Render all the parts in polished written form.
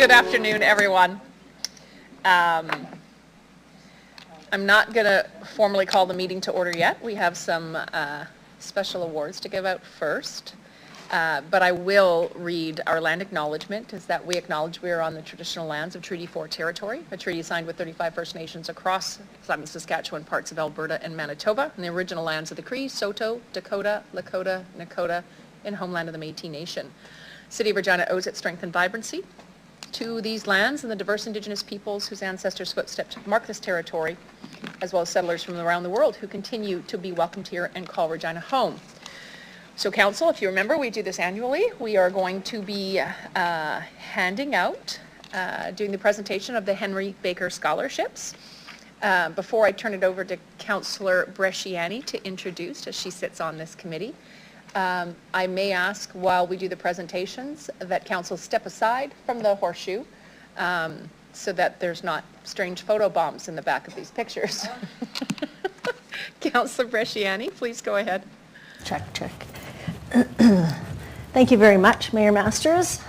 Good afternoon, everyone. I'm not going to formally call the meeting to order yet. We have some special awards to give out first. But I will read our land acknowledgement, is that we acknowledge we are on the traditional lands of Treaty 4 territory, a treaty signed with 35 First Nations across southern Saskatchewan, parts of Alberta and Manitoba, and the original lands of the Cree, Saulteaux, Dakota, Lakota, Nakota, and homeland of the Métis Nation. City of Regina owes its strength and vibrancy to these lands and the diverse Indigenous peoples whose ancestors' footsteps mark this territory, as well as settlers from around the world who continue to be welcomed here and call Regina home. So Council, if you remember, we do this annually. We are going to be handing out, doing the presentation of the Henry Baker Scholarships. Before I turn it over to Councillor Bresciani to introduce, as she sits on this committee, I may ask while we do the presentations that Council step aside from the horseshoe so that there's not strange photo bombs in the back of these pictures. Councillor Bresciani, please go ahead. Check. Thank you very much, Mayor Masters,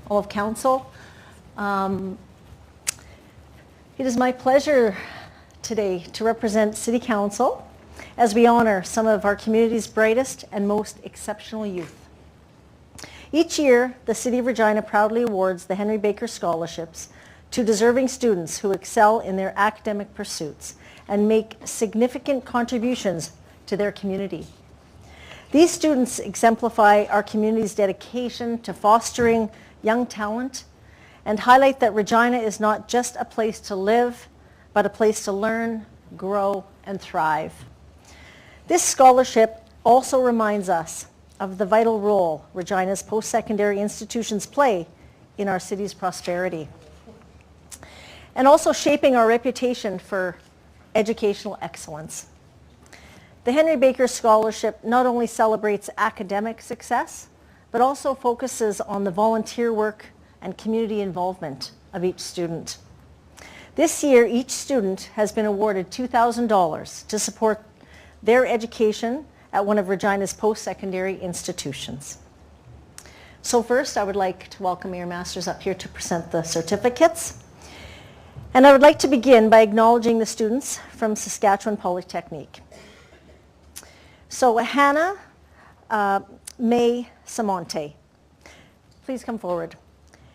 all of Council. It is my pleasure today to represent City Council as we honor some of our community's brightest and most exceptional youth. Each year, the City of Regina proudly awards the Henry Baker Scholarships to deserving students who excel in their academic pursuits and make significant contributions to their community. These students exemplify our community's dedication to fostering young talent and highlight that Regina is not just a place to live, but a place to learn, grow, and thrive. This scholarship also reminds us of the vital role Regina's post-secondary institutions play in our city's prosperity, and also shaping our reputation for educational excellence. The Henry Baker Scholarship not only celebrates academic success, but also focuses on the volunteer work and community involvement of each student. This year, each student has been awarded $2,000 to support their education at one of Regina's post-secondary institutions. So first, I would like to welcome Mayor Masters up here to present the certificates. And I would like to begin by acknowledging the students from Saskatchewan Polytechnique. So Hannah May Samonte, please come forward.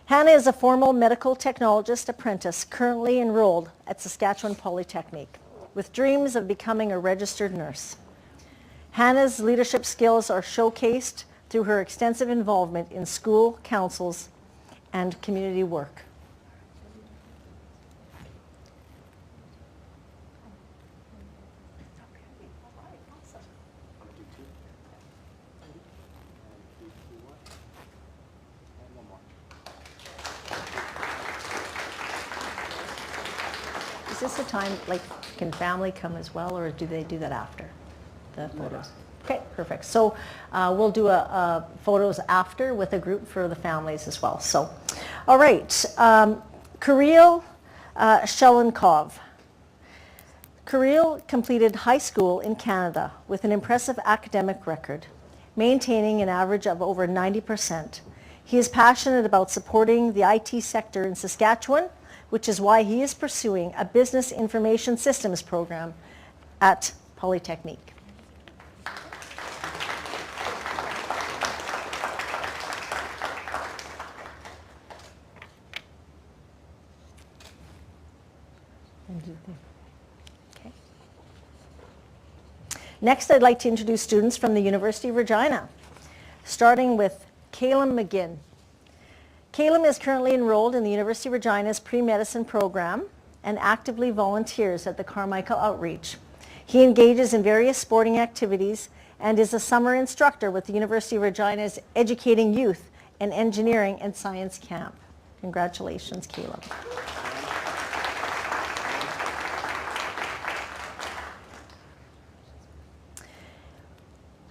Hannah is a formal medical technologist apprentice currently enrolled at Saskatchewan Polytechnique with dreams of becoming a registered nurse. Hannah's leadership skills are showcased through her extensive involvement in school councils and community work. Is this a time, like, can family come as well, or do they do that after the photos? Okay, perfect. So we'll do a photos after with a group for the families as well. So, all right, Kirill Shelenkov. Kirill completed high school in Canada with an impressive academic record, maintaining an average of over 90%. He is passionate about supporting the IT sector in Saskatchewan, which is why he is pursuing a business information systems program at Polytechnique. Okay. Next, I'd like to introduce students from the University of Regina, starting with Caleb McGinn. Caleb is currently enrolled in the University of Regina's pre-medicine program and actively volunteers at the Carmichael Outreach. He engages in various sporting activities and is a summer instructor with the University of Regina's Educating Youth in Engineering and Science Camp. Congratulations, Caleb.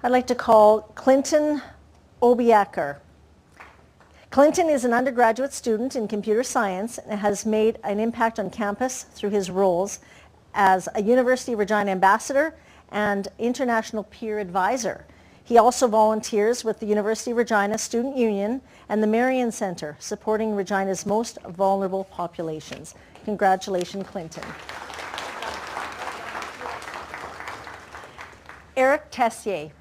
I'd like to call Clinton Obiaker. Clinton is an undergraduate student in computer science and has made an impact on campus through his roles as a University of Regina ambassador and international peer advisor. He also volunteers with the University of Regina Student Union and the Marion Centre, supporting Regina's most vulnerable populations. Congratulations, Clinton. Eric Tessier.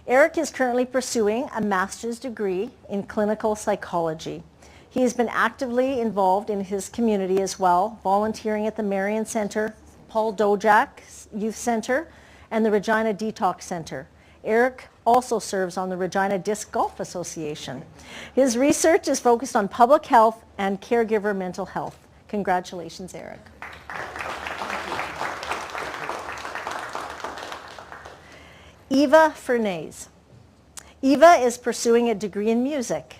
Eric is currently pursuing a master's degree in clinical psychology. He has been actively involved in his community as well, volunteering at the Marion Centre, Paul Dojak Youth Centre, and the Regina Detox Centre. Eric also serves on the Regina Disc Golf Association. His research is focused on public health and caregiver mental health. Congratulations, Eric. Eva Fernandez. Eva is pursuing a degree in music,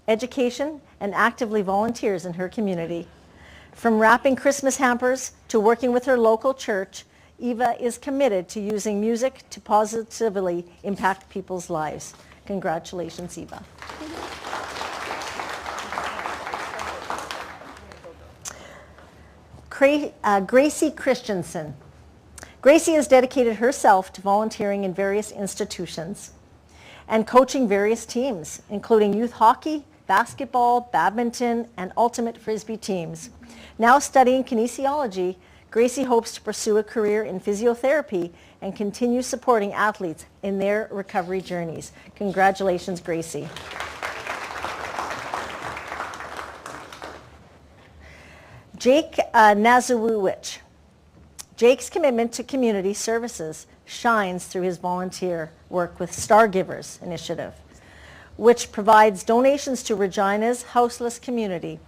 education, and actively volunteers in her community. From wrapping Christmas hampers to working with her local church, Eva is committed to using music to positively impact people's lives. Congratulations, Eva. Gracie Christensen. Gracie has dedicated herself to volunteering in various institutions and coaching various teams, including youth hockey, basketball, badminton, and ultimate frisbee teams. Now studying kinesiology, Gracie hopes to pursue a career in physiotherapy and continue supporting athletes in their recovery journeys. Congratulations, Gracie. Jake Nazarewicz. Jake's commitment to community services shines through his volunteer work with Star Givers Initiative, which provides donations to Regina's houseless community.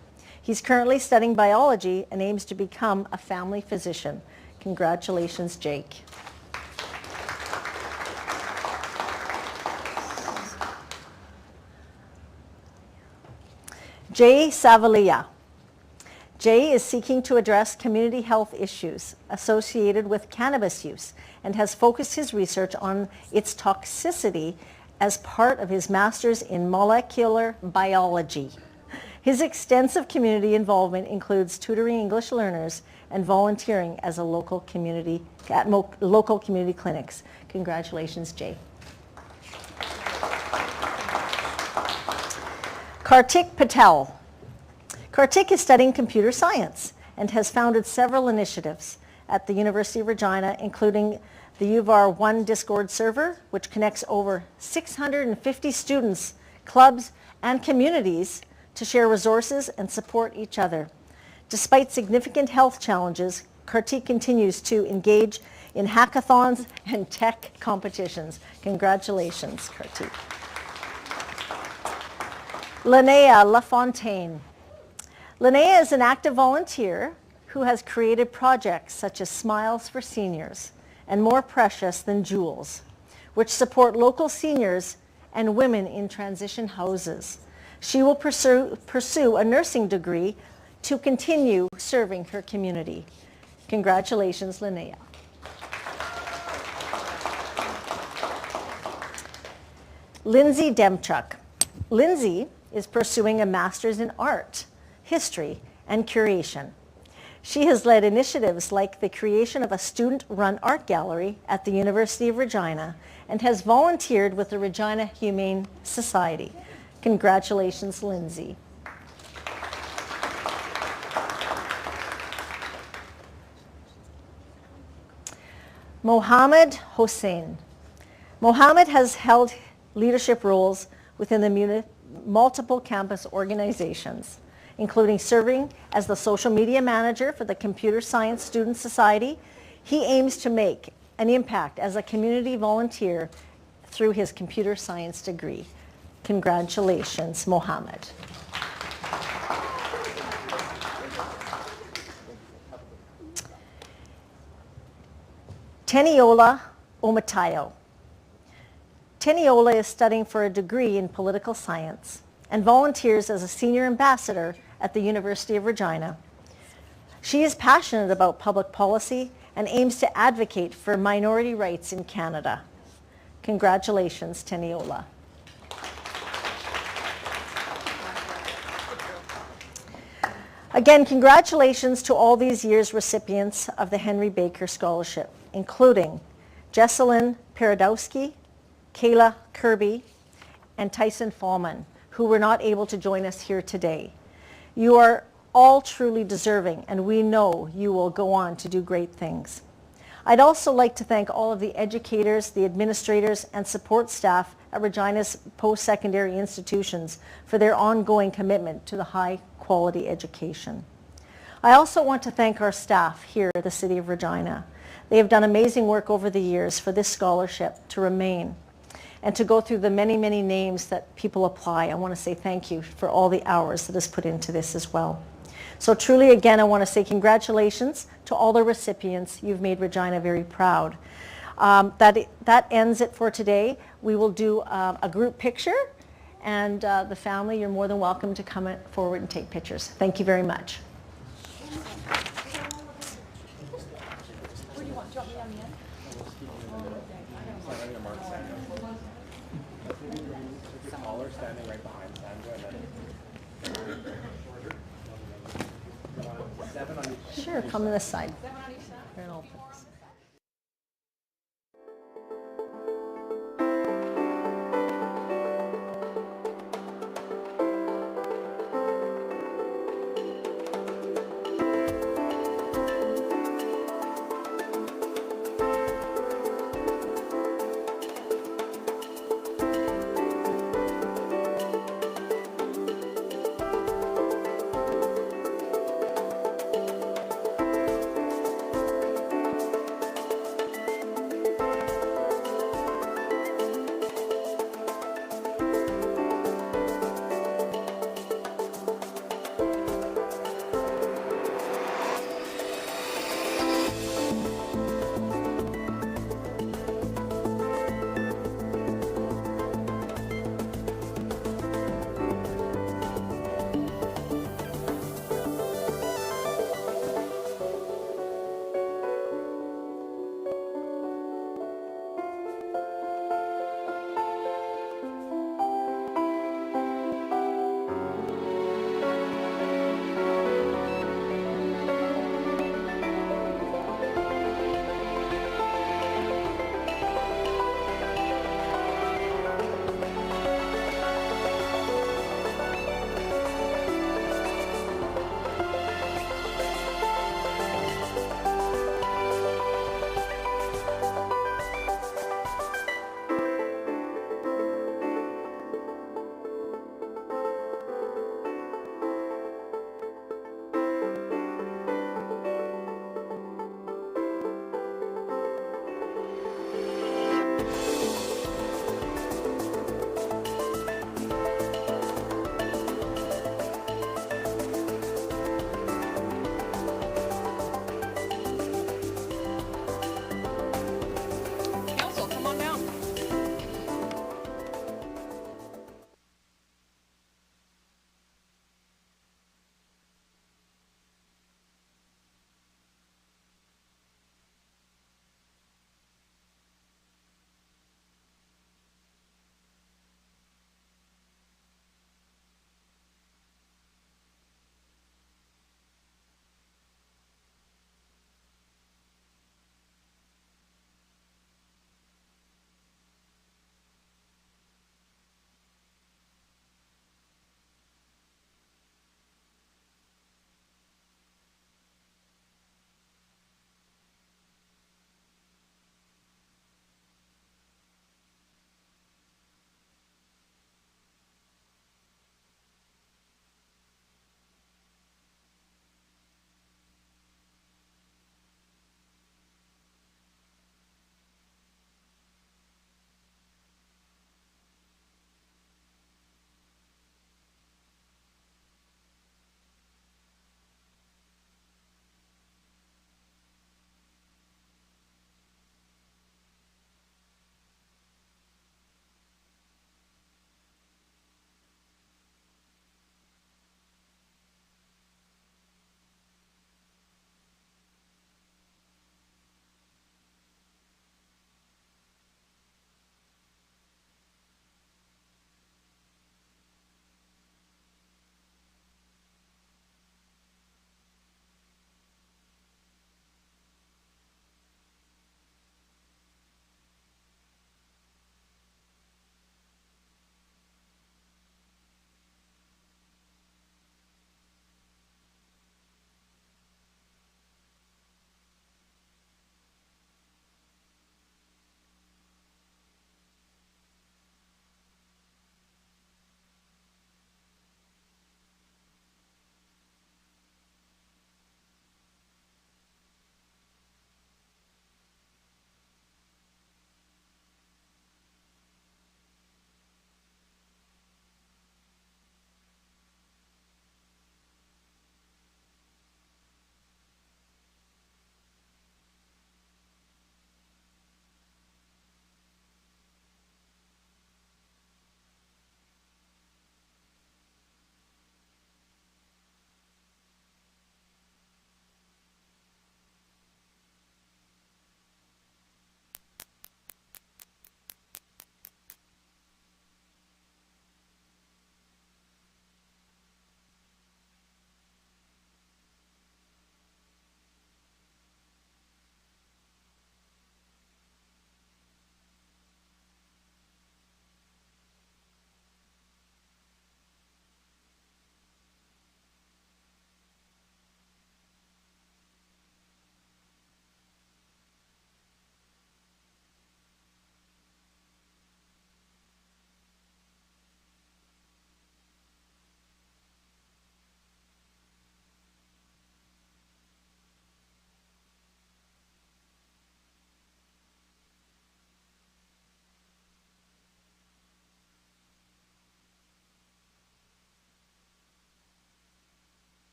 He's currently studying biology and aims to become a family physician. Congratulations, Jake. Jay Savalia. Jay is seeking to address community health issues associated with cannabis use and has focused his research on its toxicity as part of his master's in molecular biology. His extensive community involvement includes tutoring English learners and volunteering as a local community clinics. Congratulations, Jay. Kartik Patel. Kartik is studying computer science and has founded several initiatives at the University of Regina, including the UVAR One Discord server, which connects over 650 students, clubs, and communities to share resources and support each other. Despite significant health challenges, Kartik continues to engage in hackathons and tech competitions. Congratulations, Kartik. Linnea LaFontaine. Linnea is an active volunteer who has created projects such as Smiles for Seniors and More Precious Than Jewels, which support local seniors and women in transition houses. She will pursue a nursing degree to continue serving her community. Congratulations, Linnea. Lindsay Demchuk. Lindsay is pursuing a master's in art, history, and curation. She has led initiatives like the creation of a student-run art gallery at the University of Regina and has volunteered with the Regina Humane Society. Congratulations, Lindsay. Mohammed Hossein. Mohammed has held leadership roles within the multiple campus organizations, including serving as the social media manager for the Computer Science Student Society. He aims to make an impact as a community volunteer through his computer science degree. Congratulations, Mohammed. Teniola Omatayo. Teniola is studying for a degree in political science and volunteers as a senior ambassador at the University of Regina. She is passionate about public policy and aims to advocate for minority rights in Canada. Congratulations, Teniola. Again, congratulations to all these years' recipients of the Henry Baker Scholarship, including Jesselyn Peradowski, Kayla Kirby, and Tyson Fallman, who were not able to join us here today. You are all truly deserving, and we know you will go on to do great things. I'd also like to thank all of the educators, the administrators, and support staff at Regina's post-secondary institutions for their ongoing commitment to the high-quality education. I also want to thank our staff here at the City of Regina. They have done amazing work over the years for this scholarship to remain. And to go through the many, many names that people apply, I want to say thank you for all the hours that is put into this as well. So truly, again, I want to say congratulations to all the recipients. You've made Regina very proud. That ends it for today. We will do a group picture, and the family, you're more than welcome to come forward and take pictures. Thank you very much. Standing right behind Sandra, and then 7 on each. Sure, come to this side. Here, and I'll put this.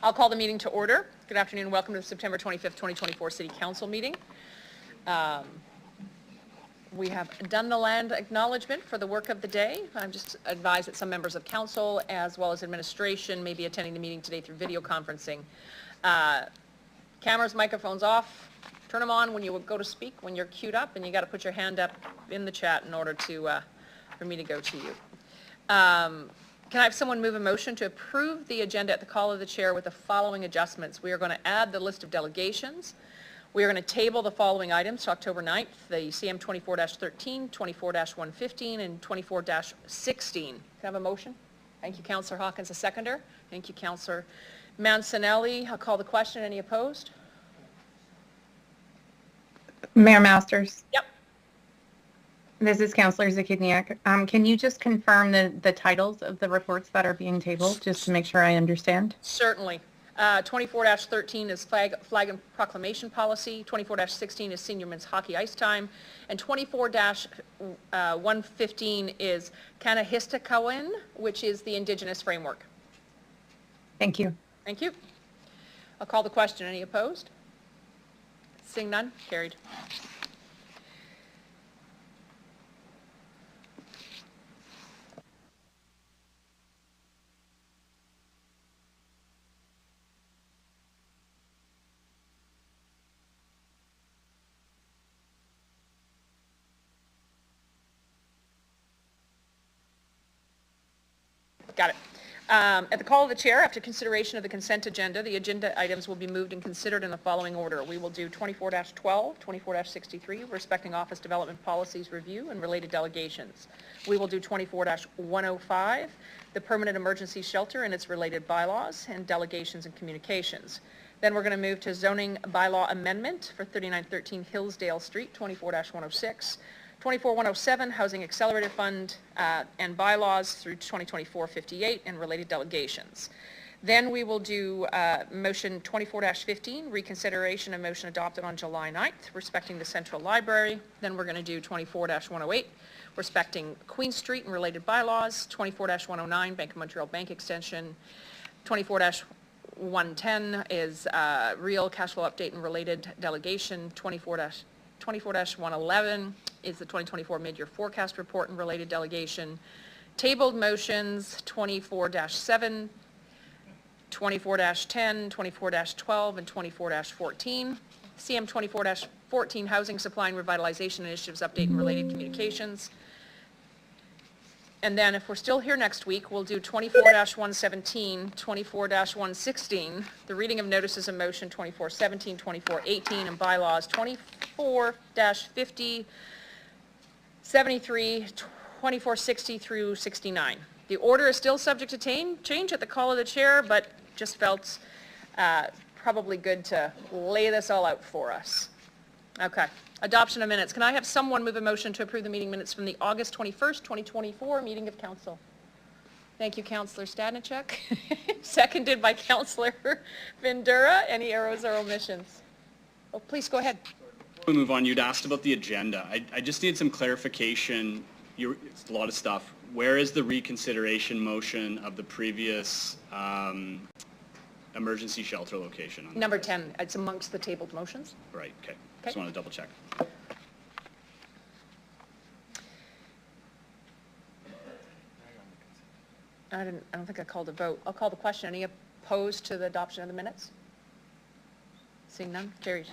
I'll call the meeting to order. Good afternoon, and welcome to the September 25th, 2024 City Council meeting. We have done the land acknowledgement for the work of the day. I'm just advised that some members of council as well as administration may be attending the meeting today through video conferencing. Cameras, microphones off. Turn them on when you go to speak, when you're queued up, and you got to put your hand up in the chat in order to for me to go to you. Can I have someone move a motion to approve the agenda at the call of the chair with the following adjustments? We are going to add the list of delegations. We are going to table the following items to October 9th, the CM 24-13, 24-115, and 24-16. Can I have a motion? Thank you, Councillor Hawkins, a seconder. Thank you, Councillor Mancinelli. I'll call the question. Any opposed? Mayor Masters. Yep. This is Councillor Zakidniak. Can you just confirm the titles of the reports that are being tabled, just to make sure I understand? Certainly. 24-13 is flag and proclamation policy, 24-16 is senior men's hockey ice time, and 24-115 is Kanahistakawan, which is the Indigenous framework. Thank you. Thank you. I'll call the question. Any opposed? Seeing none, carried. Got it. At the call of the chair, after consideration of the consent agenda, the agenda items will be moved and considered in the following order. We will do 24-12, 24-63, respecting office development policies review and related delegations. We will do 24-105, the permanent emergency shelter and its related bylaws and delegations and communications. Then we're going to move to zoning bylaw amendment for 3913 Hillsdale Street, 24-106. 24-107, Housing Accelerated Fund and bylaws through 2024-58 and related delegations. Then we will do motion 24-15, reconsideration of motion adopted on July 9th, respecting the Central Library. Then we're going to do 24-108, respecting Queen Street and related bylaws. 24-109, Bank of Montreal Bank Extension. 24-110 is real cash flow update and related delegation. 24-111 is the 2024 mid-year forecast report and related delegation. Tabled motions 24-7, 24-10, 24-12, and 24-14. CM 24-14 Housing Supply and Revitalization Initiatives Update and related communications. And then if we're still here next week, we'll do 24-117, 24-116, the reading of notices of motion 24-17, 24-18, and bylaws 24-50, 73, 24-60 through 69. The order is still subject to change at the call of the chair, but just felt probably good to lay this all out for us. Okay. Adoption of minutes. Can I have someone move a motion to approve the meeting minutes from the August 21st, 2024 meeting of council? Thank you, Councillor Stadnicek. Seconded by Councillor Vindura. Any errors or omissions? Oh, please go ahead. Before we move on, you'd asked about the agenda. I just need some clarification. It's a lot of stuff. Where is the reconsideration motion of the previous emergency shelter location? Number 10. It's amongst the tabled motions. Right, okay. Just want to double check. I don't think I called a vote. I'll call the question. Any opposed to the adoption of the minutes? Seeing none, carried.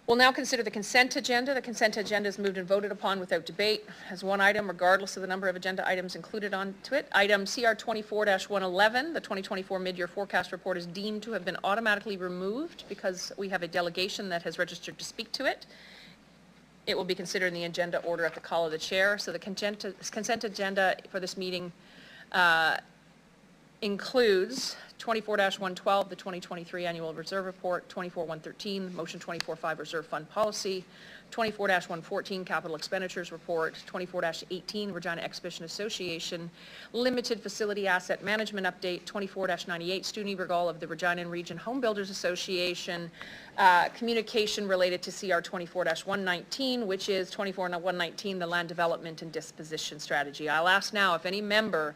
We'll now consider the consent agenda. The consent agenda is moved and voted upon without debate as one item, regardless of the number of agenda items included onto it. Item CR 24-111, the 2024 mid-year forecast report, is deemed to have been automatically removed because we have a delegation that has registered to speak to it. It will be considered in the agenda order at the call of the chair. So the consent agenda for this meeting includes 24-112, the 2023 annual reserve report, 24-113, motion 24-5 reserve fund policy, 24-114 capital expenditures report, 24-18 Regina Exhibition Association limited facility asset management update, 24-98 Stu Niebergall of the Regina and Region Home Builders Association, communication related to CR 24-119, which is 24-119 the land development and disposition strategy. I'll ask now if any member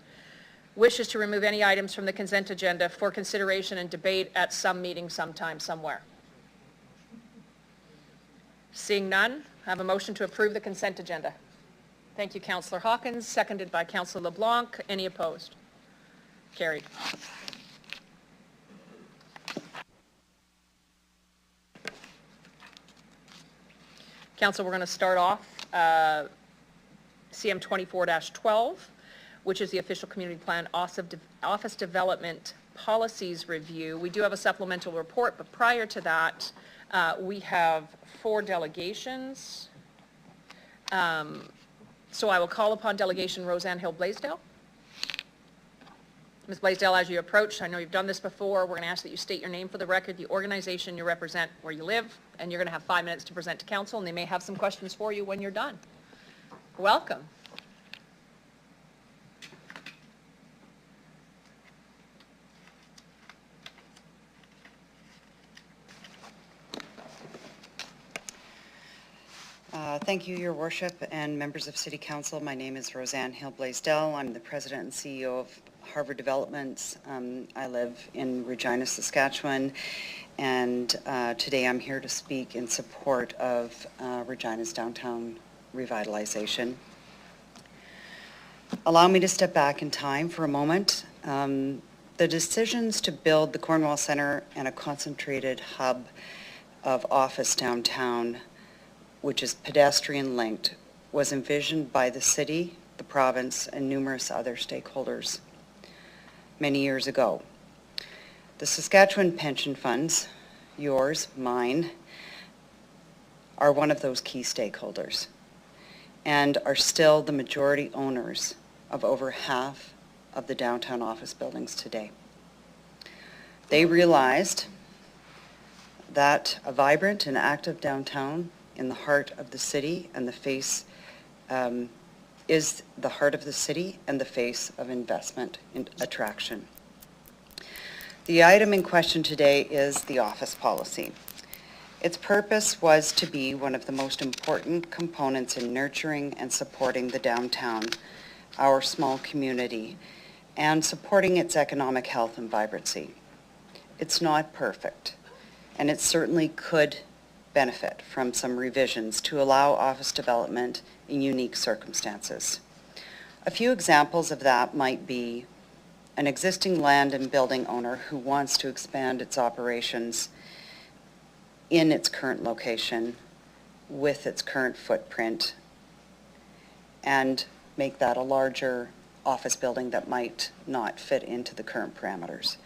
wishes to remove any items from the consent agenda for consideration and debate at some meeting sometime, somewhere? Seeing none, I have a motion to approve the consent agenda. Thank you, Councillor Hawkins, seconded by Councillor LeBlanc. Any opposed? Carried. Council, we're going to start off CM 24-12, which is the official community plan office development policies review. We do have a supplemental report, but prior to that, we have 4 delegations. So I will call upon delegation Roseanne Hill-Blaisdell. Ms. Blaisdell, as you approach, I know you've done this before, we're going to ask that you state your name for the record, the organization you represent, where you live, and you're going to have 5 minutes to present to council, and they may have some questions for you when you're done. Welcome. Thank you, Your Worship, and members of City Council. My name is Roseanne Hill-Blaisdell. I'm the President and CEO of Harvard Developments. I live in Regina, Saskatchewan, and today I'm here to speak in support of Regina's downtown revitalization. Allow me to step back in time for a moment. The decisions to build the Cornwall Centre and a concentrated hub of office downtown, which is pedestrian linked, was envisioned by the city, the province, and numerous other stakeholders many years ago. The Saskatchewan pension funds, yours, mine, are one of those key stakeholders and are still the majority owners of over half of the downtown office buildings today. They realized that a vibrant and active downtown in the heart of the city and the face is the heart of the city and the face of investment and attraction. The item in question today is the office policy. Its purpose was to be one of the most important components in nurturing and supporting the downtown, our small community, and supporting its economic health and vibrancy. It's not perfect, and it certainly could benefit from some revisions to allow office development in unique circumstances. A few examples of that might be an existing land and building owner who wants to expand its operations in its current location with its current footprint and make that a larger office building that might not fit into the current parameters.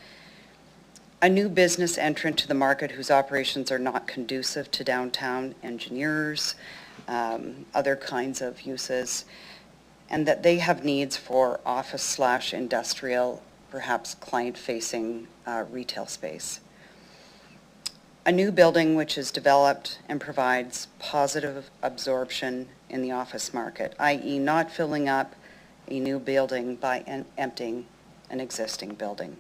A new business entrant to the market whose operations are not conducive to downtown, engineers, other kinds of uses, and that they have needs for office/industrial, perhaps client-facing retail space. A new building which is developed and provides positive absorption in the office market, i.e. not filling up a new building by emptying an existing building,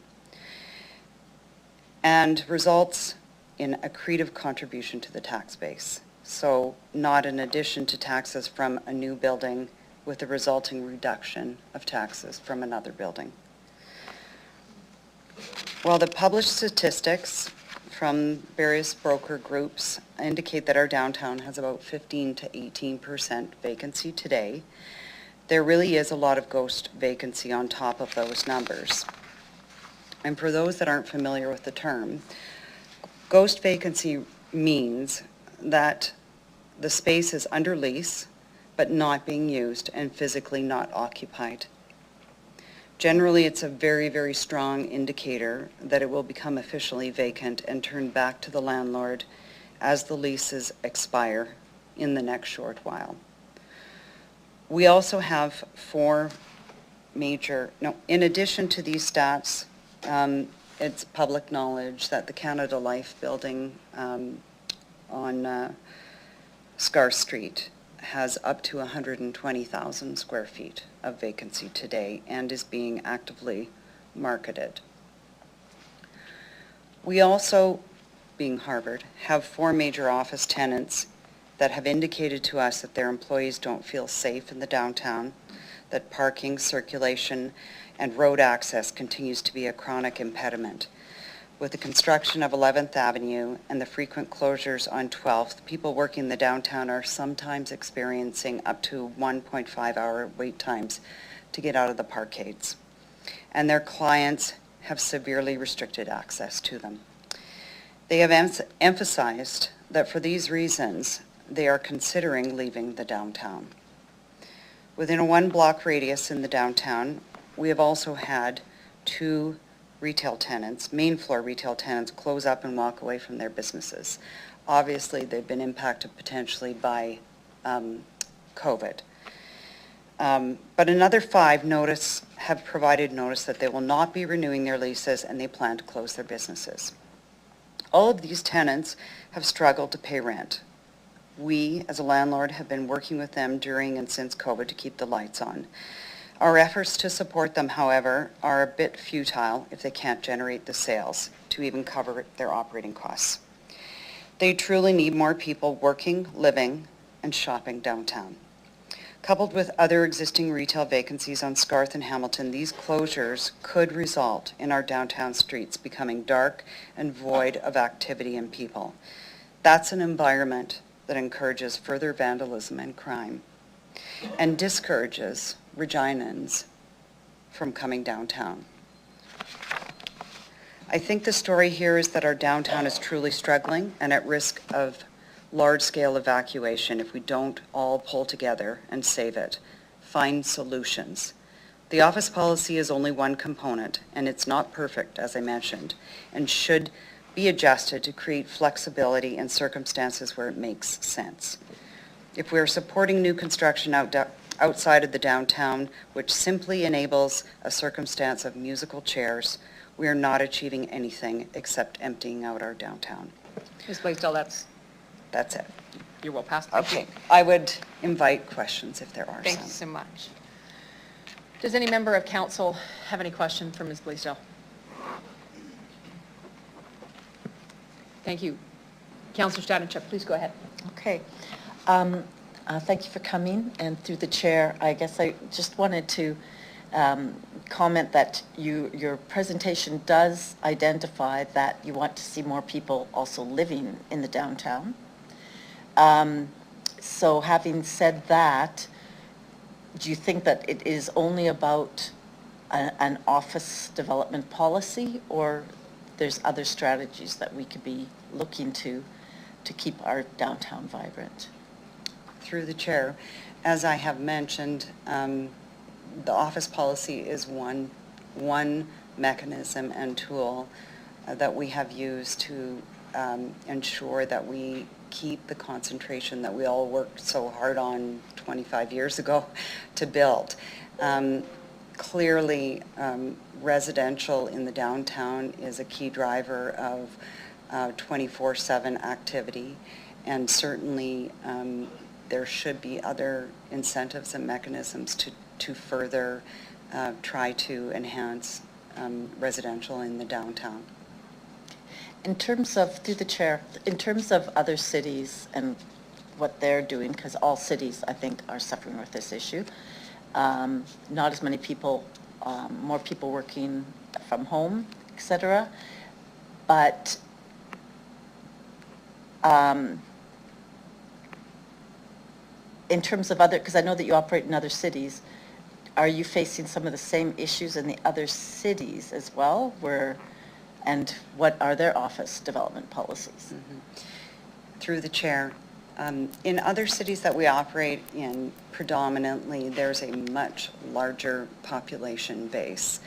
and results in accretive contribution to the tax base. So not an addition to taxes from a new building with the resulting reduction of taxes from another building. While the published statistics from various broker groups indicate that our downtown has about 15 to 18% vacancy today, there really is a lot of ghost vacancy on top of those numbers. And for those that aren't familiar with the term, ghost vacancy means that the space is under lease but not being used and physically not occupied. Generally, it's a very, very strong indicator that it will become officially vacant and turned back to the landlord as the leases expire in the next short while. We also have in addition to these stats, it's public knowledge that the Canada Life building on Scar Street has up to 120,000 square feet of vacancy today and is being actively marketed. We also, being Harvard, have 4 major office tenants that have indicated to us that their employees don't feel safe in the downtown, that parking circulation and road access continues to be a chronic impediment. With the construction of 11th Avenue and the frequent closures on 12th, people working the downtown are sometimes experiencing up to 1.5-hour wait times to get out of the parkades, and their clients have severely restricted access to them. They have emphasized that for these reasons, they are considering leaving the downtown. Within a 1-block radius in the downtown, we have also had 2 retail tenants, main floor retail tenants, close up and walk away from their businesses. Obviously, they've been impacted potentially by COVID. But another 5 have provided notice that they will not be renewing their leases and they plan to close their businesses. All of these tenants have struggled to pay rent. We, as a landlord, have been working with them during and since COVID to keep the lights on. Our efforts to support them, however, are a bit futile if they can't generate the sales to even cover their operating costs. They truly need more people working, living, and shopping downtown. Coupled with other existing retail vacancies on Scarth and Hamilton, these closures could result in our downtown streets becoming dark and void of activity and people. That's an environment that encourages further vandalism and crime and discourages Reginans from coming downtown. I think the story here is that our downtown is truly struggling and at risk of large-scale evacuation if we don't all pull together and save it, find solutions. The office policy is only one component, and it's not perfect, as I mentioned, and should be adjusted to create flexibility in circumstances where it makes sense. If we're supporting new construction outside of the downtown, which simply enables a circumstance of musical chairs, we are not achieving anything except emptying out our downtown. Ms. Blaisdell, That's it. you're well past. Thank you. Okay, I would invite questions if there are Thank you some. so much. Does any member of council have any question for Ms. Blaisdell? Thank you. Councillor Stanichuk, please go ahead. Okay. Thank you for coming, and through the chair, I guess I just wanted to comment that your presentation does identify that you want to see more people also living in the downtown. So having said that, do you think that it is only about an office development policy, or there's other strategies that we could be looking to keep our downtown vibrant? Through the chair, as I have mentioned, the office policy is one mechanism and tool that we have used to ensure that we keep the concentration that we all worked so hard on 25 years ago to build. Clearly, residential in the downtown is a key driver of 24/7 activity, and certainly there should be other incentives and mechanisms to further try to enhance residential in the downtown. In terms of, through the chair, in terms of other cities and what they're doing, because all cities, I think, are suffering with this issue, not as many people, more people working from home, etc. But in terms of other, because I know that you operate in other cities, are you facing some of the same issues in the other cities as well? And what are their office development policies? Through the chair, in other cities that we operate in, predominantly there's a much larger population base,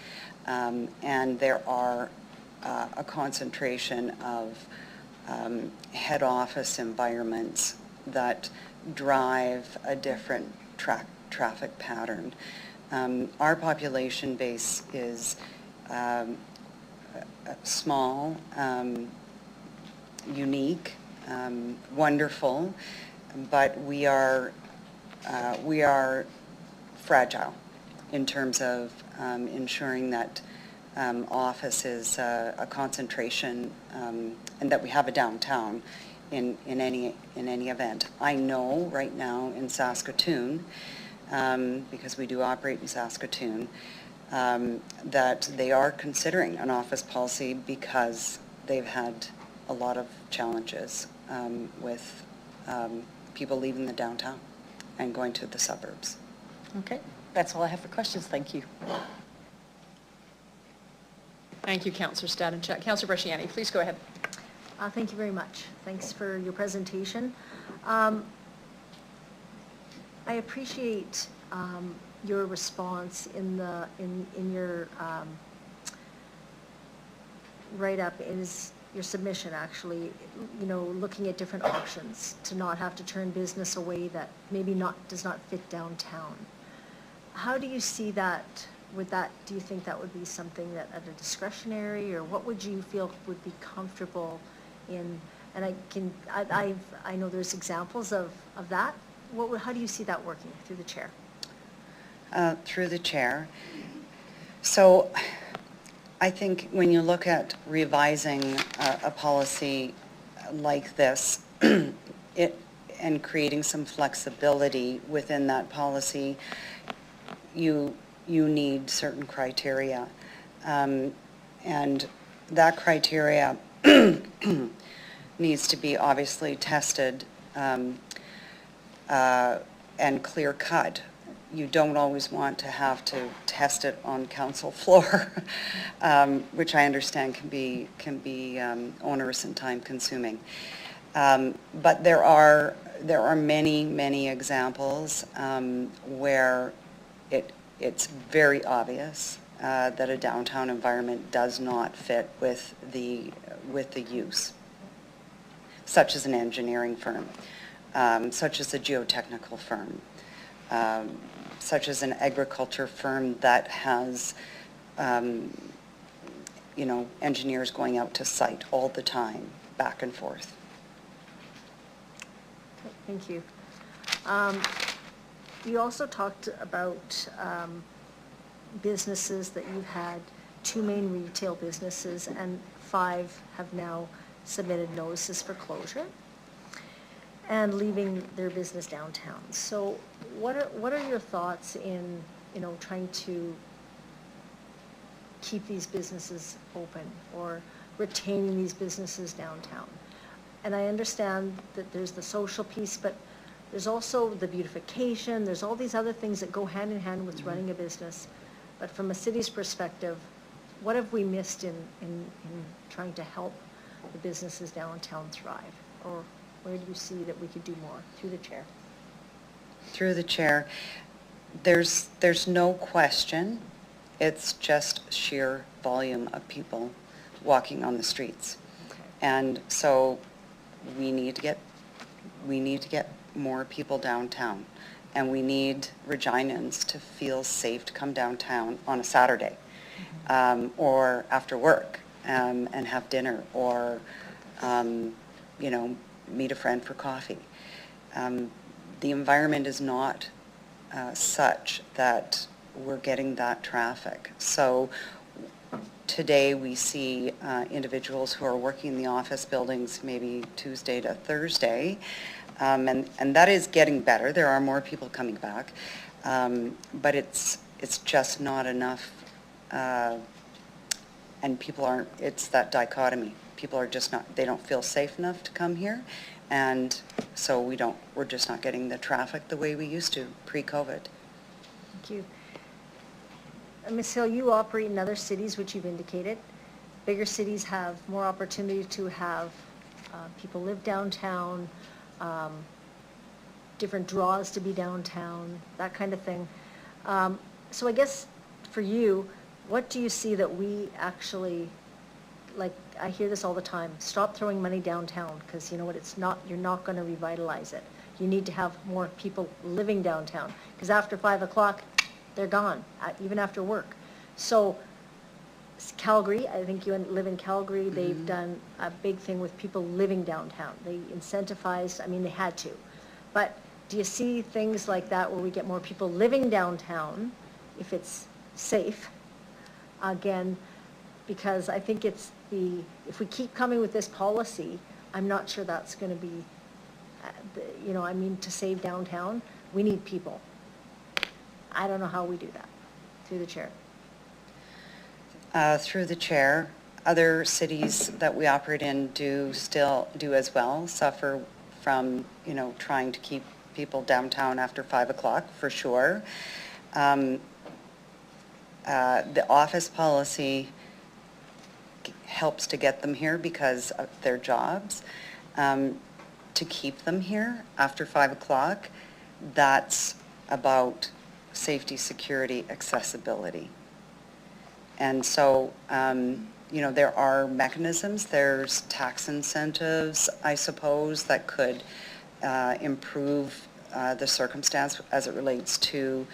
and there are a concentration of head office environments that drive a different traffic pattern. Our population base is small, unique, wonderful, but we are fragile in terms of ensuring that office is a concentration and that we have a downtown in any event. I know right now in Saskatoon, because we do operate in Saskatoon, that they are considering an office policy because they've had a lot of challenges with people leaving the downtown and going to the suburbs. Okay, that's all I have for questions. Thank you. Thank you, Councillor Stadenchuk. Councillor Bresciani, please go ahead. Thank you very much. Thanks for your presentation. I appreciate your response in your write-up, is your submission actually, you know, looking at different options to not have to turn business away that maybe does not fit downtown. How do you see that? Do you think that would be something that at a discretionary, or what would you feel would be comfortable in? And I know there's examples of that. How do you see that working through the chair? Through the chair. So I think when you look at revising a policy like this and creating some flexibility within that policy, you need certain criteria. And that criteria needs to be obviously tested and clear cut. You don't always want to have to test it on council floor, which I understand can be onerous and time consuming. But there are many examples where it's very obvious that a downtown environment does not fit with the use, such as an engineering firm, such as a geotechnical firm, such as an agriculture firm that has, engineers going out to site all the time, back and forth. Okay, thank you. You also talked about businesses that you've had, 2 main retail businesses, and 5 have now submitted notices for closure and leaving their business downtown. So what are your thoughts in, trying to keep these businesses open or retaining these businesses downtown? And I understand that there's the social piece, but there's also the beautification, there's all these other things that go hand in hand with running a business. But from a city's perspective, what have we missed in trying to help the businesses downtown thrive? Or where do you see that we could do more? Through the chair. Through the chair, there's no question, it's just sheer volume of people walking on the streets. Okay. And so we need to get more people downtown, and we need Reginans to feel safe to come downtown on a Saturday, or after work, and have dinner, or meet a friend for coffee. The environment is not such that we're getting that traffic. So today we see individuals who are working in the office buildings maybe Tuesday to Thursday, and that is getting better. There are more people coming back, but it's just not enough, and people aren't, it's that dichotomy. People are just not, they don't feel safe enough to come here, and so we're just not getting the traffic the way we used to pre-COVID. Thank you. Ms. Hill, you operate in other cities, which you've indicated. Bigger cities have more opportunity to have people live downtown, different draws to be downtown, that kind of thing. So I guess for you, what do you see that we actually, like, I hear this all the time, stop throwing money downtown, because you know what, you're not going to revitalize it. You need to have more people living downtown, because after 5 o'clock, they're gone, even after work. So Calgary, I think you live in Calgary, they've done a big thing with people living downtown. They incentivized, they had to. But do you see things like that where we get more people living downtown, if it's safe, again, because I think if we keep coming with this policy, I'm not sure that's going to be, to save downtown, we need people. I don't know how we do that. Through the chair. Through the chair, other cities that we operate in do as well, suffer from, trying to keep people downtown after 5 o'clock, for sure. The office policy helps to get them here because of their jobs. To keep them here after 5 o'clock, that's about safety, security, accessibility. And so, there are mechanisms, there's tax incentives, I suppose, that could improve the circumstance as it relates to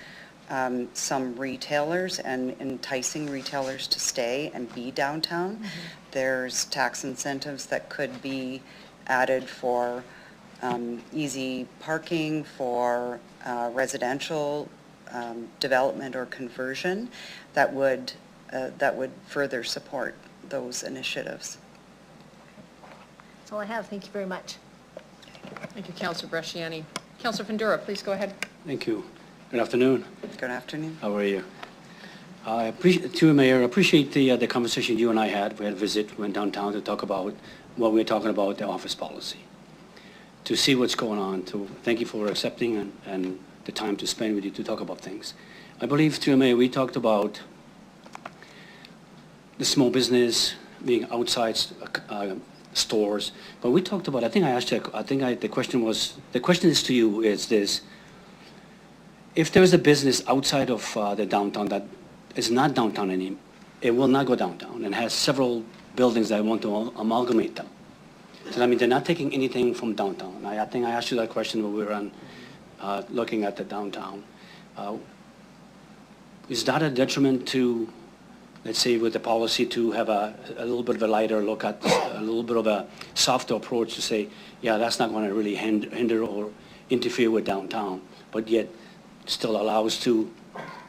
some retailers and enticing retailers to stay and be downtown. There's tax incentives that could be added for easy parking, for residential development or conversion that would further support those initiatives. That's all I have. Thank you very much. Thank you, Councillor Bresciani. Councillor Fundura, please go ahead. Thank you. Good afternoon. Good afternoon. How are you? I appreciate the conversation you and I had. We had a visit, went downtown to talk about what we were talking about, the office policy, to see what's going on. So thank you for accepting and the time to spend with you to talk about things. I believe, through Mayor, we talked about the small business being outside stores, but we talked about, the question is to you is this: if there is a business outside of the downtown that is not downtown anymore, it will not go downtown and has several buildings that want to amalgamate them. So I mean, they're not taking anything from downtown. I think I asked you that question when we were on looking at the downtown. Is that a detriment to, let's say, with the policy to have a little bit of a lighter look at, a little bit of a softer approach to say, yeah, that's not going to really hinder or interfere with downtown, but yet still allows to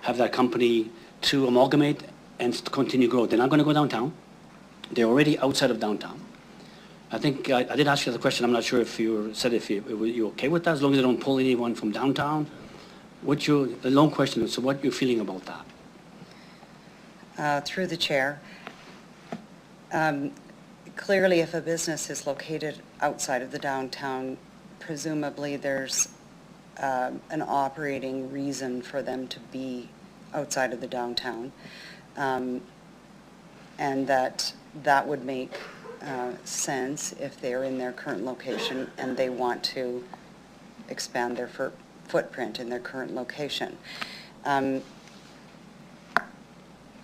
have that company to amalgamate and continue growth. They're not going to go downtown. They're already outside of downtown. I think I did ask you the question. I'm not sure if you said if you're okay with that, as long as they don't pull anyone from downtown. The long question is, so what you're feeling about that? Through the chair, clearly if a business is located outside of the downtown, presumably there's an operating reason for them to be outside of the downtown, and that would make sense if they're in their current location and they want to expand their footprint in their current location.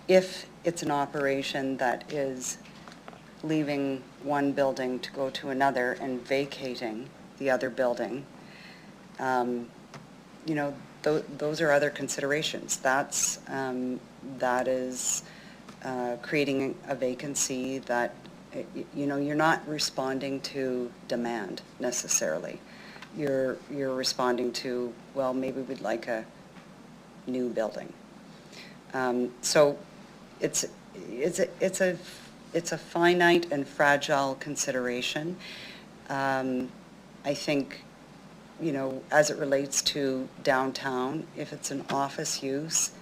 If it's an operation that is leaving one building to go to another and vacating the other building, those are other considerations. That is creating a vacancy that, you're not responding to demand necessarily. You're responding to, well, maybe we'd like a new building. So it's a finite and fragile consideration. I think, as it relates to downtown, if it's an office use,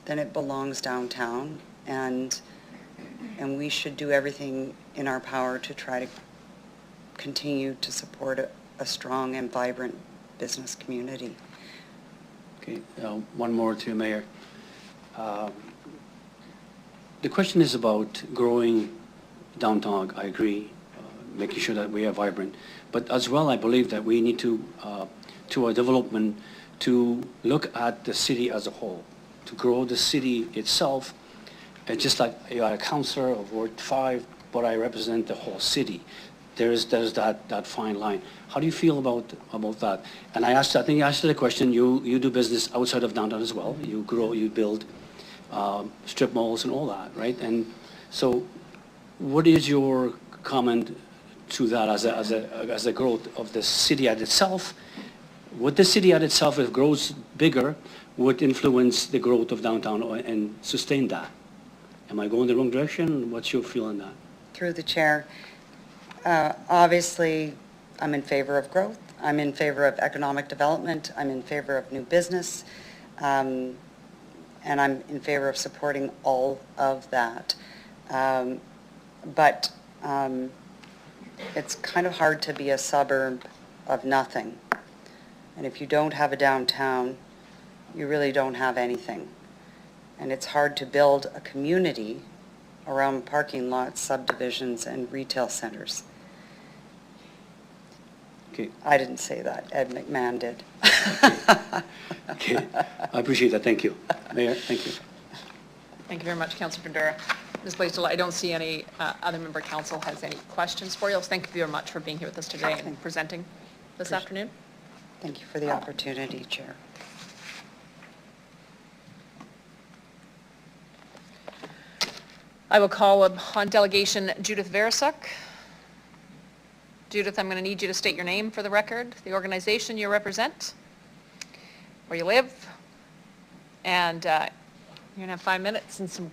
then it belongs downtown, and we should do everything in our power to try to continue to support a strong and vibrant business community. Okay, one more to Mayor. The question is about growing downtown. I agree, making sure that we are vibrant. But as well, I believe that we need to our development, to look at the city as a whole, to grow the city itself. And just like you are a councillor of Ward 5, but I represent the whole city. There's that fine line. How do you feel about that? And I think I asked you the question. You do business outside of downtown as well. You grow, you build strip malls and all that, right? And so, what is your comment to that as a growth of the city at itself? Would the city at itself, if it grows bigger, would influence the growth of downtown and sustain that? Am I going the wrong direction? What's your feel on that? Through the chair, obviously, I'm in favor of growth. I'm in favor of economic development. I'm in favor of new business. And and I'm in favor of supporting all of that. But it's kind of hard to be a suburb of nothing. And if you don't have a downtown, you really don't have anything. And it's hard to build a community around parking lots, subdivisions, and retail centers. Okay, I didn't say that, Ed McMahon did. okay. I appreciate that. Thank you. Mayor, thank you. Thank you very much, Councillor Bandura. Ms. Blaisdell, I don't see any other member of council has any questions for you. Thank you very much for being here with us today and presenting this afternoon. Thank you for the opportunity, Chair. I will call upon delegation Judith Verasuk. Judith, I'm going to need you to state your name for the record, the organization you represent, where you live, and you're going to have 5 minutes and some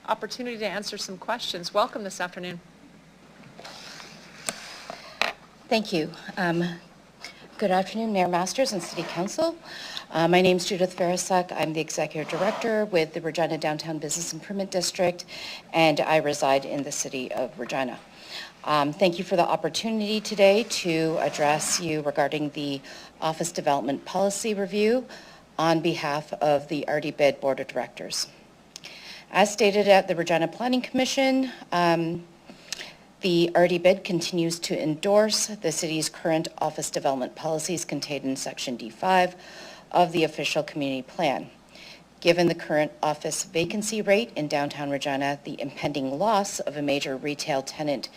opportunity to answer some questions. Welcome this afternoon. Thank you. Good afternoon, Mayor Masters and City Council. My name is Judith Verasuk. I'm the Executive Director with the Regina Downtown Business Improvement District, and I reside in the City of Regina. Thank you for the opportunity today to address you regarding the Office Development Policy Review on behalf of the RDBID Board of Directors. As stated at the Regina Planning Commission, the RDBID continues to endorse the city's current office development policies contained in Section D5 of the official community plan. Given the current office vacancy rate in downtown Regina, the impending loss of a major retail tenant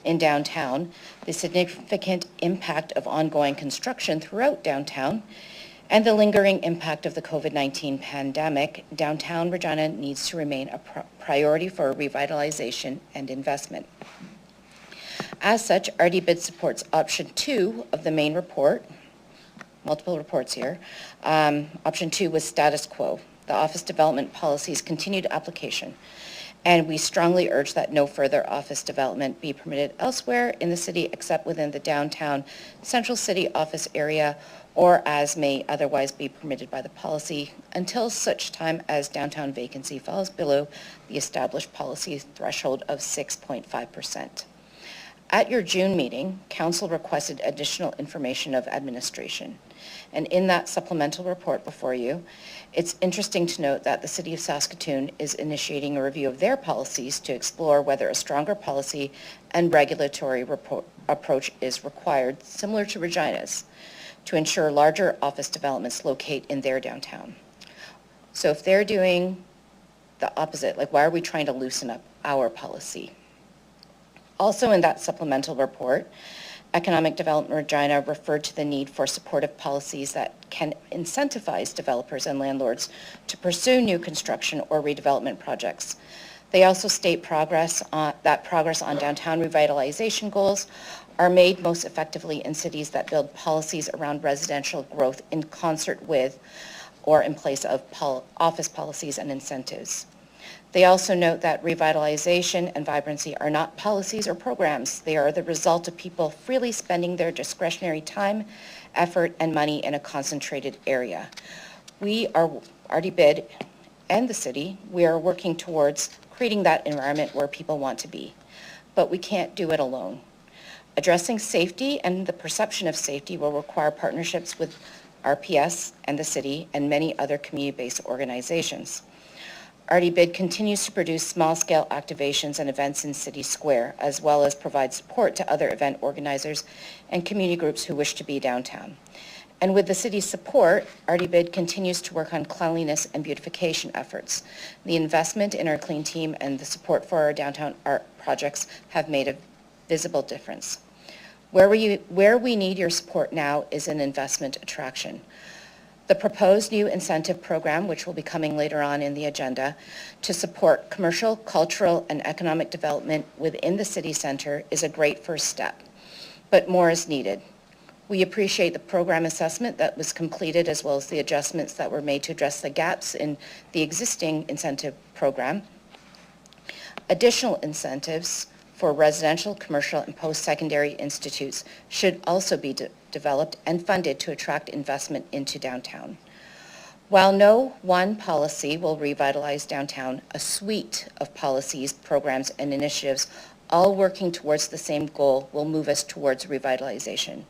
in downtown, the significant impact of ongoing construction throughout downtown, and the lingering impact of the COVID-19 pandemic, downtown Regina needs to remain a priority for revitalization and investment. As such, RDBID supports option 2 of the main report, multiple reports here. Option 2 was status quo, the office development policy's continued application. And we strongly urge that no further office development be permitted elsewhere in the city except within the downtown central city office area or as may otherwise be permitted by the policy until such time as downtown vacancy falls below the established policy threshold of 6.5%. At your June meeting, Council requested additional information of administration. And in that supplemental report before you, it's interesting to note that the City of Saskatoon is initiating a review of their policies to explore whether a stronger policy and regulatory approach is required, similar to Regina's, to ensure larger office developments locate in their downtown. So if they're doing the opposite, like why are we trying to loosen up our policy? Also in that supplemental report, Economic Development Regina referred to the need for supportive policies that can incentivize developers and landlords to pursue new construction or redevelopment projects. They also state that progress on downtown revitalization goals are made most effectively in cities that build policies around residential growth in concert with or in place of office policies and incentives. They also note that revitalization and vibrancy are not policies or programs. They are the result of people freely spending their discretionary time, effort, and money in a concentrated area. We are, RDBID and the city, we are working towards creating that environment where people want to be. But we can't do it alone. Addressing safety and the perception of safety will require partnerships with RPS and the city and many other community-based organizations. RDBID continues to produce small-scale activations and events in City Square, as well as provide support to other event organizers and community groups who wish to be downtown. And with the city's support, RDBID continues to work on cleanliness and beautification efforts. The investment in our clean team and the support for our downtown art projects have made a visible difference. Where we need your support now is an investment attraction. The proposed new incentive program, which will be coming later on in the agenda, to support commercial, cultural, and economic development within the city center is a great first step, but more is needed. We appreciate the program assessment that was completed as well as the adjustments that were made to address the gaps in the existing incentive program. Additional incentives for residential, commercial, and post-secondary institutes should also be developed and funded to attract investment into downtown. While no one policy will revitalize downtown, a suite of policies, programs, and initiatives, all working towards the same goal, will move us towards revitalization.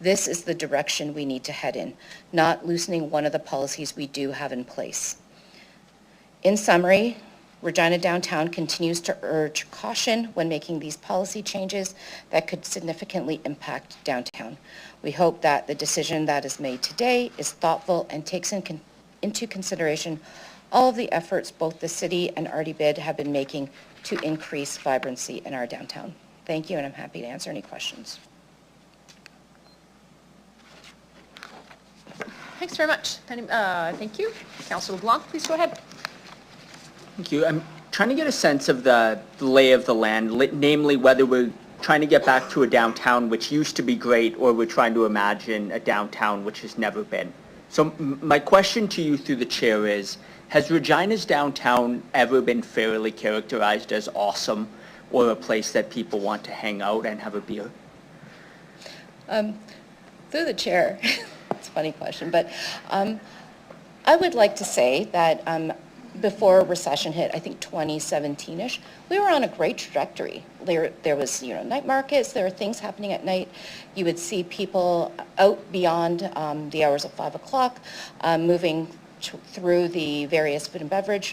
This is the direction we need to head in, not loosening one of the policies we do have in place. In summary, Regina Downtown continues to urge caution when making these policy changes that could significantly impact downtown. We hope that the decision that is made today is thoughtful and takes into consideration all of the efforts both the city and RDBID have been making to increase vibrancy in our downtown. Thank you, and I'm happy to answer any questions. Thanks very much. Thank you. Councillor LeBlanc, please go ahead. Thank you. I'm trying to get a sense of the lay of the land, namely whether we're trying to get back to a downtown which used to be great, or we're trying to imagine a downtown which has never been. So my question to you through the chair is, has Regina's downtown ever been fairly characterized as awesome, or a place that people want to hang out and have a beer? Through the chair, it's a funny question, but I would like to say that before recession hit, I think 2017-ish, we were on a great trajectory. There was, night markets, there were things happening at night. You would see people out beyond the hours of 5 o'clock, moving through the various food and beverage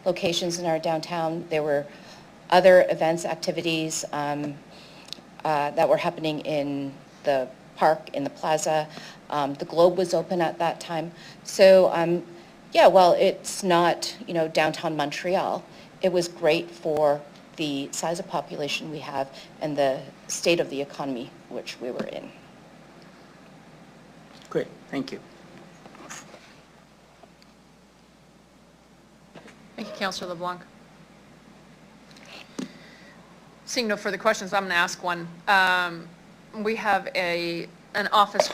locations in our downtown. There were other events, activities that were happening in the park, in the plaza. The Globe was open at that time. So, yeah, well, it's not, downtown Montreal. It was great for the size of population we have and the state of the economy which we were in. Great, thank you. Thank you, Councillor LeBlanc. Seeing no further questions, I'm going to ask one. We have an office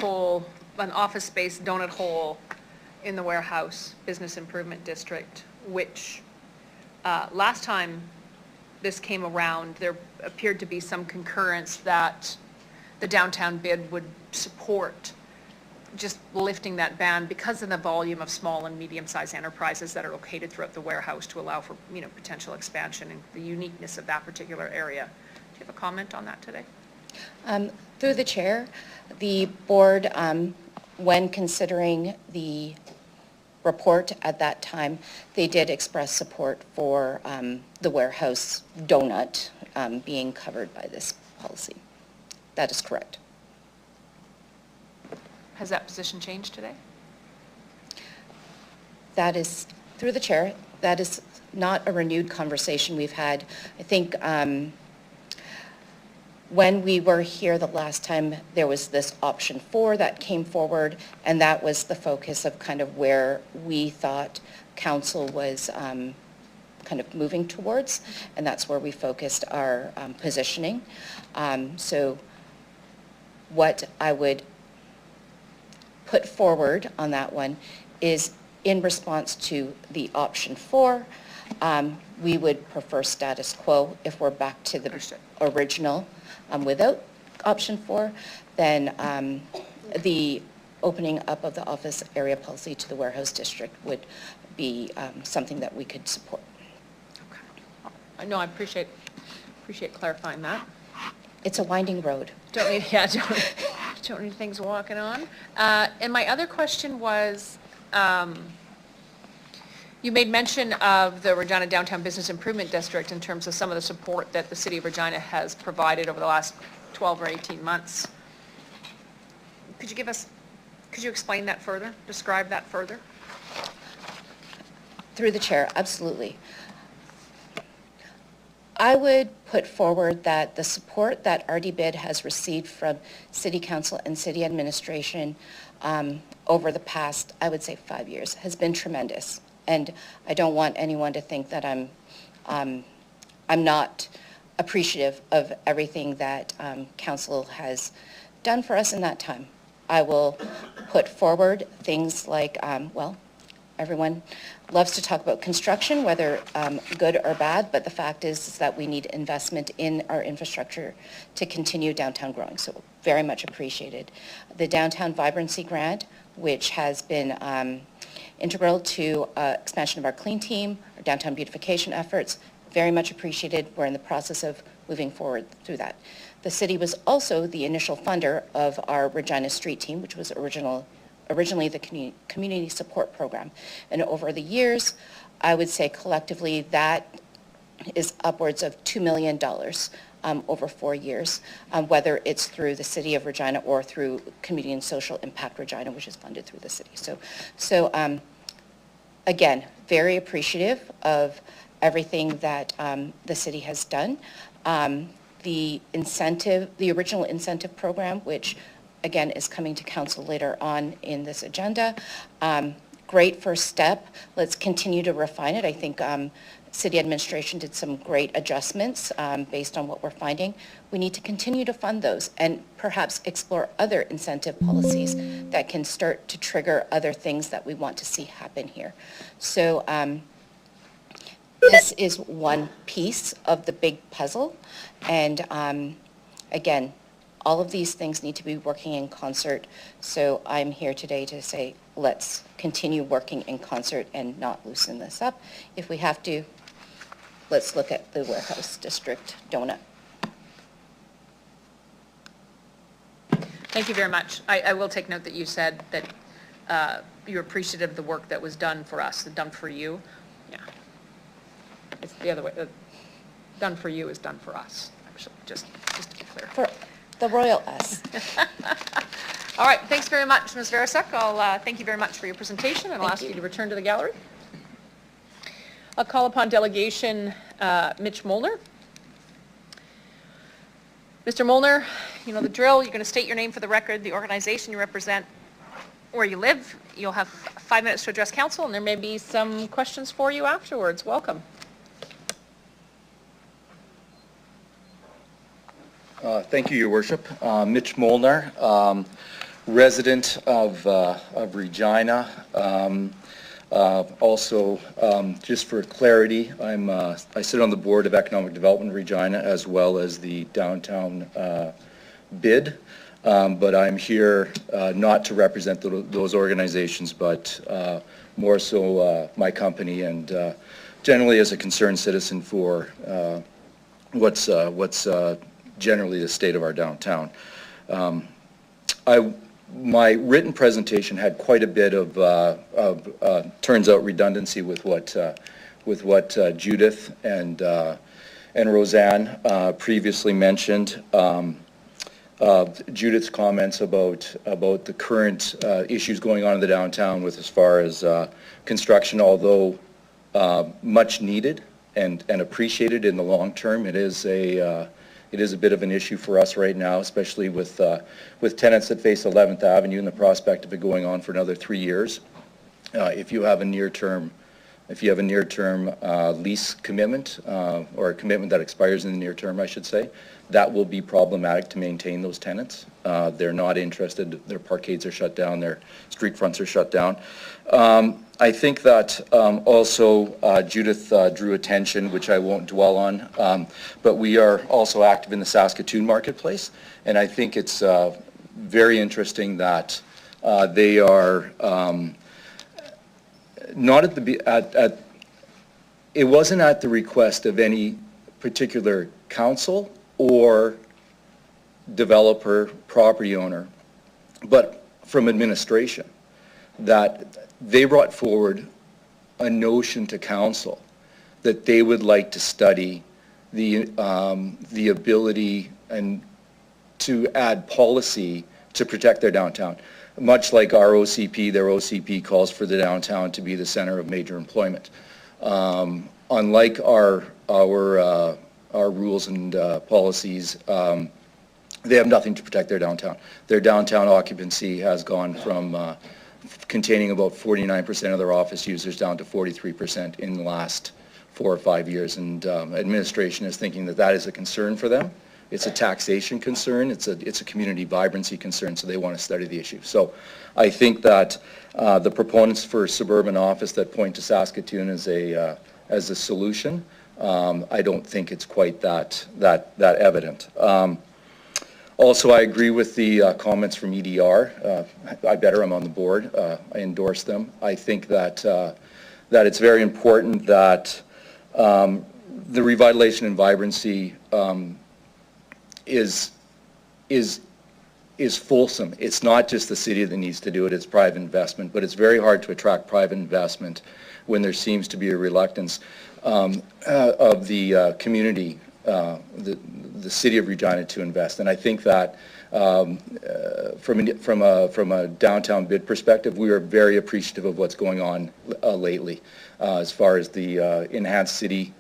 space donut hole in the warehouse business improvement district, which last time this came around, there appeared to be some concurrence that the downtown bid would support just lifting that ban because of the volume of small and medium-sized enterprises that are located throughout the warehouse to allow for potential expansion and the uniqueness of that particular area. Do you have a comment on that today? Through the chair, the board, when considering the report at that time, they did express support for the warehouse donut being covered by this policy. That is correct. Has that position changed today? That is, through the chair, that is not a renewed conversation we've had. I think when we were here the last time, there was this option 4 that came forward, and that was the focus of kind of where we thought council was kind of moving towards, and that's where we focused our positioning. So what I would put forward on that one is in response to the option 4, we would prefer status quo. If we're back to the original without option 4, then the opening up of the office area policy to the warehouse district would be something that we could support. Okay. No, I appreciate clarifying that. It's a winding road. Don't need things walking on. And my other question was, you made mention of the Regina Downtown Business Improvement District in terms of some of the support that the City of Regina has provided over the last 12 or 18 months. Could you explain that further, describe that further? Through the chair, absolutely. I would put forward that the support that RDBID has received from City Council and City Administration over the past, I would say 5 years, has been tremendous. And I don't want anyone to think that I'm not appreciative of everything that Council has done for us in that time. I will put forward things like, well, everyone loves to talk about construction, whether good or bad, but the fact is that we need investment in our infrastructure to continue downtown growing, so very much appreciated. The Downtown Vibrancy Grant, which has been integral to expansion of our clean team, our downtown beautification efforts. Very much appreciated. We're in the process of moving forward through that. The city was also the initial funder of our Regina Street Team, which was originally the community support program. And over the years, I would say collectively that is upwards of $2 million over 4 years, whether it's through the City of Regina or through Community and Social Impact Regina, which is funded through the city. So again, very appreciative of everything that the city has done. The original incentive program, which again is coming to council later on in this agenda, great first step. Let's continue to refine it. I think city administration did some great adjustments based on what we're finding. We need to continue to fund those and perhaps explore other incentive policies that can start to trigger other things that we want to see happen here. So this is one piece of the big puzzle. And again, all of these things need to be working in concert. So I'm here today to say, let's continue working in concert and not loosen this up. If we have to, let's look at the warehouse district donut. Thank you very much. I will take note that you said that you're appreciative of the work that was done for us, done for you. Yeah. It's the other way. Done for you is done for us, actually, just to be clear. For the royal us. All right, thanks very much, Ms. Verasek. I'll thank you very much for your presentation, and I'll ask you to return to the gallery. I'll call upon delegation Mitch Molnar. Mr. Molnar, you know the drill. You're going to state your name for the record, the organization you represent, where you live. You'll have 5 minutes to address council, and there may be some questions for you afterwards. Welcome. Thank you, Your Worship. Mitch Molnar, resident of Regina. Also, just for clarity, I sit on the Board of Economic Development Regina as well as the downtown bid, but I'm here not to represent those organizations, but more so my company and generally as a concerned citizen for what's generally the state of our downtown. My written presentation had quite a bit of turns out redundancy with what Judith and Roseanne previously mentioned. Judith's comments about the current issues going on in the downtown with as far as construction, although much needed and appreciated in the long term, it is a bit of an issue for us right now, especially with tenants that face 11th Avenue and the prospect of it going on for another 3 years. If you have a near-term lease commitment or a commitment that expires in the near term, I should say, that will be problematic to maintain those tenants. They're not interested. Their parkades are shut down. Their street fronts are shut down. I think that also Judith drew attention, which I won't dwell on, but we are also active in the Saskatoon marketplace, and I think it's very interesting that they are not it wasn't at the request of any particular council or developer, property owner, but from administration, that they brought forward a notion to council that they would like to study the ability and to add policy to protect their downtown. Much like our OCP, their OCP calls for the downtown to be the center of major employment. Unlike our rules and policies, they have nothing to protect their downtown. Their downtown occupancy has gone from containing about 49% of their office users down to 43% in the last 4 or 5 years, and administration is thinking that that is a concern for them. It's a taxation concern, it's a community vibrancy concern, so they want to study the issue. So I think that the proponents for suburban office that point to Saskatoon as a solution, I don't think it's quite that evident. Also, I agree with the comments from EDR. I better I'm on the board. I endorse them. I think that that it's very important that the revitalization and vibrancy is fulsome. It's not just the city that needs to do it, it's private investment, but it's very hard to attract private investment when there seems to be a reluctance of the community, the city of Regina to invest. And I think that from a downtown bid perspective, we are very appreciative of what's going on lately as far as the enhanced city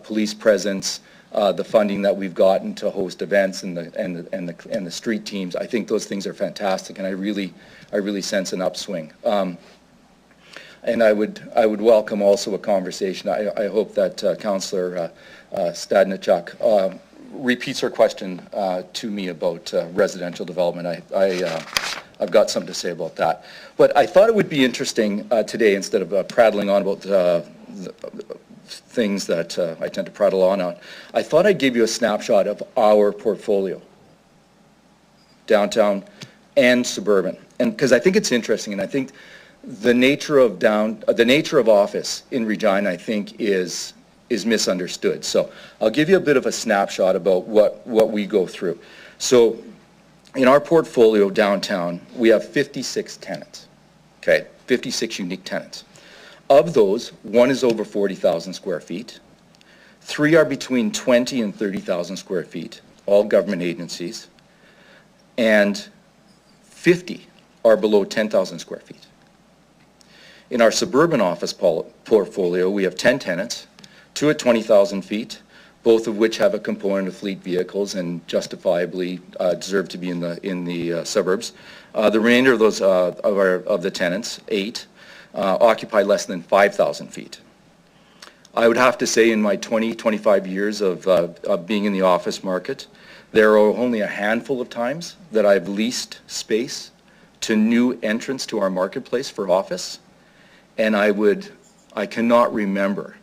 police presence, the funding that we've gotten to host events and the street teams. I think those things are fantastic, and I really sense an upswing. And I would welcome also a conversation. I hope that Councillor Stadnichuk repeats her question to me about residential development. I've got something to say about that. But I thought it would be interesting today, instead of prattling on about the things that I tend to prattle on, I thought I'd give you a snapshot of our portfolio, downtown and suburban. And because I think it's interesting, and I think the nature of office in Regina, I think, is misunderstood. So I'll give you a bit of a snapshot about what we go through. So in our portfolio downtown, we have 56 tenants, okay, 56 unique tenants. Of those, one is over 40,000 square feet. 3 are between 20 and 30,000 square feet, all government agencies. And 50 are below 10,000 square feet. In our suburban office portfolio, we have 10 tenants, 2 at 20,000 feet, both of which have a component of fleet vehicles and justifiably deserve to be in the suburbs. The remainder of those of the tenants, 8, occupy less than 5,000 feet. I would have to say, in my 25 years of being in the office market, there are only a handful of times that I've leased space to new entrants to our marketplace for office, and I cannot remember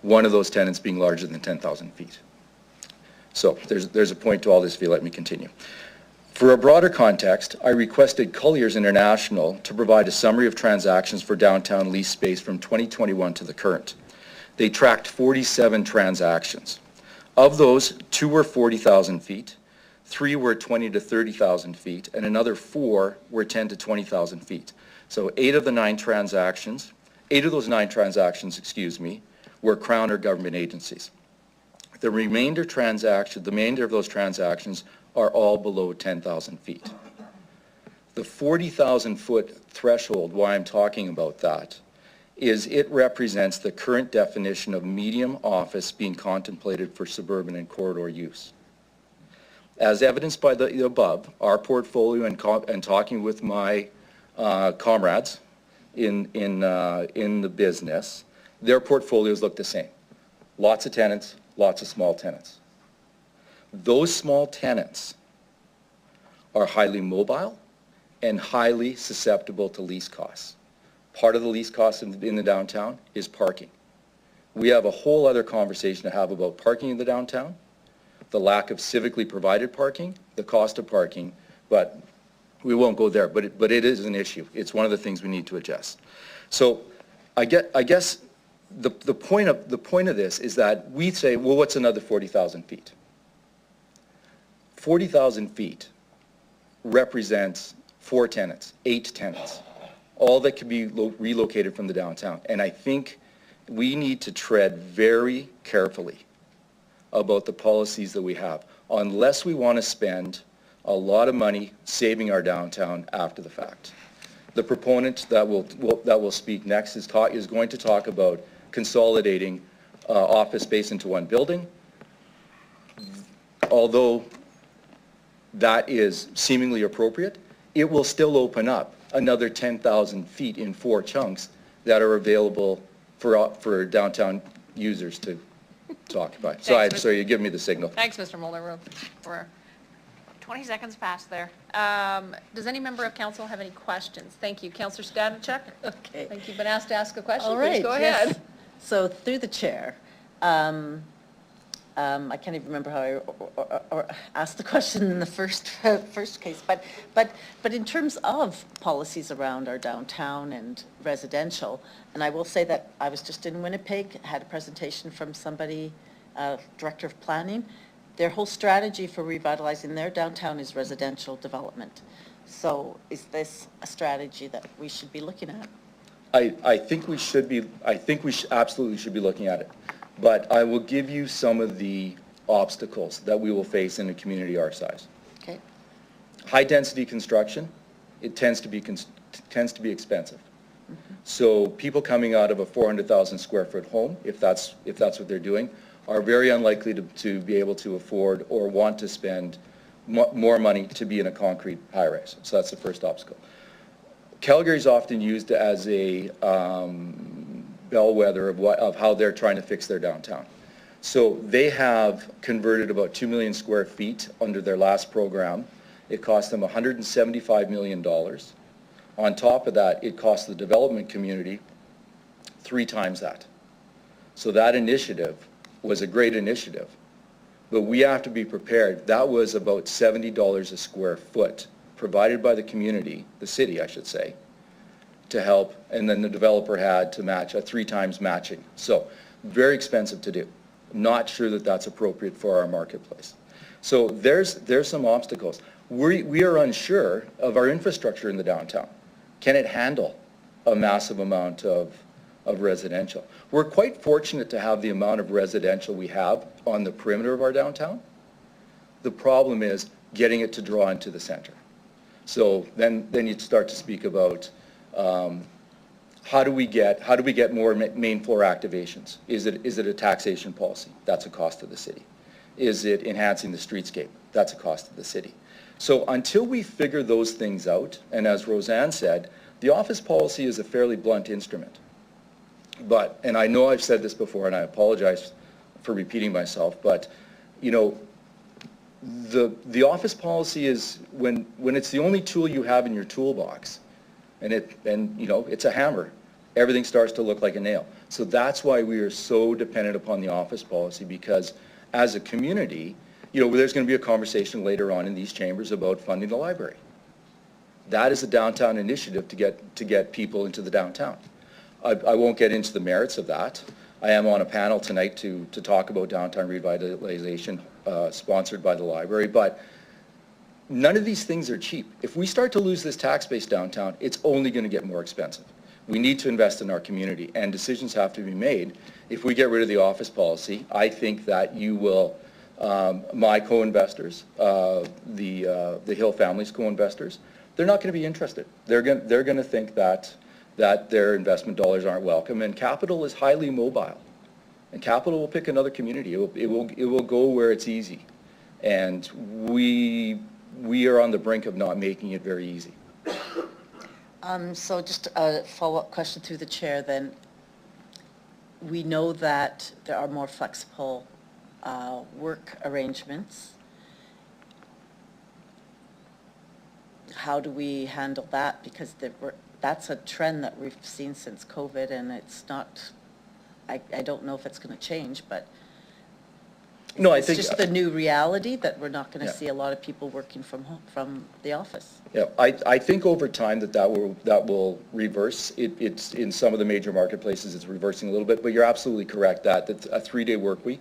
one of those tenants being larger than 10,000 feet. So there's a point to all this if you let me continue. For a broader context, I requested Colliers International to provide a summary of transactions for downtown lease space from 2021 to the current. They tracked 47 transactions. Of those, 2 were 40,000 feet, 3 were 20 to 30,000 feet, and another 4 were 10 to 20,000 feet. So 8 of those 9 transactions, were Crown or government agencies. The remainder of those transactions are all below 10,000 feet. The 40,000 foot threshold, why I'm talking about that, is it represents the current definition of medium office being contemplated for suburban and corridor use. As evidenced by the above, our portfolio and talking with my comrades in the business, their portfolios look the same. Lots of tenants, lots of small tenants. Those small tenants are highly mobile and highly susceptible to lease costs. Part of the lease costs in the downtown is parking. We have a whole other conversation to have about parking in the downtown, the lack of civically provided parking, the cost of parking, but we won't go there. But it is an issue. It's one of the things we need to address. So I guess the point of this is that we say, well, what's another 40,000 feet? 40,000 feet represents 4 tenants, 8 tenants, all that can be relocated from the downtown. And I think we need to tread very carefully about the policies that we have, unless we want to spend a lot of money saving our downtown after the fact. The proponent that will speak next is going to talk about consolidating office space into one building. Although that is seemingly appropriate, it will still open up another 10,000 feet in 4 chunks that are available for downtown users to occupy. So you give me the signal. Thanks, Mr. Mulder. We're 20 seconds past there. Does any member of council have any questions? Thank you. Councillor Stadnichuk? Okay. I think you've been asked to ask a question. All Please right, go yes. ahead. So through the chair, I can't even remember how I or asked the question in the first case, but in terms of policies around our downtown and residential, and I will say that I was just in Winnipeg, had a presentation from somebody, Director of Planning. Their whole strategy for revitalizing their downtown is residential development. So is this a strategy that we should be looking at? I think we should be, absolutely should be looking at it. But I will give you some of the obstacles that we will face in a community our size. Okay. High-density construction, it tends to be expensive. So people coming out of a 400,000 square foot home, if that's what they're doing, are very unlikely to be able to afford or want to spend more money to be in a concrete high-rise. So that's the first obstacle. Calgary is often used as a bellwether of how they're trying to fix their downtown. So they have converted about 2 million square feet under their last program. It cost them $175 million. On top of that, it cost the development community 3 times that. So that initiative was a great initiative, but we have to be prepared. That was about $70 a square foot provided by the community, the city I should say, to help, and then the developer had to match, 3 times matching. So very expensive to do. Not sure that that's appropriate for our marketplace. So there's some obstacles. We are unsure of our infrastructure in the downtown. Can it handle a massive amount of residential? We're quite fortunate to have the amount of residential we have on the perimeter of our downtown. The problem is getting it to draw into the center. So then you start to speak about how do we get more main floor activations? Is it a taxation policy? That's a cost to the city. Is it enhancing the streetscape? That's a cost to the city. So until we figure those things out, and as Roseanne said, the office policy is a fairly blunt instrument. But, and I know I've said this before, and I apologize for repeating myself, but, you know, the office policy is when it's the only tool you have in your toolbox, and you know, it's a hammer, everything starts to look like a nail. So that's why we are so dependent upon the office policy, because as a community, you know, there's going to be a conversation later on in these chambers about funding the library. That is a downtown initiative to get people into the downtown. I won't get into the merits of that. I am on a panel tonight to talk about downtown revitalization sponsored by the library, but none of these things are cheap. If we start to lose this tax base downtown, it's only going to get more expensive. We need to invest in our community, and decisions have to be made. If we get rid of the office policy, I think that you will, my co-investors, the Hill family's co-investors, they're not going to be interested. They're going to think that their investment dollars aren't welcome, and capital is highly mobile. And capital will pick another community. It will go where it's easy. And we are on the brink of not making it very easy. So just a follow-up question through the chair then. We know that there are more flexible work arrangements. How do we handle that? Because that's a trend that we've seen since COVID, and it's not, I don't know if it's going to change, but no, I it's think just the new reality that we're not going to Yeah. see a lot of people working from home, from the office. Yeah, I think over time that will reverse. It's in some of the major marketplaces, it's reversing a little bit, but you're absolutely correct that a 3-day work week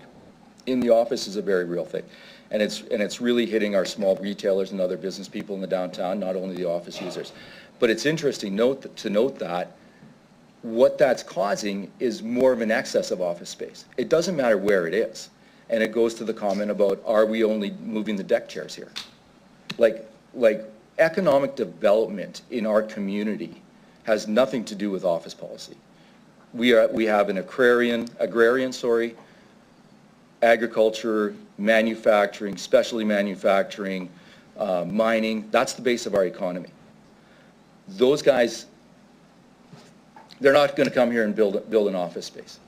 in the office is a very real thing. And it's really hitting our small retailers and other business people in the downtown, not only the office users. But it's interesting to note that what that's causing is more of an excess of office space. It doesn't matter where it is. And it goes to the comment about, are we only moving the deck chairs here? Like economic development in our community has nothing to do with office policy. We have an agrarian, agriculture, manufacturing, specialty manufacturing, mining. That's the base of our economy. Those guys, they're not going to come here and build an office space.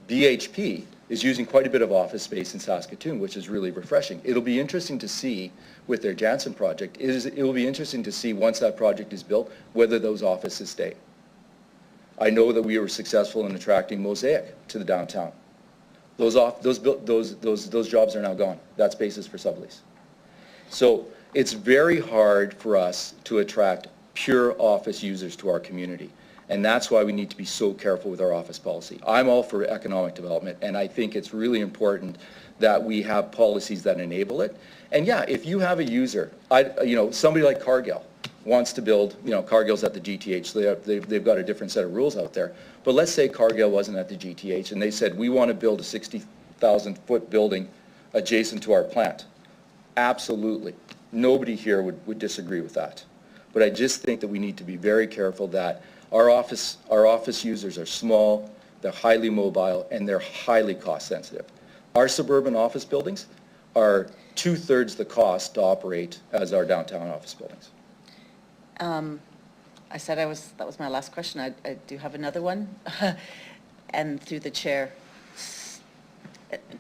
BHP is using quite a bit of office space in Saskatoon, which is really refreshing. It'll be interesting to see with their Janssen project, it will be interesting to see once that project is built, whether those offices stay. I know that we were successful in attracting Mosaic to the downtown. Those jobs are now gone. That space is for sublease. So it's very hard for us to attract pure office users to our community. And that's why we need to be so careful with our office policy. I'm all for economic development, and I think it's really important that we have policies that enable it. And yeah, if you have a user, somebody like Cargill wants to build, Cargill's at the GTH, so they've got a different set of rules out there. But let's say Cargill wasn't at the GTH and they said, we want to build a 60,000-foot building adjacent to our plant. Absolutely. Nobody here would disagree with that. But I just think that we need to be very careful that our office users are small, they're highly mobile, and they're highly cost sensitive. Our suburban office buildings are 2/3 the cost to operate as our downtown office buildings. I said that was my last question. I do have another one. And through the chair,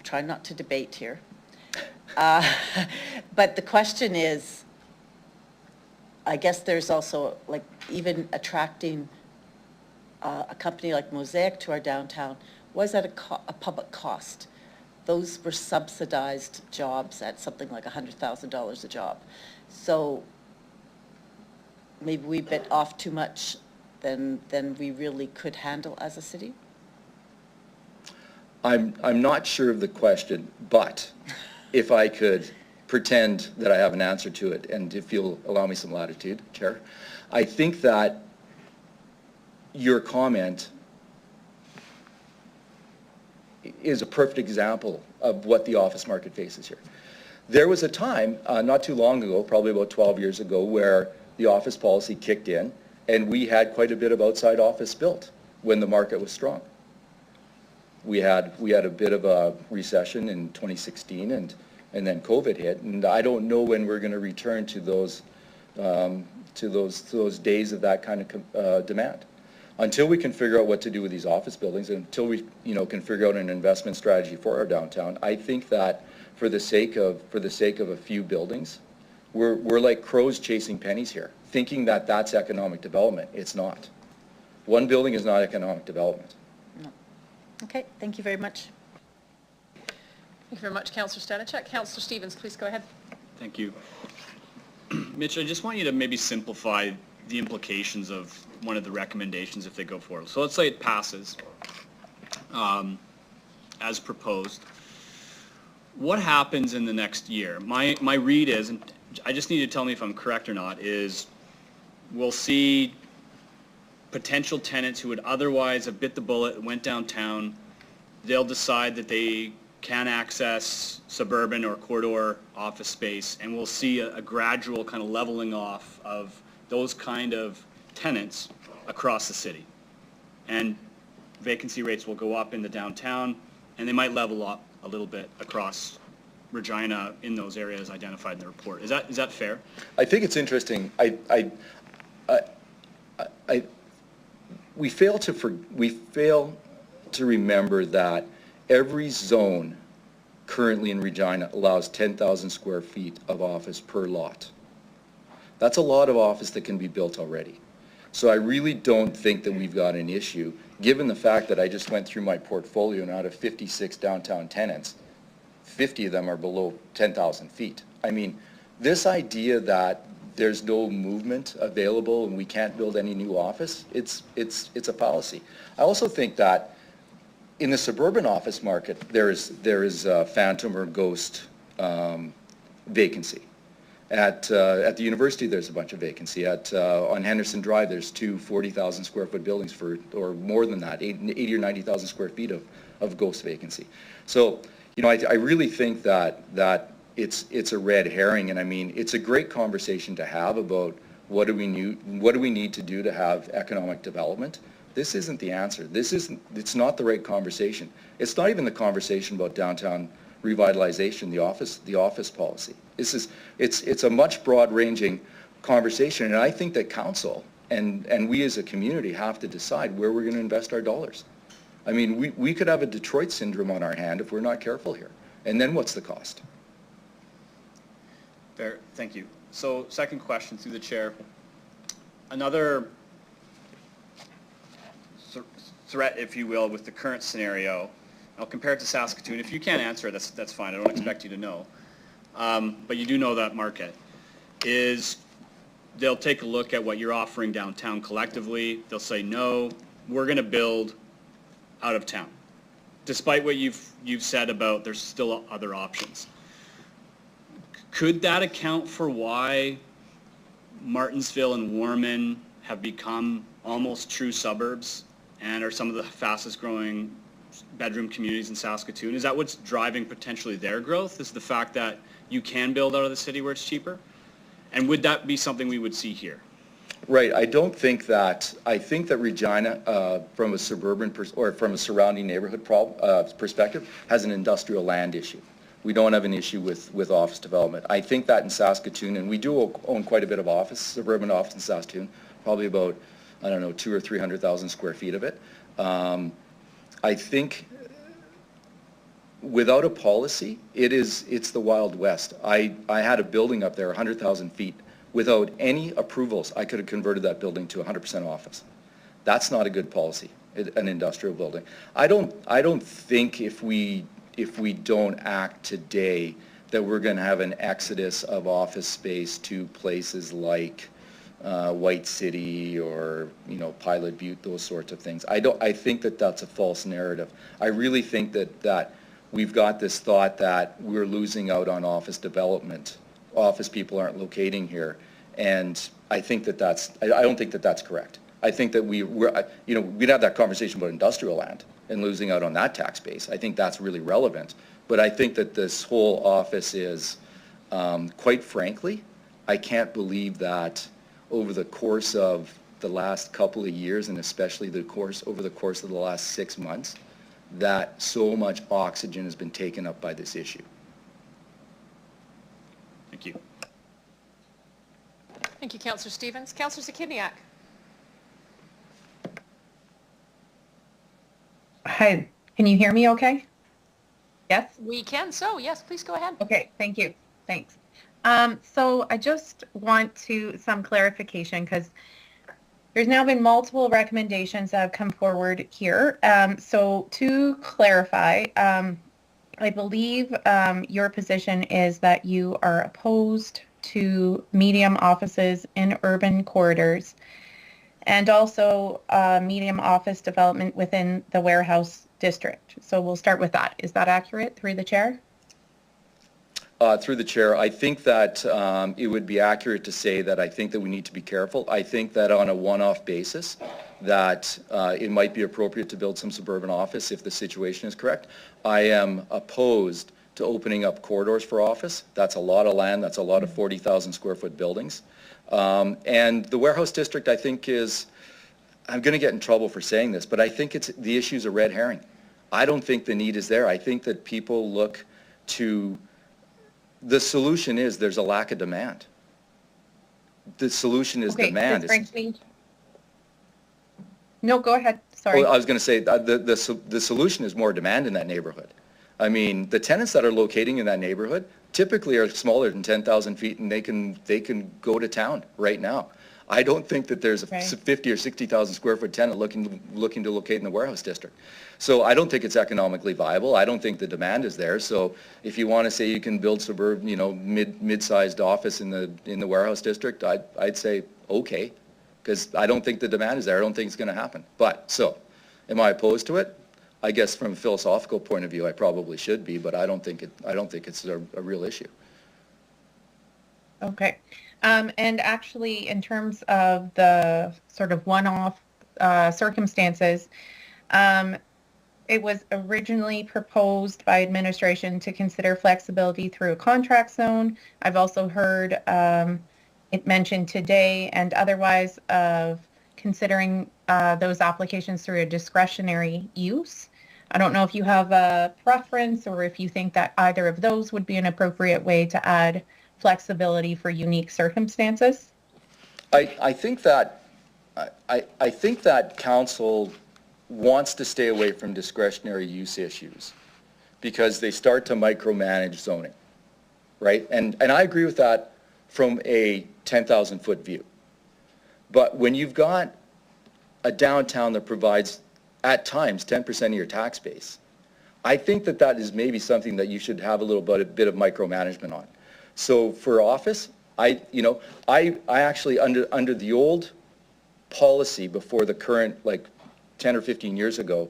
try not to debate here. But the question is, I guess there's also, like, even attracting a company like Mosaic to our downtown was at a public cost. Those were subsidized jobs at something like $100,000 a job. So maybe we bit off too much than we really could handle as a city? I'm not sure of the question, but if I could pretend that I have an answer to it, and if you'll allow me some latitude, Chair, I think that your comment is a perfect example of what the office market faces here. There was a time, not too long ago, probably about 12 years ago, where the office policy kicked in, and we had quite a bit of outside office built when the market was strong. We had a bit of a recession in 2016, and then COVID hit, and I don't know when we're going to return to those days of that kind of demand. Until we can figure out what to do with these office buildings, and until we can figure out an investment strategy for our downtown, I think that for the sake of a few buildings, we're like crows chasing pennies here, thinking that that's economic development. It's not. One building is not economic development. No. Okay, thank you very much. Thank you very much, Councillor Stanachek. Councillor Stevens, please go ahead. Thank you. Mitch, I just want you to maybe simplify the implications of one of the recommendations if they go forward. So let's say it passes as proposed. What happens in the next year? My read is, and I just need to tell me if I'm correct or not, is we'll see potential tenants who would otherwise have bit the bullet, went downtown, they'll decide that they can access suburban or corridor office space, and we'll see a gradual kind of leveling off of those kind of tenants across the city. And vacancy rates will go up in the downtown, and they might level up a little bit across Regina in those areas identified in the report. Is that fair? I think it's interesting. We fail to remember that every zone currently in Regina allows 10,000 square feet of office per lot. That's a lot of office that can be built already. So I really don't think that we've got an issue, given the fact that I just went through my portfolio, and out of 56 downtown tenants, 50 of them are below 10,000 feet. I mean, this idea that there's no movement available and we can't build any new office, it's a fallacy. I also think that in the suburban office market, there is a phantom or ghost vacancy. At the university, there's a bunch of vacancy. On Henderson Drive, there's two 40,000 square foot buildings or more than that, 80 or 90,000 square feet of ghost vacancy. So, I really think that it's a red herring, and I mean, it's a great conversation to have about what do we need to do to have economic development. This isn't the answer. It's not the right conversation. It's not even the conversation about downtown revitalization, the office policy. It's a much broad-ranging conversation, and I think that council and we as a community have to decide where we're going to invest our dollars. I mean, we could have a Detroit syndrome on our hand if we're not careful here. And then what's the cost? Fair. Thank you. So, second question through the chair. Another threat, if you will, with the current scenario, I'll compare it to Saskatoon. If you can't answer it, that's fine. I don't expect you to know. But you do know that market, is they'll take a look at what you're offering downtown collectively. They'll say, no, we're going to build out of town. Despite what you've said about there's still other options. Could that account for why Martinsville and Warman have become almost true suburbs and are some of the fastest growing bedroom communities in Saskatoon? Is that what's driving potentially their growth, is the fact that you can build out of the city where it's cheaper? And would that be something we would see here? Right. I don't think that, I think that Regina, from a suburban or from a surrounding neighborhood perspective, has an industrial land issue. We don't have an issue with office development. I think that in Saskatoon, and we do own quite a bit of office, suburban office in Saskatoon, probably about, I don't know, 200,000 or 300,000 square feet of it. I think without a policy, it's the Wild West. I had a building up there, 100,000 feet. Without any approvals, I could have converted that building to 100% office. That's not a good policy, an industrial building. I don't think if we don't act today that we're going to have an exodus of office space to places like White City or, you know, Pilot Butte, those sorts of things. I think that that's a false narrative. I really think that we've got this thought that we're losing out on office development. Office people aren't locating here, and I think I don't think that that's correct. I think that we'd have that conversation about industrial land and losing out on that tax base. I think that's really relevant, but I think that this whole office is, quite frankly, I can't believe that over the course of the last couple of years, and especially over the course of the last 6 months, that so much oxygen has been taken up by this issue. Thank you. Thank you, Councillor Stevens. Councillor Zakidniak. Hi, can you hear me okay? Yes? We can, so yes, please go ahead. Okay, thank you. Thanks. So I just want some clarification, because there's now been multiple recommendations that have come forward here. So to clarify, I believe your position is that you are opposed to medium offices in urban corridors and also medium office development within the warehouse district. So we'll start with that. Is that accurate, through the chair? Through the chair, I think that it would be accurate to say that I think that we need to be careful. I think that on a one-off basis, that it might be appropriate to build some suburban office if the situation is correct. I am opposed to opening up corridors for office. That's a lot of land. That's a lot of 40,000 square foot buildings. And the warehouse district, I think, is, I'm going to get in trouble for saying this, but I think the issue is a red herring. I don't think the need is there. I think that people look to, the solution is there's a lack of demand. The solution is demand. No, go ahead. Sorry. Well, I was going to say the solution is more demand in that neighborhood. I mean, the tenants that are locating in that neighborhood typically are smaller than 10,000 feet, and they can go to town right now. I don't think that there's a 50 or 60,000 square foot tenant looking to locate in the warehouse district. So I don't think it's economically viable. I don't think the demand is there. So if you want to say you can build suburban, you know, mid-sized office in the warehouse district, I'd say okay, because I don't think the demand is there. I don't think it's going to happen. But so, am I opposed to it? I guess from a philosophical point of view, I probably should be, but I don't think it's a real issue. Okay. And actually, in terms of the sort of one-off circumstances, it was originally proposed by administration to consider flexibility through a contract zone. I've also heard it mentioned today and otherwise of considering those applications through a discretionary use. I don't know if you have a preference or if you think that either of those would be an appropriate way to add flexibility for unique circumstances. I think that council wants to stay away from discretionary use issues because they start to micromanage zoning, right? And I agree with that from a 10,000 foot view. But when you've got a downtown that provides at times 10% of your tax base, I think that that is maybe something that you should have a little bit of micromanagement on. So for office, I actually, under the old policy before the current, like 10 or 15 years ago,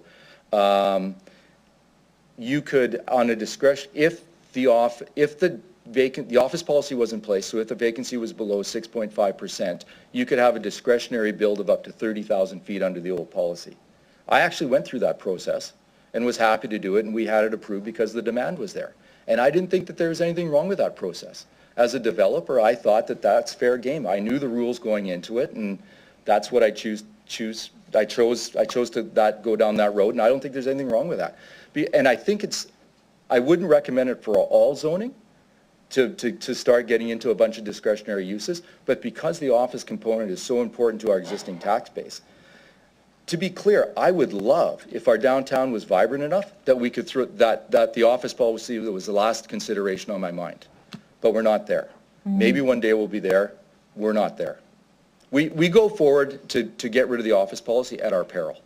you could, on a discretion, if the office policy was in place, so if the vacancy was below 6.5%, you could have a discretionary build of up to 30,000 feet under the old policy. I actually went through that process and was happy to do it, and we had it approved because the demand was there. And I didn't think that there was anything wrong with that process. As a developer, I thought that that's fair game. I knew the rules going into it, and that's what I chose to go down that road, and I don't think there's anything wrong with that. And I think I wouldn't recommend it for all zoning to start getting into a bunch of discretionary uses, but because the office component is so important to our existing tax base, to be clear, I would love if our downtown was vibrant enough that we could throw that the office policy was the last consideration on my mind, but we're not there. Maybe one day we'll be there. We're not there. We go forward to get rid of the office policy at our peril.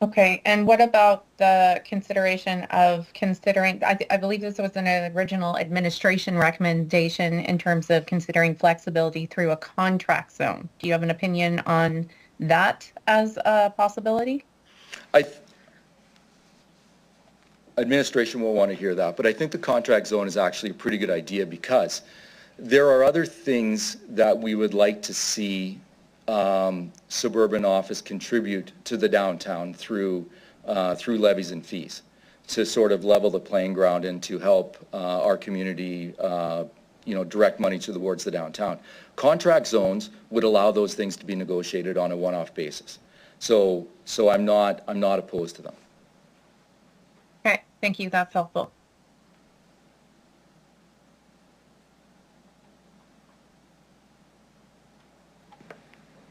Okay, and what about the consideration of considering, I believe this was an original administration recommendation in terms of considering flexibility through a contract zone. Do you have an opinion on that as a possibility? Administration will want to hear that, but I think the contract zone is actually a pretty good idea because there are other things that we would like to see suburban office contribute to the downtown through levies and fees to sort of level the playing ground and to help our community direct money towards the downtown. Contract zones would allow those things to be negotiated on a one-off basis. So I'm not opposed to them. Okay, thank you, that's helpful.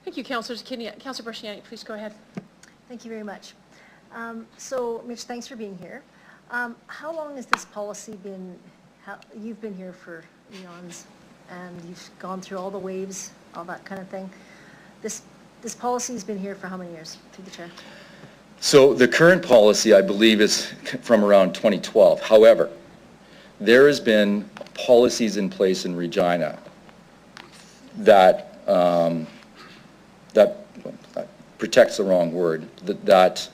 Thank you, Councillors. Councillor Barshiani, please go ahead. Thank you very much. So, Mitch, thanks for being here. How long has this policy been, you've been here for eons, and you've gone through all the waves, all that kind of thing. This policy's been here for how many years, through the chair? So the current policy, I believe, is from around 2012. However, there has been policies in place in Regina that protects the wrong word, that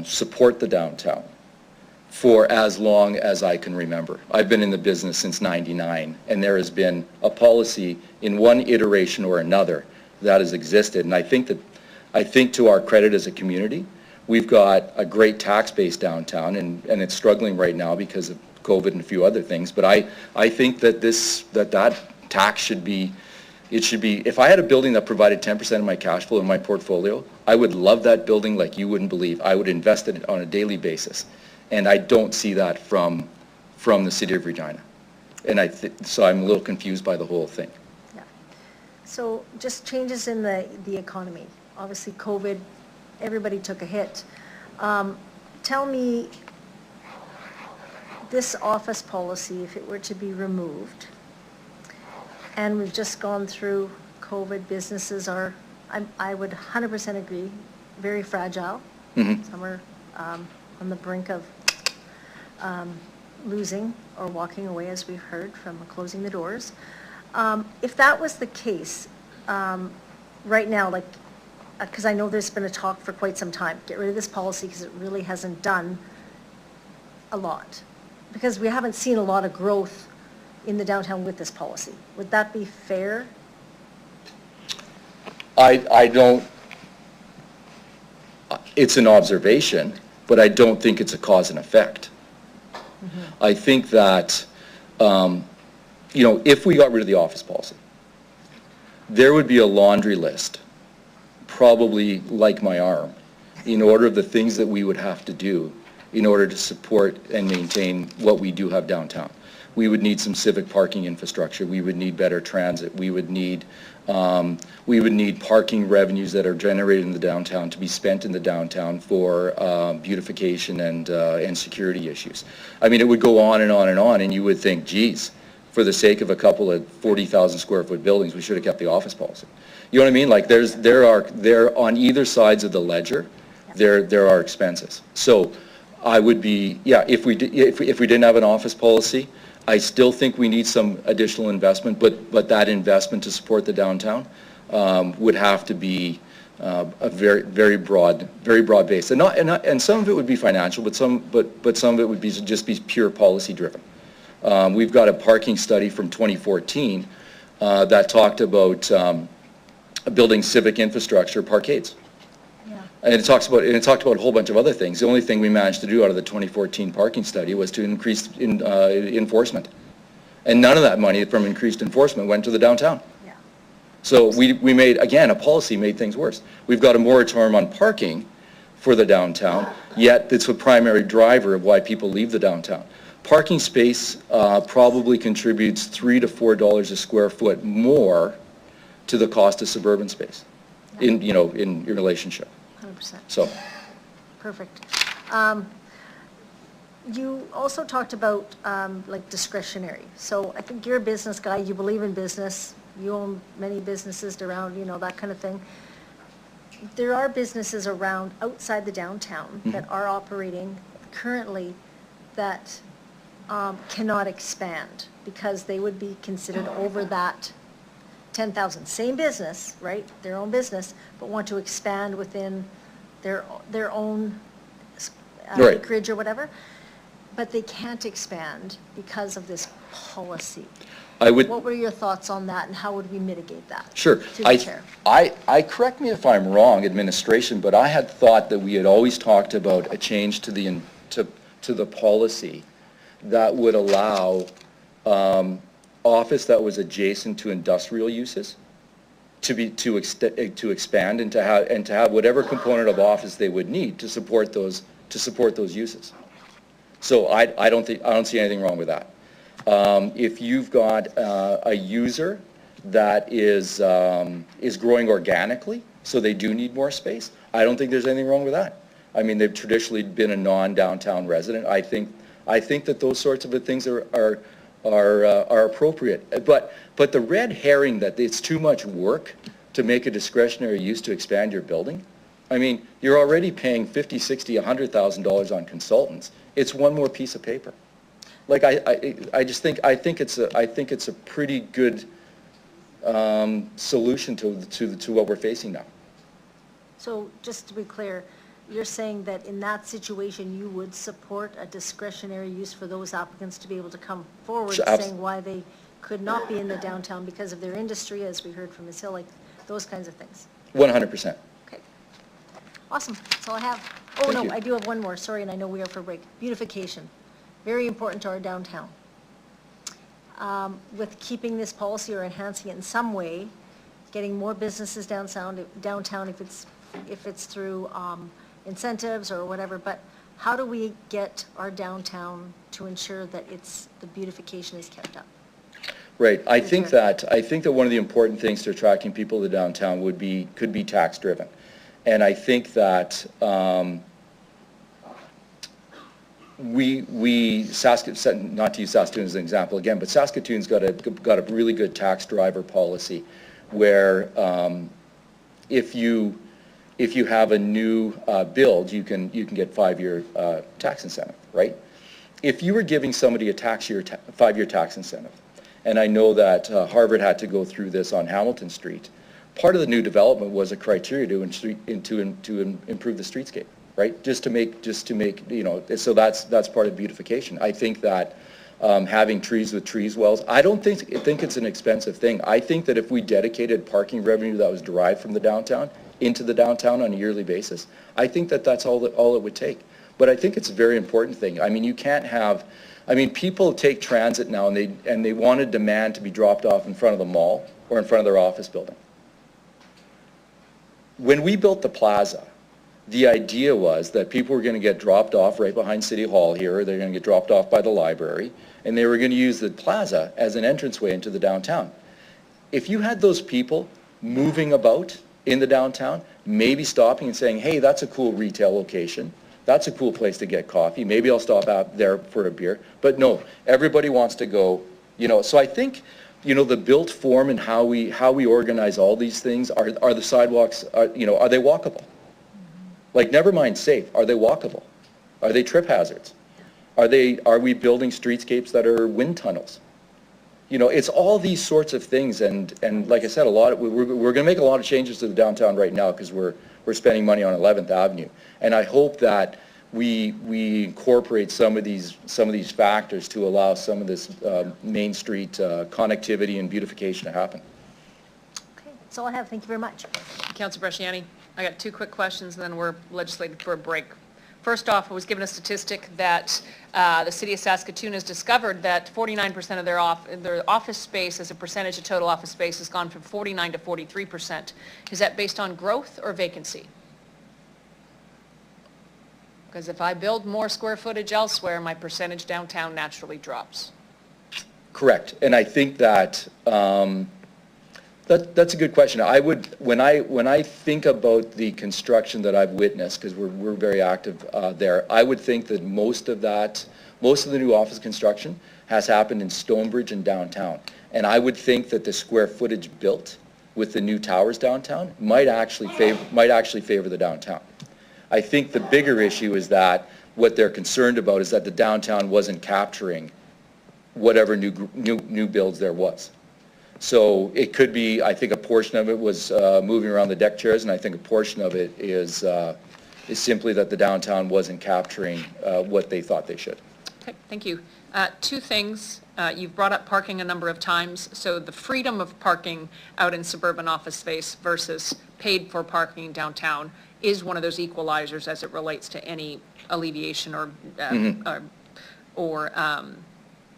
support the downtown for as long as I can remember. I've been in the business since '99, and there has been a policy in one iteration or another that has existed. And I think to our credit as a community, we've got a great tax base downtown, and it's struggling right now because of COVID and a few other things. But I think that that tax should be, if I had a building that provided 10% of my cash flow in my portfolio, I would love that building like you wouldn't believe. I would invest in it on a daily basis. And I don't see that from the city of Regina. And so I'm a little confused by the whole thing. Yeah. So just changes in the economy. Obviously COVID, everybody took a hit. Tell me, this office policy, if it were to be removed, and we've just gone through COVID, businesses are, I would 100% agree, very fragile. Mm-hmm. Some are on the brink of losing or walking away, as we've heard, from closing the doors. If that was the case, right now, like, because I know there's been a talk for quite some time, get rid of this policy because it really hasn't done a lot. Because we haven't seen a lot of growth in the downtown with this policy. Would that be fair? I don't, it's an observation, but I don't think it's a cause and effect. Mm-hmm. I think that, if we got rid of the office policy, there would be a laundry list, probably like my arm, in order of the things that we would have to do in order to support and maintain what we do have downtown. We would need some civic parking infrastructure. We would need better transit. We would need parking revenues that are generated in the downtown to be spent in the downtown for beautification and security issues. I mean, it would go on and on and on, and you would think, geez, for the sake of a couple of 40,000 square foot buildings, we should have kept the office policy. You know what I mean? Like there on either sides of the ledger, there are expenses. So I would be, yeah, if we didn't have an office policy, I still think we need some additional investment, but that investment to support the downtown would have to be a very broad base, and some of it would be financial, but some of it would be just be pure policy driven. We've got a parking study from 2014 that talked about building civic infrastructure parkades. And it talked about a whole bunch of other things. The only thing we managed to do out of the 2014 parking study was to increase enforcement. And none of that money from increased enforcement went to the downtown. Yeah. So we made, again, a policy made things worse. We've got a moratorium on parking for the downtown, yet it's a primary driver of why people leave the downtown. Parking space probably contributes $3 to $4 a square foot more to the cost of suburban space in your relationship. 100%. So, Perfect. You also talked about like discretionary. So I think you're a business guy, you believe in business, you own many businesses around, that kind of thing. There are businesses around outside the downtown that are operating currently that cannot expand because they would be considered over that 10,000. Same business, right? Their own business, but want to expand within their own Right. acreage or whatever, but they can't expand because of this policy. What were your thoughts on that, and how would we mitigate that? Sure. To the chair. I correct me if I'm wrong, administration, but I had thought that we had always talked about a change to the policy that would allow office that was adjacent to industrial uses to expand and to have whatever component of office they would need to support those uses. So I don't see anything wrong with that. If you've got a user that is growing organically, so they do need more space, I don't think there's anything wrong with that. I mean, they've traditionally been a non-downtown resident. I think that those sorts of things are appropriate. But the red herring that it's too much work to make a discretionary use to expand your building, I mean, you're already paying $50,000, $60,000, $100,000 on consultants. It's one more piece of paper. Like I think it's a pretty good solution to what we're facing now. So just to be clear, you're saying that in that situation, you would support a discretionary use for those applicants to be able to come forward saying why they could not be in the downtown because of their industry, as we heard from Ms. Hill, like those kinds of things? 100%. Okay. Awesome. That's all I have. Oh, Thank no, you. I do have one more. Sorry, and I know we are for break. Beautification. Very important to our downtown. With keeping this policy or enhancing it in some way, getting more businesses downtown if it's through incentives or whatever, but how do we get our downtown to ensure that the beautification is kept up? Right. I think that one of the important things to attracting people to downtown could be tax driven. And I think that Saskatoon, not to use Saskatoon as an example again, but Saskatoon's got a really good tax driver policy where if you have a new build, you can get 5-year tax incentive, right? If you were giving somebody a 5-year tax incentive, and I know that Harvard had to go through this on Hamilton Street, part of the new development was a criteria to improve the streetscape, right? Just to make, so that's part of beautification. I think that having trees with trees wells, I don't think it's an expensive thing. I think that if we dedicated parking revenue that was derived from the downtown into the downtown on a yearly basis, I think that's all it would take. But I think it's a very important thing. I mean, you can't have, people take transit now and they want to demand to be dropped off in front of the mall or in front of their office building. When we built the plaza, the idea was that people were going to get dropped off right behind City Hall here, or they're going to get dropped off by the library, and they were going to use the plaza as an entranceway into the downtown. If you had those people moving about in the downtown, maybe stopping and saying, hey, that's a cool retail location, that's a cool place to get coffee, maybe I'll stop out there for a beer, but no, everybody wants to go, so I think, the built form and how we organize all these things, are the sidewalks, are they walkable? Like, never mind safe, are they walkable? Are they trip hazards? Are we building streetscapes that are wind tunnels? You know, it's all these sorts of things, and like I said, we're gonna make a lot of changes to the downtown right now because we're spending money on 11th Avenue. And I hope that we incorporate some of these factors to allow some of this Main Street connectivity and beautification to happen. Okay, that's all I have. Thank you very much. Councillor Bresciani, I got two quick questions, and then we're legislating for a break. First off, I was given a statistic that the city of Saskatoon has discovered that 49% of their office space as a percentage of total office space has gone from 49 to 43%. Is that based on growth or vacancy? Because if I build more square footage elsewhere, my percentage downtown naturally drops. Correct, and I think that that's a good question. When I think about the construction that I've witnessed, because we're very active there, I would think that most of the new office construction has happened in Stonebridge and downtown. And I would think that the square footage built with the new towers downtown might actually favor the downtown. I think the bigger issue is that what they're concerned about is that the downtown wasn't capturing whatever new builds there was. So it could be, I think a portion of it was moving around the deck chairs, and I think a portion of it is simply that the downtown wasn't capturing what they thought they should. Okay, thank you. Two things. You've brought up parking a number of times. So the freedom of parking out in suburban office space versus paid for parking downtown is one of those equalizers as it relates to any alleviation or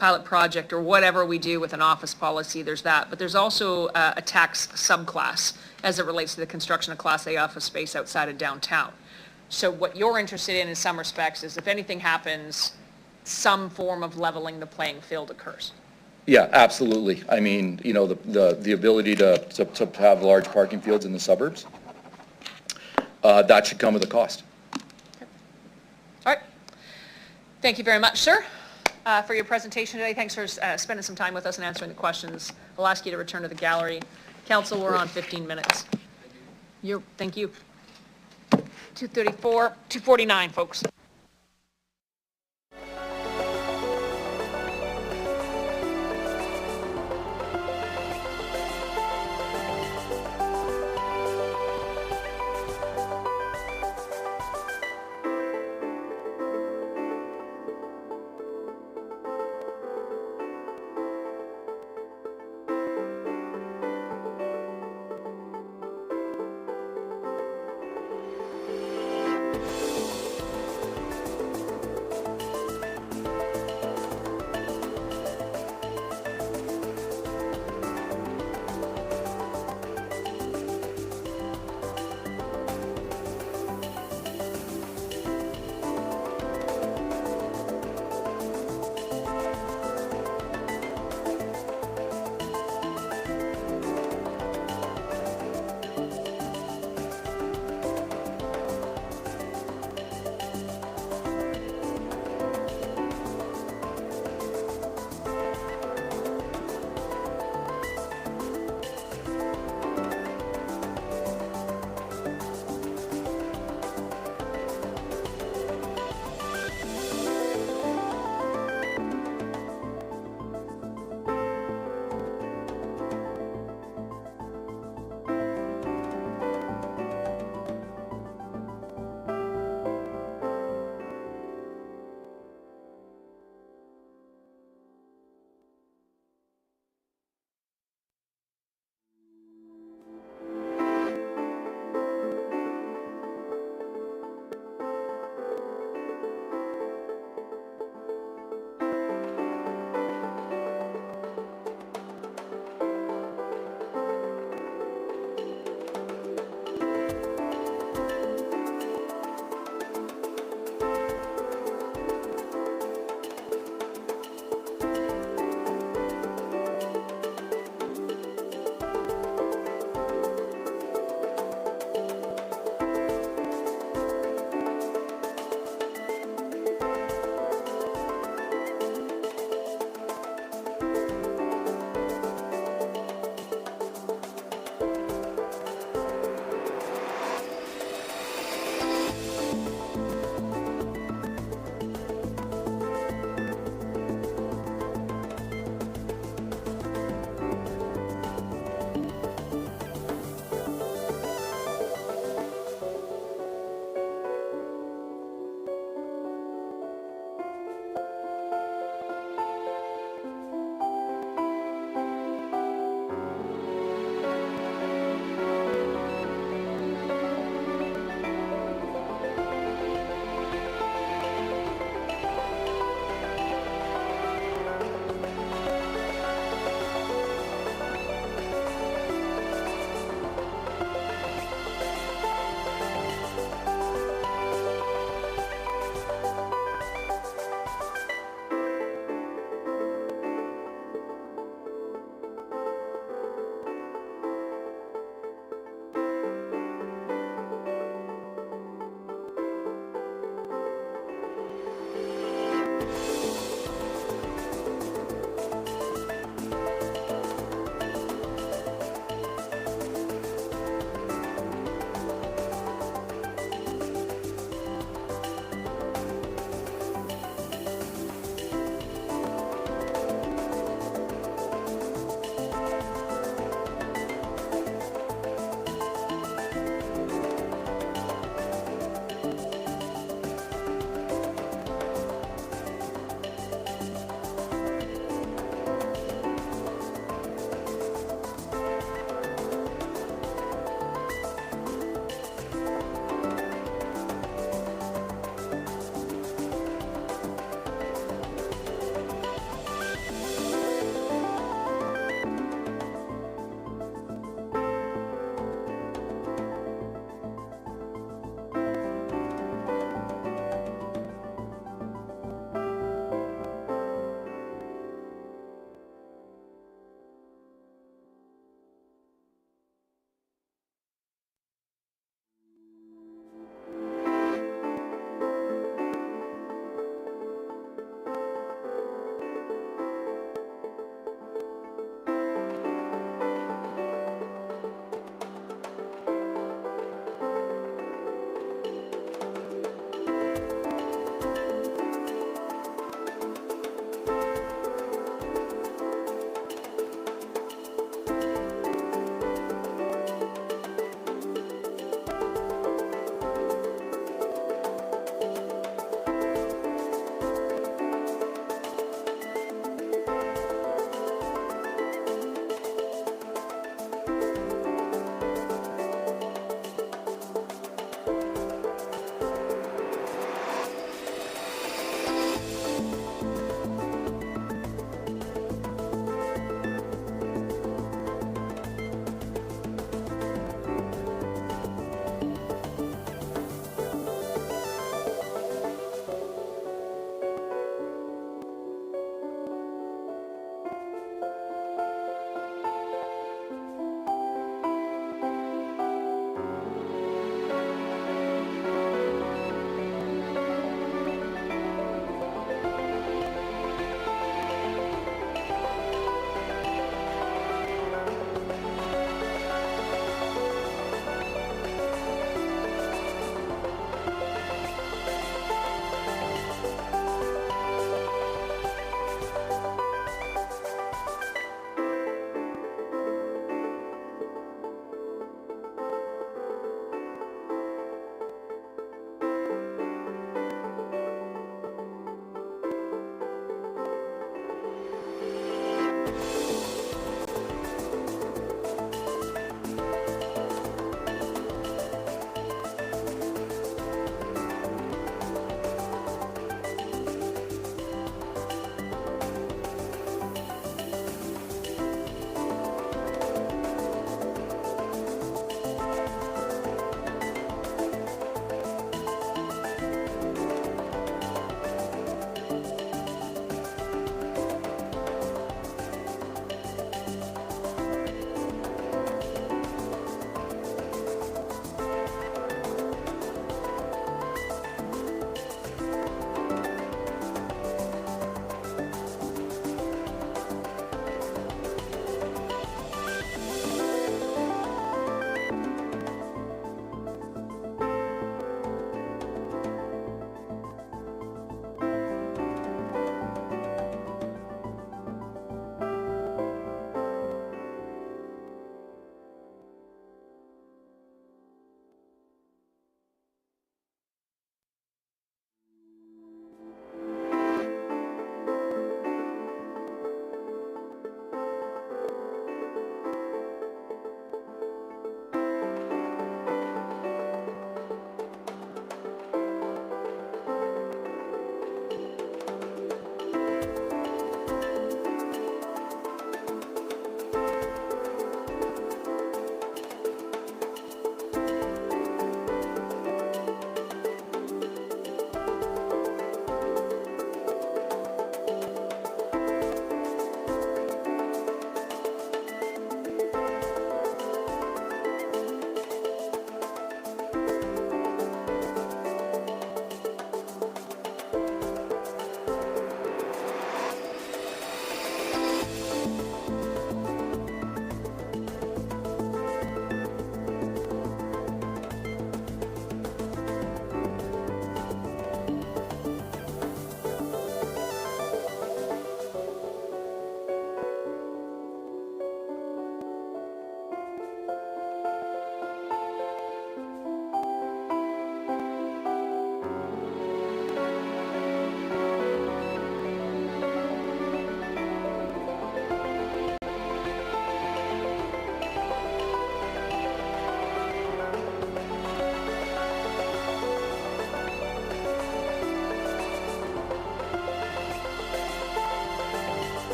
pilot project or whatever we do with an office policy. There's that. But there's also a tax subclass as it relates to the construction of Class A office space outside of downtown. So what you're interested in some respects is if anything happens, some form of leveling the playing field occurs. Yeah, absolutely. I mean, you know, the ability to have large parking fields in the suburbs, that should come with a cost. Okay. All right. Thank you very much, sir, for your presentation today. Thanks for spending some time with us and answering the questions. I'll ask you to return to the gallery. Council, we're on 15 minutes. Thank you. 2:34, 2:49, folks.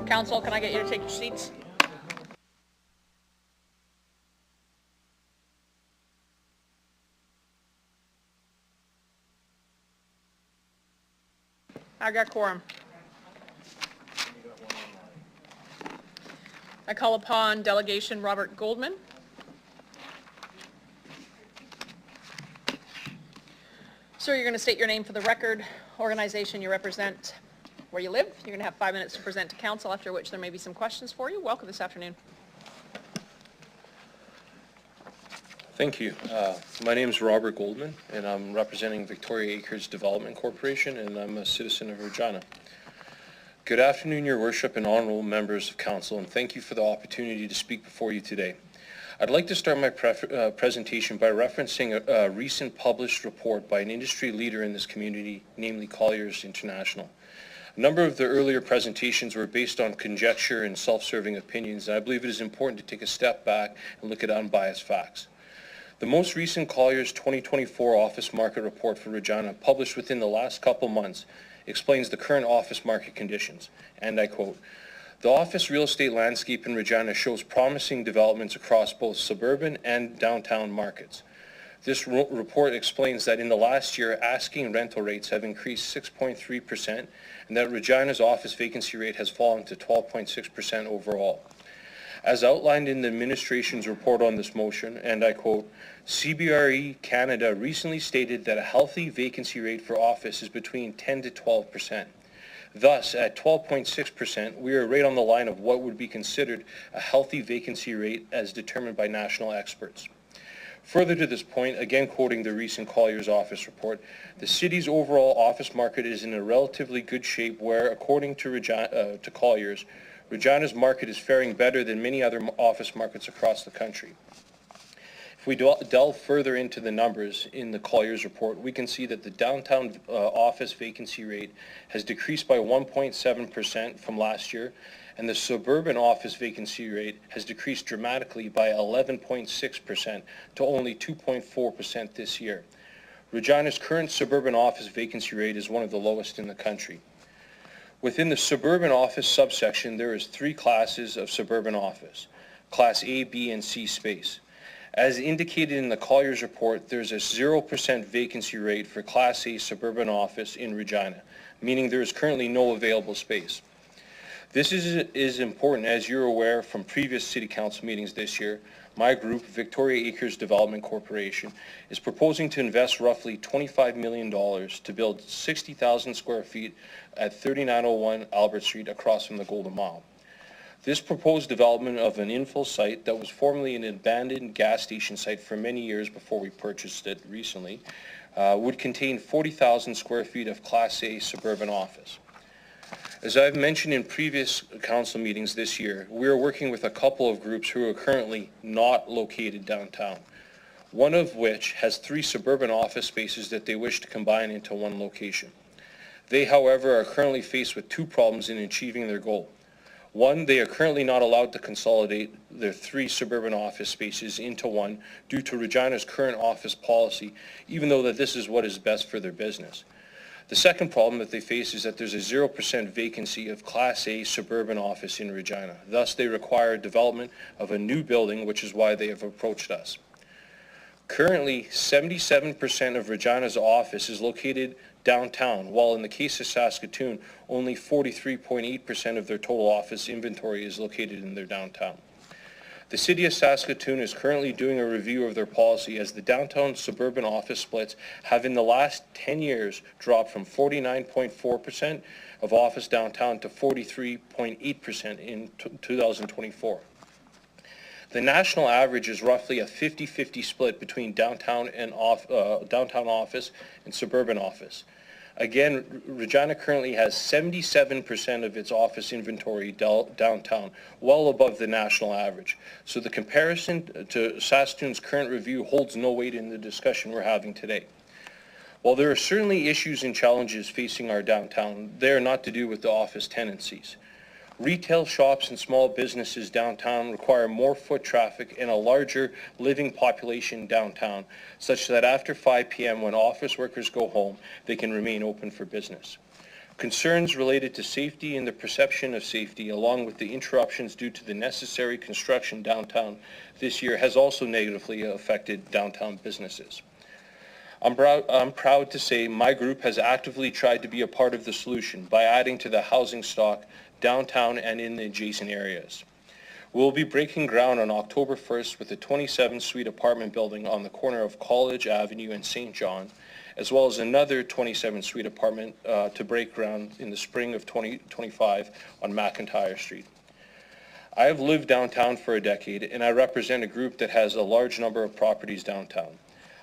Council, can I get you to take your seats? I got quorum. I call upon Delegation Robert Goldman. Sir, you're going to state your name for the record, organization you represent, where you live. You're going to have 5 minutes to present to council, after which there may be some questions for you. Welcome this afternoon. Thank you. My name is Robert Goldman, and I'm representing Victoria Acres Development Corporation, and I'm a citizen of Regina. Good afternoon, Your Worship and honorable members of council, and thank you for the opportunity to speak before you today. I'd like to start my presentation by referencing a recent published report by an industry leader in this community, namely Colliers International. A number of the earlier presentations were based on conjecture and self-serving opinions, and I believe it is important to take a step back and look at unbiased facts. The most recent Colliers 2024 office market report for Regina, published within the last couple months, explains the current office market conditions, and I quote, "The office real estate landscape in Regina shows promising developments across both suburban and downtown markets. This report explains that in the last year, asking rental rates have increased 6.3%, and that Regina's office vacancy rate has fallen to 12.6% overall. As outlined in the administration's report on this motion, and I quote, CBRE Canada recently stated that a healthy vacancy rate for office is between 10 to 12%. Thus, at 12.6%, we are right on the line of what would be considered a healthy vacancy rate as determined by national experts. Further to this point, again quoting the recent Colliers office report, the city's overall office market is in a relatively good shape where, according to Colliers, Regina's market is faring better than many other office markets across the country. If we delve further into the numbers in the Colliers report, we can see that the downtown office vacancy rate has decreased by 1.7% from last year, and the suburban office vacancy rate has decreased dramatically by 11.6% to only 2.4% this year. Regina's current suburban office vacancy rate is one of the lowest in the country. Within the suburban office subsection, there is 3 classes of suburban office, Class A, B, and C space. As indicated in the Colliers report, there's a 0% vacancy rate for Class A suburban office in Regina, meaning there is currently no available space. This is important, as you're aware from previous City Council meetings this year. My group, Victoria Acres Development Corporation, is proposing to invest roughly $25 million to build 60,000 square feet at 3901 Albert Street across from the Golden Mile. This proposed development of an infill site that was formerly an abandoned gas station site for many years before we purchased it recently would contain 40,000 square feet of Class A suburban office. As I've mentioned in previous council meetings this year, we are working with a couple of groups who are currently not located downtown, one of which has 3 suburban office spaces that they wish to combine into one location. They, however, are currently faced with 2 problems in achieving their goal. One, they are currently not allowed to consolidate their 3 suburban office spaces into one due to Regina's current office policy, even though that this is what is best for their business. The second problem that they face is that there's a 0% vacancy of Class A suburban office in Regina. Thus, they require development of a new building, which is why they have approached us. Currently, 77% of Regina's office is located downtown, while in the case of Saskatoon, only 43.8% of their total office inventory is located in their downtown. The City of Saskatoon is currently doing a review of their policy, as the downtown suburban office splits have in the last 10 years dropped from 49.4% of office downtown to 43.8% in 2024. The national average is roughly a 50-50 split between downtown office and suburban office. Again, Regina currently has 77% of its office inventory downtown, well above the national average. So the comparison to Saskatoon's current review holds no weight in the discussion we're having today. While there are certainly issues and challenges facing our downtown, they are not to do with the office tenancies. Retail shops and small businesses downtown require more foot traffic and a larger living population downtown, such that after 5 p.m. when office workers go home, they can remain open for business. Concerns related to safety and the perception of safety, along with the interruptions due to the necessary construction downtown this year, has also negatively affected downtown businesses. I'm proud to say my group has actively tried to be a part of the solution by adding to the housing stock downtown and in the adjacent areas. We'll be breaking ground on October 1st with a 27-suite apartment building on the corner of College Avenue and St. John, as well as another 27-suite apartment to break ground in the spring of 2025 on McIntyre Street. I have lived downtown for a decade, and I represent a group that has a large number of properties downtown.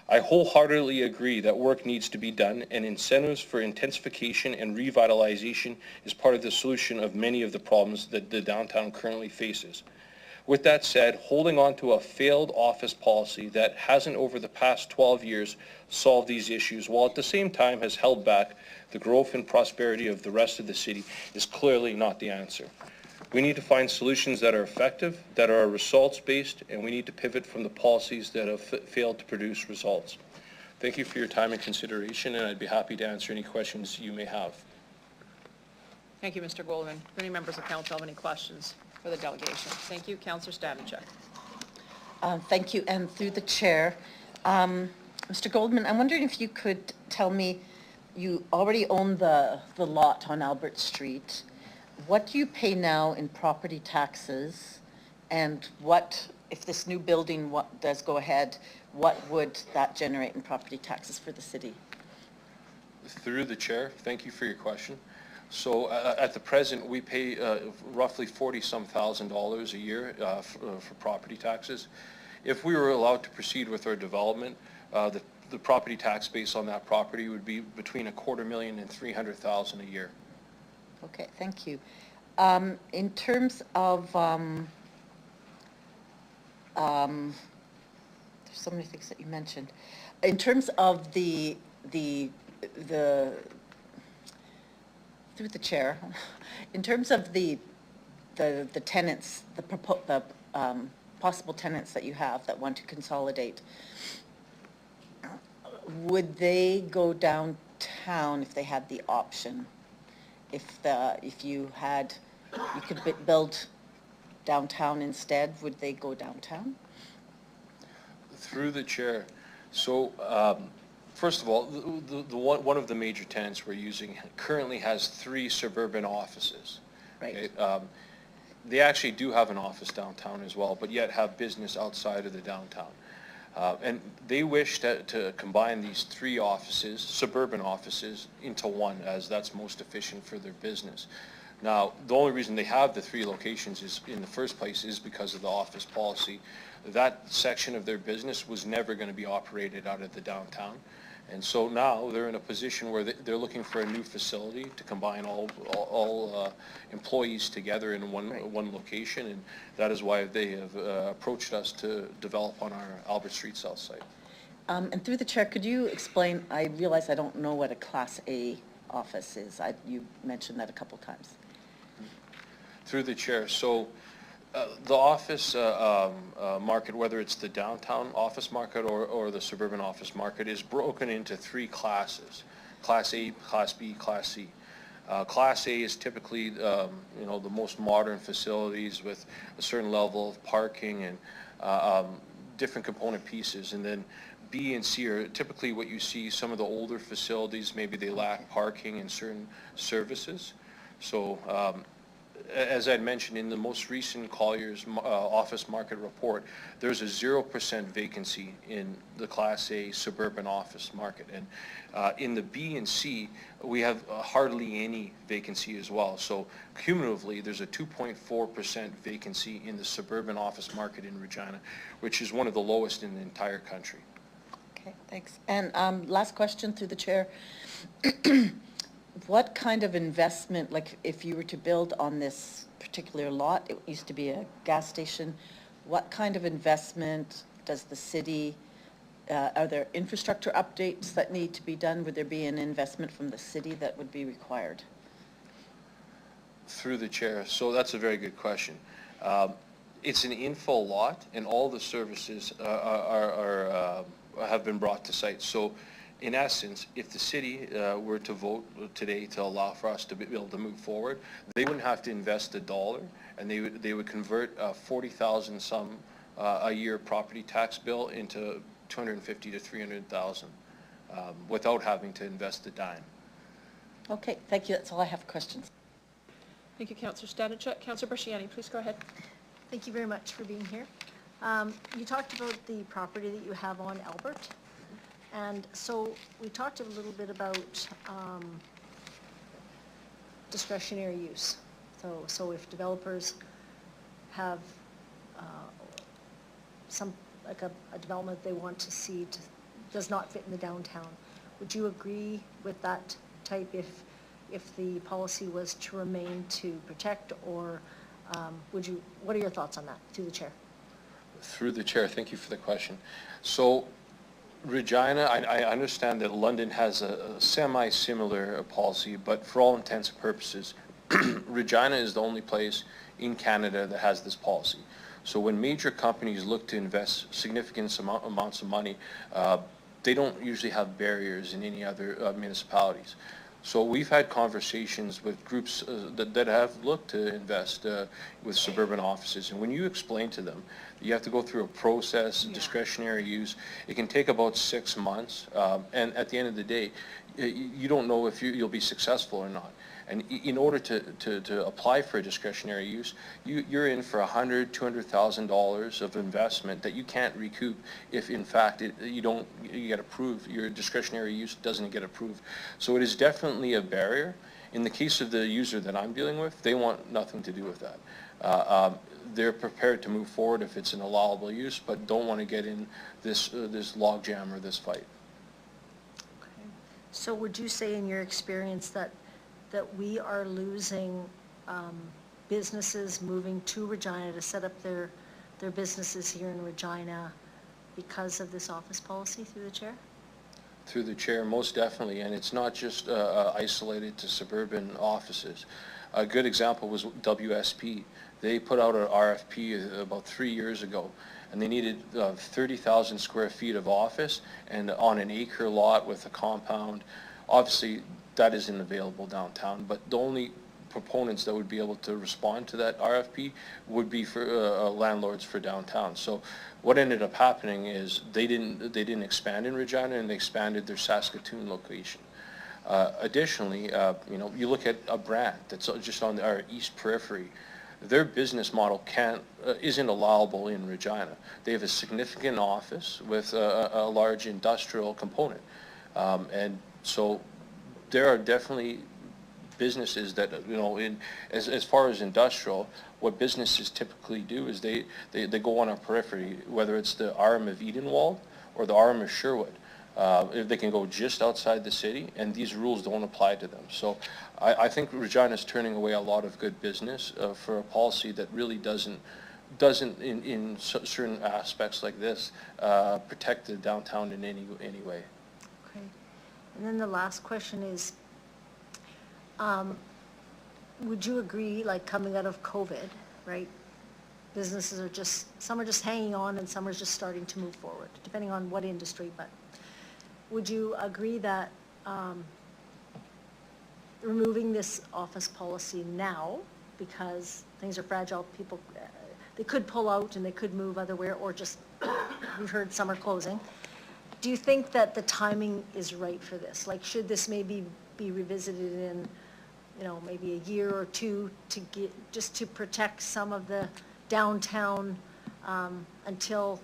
I wholeheartedly agree that work needs to be done, and incentives for intensification and revitalization is part of the solution of many of the problems that the downtown currently faces. With that said, holding on to a failed office policy that hasn't over the past 12 years solved these issues, while at the same time has held back the growth and prosperity of the rest of the city, is clearly not the answer. We need to find solutions that are effective, that are results-based, and we need to pivot from the policies that have failed to produce results. Thank you for your time and consideration, and I'd be happy to answer any questions you may have. Thank you, Mr. Goldman. Do any members of council have any questions for the delegation? Thank you. Councillor Stavichuk. Thank you, and through the chair. Mr. Goldman, I'm wondering if you could tell me, you already own the lot on Albert Street. What do you pay now in property taxes? And what, if this new building does go ahead, what would that generate in property taxes for the city? Through the chair, thank you for your question. So at the present, we pay roughly $40-some thousand a year for property taxes. If we were allowed to proceed with our development, the property tax base on that property would be between $250,000 and $300,000 a year. Okay, thank you. In terms of, there's so many things that you mentioned. In terms of the through the chair, in terms of the tenants, the possible tenants that you have that want to consolidate, would they go downtown if they had the option? If you could build downtown instead, would they go downtown? Through the chair, so first of all, one of the major tenants we're using currently has 3 suburban offices. Right. Okay? They actually do have an office downtown as well, but yet have business outside of the downtown. And they wish to combine these 3 offices, suburban offices, into one, as that's most efficient for their business. Now, the only reason they have the 3 locations is, in the first place, is because of the office policy. That section of their business was never going to be operated out of the downtown. And so now they're in a position where they're looking for a new facility to combine all employees together in one location, and that is why they have approached us to develop on our Albert Street South site. And through the chair, could you explain, I realize I don't know what a Class A office is. You mentioned that a couple times. Through the chair, so the office market, whether it's the downtown office market or the suburban office market, is broken into 3 classes: Class A, Class B, Class C. Class A is typically the most modern facilities with a certain level of parking and different component pieces, and then B and C are typically what you see some of the older facilities. Maybe they lack parking and certain services. So as I mentioned, in the most recent Collier's office market report, there's a 0% vacancy in the Class A suburban office market. And in the B and C, we have hardly any vacancy as well. So cumulatively, there's a 2.4% vacancy in the suburban office market in Regina, which is one of the lowest in the entire country. Okay, thanks. And last question through the chair. What kind of investment, like if you were to build on this particular lot, it used to be a gas station, what kind of investment does the city, are there infrastructure updates that need to be done? Would there be an investment from the city that would be required? Through the chair, so that's a very good question. It's an infill lot, and all the services have been brought to site. So in essence, if the city were to vote today to allow for us to be able to move forward, they wouldn't have to invest $1, and they would convert 40,000 some a year property tax bill into 250 to 300,000 without having to invest a dime. Okay, thank you. That's all I have questions. Thank you, Councillor Stanachuk. Councillor Brasciani, please go ahead. Thank you very much for being here. You talked about the property that you have on Albert. And so we talked a little bit about discretionary use. So if developers have some, like a development they want to see does not fit in the downtown, would you agree with that type if the policy was to remain to protect, or what are your thoughts on that, through the chair? Through the chair, thank you for the question. So Regina, I understand that London has a semi-similar policy, but for all intents and purposes, Regina is the only place in Canada that has this policy. So when major companies look to invest significant amounts of money, they don't usually have barriers in any other municipalities. So we've had conversations with groups that have looked to invest with suburban offices, and when you explain to them, you have to go through a process, discretionary use. It can take about 6 months, and at the end of the day, you don't know if you'll be successful or not. And in order to apply for a discretionary use, you're in for $100,000, $200,000 of investment that you can't recoup if, in fact, you get approved. Your discretionary use doesn't get approved. So it is definitely a barrier. In the case of the user that I'm dealing with, they want nothing to do with that. They're prepared to move forward if it's an allowable use, but don't want to get in this logjam or this fight. Okay. So would you say, in your experience, that we are losing businesses moving to Regina to set up their businesses here in Regina because of this office policy, through the chair? Through the chair, most definitely, and it's not just isolated to suburban offices. A good example was WSP. They put out an RFP about 3 years ago, and they needed 30,000 square feet of office and on an acre lot with a compound. Obviously, that isn't available downtown, but the only proponents that would be able to respond to that RFP would be for landlords for downtown. So what ended up happening is they didn't expand in Regina, and they expanded their Saskatoon location. Additionally, you look at a brand that's just on our east periphery. Their business model isn't allowable in Regina. They have a significant office with a large industrial component, and so there are definitely businesses that, as far as industrial, what businesses typically do is they go on a periphery, whether it's the arm of Edenwald or the arm of Sherwood. If they can go just outside the city, and these rules don't apply to them. So I think Regina is turning away a lot of good business for a policy that really doesn't in certain aspects like this protect the downtown in any way. Okay. And then the last question is, would you agree, like coming out of COVID, right? Businesses are some are just hanging on and some are just starting to move forward, depending on what industry, but would you agree that removing this office policy now, because things are fragile, people, they could pull out and they could move otherwhere, or just, we've heard some are closing. Do you think that the timing is right for this? Like, should this maybe be revisited in, maybe a year or two just to protect some of the downtown until,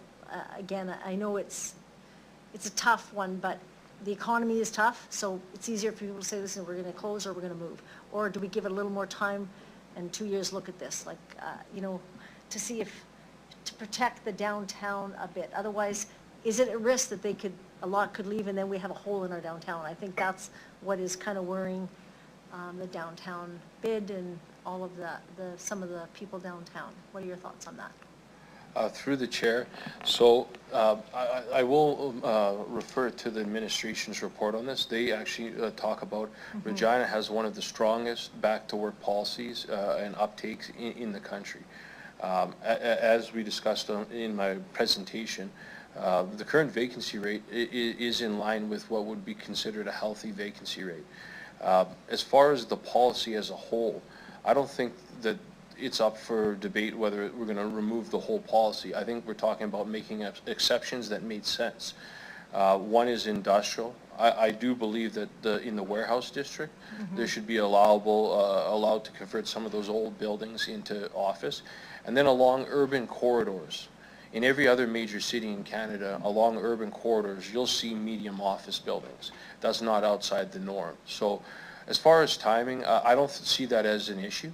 again, I know it's a tough one, but the economy is tough, so it's easier for people to say, listen, we're going to close or we're going to move. Or do we give it a little more time and 2 years look at this, like, to see to protect the downtown a bit? Otherwise, is it a risk that a lot could leave and then we have a hole in our downtown? I think that's what is kind of worrying the downtown bid and all of some of the people downtown. What are your thoughts on that? Through the chair, so I will refer to the administration's report on this. They actually talk about Regina has one of the strongest back-to-work policies and uptakes in the country. As we discussed in my presentation, The current vacancy rate is in line with what would be considered a healthy vacancy rate. As far as the policy as a whole, I don't think that it's up for debate whether we're going to remove the whole policy. I think we're talking about making exceptions that made sense. One is industrial. I do believe that in the warehouse district, there should be allowed to convert some of those old buildings into office. And then along urban corridors, in every other major city in Canada, along urban corridors, you'll see medium office buildings. That's not outside the norm. So as far as timing, I don't see that as an issue.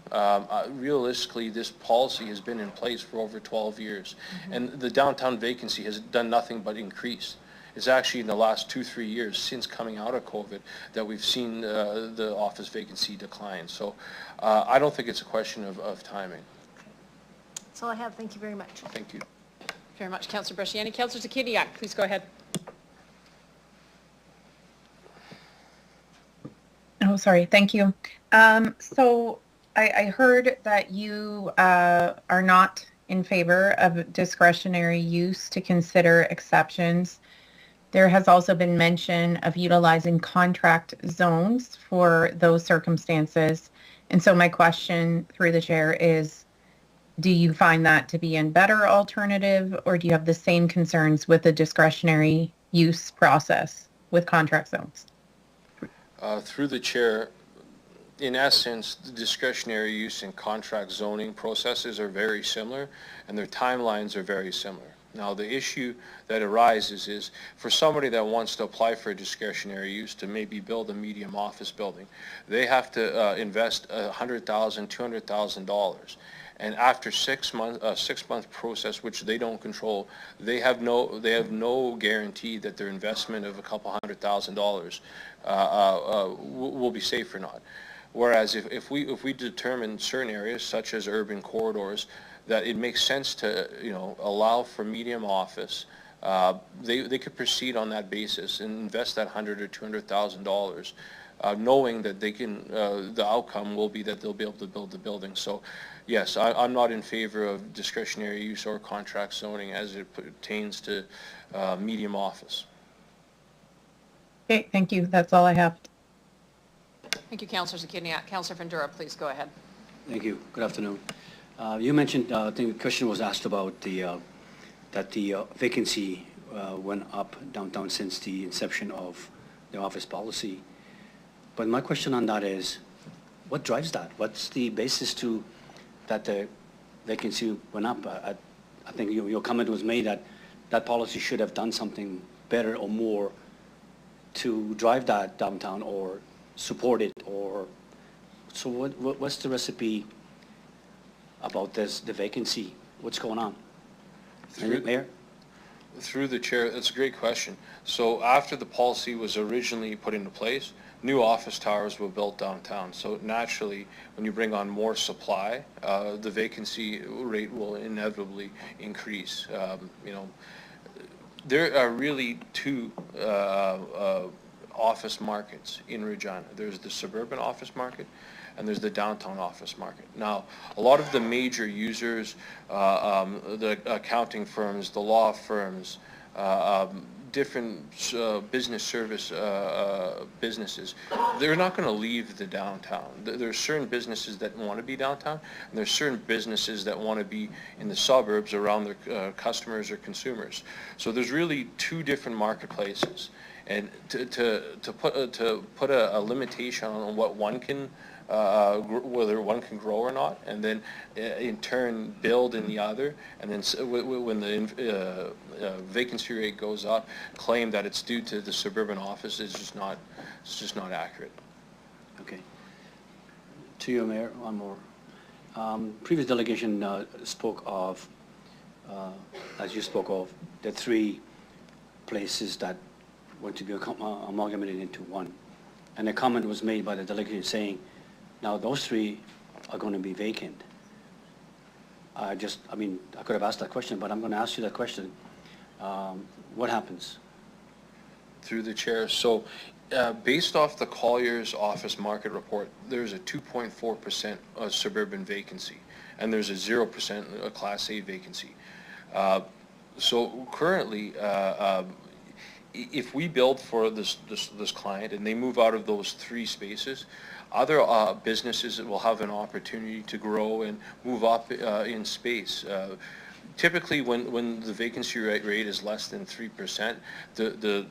Realistically, this policy has been in place for over 12 years, and the downtown vacancy has done nothing but increase. It's actually in the last 2-3 years since coming out of COVID that we've seen the office vacancy decline. So I don't think it's a question of timing. That's all I have. Thank you very much. Thank you. Very much, Councillor Bresciani. Councillor Zakidiak, please go ahead. Oh, sorry. Thank you. So I heard that you are not in favor of discretionary use to consider exceptions. There has also been mention of utilizing contract zones for those circumstances. And so my question through the chair is, do you find that to be a better alternative, or do you have the same concerns with the discretionary use process with contract zones? Through the chair, in essence, the discretionary use and contract zoning processes are very similar, and their timelines are very similar. Now, the issue that arises is for somebody that wants to apply for a discretionary use to maybe build a medium office building, they have to invest $100,000, $200,000. And after 6 months, a 6-month process, which they don't control, they have no guarantee that their investment of a couple $100,000 will be safe or not. Whereas if we determine certain areas, such as urban corridors, that it makes sense to allow for medium office, they could proceed on that basis and invest that $100,000 or $200,000, knowing that they can the outcome will be that they'll be able to build the building. So yes, I'm not in favor of discretionary use or contract zoning as it pertains to medium office. Okay, thank you. That's all I have. Thank you, Councillor Zakidiak. Councillor Vendura, please go ahead. Thank you. Good afternoon. You mentioned, I think the question was asked about that the vacancy went up downtown since the inception of the office policy. But my question on that is, what drives that? What's the basis to that the vacancy went up? I think your comment was made that that policy should have done something better or more to drive that downtown or support it, or so what's the recipe about the vacancy? What's going on? Mayor? Through the chair, that's a great question. So after the policy was originally put into place, new office towers were built downtown. So naturally, when you bring on more supply, the vacancy rate will inevitably increase. There are really two office markets in Regina. There's the suburban office market, and there's the downtown office market. Now, a lot of the major users, the accounting firms, the law firms, different business service businesses, they're not going to leave the downtown. There's certain businesses that want to be downtown, and there's certain businesses that want to be in the suburbs around their customers or consumers. So there's really two different marketplaces. And to put a limitation on what one can, whether one can grow or not, and then in turn build in the other, and then when the vacancy rate goes up, claim that it's due to the suburban office is just not accurate. Okay. To you, Mayor, one more. Previous delegation spoke of, as you spoke of, the three places that were to be amalgamated into one. And a comment was made by the delegation saying, now those three are going to be vacant. I could have asked that question, but I'm going to ask you that question. What happens? Through the chair. So based off the Collier's office market report, there's a 2.4% suburban vacancy, and there's a 0% Class A vacancy. So currently, if we build for this client and they move out of those 3 spaces, other businesses will have an opportunity to grow and move up in space. Typically, when the vacancy rate is less than 3%, the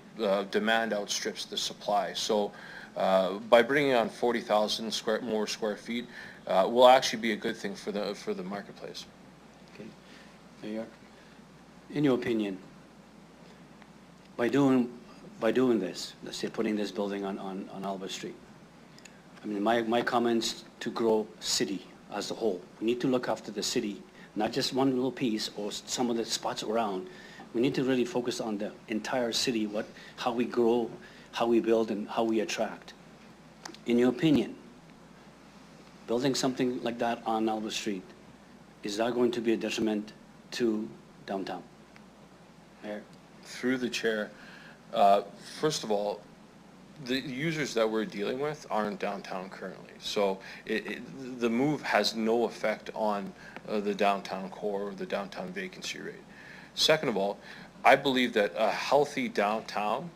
demand outstrips the supply. So by bringing on 40,000 more square feet, will actually be a good thing for the marketplace. Okay. Mayor, in your opinion, by doing this, let's say putting this building on Albert Street, I mean, my comments to grow city as a whole. We need to look after the city, not just one little piece or some of the spots around. We need to really focus on the entire city, how we grow, how we build, and how we attract. In your opinion, building something like that on Albert Street, is that going to be a detriment to downtown? Mayor? Through the chair, first of all, the users that we're dealing with aren't downtown currently. So the move has no effect on the downtown core or the downtown vacancy rate. Second of all, I believe that a healthy downtown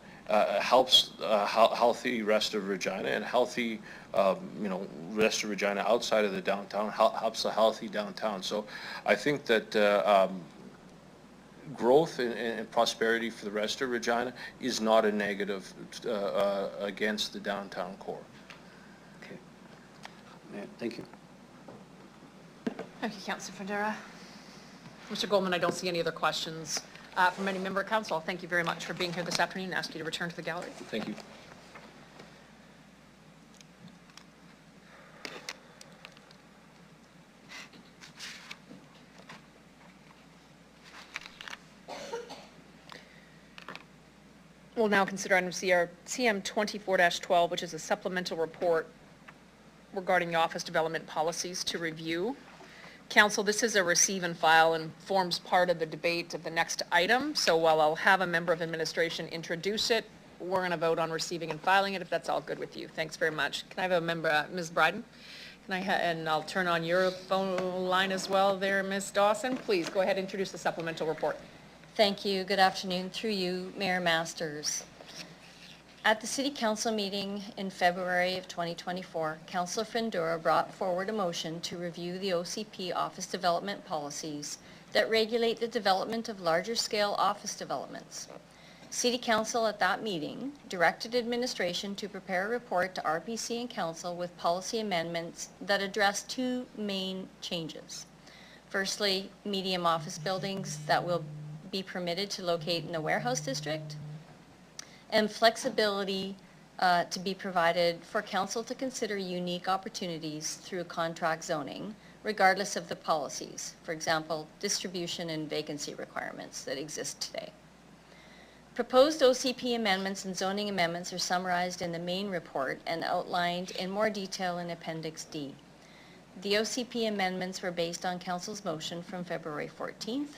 helps healthy rest of Regina, and healthy rest of Regina outside of the downtown helps a healthy downtown. So I think that growth and prosperity for the rest of Regina is not a negative against the downtown core. Okay. Mayor, thank you. Thank you, Councillor Federa. Mr. Goldman, I don't see any other questions from any member of council. Thank you very much for being here this afternoon. I ask you to return to the gallery. Thank you. We'll now consider item CM 24-12, which is a supplemental report regarding the office development policies to review. Council, this is a receive and file and forms part of the debate of the next item. So while I'll have a member of administration introduce it, we're going to vote on receiving and filing it, if that's all good with you. Thanks very much. Can I have a member, Ms. Bryden? And I'll turn on your phone line as well there, Ms. Dawson. Please go ahead and introduce the supplemental report. Thank you. Good afternoon. Through you, Mayor Masters. At the City Council meeting in February of 2024, Councillor Findura brought forward a motion to review the OCP office development policies that regulate the development of larger scale office developments. City Council at that meeting directed administration to prepare a report to RPC and Council with policy amendments that address 2 main changes. Firstly, medium office buildings that will be permitted to locate in the warehouse district, and flexibility to be provided for council to consider unique opportunities through contract zoning, regardless of the policies, for example, distribution and vacancy requirements that exist today. Proposed OCP amendments and zoning amendments are summarized in the main report and outlined in more detail in Appendix D. The OCP amendments were based on council's motion from February 14th.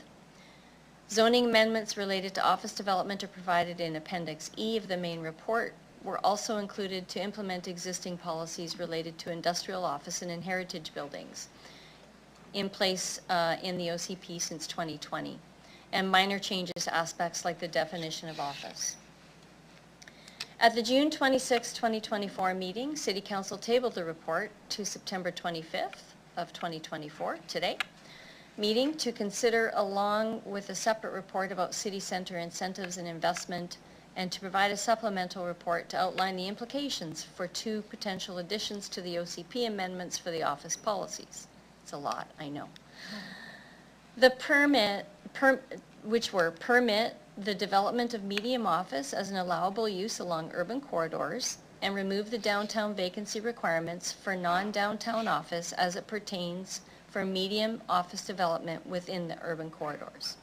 Zoning amendments related to office development are provided in Appendix E of the main report, were also included to implement existing policies related to industrial office and heritage buildings in place in the OCP since 2020, and minor changes to aspects like the definition of office. At the June 26, 2024 meeting, City Council tabled the report to September 25th of 2024, today, meeting to consider along with a separate report about city centre incentives and investment, and to provide a supplemental report to outline the implications for 2 potential additions to the OCP amendments for the office policies. It's a lot, I know. The which were permit the development of medium office as an allowable use along urban corridors, and remove the downtown vacancy requirements for non-downtown office as it pertains for medium office development within the urban corridors.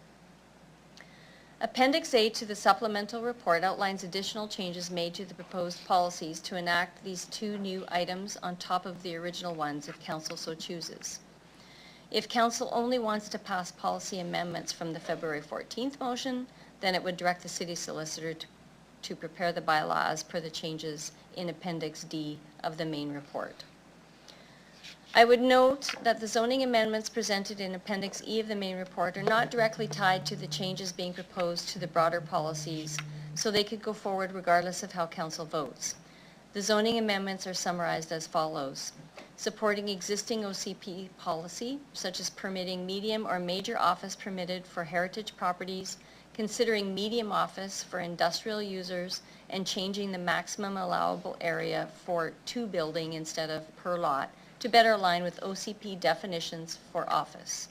Appendix A to the supplemental report outlines additional changes made to the proposed policies to enact these 2 new items on top of the original ones if council so chooses. If council only wants to pass policy amendments from the February 14th motion, then it would direct the city solicitor to prepare the bylaw as per the changes in Appendix D of the main report. I would note that the zoning amendments presented in Appendix E of the main report are not directly tied to the changes being proposed to the broader policies, so they could go forward regardless of how council votes. The zoning amendments are summarized as follows. Supporting existing OCP policy, such as permitting medium or major office permitted for heritage properties, considering medium office for industrial users, and changing the maximum allowable area for 2 building instead of per lot to better align with OCP definitions for office.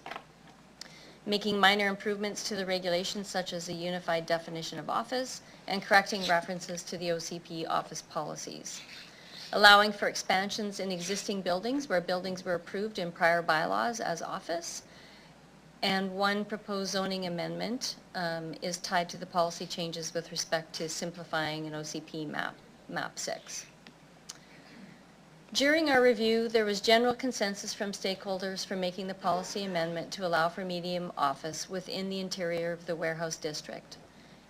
Making minor improvements to the regulations such as a unified definition of office and correcting references to the OCP office policies. Allowing for expansions in existing buildings where buildings were approved in prior bylaws as office. And one proposed zoning amendment is tied to the policy changes with respect to simplifying an OCP map 6. During our review, there was general consensus from stakeholders for making the policy amendment to allow for medium office within the interior of the warehouse district.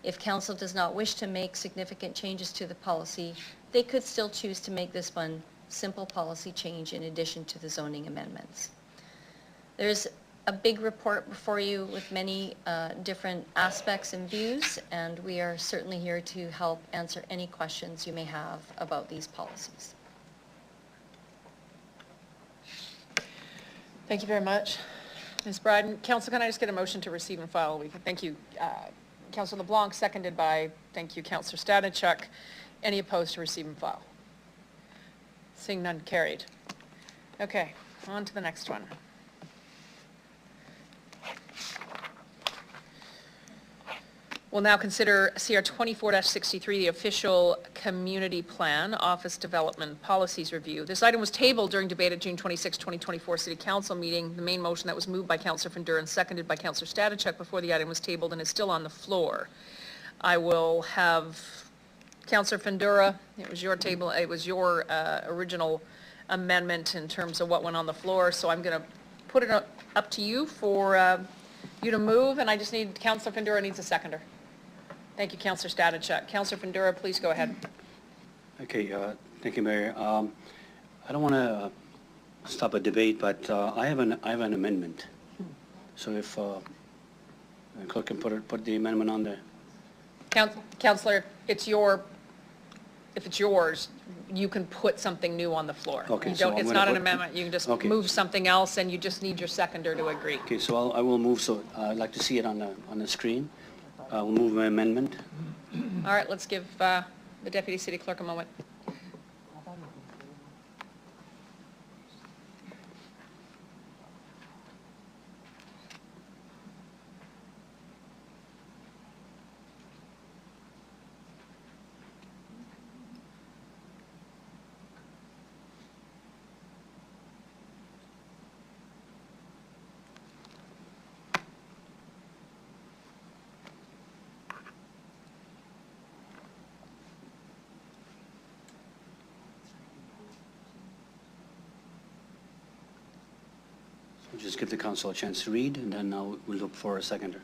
If council does not wish to make significant changes to the policy, they could still choose to make this one simple policy change in addition to the zoning amendments. There's a big report before you with many different aspects and views, and we are certainly here to help answer any questions you may have about these policies. Thank you very much. Ms. Bryden, Council, can I just get a motion to receive and file? Thank you, Councilor LeBlanc, seconded by, thank you, Councilor Stanichuk. Any opposed to receive and file? Seeing none, carried. Okay, on to the next one. We'll now consider CR 24-63, the official community plan, office development policies review. This item was tabled during debate at June 26, 2024 City Council meeting. The main motion that was moved by Councillor Findura and seconded by Councillor Stanichuk before the item was tabled and is still on the floor. I will have Councillor Findura, it was your table, it was your original amendment in terms of what went on the floor, so I'm going to put it up to you for you to move, and I just need, Councillor Findura needs a seconder. Thank you, Councillor Stanichuk. Councillor Findura, please go ahead. Okay, thank you, Mayor. I don't want to stop a debate, but I have an amendment. So if clerk can put the amendment on there. Councillor, if it's yours, you can put something new on the floor. Okay, You so don't, I'm it's gonna not an put- amendment, you can just Okay. move something else, and you just need your seconder to agree. Okay, so I will move. So I'd like to see it on the screen. We'll move my amendment. All right, let's give the Deputy City Clerk a moment. So just give the council a chance to read, and then we'll look for a seconder.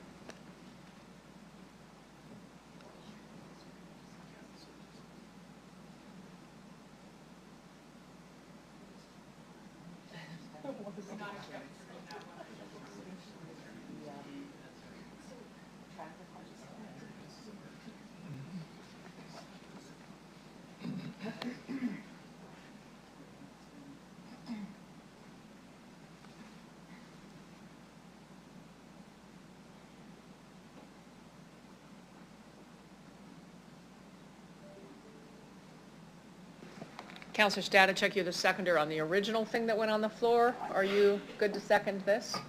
Councillor Stanichuk, you're the seconder on the original thing that went on the floor. Are you good to second this? Just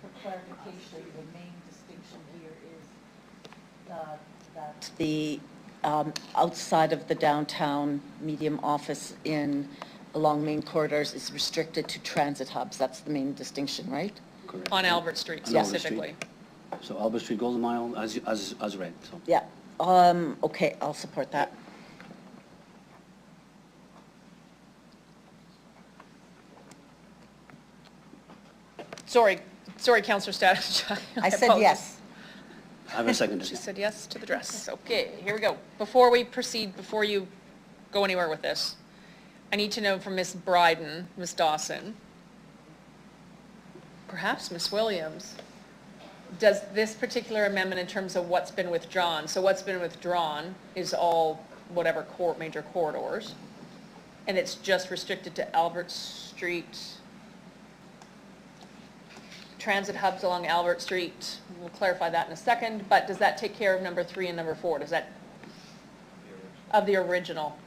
for clarification, the main distinction here is that the outside of the downtown medium office along main corridors is restricted to transit hubs. That's the main distinction, right? Correct. On Albert Street On Albert Street. specifically. So Albert Street, Golden Mile, as read. So. Yeah. Okay, I'll support that. Sorry, Councillor Stanichuk. I said apologize. yes. I have a seconder. She said yes to the dress. Okay, here we go. Before we proceed, before you go anywhere with this, I need to know from Ms. Bryden, Ms. Dawson, perhaps Ms. Williams, does this particular amendment in terms of what's been withdrawn, so what's been withdrawn is all whatever major corridors, and it's just restricted to Albert Street, transit hubs along Albert Street, we'll clarify that in a second, but does that take care of number 3 and number 4? Does that, of the original?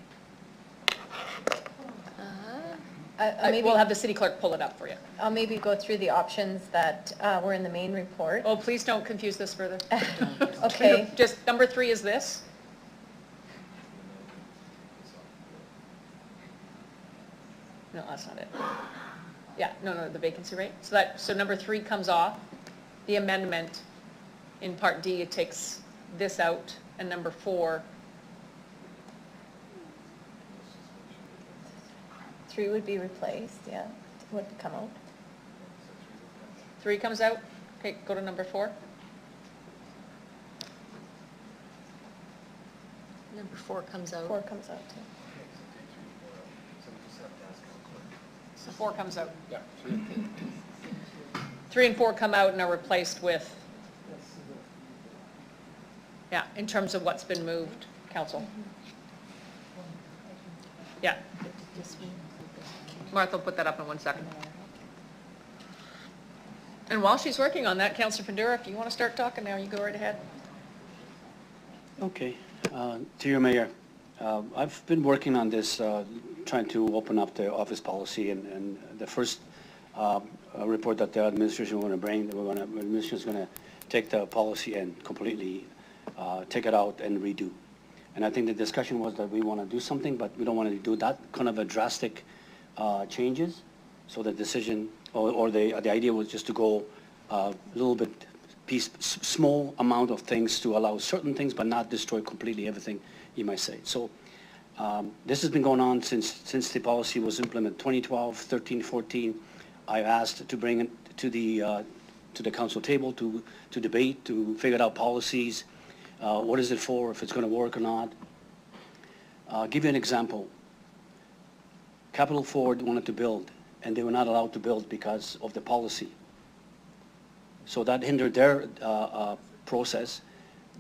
We'll have the city clerk pull it up for you. I'll maybe go through the options that were in the main report. Oh, please don't confuse this further. Okay. Just number 3 is this. No, that's not it. Yeah, no, the vacancy rate. So number 3 comes off. The amendment in Part D, it takes this out, and number 4. 3 would be replaced, yeah, would come out. 3 comes out. Okay, go to number 4. Number 4 comes out. 4 comes out, too. So 4 comes out. Yeah. 3 and 4 come out and are replaced with, yeah, in terms of what's been moved, council. Yeah. Martha will put that up in 1 second. And while she's working on that, Councillor Fandura, if you want to start talking now, you go right ahead. Okay. To your mayor, I've been working on this, trying to open up the office policy, and the first report that the administration going to bring, the administration is going to take the policy and completely take it out and redo. And I think the discussion was that we want to do something, but we don't want to do that kind of a drastic changes. So the decision, or the idea was just to go a little bit small amount of things to allow certain things, but not destroy completely everything, you might say. So this has been going on since the policy was implemented, 2012, 13, 14. I asked to bring it to the council table to debate, to figure out policies. What is it for, if it's going to work or not. I'll give you an example. Capital Ford wanted to build, and they were not allowed to build because of the policy. So that hindered their process.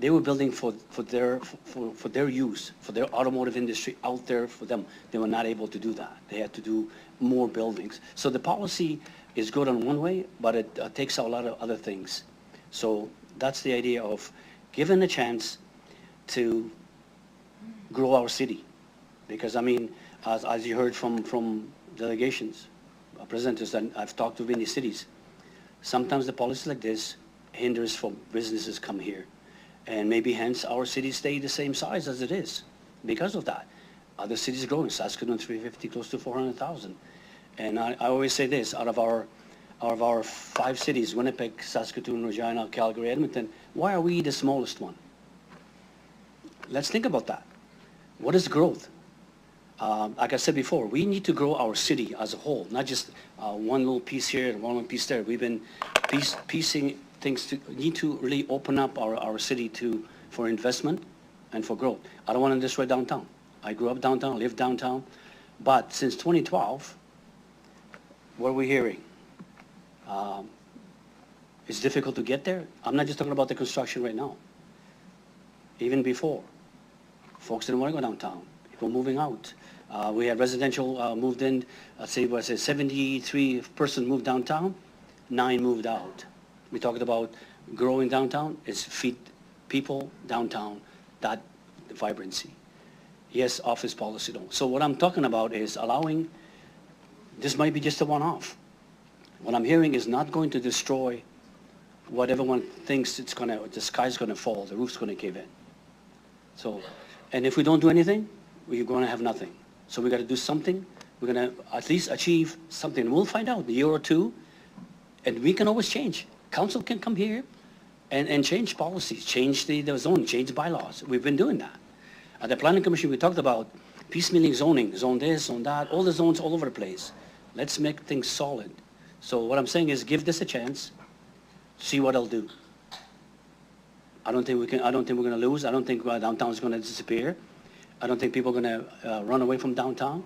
They were building for their use, for their automotive industry out there for them. They were not able to do that. They had to do more buildings. So the policy is good on one way, but it takes out a lot of other things. So that's the idea of given a chance to grow our city. Because I mean, as you heard from delegations, presenters, and I've talked to many cities, sometimes the policy like this hinders for businesses come here. And maybe hence our city stay the same size as it is because of that. Other cities growing, Saskatoon 350, close to 400,000. And I always say this, out of our 5 cities, Winnipeg, Saskatoon, Regina, Calgary, Edmonton, why are we the smallest one? Let's think about that. What is growth? Like I said before, we need to grow our city as a whole, not just one little piece here and one little piece there. We've been piecing things need to really open up our city for investment and for growth. I don't want to destroy downtown. I grew up downtown, lived downtown, but since 2012, what are we hearing? It's difficult to get there. I'm not just talking about the construction right now. Even before, folks didn't want to go downtown. People moving out. We had residential moved in, let's say, 73 person moved downtown, 9 moved out. We talked about growing downtown, it's feed people downtown, that vibrancy. Yes, office policy don't. So what I'm talking about is allowing, this might be just a one-off. What I'm hearing is not going to destroy what everyone thinks the sky's gonna fall, the roof's gonna cave in. So, and if we don't do anything, we're gonna have nothing. So we gotta do something. We're gonna at least achieve something. We'll find out in a year or two, and we can always change. Council can come here and change policies, change the zone, change bylaws. We've been doing that. At the Planning Commission, we talked about piecemealing zoning, zone this, zone that, all the zones all over the place. Let's make things solid. So what I'm saying is give this a chance, see what it'll do. I don't think we're gonna lose. I don't think downtown is gonna disappear. I don't think people are gonna run away from downtown.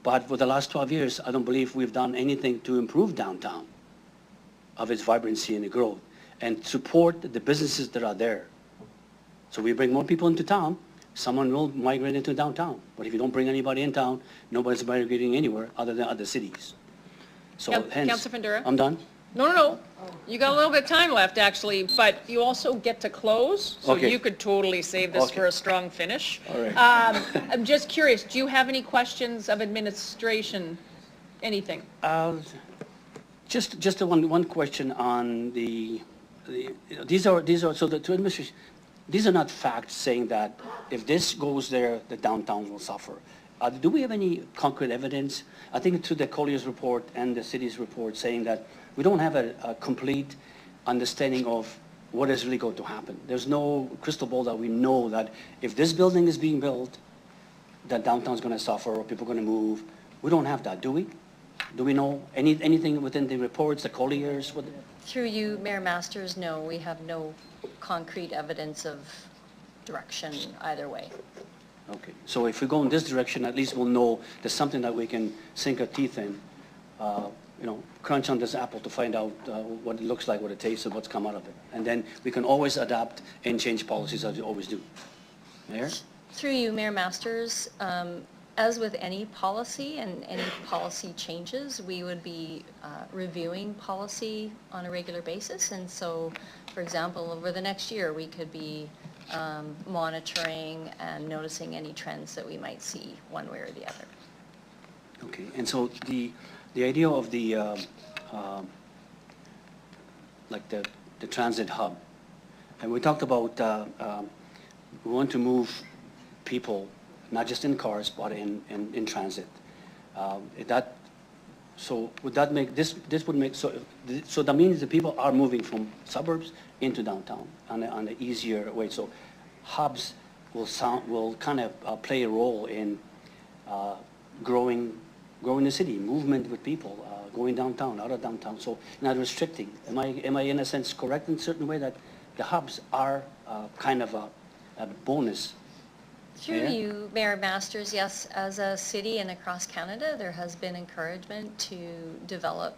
But for the last 12 years, I don't believe we've done anything to improve downtown of its vibrancy and growth and support the businesses that are there. So we bring more people into town, someone will migrate into downtown. But if you don't bring anybody in town, nobody's migrating anywhere other than other cities. So hence, Councilor Fundura? I'm done. No. You got a little bit of time left, actually, but you also get to close, so Okay. you could totally save this Okay. for a strong finish. All right. I'm just curious, do you have any questions of administration? Anything? Just one question on these are so the two administration, these are not facts saying that if this goes there, the downtown will suffer. Do we have any concrete evidence? I think through the Collier's report and the city's report saying that we don't have a complete understanding of what is really going to happen. There's no crystal ball that we know that if this building is being built, that downtown's going to suffer or people are going to move. We don't have that, do we? Do we know anything within the reports, the Colliers? Through you, Mayor Masters, no, we have no concrete evidence of direction either way. Okay, so if we go in this direction, at least we'll know there's something that we can sink our teeth in, crunch on this apple to find out what it looks like, what it tastes, and what's come out of it. And then we can always adapt and change policies as we always do. Mayor? Through you, Mayor Masters, as with any policy and any policy changes, we would be reviewing policy on a regular basis. And so, for example, over the next year, we could be monitoring and noticing any trends that we might see one way or the other. Okay, and so the idea of the like the transit hub, and we talked about we want to move people not just in cars but in transit. So would that make this would make so that means the people are moving from suburbs into downtown on an easier way. So hubs will kind of play a role in growing the city, movement with people, going downtown, out of downtown. So not restricting. Am I in a sense correct in a certain way that the hubs are kind of a bonus? Through you, Mayor Masters, yes, as a city and across Canada, there has been encouragement to develop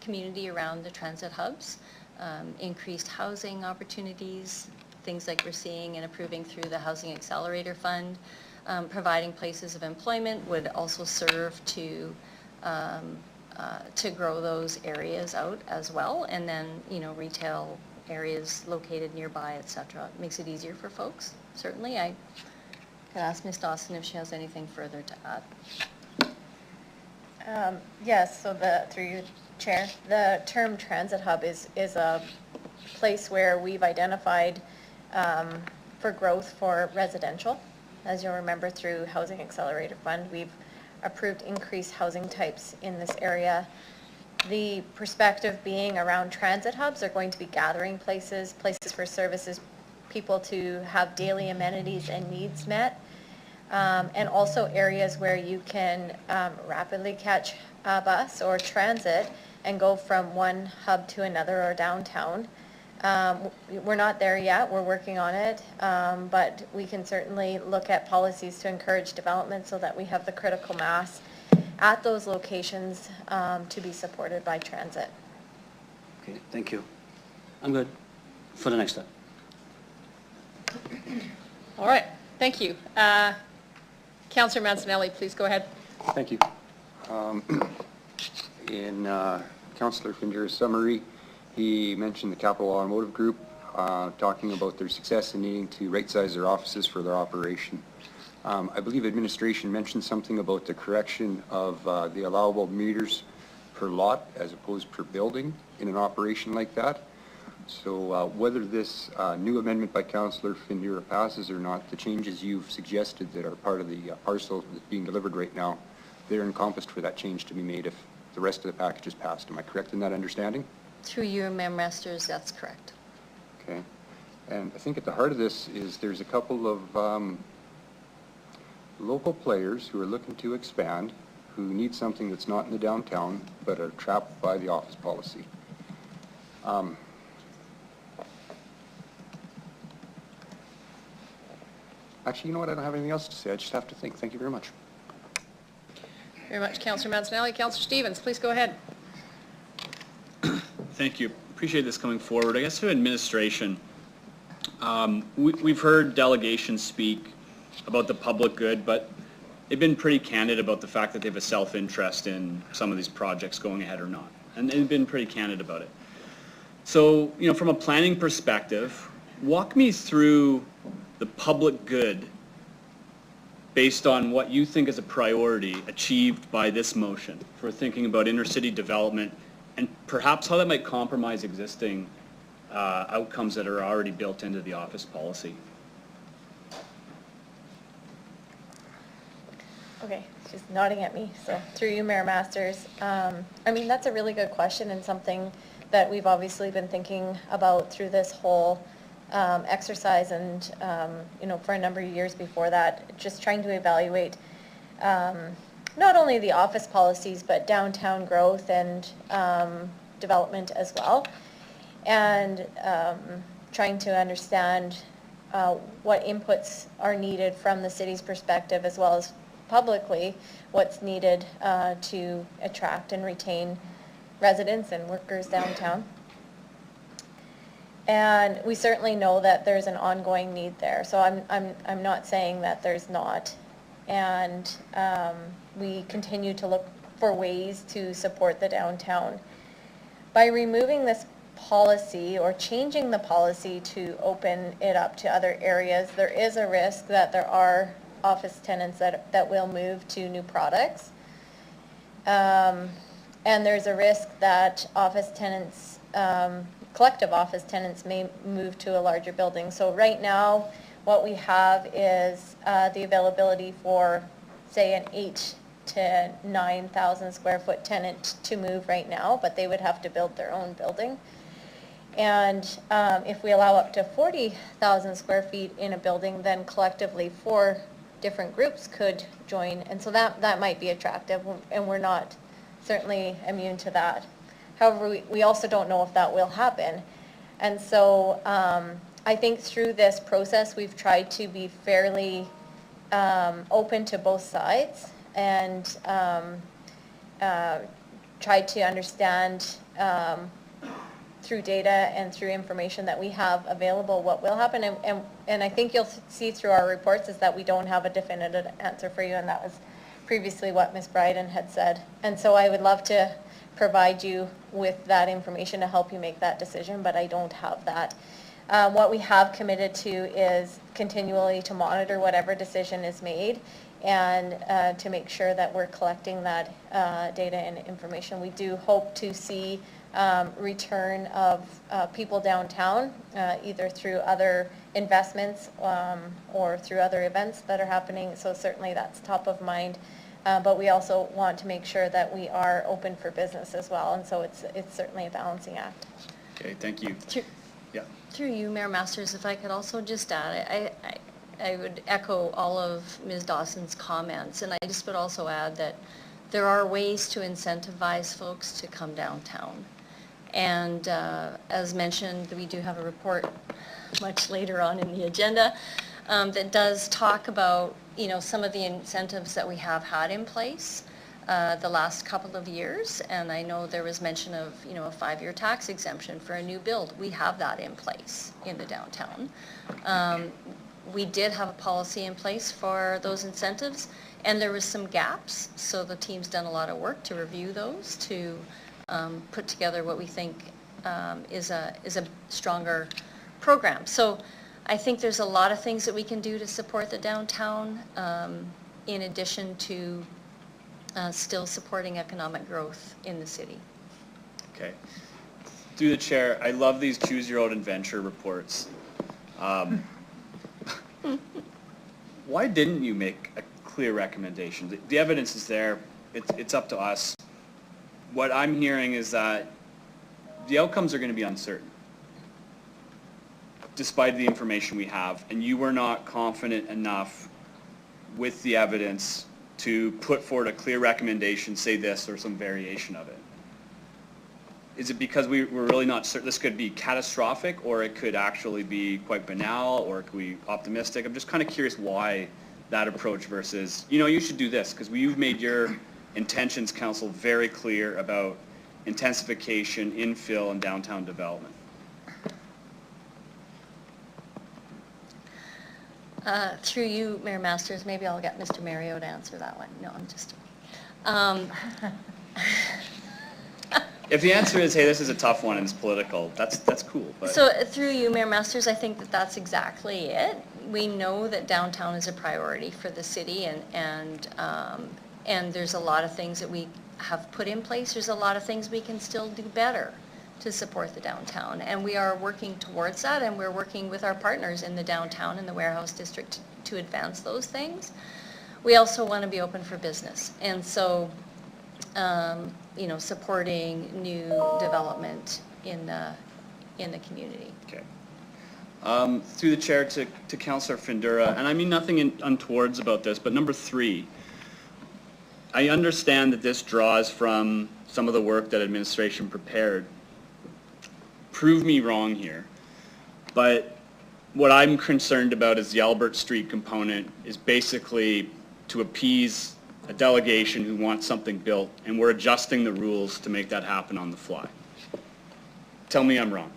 community around the transit hubs, increased housing opportunities, things like we're seeing and approving through the Housing Accelerator Fund, providing places of employment would also serve to grow those areas out as well, and then, retail areas located nearby, et cetera. It makes it easier for folks. Certainly, I could ask Ms. Dawson if she has anything further to add. Yes, so through you, Chair, the term transit hub is a place where we've identified for growth for residential. As you'll remember, through Housing Accelerator Fund, we've approved increased housing types in this area. The perspective being around transit hubs are going to be gathering places for services, people to have daily amenities and needs met, and also areas where you can rapidly catch a bus or transit and go from one hub to another or downtown. We're not there yet, we're working on it, but we can certainly look at policies to encourage development so that we have the critical mass at those locations to be supported by transit. Okay, thank you. I'm good for the next step. All right, thank you. Councillor Mancinelli, please go ahead. Thank you. In Councillor Fundura's summary, he mentioned the Capital Automotive Group talking about their success in needing to right-size their offices for their operation. I believe administration mentioned something about the correction of the allowable meters per lot as opposed per building in an operation like that. So whether this new amendment by Councillor Fundura passes or not, the changes you've suggested that are part of the parcel that's being delivered right now, they're encompassed for that change to be made if the rest of the package is passed. Am I correct in that understanding? Through you, Mayor Masters, that's correct. Okay. And I think at the heart of this is there's a couple of local players who are looking to expand, who need something that's not in the downtown, but are trapped by the office policy. Actually, you know what? I don't have anything else to say. I just have to think. Thank you very much. very much, Councillor Mancinelli. Councillor Stevens, please go ahead. Thank you. Appreciate this coming forward. I guess to administration, we've heard delegations speak about the public good, but they've been pretty candid about the fact that they have a self-interest in some of these projects going ahead or not. And they've been pretty candid about it. So, you know, from a planning perspective, walk me through the public good based on what you think is a priority achieved by this motion for thinking about inner-city development and perhaps how that might compromise existing outcomes that are already built into the office policy. Okay, she's nodding at me, so through you, Mayor Masters. I mean, that's a really good question and something that we've obviously been thinking about through this whole exercise and, you know, for a number of years before that, just trying to evaluate not only the office policies, but downtown growth and development as well. And trying to understand what inputs are needed from the city's perspective as well as publicly what's needed to attract and retain residents and workers downtown. And we certainly know that there's an ongoing need there. So I'm not saying that there's not. And we continue to look for ways to support the downtown. By removing this policy or changing the policy to open it up to other areas, there is a risk that there are office tenants that will move to new products. And there's a risk that office tenants, collective office tenants may move to a larger building. So right now, what we have is the availability for, say, an 8,000 to 9,000 square foot tenant to move right now, but they would have to build their own building. And if we allow up to 40,000 square feet in a building, then collectively 4 different groups could join. And so that might be attractive, and we're not certainly immune to that. However, we also don't know if that will happen. And so I think through this process, we've tried to be fairly open to both sides and tried to understand through data and through information that we have available what will happen. And I think you'll see through our reports is that we don't have a definitive answer for you, and that was previously what Ms. Bryden had said. And so I would love to provide you with that information to help you make that decision, but I don't have that. What we have committed to is continually to monitor whatever decision is made and to make sure that we're collecting that data and information. We do hope to see return of people downtown, either through other investments or through other events that are happening. So certainly that's top of mind. But we also want to make sure that we are open for business as well. And so it's certainly a balancing act. Okay, thank you. Yeah. Through you, Mayor Masters, if I could also just add, I would echo all of Ms. Dawson's comments, and I just would also add that there are ways to incentivize folks to come downtown. And as mentioned, we do have a report much later on in the agenda that does talk about, you know, some of the incentives that we have had in place the last couple of years. And I know there was mention of, you know, a 5-year tax exemption for a new build. We have that in place in the downtown. We did have a policy in place for those incentives, and there was some gaps. So the team's done a lot of work to review those, to put together what we think is a stronger program. So I think there's a lot of things that we can do to support the downtown, in addition to still supporting economic growth in the city. Okay. Through the chair, I love these choose your own adventure reports. Why didn't you make a clear recommendation? The evidence is there. It's up to us. What I'm hearing is that the outcomes are going to be uncertain, despite the information we have, and you were not confident enough with the evidence to put forward a clear recommendation, say this or some variation of it. Is it because we're really not certain? This could be catastrophic, or it could actually be quite banal, or it could be optimistic. I'm just kind of curious why that approach versus, you know, you should do this, because you've made your intentions council very clear about intensification, infill, and downtown development? Through you, Mayor Masters, maybe I'll get Mr. Mario to answer that one. No, I'm just, If the answer is, hey, this is a tough one and it's political, that's cool, but. so through you, Mayor Masters, I think that that's exactly it. We know that downtown is a priority for the city, and there's a lot of things that we have put in place. There's a lot of things we can still do better to support the downtown, and we are working towards that, and we're working with our partners in the downtown and the warehouse district to advance those things. We also want to be open for business, and so you know, supporting new development in the community. Okay. Through the chair to Councillor Findura, and I mean nothing untowards about this, but number 3, I understand that this draws from some of the work that administration prepared. Prove me wrong here, but what I'm concerned about is the Albert Street component is basically to appease a delegation who wants something built, and we're adjusting the rules to make that happen on the fly. Tell me I'm wrong.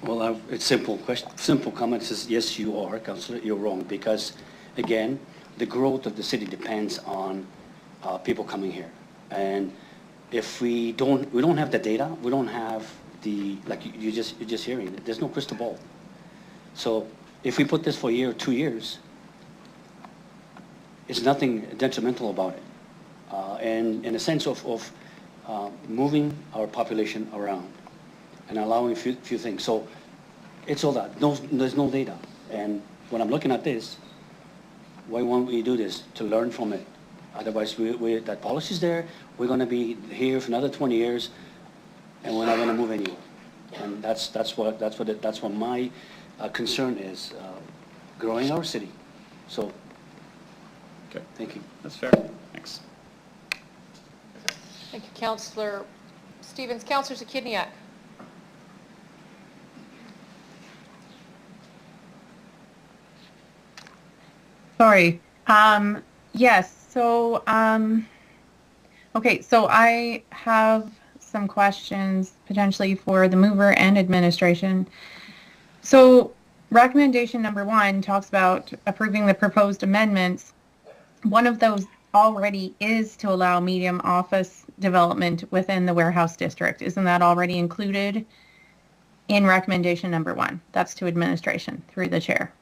Well, it's simple question. Simple comment is yes, you are, Councillor. You're wrong because, again, the growth of the city depends on people coming here, and if we don't have the data, we don't have the like you're just hearing. There's no crystal ball. So if we put this for a year or 2 years, it's nothing detrimental about it, and in a sense of moving our population around and allowing a few things. So it's all that. There's no data. And when I'm looking at this, why won't we do this? To learn from it. Otherwise, that policy's there. We're going to be here for another 20 years, and we're not going to move anywhere. And that's what my concern is, growing our city. So, okay, thank you. That's fair. Thanks. Thank you, Councillor Stevens. Councillor Zakidniak. Sorry. Yes, so, okay, so I have some questions potentially for the mover and administration. So recommendation number 1 talks about approving the proposed amendments. One of those already is to allow medium office development within the warehouse district. Isn't that already included in recommendation number 1? That's to administration through the chair.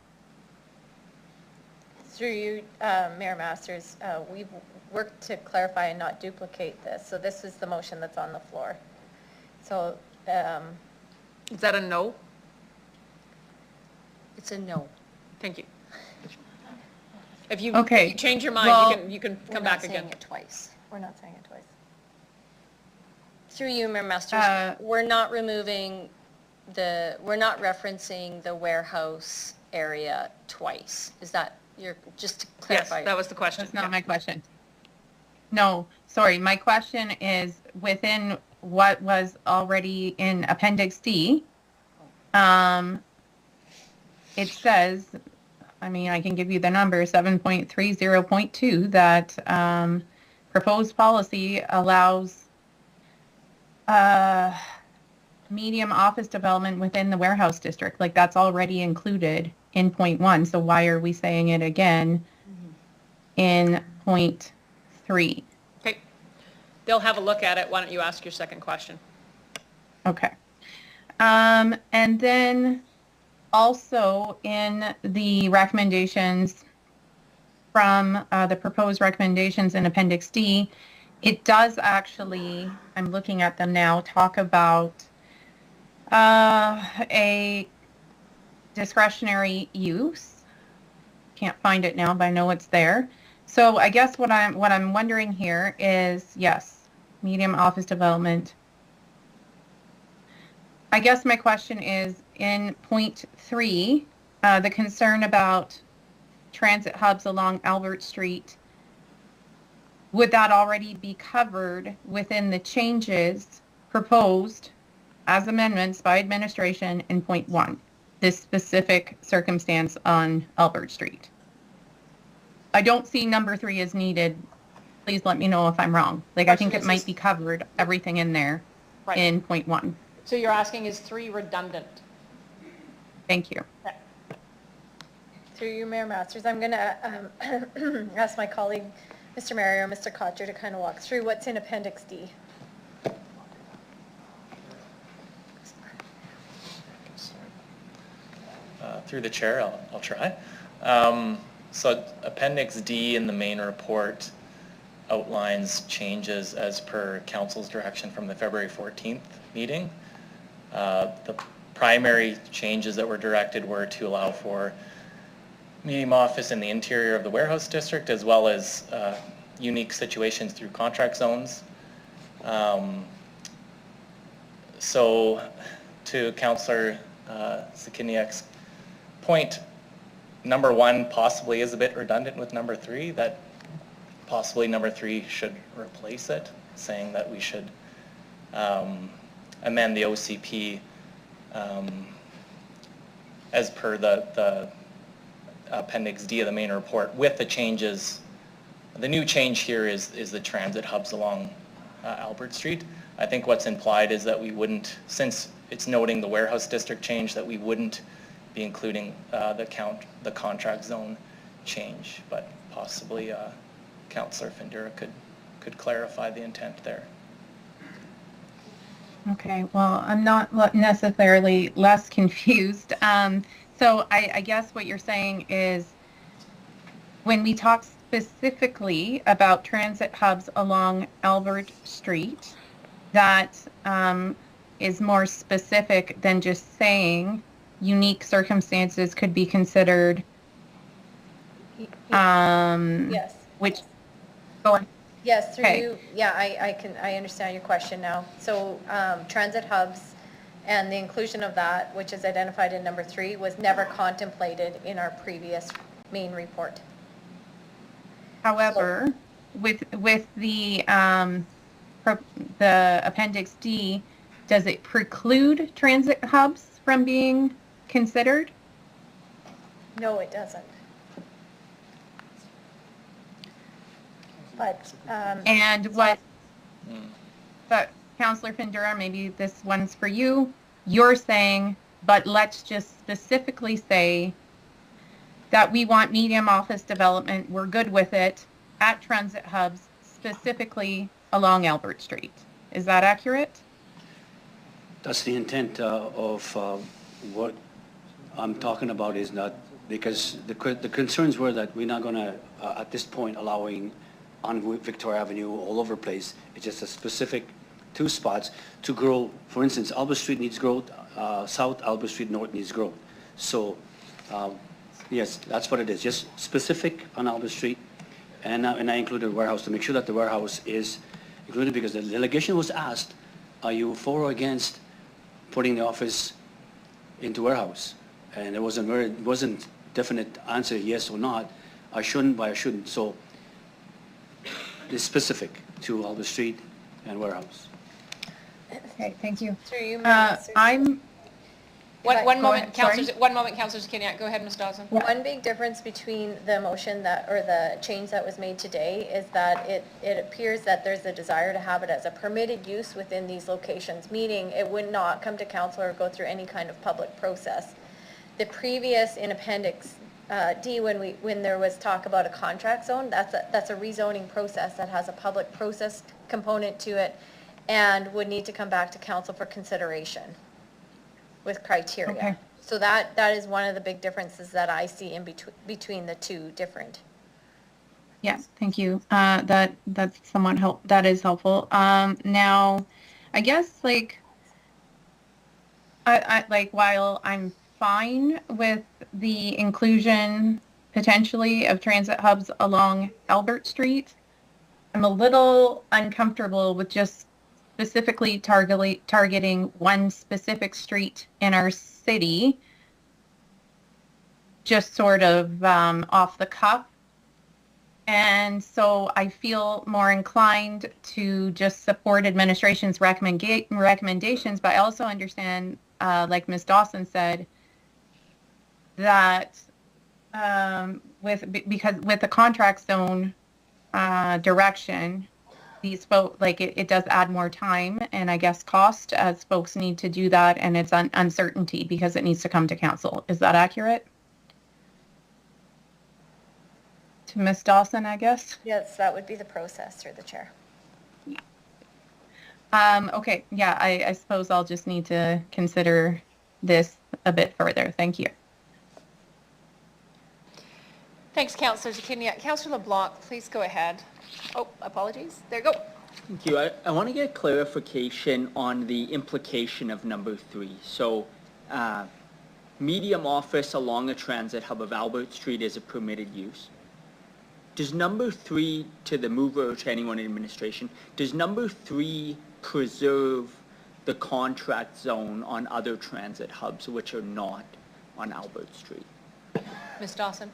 Through you, Mayor Masters, we've worked to clarify and not duplicate this. So this is the motion that's on the floor. So Is that a no? It's a no. Thank you. If you change your mind, well, you can come back again. We're not saying it twice. we're not saying it twice. Through you, Mayor Masters, we're not removing we're not referencing the warehouse area twice. Is that, just to clarify? Yes, that was the question. That's not my question. No, sorry, my question is within what was already in Appendix D, it says, I mean, I can give you the number, 7.30.2, that proposed policy allows medium office development within the warehouse district. Like, that's already included in point 1. So why are we saying it again in point 3? Okay. They'll have a look at it. Why don't you ask your second question? Okay. And then also in the recommendations from the proposed recommendations in Appendix D, it does actually, I'm looking at them now, talk about a discretionary use. Can't find it now, but I know it's there. So I guess what I'm wondering here is, yes, medium office development. I guess my question is in point 3, the concern about transit hubs along Albert Street. Would that already be covered within the changes proposed as amendments by administration in point 1, this specific circumstance on Albert Street? I don't see number 3 as needed. Please let me know if I'm wrong. Like, I think it might be covered, everything in there Right. in point 1. So you're asking, is 3 redundant? Thank you. Okay. Through you, Mayor Masters, I'm going to ask my colleague, Mr. Mario, Mr. Kotcher, to kind of walk through what's in Appendix D. Through the chair, I'll try. So Appendix D in the main report outlines changes as per council's direction from the February 14th meeting. The primary changes that were directed were to allow for medium office in the interior of the warehouse district, as well as unique situations through contract zones. So to Councillor Zakiniak's point, number 1 possibly is a bit redundant with number 3, that possibly number 3 should replace it, saying that we should amend the OCP as per the Appendix D of the main report with the changes. The new change here is the transit hubs along Albert Street. I think what's implied is that we wouldn't, since it's noting the warehouse district change, that we wouldn't be including the contract zone change, but possibly Councillor Findura could clarify the intent there. Okay, well, I'm not necessarily less confused. So I guess what you're saying is when we talk specifically about transit hubs along Albert Street, that is more specific than just saying unique circumstances could be considered. Yes. Which, go on. Yes, through Okay. you, yeah, I understand your question now. So transit hubs and the inclusion of that, which is identified in number 3, was never contemplated in our previous main report. However, with the Appendix D, does it preclude transit hubs from being considered? No, it doesn't. But, And what, but Councillor Findura, maybe this one's for you. You're saying, but let's just specifically say that we want medium office development, we're good with it, at transit hubs, specifically along Albert Street. Is that accurate? That's the intent of what I'm talking about, is not, because the concerns were that we're not going to, at this point, allowing on Victoria Avenue all over the place. It's just a specific 2 spots to grow. For instance, Albert Street needs growth, South Albert Street North needs growth. So yes, that's what it is, just specific on Albert Street. And I included warehouse to make sure that the warehouse is included, because the delegation was asked, are you for or against putting the office into warehouse? And it wasn't definite answer, yes or not. I shouldn't, but I shouldn't. So it's specific to Albert Street and warehouse. Okay, thank you. through you, Mayor Masters. One moment, sorry. Councillor Zakiniak. Go ahead, Ms. Dawson. One big difference between the motion that, or the change that was made today, is that it appears that there's a desire to have it as a permitted use within these locations, meaning it would not come to council or go through any kind of public process. The previous in Appendix D, when there was talk about a contract zone, that's a rezoning process that has a public process component to it and would need to come back to council for consideration with criteria. Okay. So that is one of the big differences that I see in between the 2 different. Yes, thank you. That's somewhat that is helpful. Now, I guess like I like, while I'm fine with the inclusion potentially of transit hubs along Albert Street, I'm a little uncomfortable with just specifically targeting one specific street in our city, just sort of off the cuff. And so I feel more inclined to just support administration's recommendations, but I also understand, like Ms. Dawson said, that because with the contract zone direction, these folks, like it does add more time and I guess cost as folks need to do that, and it's uncertainty because it needs to come to council. Is that accurate? To Ms. Dawson, I guess? Yes, that would be the process through the chair. Okay, yeah, I suppose I'll just need to consider this a bit further. Thank you. Thanks, Councillor Zakinia. Councillor LeBlanc, please go ahead. Oh, apologies. There you go. Thank you. I want to get clarification on the implication of number 3. So, medium office along a transit hub of Albert Street is a permitted use. Does number 3, to the mover or to anyone in administration, does number 3 preserve the contract zone on other transit hubs which are not on Albert Street? Ms. Dawson.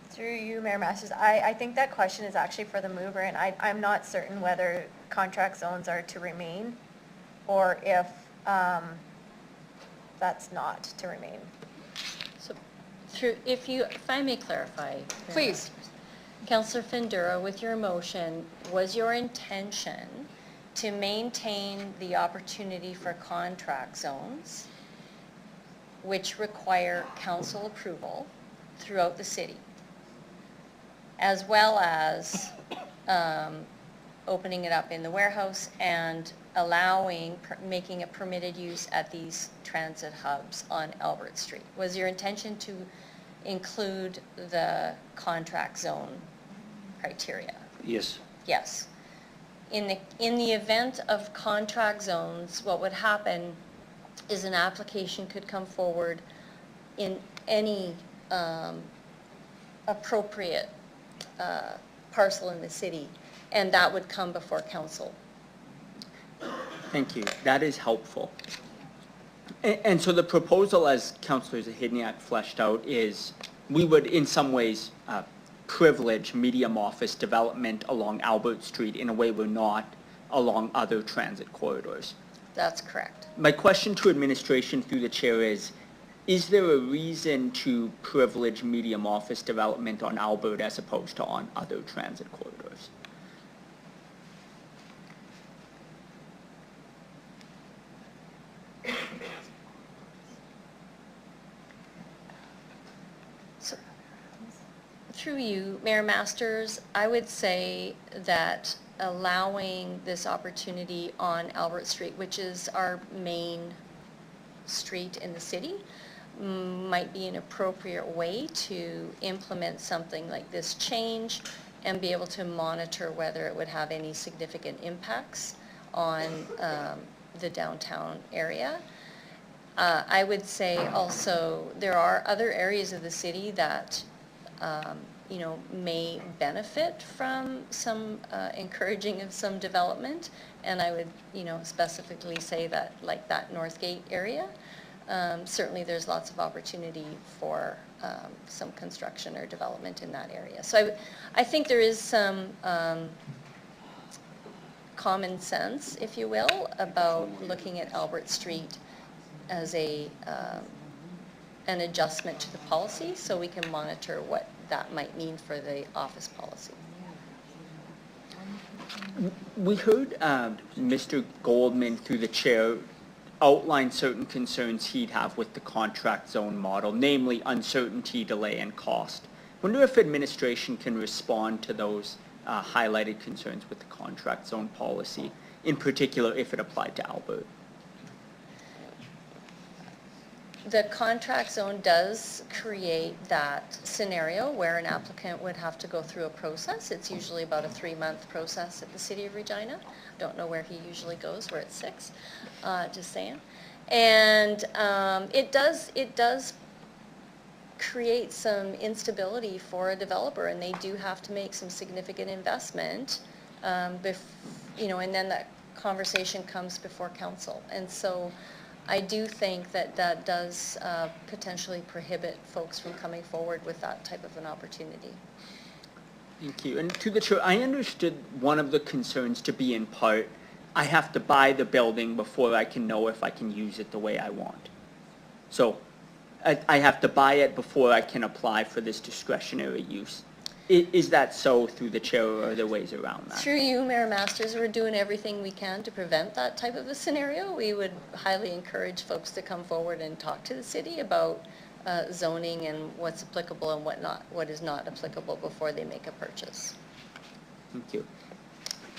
Through you, Mayor Masters, I think that question is actually for the mover, and I'm not certain whether contract zones are to remain or if that's not to remain. So, if I may clarify. Please. Councillor Findura, with your motion, was your intention to maintain the opportunity for contract zones which require council approval throughout the city, as well as opening it up in the warehouse and making a permitted use at these transit hubs on Albert Street? Was your intention to include the contract zone criteria? Yes. Yes. In the event of contract zones, what would happen is an application could come forward in any appropriate parcel in the city, and that would come before council. Thank you. That is helpful. And so the proposal, as Councillor Zahidniak fleshed out, is we would in some ways privilege medium office development along Albert Street in a way we're not along other transit corridors. That's correct. My question to administration through the chair is there a reason to privilege medium office development on Albert as opposed to on other transit corridors? Through you, Mayor Masters, I would say that allowing this opportunity on Albert Street, which is our main street in the city, might be an appropriate way to implement something like this change and be able to monitor whether it would have any significant impacts on the downtown area. I would say also there are other areas of the city that may benefit from some encouraging of some development, and I would, specifically say that, like that Northgate area, certainly there's lots of opportunity for some construction or development in that area. So I think there is some common sense, if you will, about looking at Albert Street as an adjustment to the policy, so we can monitor what that might mean for the office policy. We heard Mr. Goldman, through the chair, outline certain concerns he'd have with the contract zone model, namely uncertainty, delay, and cost. I wonder if administration can respond to those highlighted concerns with the contract zone policy, in particular if it applied to Albert. The contract zone does create that scenario where an applicant would have to go through a process. It's usually about a 3-month process at the City of Regina. Don't know where he usually goes, where it's 6, just saying. And it does create some instability for a developer, and they do have to make some significant investment, and then that conversation comes before council. And so I do think that that does potentially prohibit folks from coming forward with that type of an opportunity. Thank you. And to the chair, I understood one of the concerns to be in part, I have to buy the building before I can know if I can use it the way I want. So I have to buy it before I can apply for this discretionary use. Is that so through the chair, or are there ways around that? Through you, Mayor Masters, we're doing everything we can to prevent that type of a scenario. We would highly encourage folks to come forward and talk to the city about zoning and what's applicable and what is not applicable before they make a purchase. Thank you.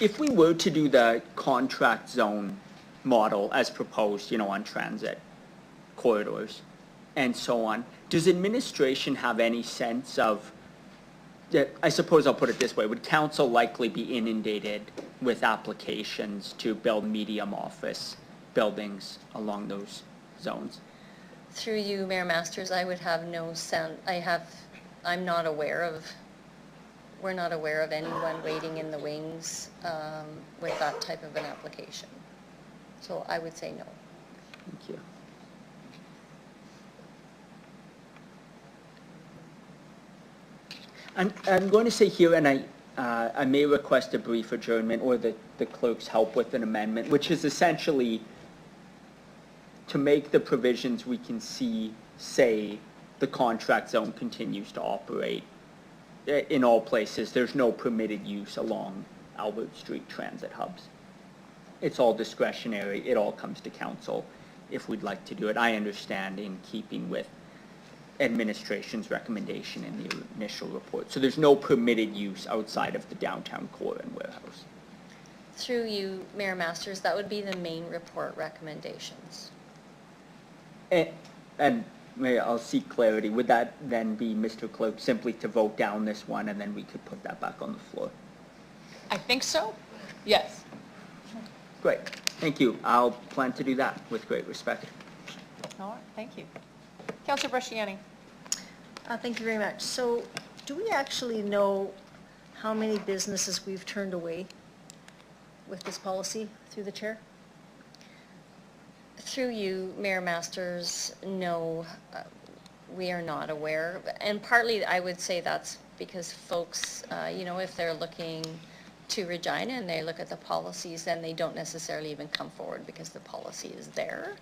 If we were to do the contract zone model as proposed, on transit corridors and so on, does administration have any sense of, I suppose I'll put it this way, would council likely be inundated with applications to build medium office buildings along those zones? Through you, Mayor Masters, I would have no sense, I'm not aware of, we're not aware of anyone waiting in the wings with that type of an application. So I would say no. Thank you. I'm going to say here, and I may request a brief adjournment or the clerk's help with an amendment, which is essentially to make the provisions we can see say the contract zone continues to operate in all places. There's no permitted use along Albert Street transit hubs. It's all discretionary. It all comes to council if we'd like to do it. I understand in keeping with administration's recommendation in the initial report. So there's no permitted use outside of the downtown core and warehouse. Through you, Mayor Masters, that would be the main report recommendations. And Mayor, I'll seek clarity. Would that then be, Mr. Clerk, simply to vote down this one and then we could put that back on the floor? I think so. Yes. Great. Thank you. I'll plan to do that with great respect. All right. Thank you. Councillor Brasciani. Thank you very much. So do we actually know how many businesses we've turned away with this policy through the chair? Through you, Mayor Masters, no, we are not aware. And partly I would say that's because folks, if they're looking to Regina and they look at the policies, then they don't necessarily even come forward because the policy is there.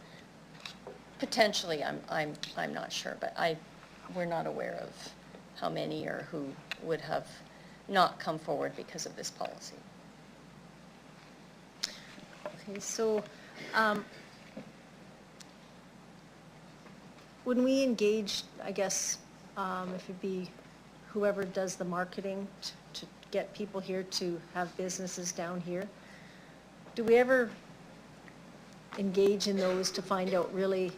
Potentially, I'm not sure, but we're not aware of how many or who would have not come forward because of this policy. Okay, so when we engage, I guess, if it be whoever does the marketing to get people here to have businesses down here, do we ever engage in those to find out really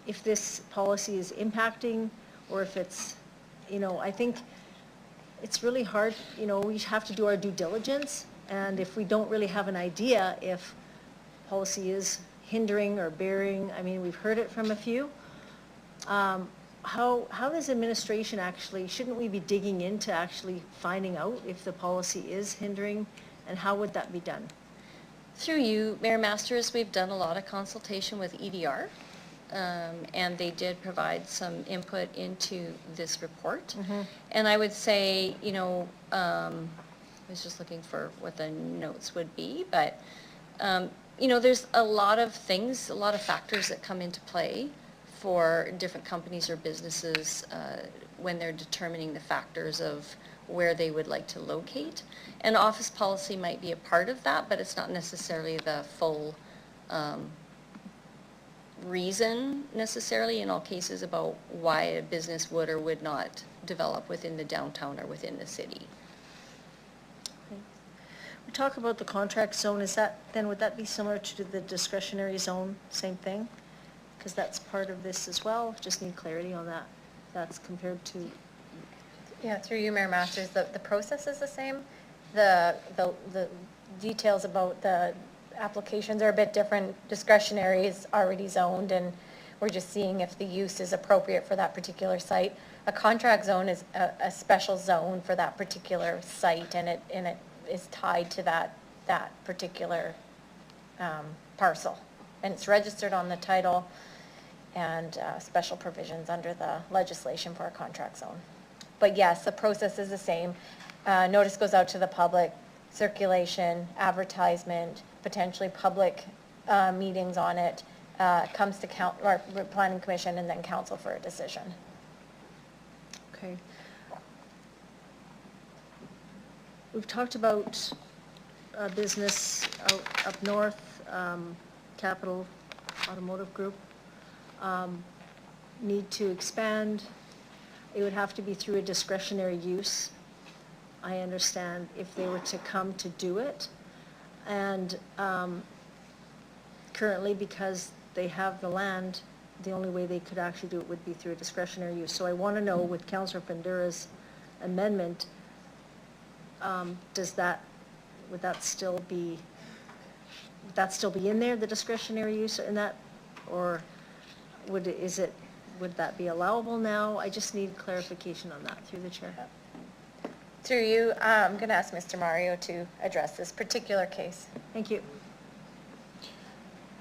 if this policy is impacting or if it's, I think it's really hard, we have to do our due diligence, and if we don't really have an idea if policy is hindering or bearing, we've heard it from a few. How does administration actually, shouldn't we be digging into actually finding out if the policy is hindering, and how would that be done? Through you, Mayor Masters, we've done a lot of consultation with EDR, and they did provide some input into this report. Mm-hmm. And I would say, I was just looking for what the notes would be, but, there's a lot of things, a lot of factors that come into play for different companies or businesses when they're determining the factors of where they would like to locate. And office policy might be a part of that, but it's not necessarily the full reason necessarily in all cases about why a business would or would not develop within the downtown or within the city. Okay. We talk about the contract zone, would that be similar to the discretionary zone, same thing? Because that's part of this as well, just need clarity on that. That's compared to... Yeah, through you, Mayor Masters, the process is the same. The details about the applications are a bit different. Discretionary is already zoned, and we're just seeing if the use is appropriate for that particular site. A contract zone is a special zone for that particular site, and it is tied to that particular parcel. And it's registered on the title and special provisions under the legislation for a contract zone. But yes, the process is the same. Notice goes out to the public, circulation, advertisement, potentially public meetings on it, comes to planning commission and then council for a decision. Okay. We've talked about business up north, Capital Automotive Group. Need to expand. It would have to be through a discretionary use, I understand, if they were to come to do it. And currently, because they have the land, the only way they could actually do it would be through a discretionary use. So I want to know, with Councillor Fundura's amendment, would that still be in there, the discretionary use in that? Or would that be allowable now? I just need clarification on that through the chair. Through you, I'm going to ask Mr. Mario to address this particular case. Thank you.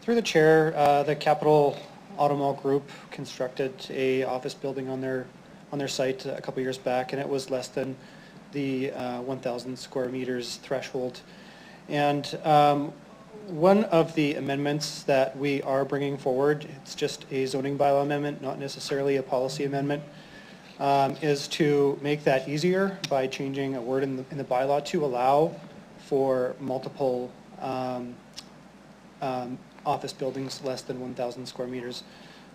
Through the chair, the Capital Automall Group constructed a office building on their site a couple years back, and it was less than the 1,000 square meters threshold. And one of the amendments that we are bringing forward, it's just a zoning bylaw amendment, not necessarily a policy amendment, is to make that easier by changing a word in the bylaw to allow for multiple office buildings less than 1,000 square meters.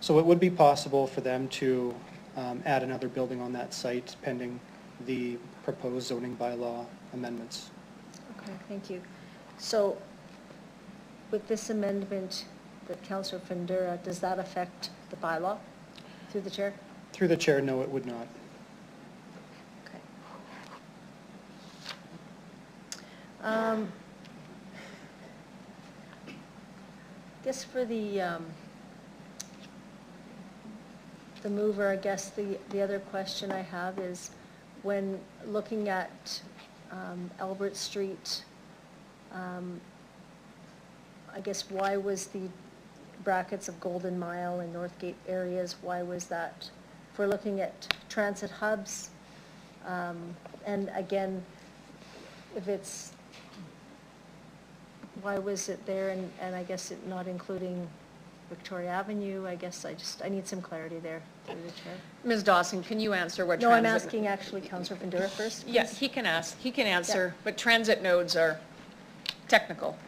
So it would be possible for them to add another building on that site pending the proposed zoning bylaw amendments. Okay, thank you. So with this amendment that Councillor Fundura, does that affect the bylaw through the chair? Through the chair, no, it would not. Okay. Guess for the mover, I guess the other question I have is, when looking at Albert Street, I guess why was the brackets of Golden Mile and Northgate areas, why was that? If we're looking at transit hubs, and again, if it's, why was it there, and I guess it not including Victoria Avenue? I guess I need some clarity there through the chair. Ms. Dawson, can you answer what No, transit? I'm asking actually Councillor Fundura first. Yeah, please. he can answer, but transit nodes are technical.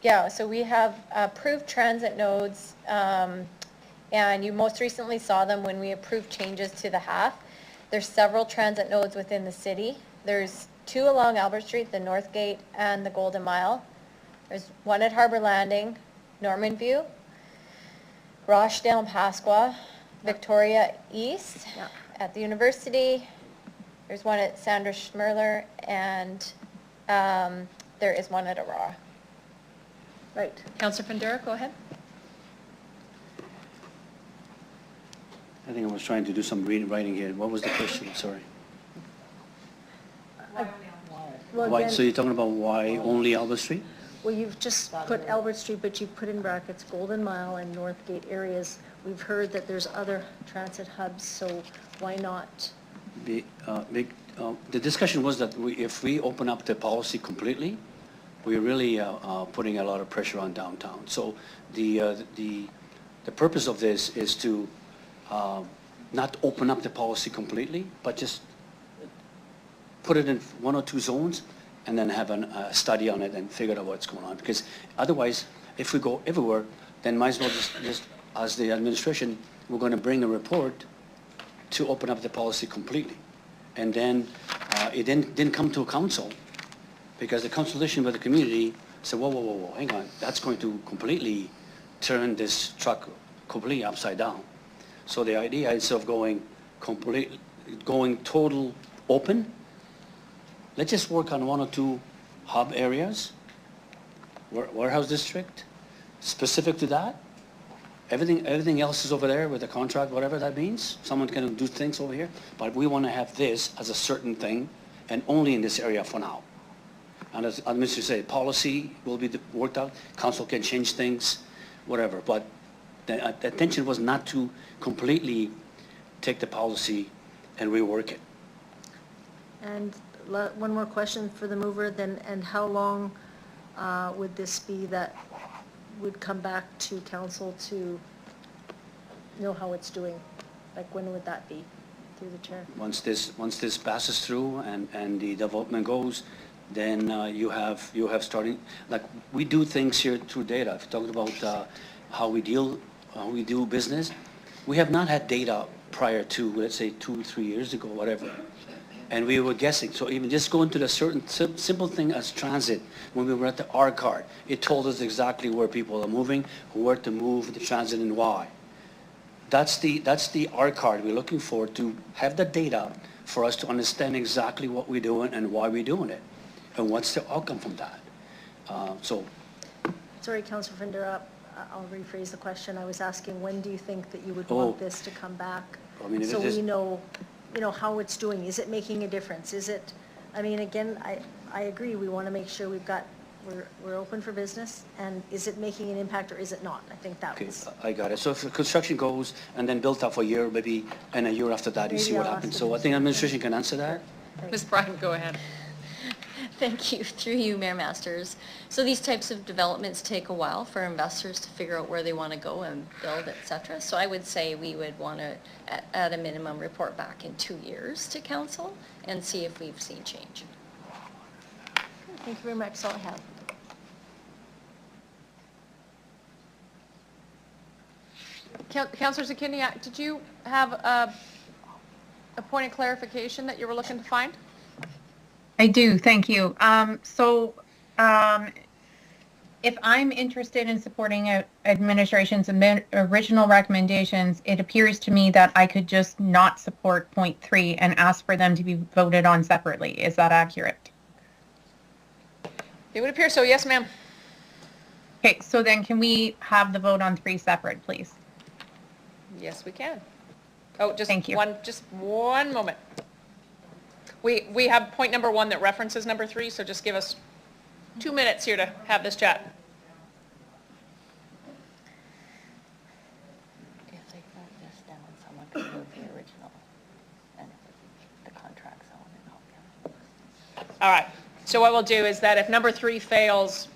Yeah, so we have approved transit nodes, and you most recently saw them when we approved changes to the half. There's several transit nodes within the city. There's two along Albert Street, the North Gate and the Golden Mile. There's one at Harbor Landing, Norman View, Rochdale and Pasqua, Victoria East, at the university. There's one at Sandra Schmerler, and there is one at Aurora. Right. Councillor Fundura, go ahead. I think I was trying to do some writing here. What was the question? Sorry. Well, Why, again, so you're talking about why only Albert Street? well, you've just put Albert Street, but you've put in brackets Golden Mile and Northgate areas. We've heard that there's other transit hubs, so why not? The discussion was that if we open up the policy completely, we're really putting a lot of pressure on downtown. So the purpose of this is to not open up the policy completely, but just put it in one or two zones and then have a study on it and figure out what's going on. Because otherwise, if we go everywhere, then might as well just as the administration, we're going to bring a report to open up the policy completely. And then it didn't come to a council, because the consultation with the community said, whoa, hang on, that's going to completely turn this truck completely upside down. So the idea, instead of going total open, let's just work on one or two hub areas, warehouse district, specific to that. Everything else is over there with the contract, whatever that means. Someone can do things over here, but we want to have this as a certain thing, and only in this area for now. And as Mr. said, policy will be worked out. Council can change things, whatever. But the intention was not to completely take the policy and rework it. And one more question for the mover then, and how long would this be that would come back to council to know how it's doing? Like, when would that be, through the chair? Once this passes through and the development goes, then you have starting, like, we do things here through data. I've talked about how we do business. We have not had data prior to, let's say, 2-3 years ago, whatever. And we were guessing. So even just going to the certain simple thing as transit, when we were at the R card, it told us exactly where people are moving, where to move the transit and why. That's the R card we're looking for, to have the data for us to understand exactly what we're doing and why we're doing it, and what's the outcome from that. Sorry, Councillor Findera, I'll rephrase the question. I was asking, when do you think that you would Oh. want this to come back? I mean, So this- we know, how it's doing. Is it making a difference? Is it, I mean, again, I agree, we want to make sure we're open for business, and is it making an impact or is it not? I think that Okay, was. I got it. So if the construction goes and then built up for a year, maybe, and a year after that, you see Maybe what I'll happens. ask So I the think administration can answer that. Ms. Bryan, go ahead. Thank you, through you, Mayor Masters. So these types of developments take a while for investors to figure out where they want to go and build, et cetera. So I would say we would want to, at a minimum, report back in 2 years to council and see if we've seen change. Thank you very much. That's all I have. Councillor Zakinia, did you have a point of clarification that you were looking to find? I do, thank you. If I'm interested in supporting administration's original recommendations, it appears to me that I could just not support point 3 and ask for them to be voted on separately. Is that accurate? It would appear so, yes, ma'am. Okay, so then can we have the vote on 3 separate, please? Yes, we can. Oh, just Thank you. one moment. We have point number 1 that references number 3, so just give us 2 minutes here to have this chat. If they vote this down, someone could move the original, and the contract's on and help you. All right, so what we'll do is that if number 3 fails,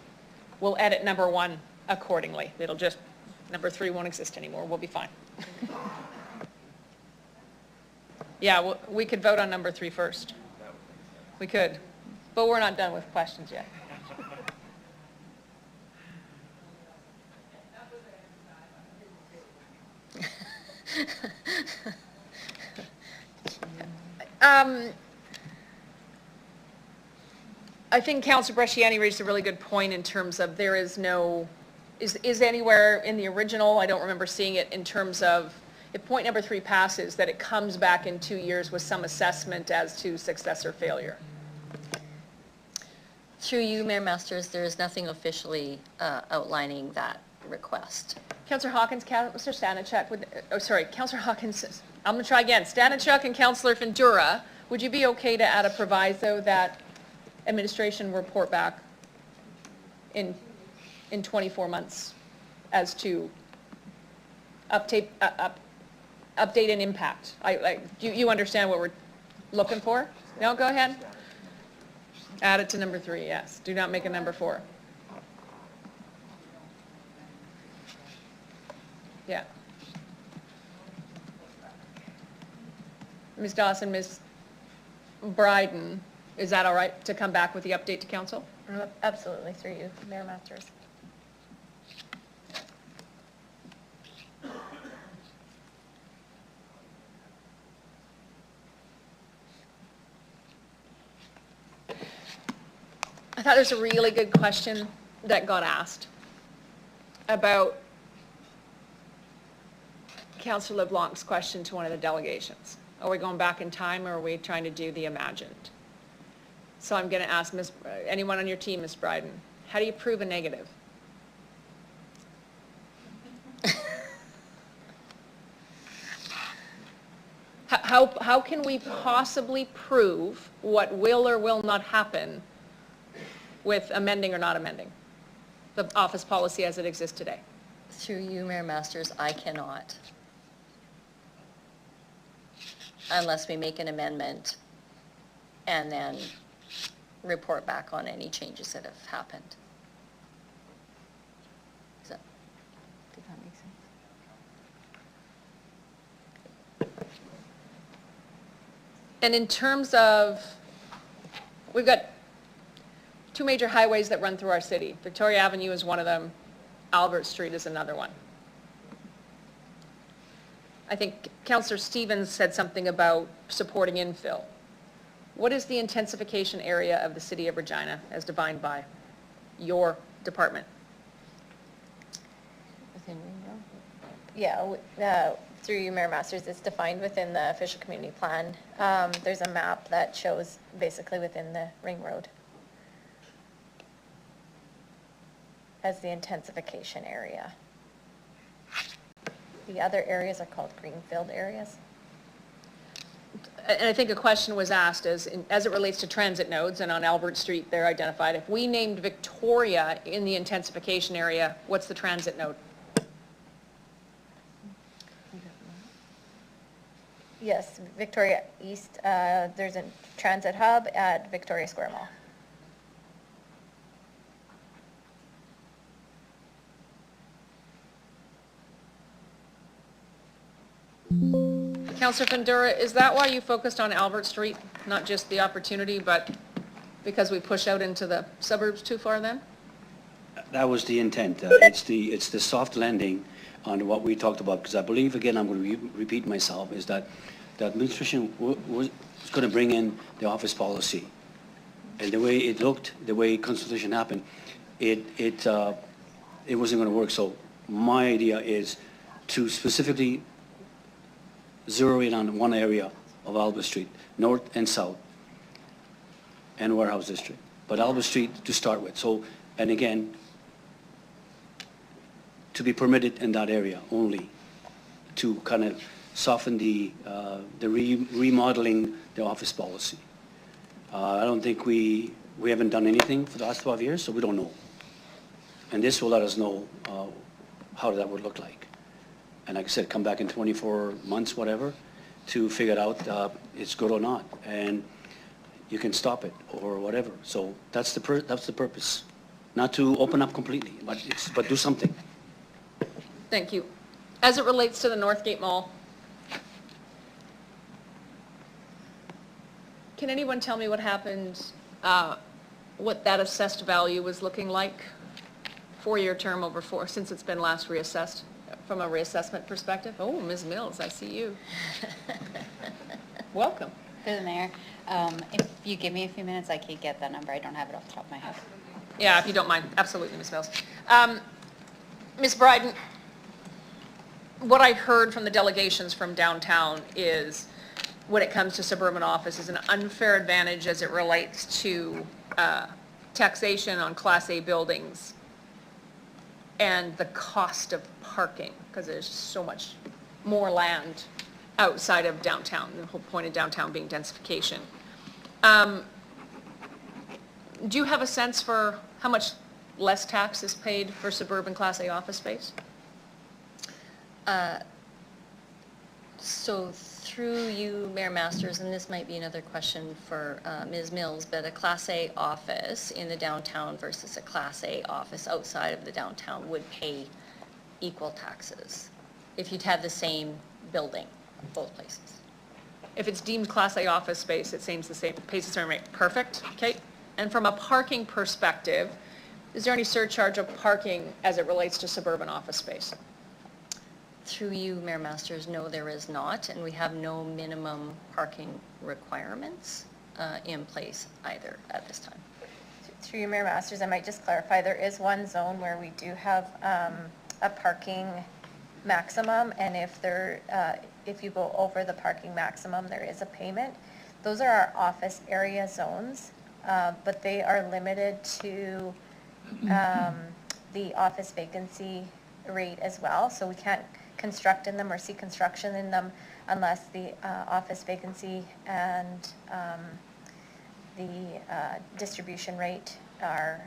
we'll edit number 1 accordingly. It'll just, number 3 won't exist anymore, we'll be fine. Yeah, we could vote on number 3 first. We could, but we're not done with questions yet. I think Councillor Bresciani raised a really good point in terms of there is no, is anywhere in the original, I don't remember seeing it in terms of, if point number 3 passes, that it comes back in 2 years with some assessment as to success or failure. Through you, Mayor Masters, there is nothing officially outlining that request. Councillor Hawkins, Councillor Stanachuk, Councillor Hawkins, I'm going to try again. Stanachuk and Councillor Findura, would you be okay to add a proviso that administration report back in 24 months as to update and impact? You understand what we're looking for? No, go ahead. Add it to number 3, yes. Do not make a number 4. Yeah. Ms. Dawson, Ms. Bryden, is that all right to come back with the update to council? Absolutely, through you, Mayor Masters. I thought there's a really good question that got asked about Councillor LeBlanc's question to one of the delegations. Are we going back in time, or are we trying to do the imagined? So I'm going to ask anyone on your team, Ms. Bryden, how do you prove a negative? How can we possibly prove what will or will not happen with amending or not amending the office policy as it exists today? Through you, Mayor Masters, I cannot. Unless we make an amendment and then report back on any changes that have happened. Did that make sense? And in terms of, we've got two major highways that run through our city. Victoria Avenue is one of them. Albert Street is another one. I think Councillor Stevens said something about supporting infill. What is the intensification area of the city of Regina as defined by your department? Within Ring Road? Yeah, through you, Mayor Masters, it's defined within the official community plan. There's a map that shows basically within the ring road as the intensification area. The other areas are called greenfield areas. And I think a question was asked as it relates to transit nodes, and on Albert Street, they're identified. If we named Victoria in the intensification area, what's the transit node? Yes, Victoria East, there's a transit hub at Victoria Square Mall. Councillor Fundura, is that why you focused on Albert Street? Not just the opportunity, but because we push out into the suburbs too far then? That was the intent. It's the soft landing on what we talked about, because I believe, again, I'm going to repeat myself, is that the administration was going to bring in the office policy. And the way it looked, the way consultation happened, it wasn't going to work. So my idea is to specifically zero in on one area of Albert Street, north and south, and Warehouse District. But Albert Street to start with. So, and again, to be permitted in that area only, to kind of soften the remodeling the office policy. I don't think we haven't done anything for the last 12 years, so we don't know. And this will let us know how that would look like. And like I said, come back in 24 months, whatever, to figure out it's good or not. And you can stop it or whatever. So that's the purpose. Not to open up completely, but do something. Thank you. As it relates to the Northgate Mall, can anyone tell me what happened, what that assessed value was looking like? 4-year term over 4, since it's been last reassessed, from a reassessment perspective? Oh, Ms. Mills, I see you. Welcome. Through the mayor, if you give me a few minutes, I could get that number. I don't have it off the top of my head. Yeah, if you don't mind. Absolutely, Ms. Mills. Ms. Bryden, what I heard from the delegations from downtown is, when it comes to suburban office, is an unfair advantage as it relates to taxation on Class A buildings and the cost of parking, because there's so much more land outside of downtown, the whole point of downtown being densification. Do you have a sense for how much less tax is paid for suburban Class A office space? So through you, Mayor Masters, and this might be another question for Ms. Mills, but a Class A office in the downtown versus a Class A office outside of the downtown would pay equal taxes if you'd have the same building, both places. If it's deemed Class A office space, it seems the same, pays the same rate. Perfect, okay. And from a parking perspective, is there any surcharge of parking as it relates to suburban office space? Through you, Mayor Masters, no, there is not, and we have no minimum parking requirements in place either at this time. Through you, Mayor Masters, I might just clarify, there is one zone where we do have a parking maximum, and if you go over the parking maximum, there is a payment. Those are our office area zones, but they are limited to the office vacancy rate as well, so we can't construct in them or see construction in them unless the office vacancy and the distribution rate are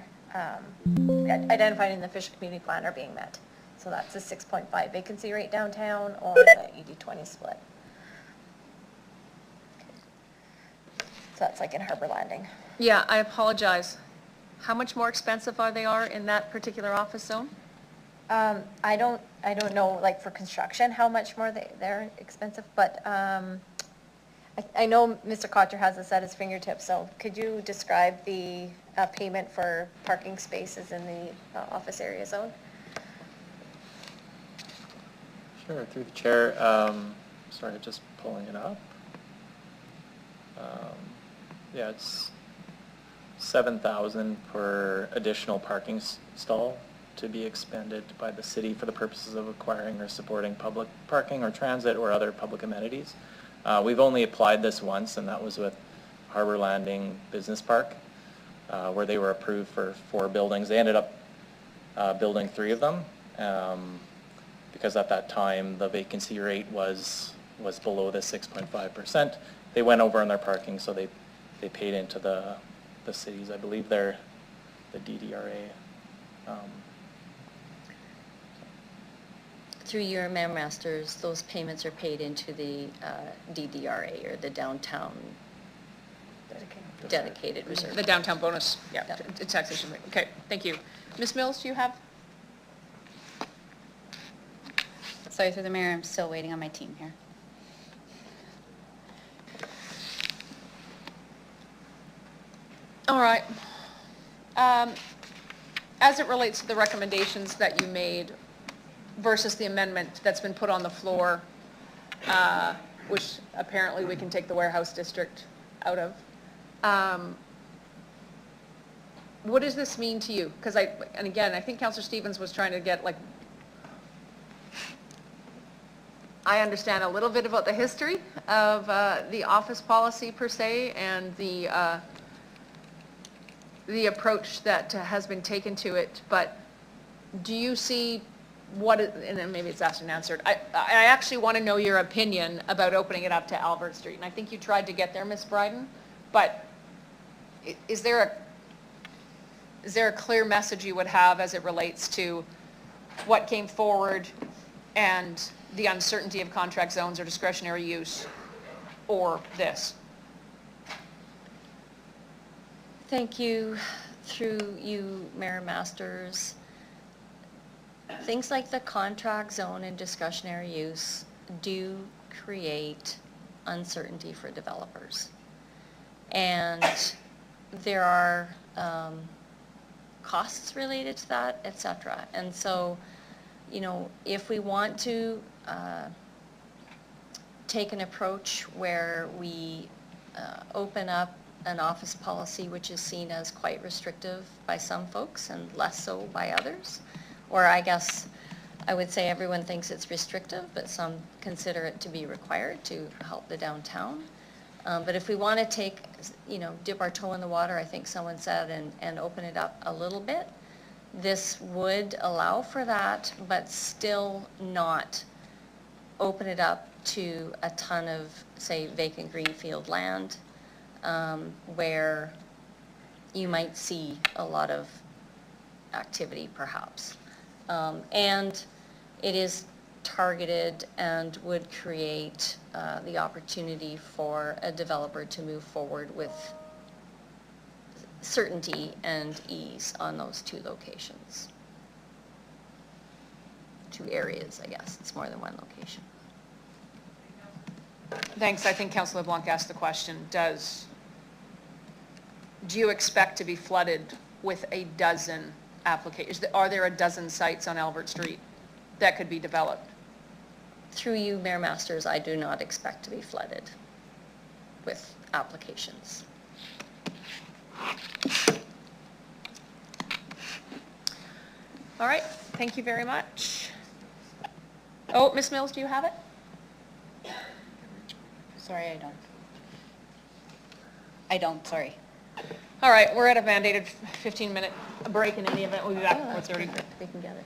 identified in the official community plan are being met. So that's the 6.5 vacancy rate downtown or the 80-20 split. So that's like in Harbor Landing. Yeah, I apologize. How much more expensive are they in that particular office zone? I don't know, like for construction, how much more they're expensive, but I know Mr. Cotter has this at his fingertips, so could you describe the payment for parking spaces in the office area zone? Sure, through the chair. Sorry, just pulling it up. Yeah, it's 7,000 per additional parking stall to be expended by the city for the purposes of acquiring or supporting public parking or transit or other public amenities. We've only applied this once, and that was with Harbor Landing Business Park, where they were approved for 4 buildings. They ended up building 3 of them because at that time the vacancy rate was below the 6.5%. They went over on their parking, so they paid into the cities. I believe they're the DDRA. Through your Mayor Masters, those payments are paid into the DDRA, or the Downtown Dedicated Reserve. The downtown bonus, yeah, taxation rate. Okay, thank you. Ms. Mills, do you have? Sorry, through the mayor, I'm still waiting on my team here. All right. As it relates to the recommendations that you made versus the amendment that's been put on the floor, which apparently we can take the warehouse district out of, what does this mean to you? Because and again, I think Councillor Stevens was trying to get like, I understand a little bit about the history of the office policy per se and the approach that has been taken to it, but do you see and then maybe it's asked and answered. I actually want to know your opinion about opening it up to Albert Street, and I think you tried to get there, Ms. Bryden, but is there a clear message you would have as it relates to what came forward and the uncertainty of contract zones or discretionary use, or this? Thank you. Through you, Mayor Masters, things like the contract zone and discretionary use do create uncertainty for developers. And there are costs related to that, et cetera. And so, you know, if we want to take an approach where we open up an office policy which is seen as quite restrictive by some folks and less so by others, or I guess I would say everyone thinks it's restrictive, but some consider it to be required to help the downtown. But if we want to take, you know, dip our toe in the water, I think someone said, and open it up a little bit, this would allow for that, but still not open it up to a ton of, say, vacant greenfield land, where you might see a lot of activity perhaps. And it is targeted and would create the opportunity for a developer to move forward with certainty and ease on those 2 locations. 2 areas, I guess. It's more than 1 location. Thanks. I think Councillor LeBlanc asked the question, do you expect to be flooded with a dozen applications? Are there a dozen sites on Albert Street that could be developed? Through you, Mayor Masters, I do not expect to be flooded with applications. All right, thank you very much. Oh, Ms. Mills, do you have it? Sorry, I don't, sorry. All right, we're at a mandated 15-minute break in any event. We'll be back at 4:30. We can get it.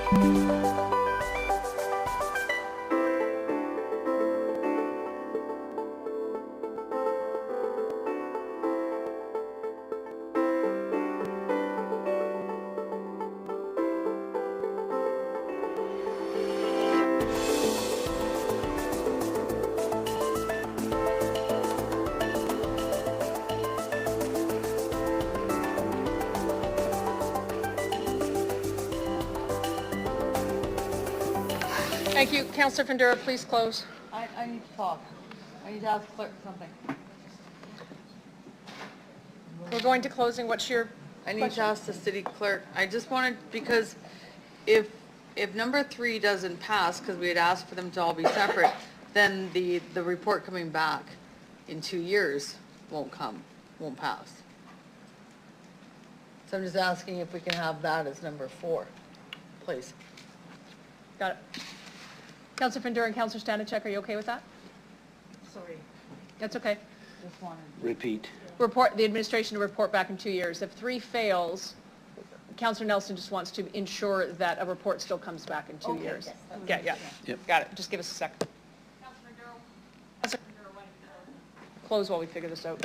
Thank you. Councillor Findura, please close. I need to talk. I need to ask clerk something. We're going to closing. What's your I need question? to ask the city clerk. I just wanted, because if number 3 doesn't pass, because we had asked for them to all be separate, then the report coming back in 2 years won't pass. So I'm just asking if we can have that as number 4, please. Got it. Councillor Findura and Councillor Stanachek, are you okay with that? Sorry, That's okay. just wanted. Repeat. The administration to report back in 2 years. If 3 fails, Councillor Nelson just wants to ensure that a report still comes back in 2 years. Yes, Yeah. Yep. Got it. Just give us a second. Councillor Findura, why don't you close while we figure this out?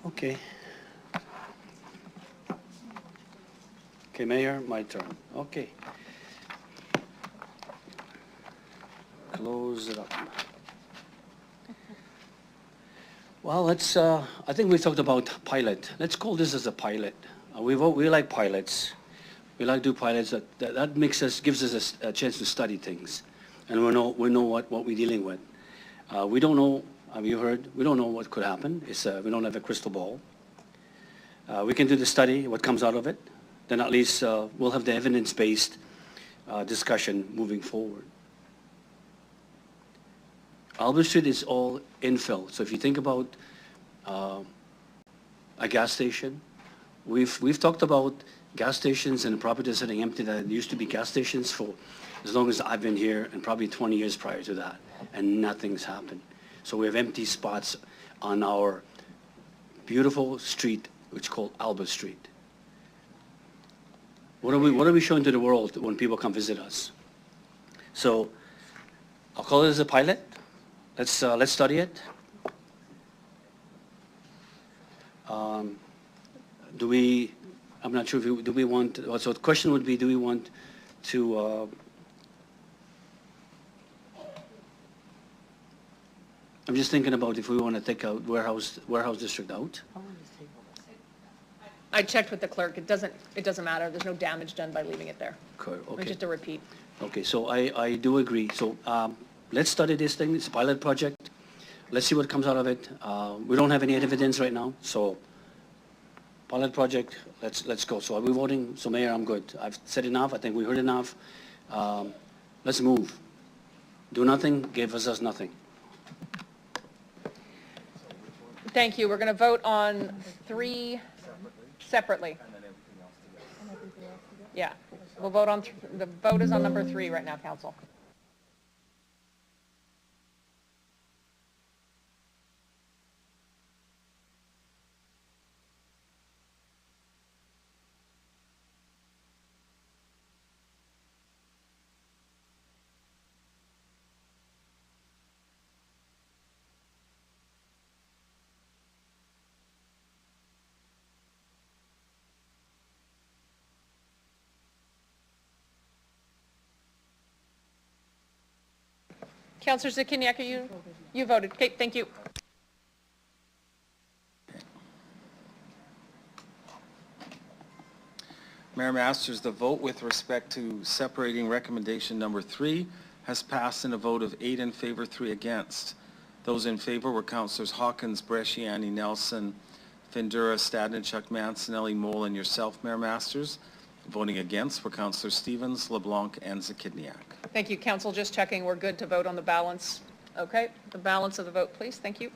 Okay. Okay, Mayor, my turn. Okay. Close it up. Well, let's, I think we talked about pilot. Let's call this as a pilot. We like pilots. We like to do pilots. That makes us, gives us a chance to study things. And we know what we're dealing with. We don't know, have you heard? We don't know what could happen. We don't have a crystal ball. We can do the study, what comes out of it. Then at least we'll have the evidence-based discussion moving forward. Albert Street is all infill. So if you think about a gas station, we've talked about gas stations and properties sitting empty that used to be gas stations for as long as I've been here and probably 20 years prior to that, and nothing's happened. So we have empty spots on our beautiful street, which is called Albert Street. What are we showing to the world when people come visit us? So I'll call it as a pilot. Let's study it. I'm not sure if do we want, so the question would be, do we want to, I'm just thinking about if we want to take out warehouse district out. I checked with the clerk. It doesn't matter. There's no damage done by leaving it there. Okay. Just a repeat. Okay, so I do agree. So let's study this thing. It's a pilot project. Let's see what comes out of it. We don't have any evidence right now, so pilot project, let's go. So are we voting? So Mayor, I'm good. I've said enough. I think we heard enough. Let's move. Do nothing, give us nothing. Thank you. We're going to vote on 3 separately. Yeah, we'll vote on, the vote is on number 3 right now, Council. Councillor Zikinyak, you voted. Okay, thank you. Mayor Masters, the vote with respect to separating recommendation number 3 has passed in a vote of 8 in favor, 3 against. Those in favor were Councillors Hawkins, Bresciani, Nelson, Findura, Stadnichuk, Mancinelli, Mole, and yourself, Mayor Masters. Voting against were Councillors Stevens, LeBlanc, and Zakidniak. Thank you, Council. Just checking, we're good to vote on the balance. Okay, the balance of the vote, please. Thank you.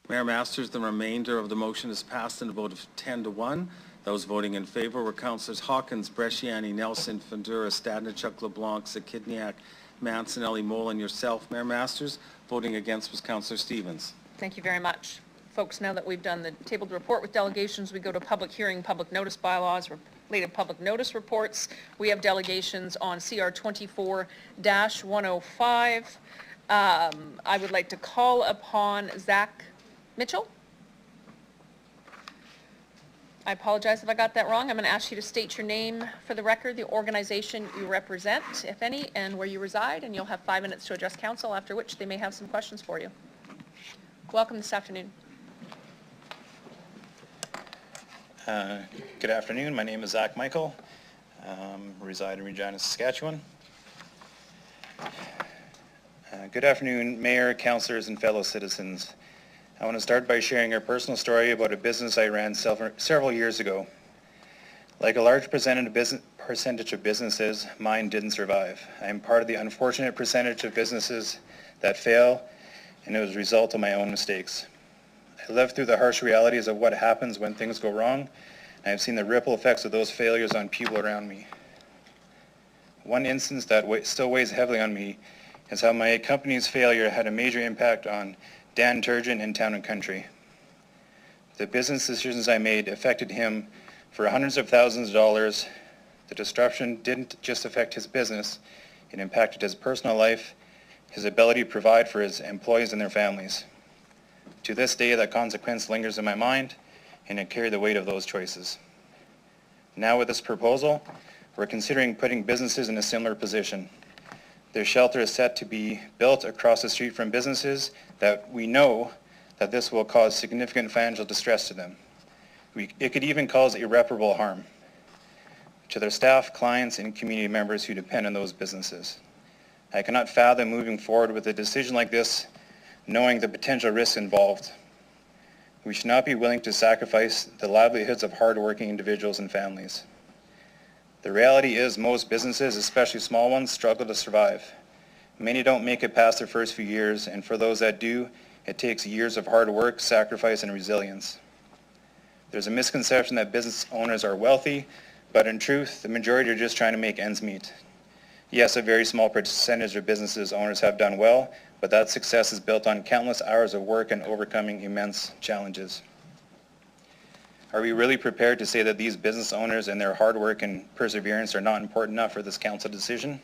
Mayor Masters, the remainder of the motion is passed in a vote of 10-1. Those voting in favor were Councillors Hawkins, Bresciani, Nelson, Fundura, Stadnichuk, LeBlanc, Zakidniak, Mancinelli, Mole, and yourself, Mayor Masters. Voting against was Councillor Stevens. Thank you very much. Folks, now that we've done the tabled report with delegations, we go to public hearing, public notice bylaws, related public notice reports. We have delegations on CR 24-105. I would like to call upon Zach Mitchell. I apologize if I got that wrong. I'm going to ask you to state your name for the record, the organization you represent, if any, and where you reside, and you'll have 5 minutes to address council, after which they may have some questions for you. Welcome this afternoon. Good afternoon. My name is Zach Michael. Reside in Regina, Saskatchewan. Good afternoon, Mayor, councillors, and fellow citizens. I want to start by sharing a personal story about a business I ran several years ago. Like a large percentage of businesses, mine didn't survive. I am part of the unfortunate percentage of businesses that fail, and it was a result of my own mistakes. I lived through the harsh realities of what happens when things go wrong, and I have seen the ripple effects of those failures on people around me. One instance that still weighs heavily on me is how my company's failure had a major impact on Dan Turgeon in Town and Country. The business decisions I made affected him for hundreds of thousands of dollars. The disruption didn't just affect his business, it impacted his personal life, his ability to provide for his employees and their families. To this day, that consequence lingers in my mind, and I carry the weight of those choices. Now with this proposal, we're considering putting businesses in a similar position. Their shelter is set to be built across the street from businesses that we know that this will cause significant financial distress to them. It could even cause irreparable harm to their staff, clients, and community members who depend on those businesses. I cannot fathom moving forward with a decision like this, knowing the potential risks involved. We should not be willing to sacrifice the livelihoods of hardworking individuals and families. The reality is most businesses, especially small ones, struggle to survive. Many don't make it past their first few years, and for those that do, it takes years of hard work, sacrifice, and resilience. There's a misconception that business owners are wealthy, but in truth, the majority are just trying to make ends meet. Yes, a very small percentage of business owners have done well, but that success is built on countless hours of work and overcoming immense challenges. Are we really prepared to say that these business owners and their hard work and perseverance are not important enough for this council decision?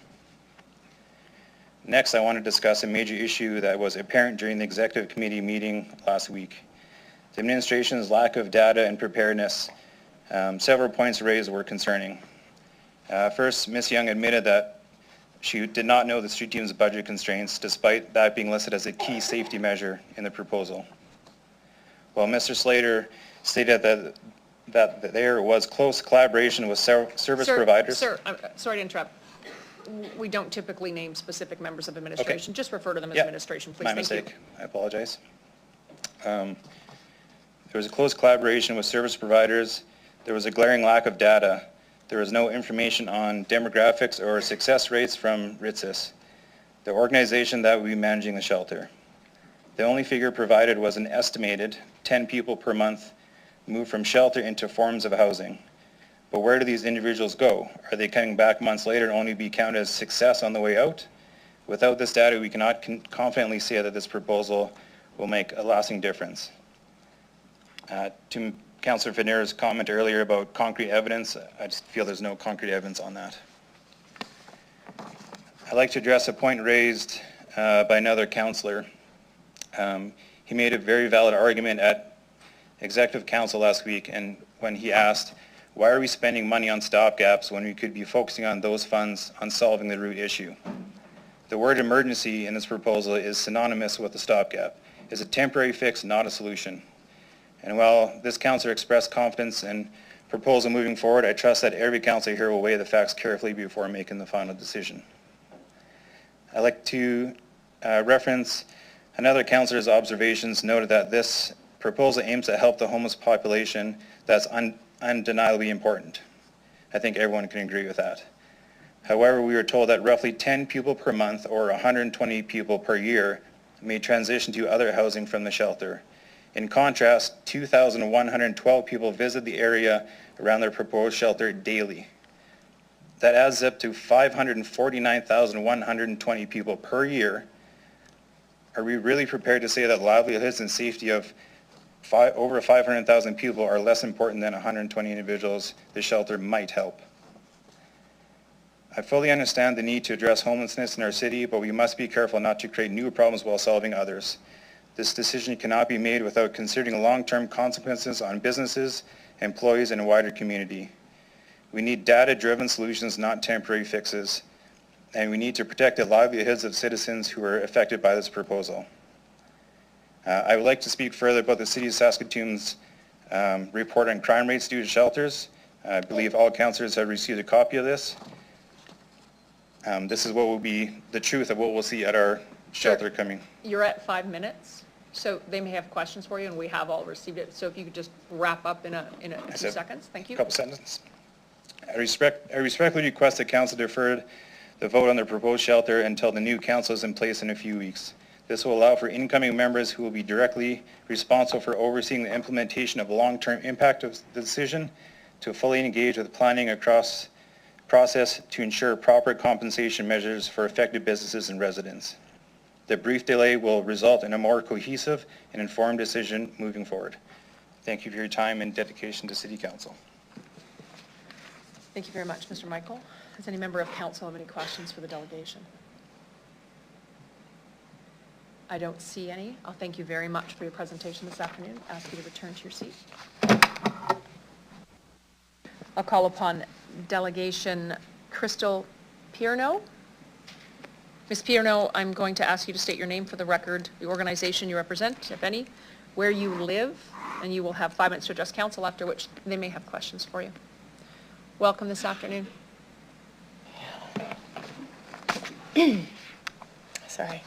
Next, I want to discuss a major issue that was apparent during the executive committee meeting last week. The administration's lack of data and preparedness. Several points raised were concerning. First, Ms. Young admitted that she did not know the street team's budget constraints, despite that being listed as a key safety measure in the proposal. While Mr. Slater stated that there was close collaboration with service providers. Sir, I'm sorry to interrupt. We don't typically name specific members of administration. Okay. Just refer to them as administration, please. My mistake. I apologize. There was a close collaboration with service providers. There was a glaring lack of data. There was no information on demographics or success rates from RITSIS, the organization that will be managing the shelter. The only figure provided was an estimated 10 people per month move from shelter into forms of housing. But where do these individuals go? Are they coming back months later and only be counted as success on the way out? Without this data, we cannot confidently say that this proposal will make a lasting difference. To Councillor Fundura's comment earlier about concrete evidence, I just feel there's no concrete evidence on that. I'd like to address a point raised by another councillor. He made a very valid argument at Executive Council last week, and when he asked, why are we spending money on stopgaps when we could be focusing on those funds on solving the root issue? The word emergency in this proposal is synonymous with a stopgap. It's a temporary fix, not a solution. And while this councillor expressed confidence in proposal moving forward, I trust that every councillor here will weigh the facts carefully before making the final decision. I'd like to reference another councillor's observations, noted that this proposal aims to help the homeless population. That's undeniably important. I think everyone can agree with that. However, we were told that roughly 10 people per month or 120 people per year may transition to other housing from the shelter. In contrast, 2,112 people visit the area around their proposed shelter daily. That adds up to 549,120 people per year. Are we really prepared to say that livelihoods and safety of over 500,000 people are less important than 120 individuals the shelter might help? I fully understand the need to address homelessness in our city, but we must be careful not to create new problems while solving others. This decision cannot be made without considering long-term consequences on businesses, employees, and a wider community. We need data-driven solutions, not temporary fixes, and we need to protect the livelihoods of citizens who are affected by this proposal. I would like to speak further about the City of Saskatoon's report on crime rates due to shelters. I believe all councillors have received a copy of this. This is what will be the truth of what we'll see at our shelter coming. You're at 5 minutes, so they may have questions for you, and we have all received it. So if you could just wrap up in a few seconds, thank you. A couple sentences. I respectfully request that council defer the vote on the proposed shelter until the new council is in place in a few weeks. This will allow for incoming members who will be directly responsible for overseeing the implementation of long-term impact of the decision to fully engage with planning across process to ensure proper compensation measures for affected businesses and residents. The brief delay will result in a more cohesive and informed decision moving forward. Thank you for your time and dedication to City Council. Thank you very much, Mr. Michael. Does any member of council have any questions for the delegation? I don't see any. I'll thank you very much for your presentation this afternoon. Ask you to return to your seat. I'll call upon Delegation Crystal Pierno. Ms. Pierno, I'm going to ask you to state your name for the record, the organization you represent, if any, where you live, and you will have 5 minutes to address council, after which they may have questions for you. Welcome this afternoon. Sorry.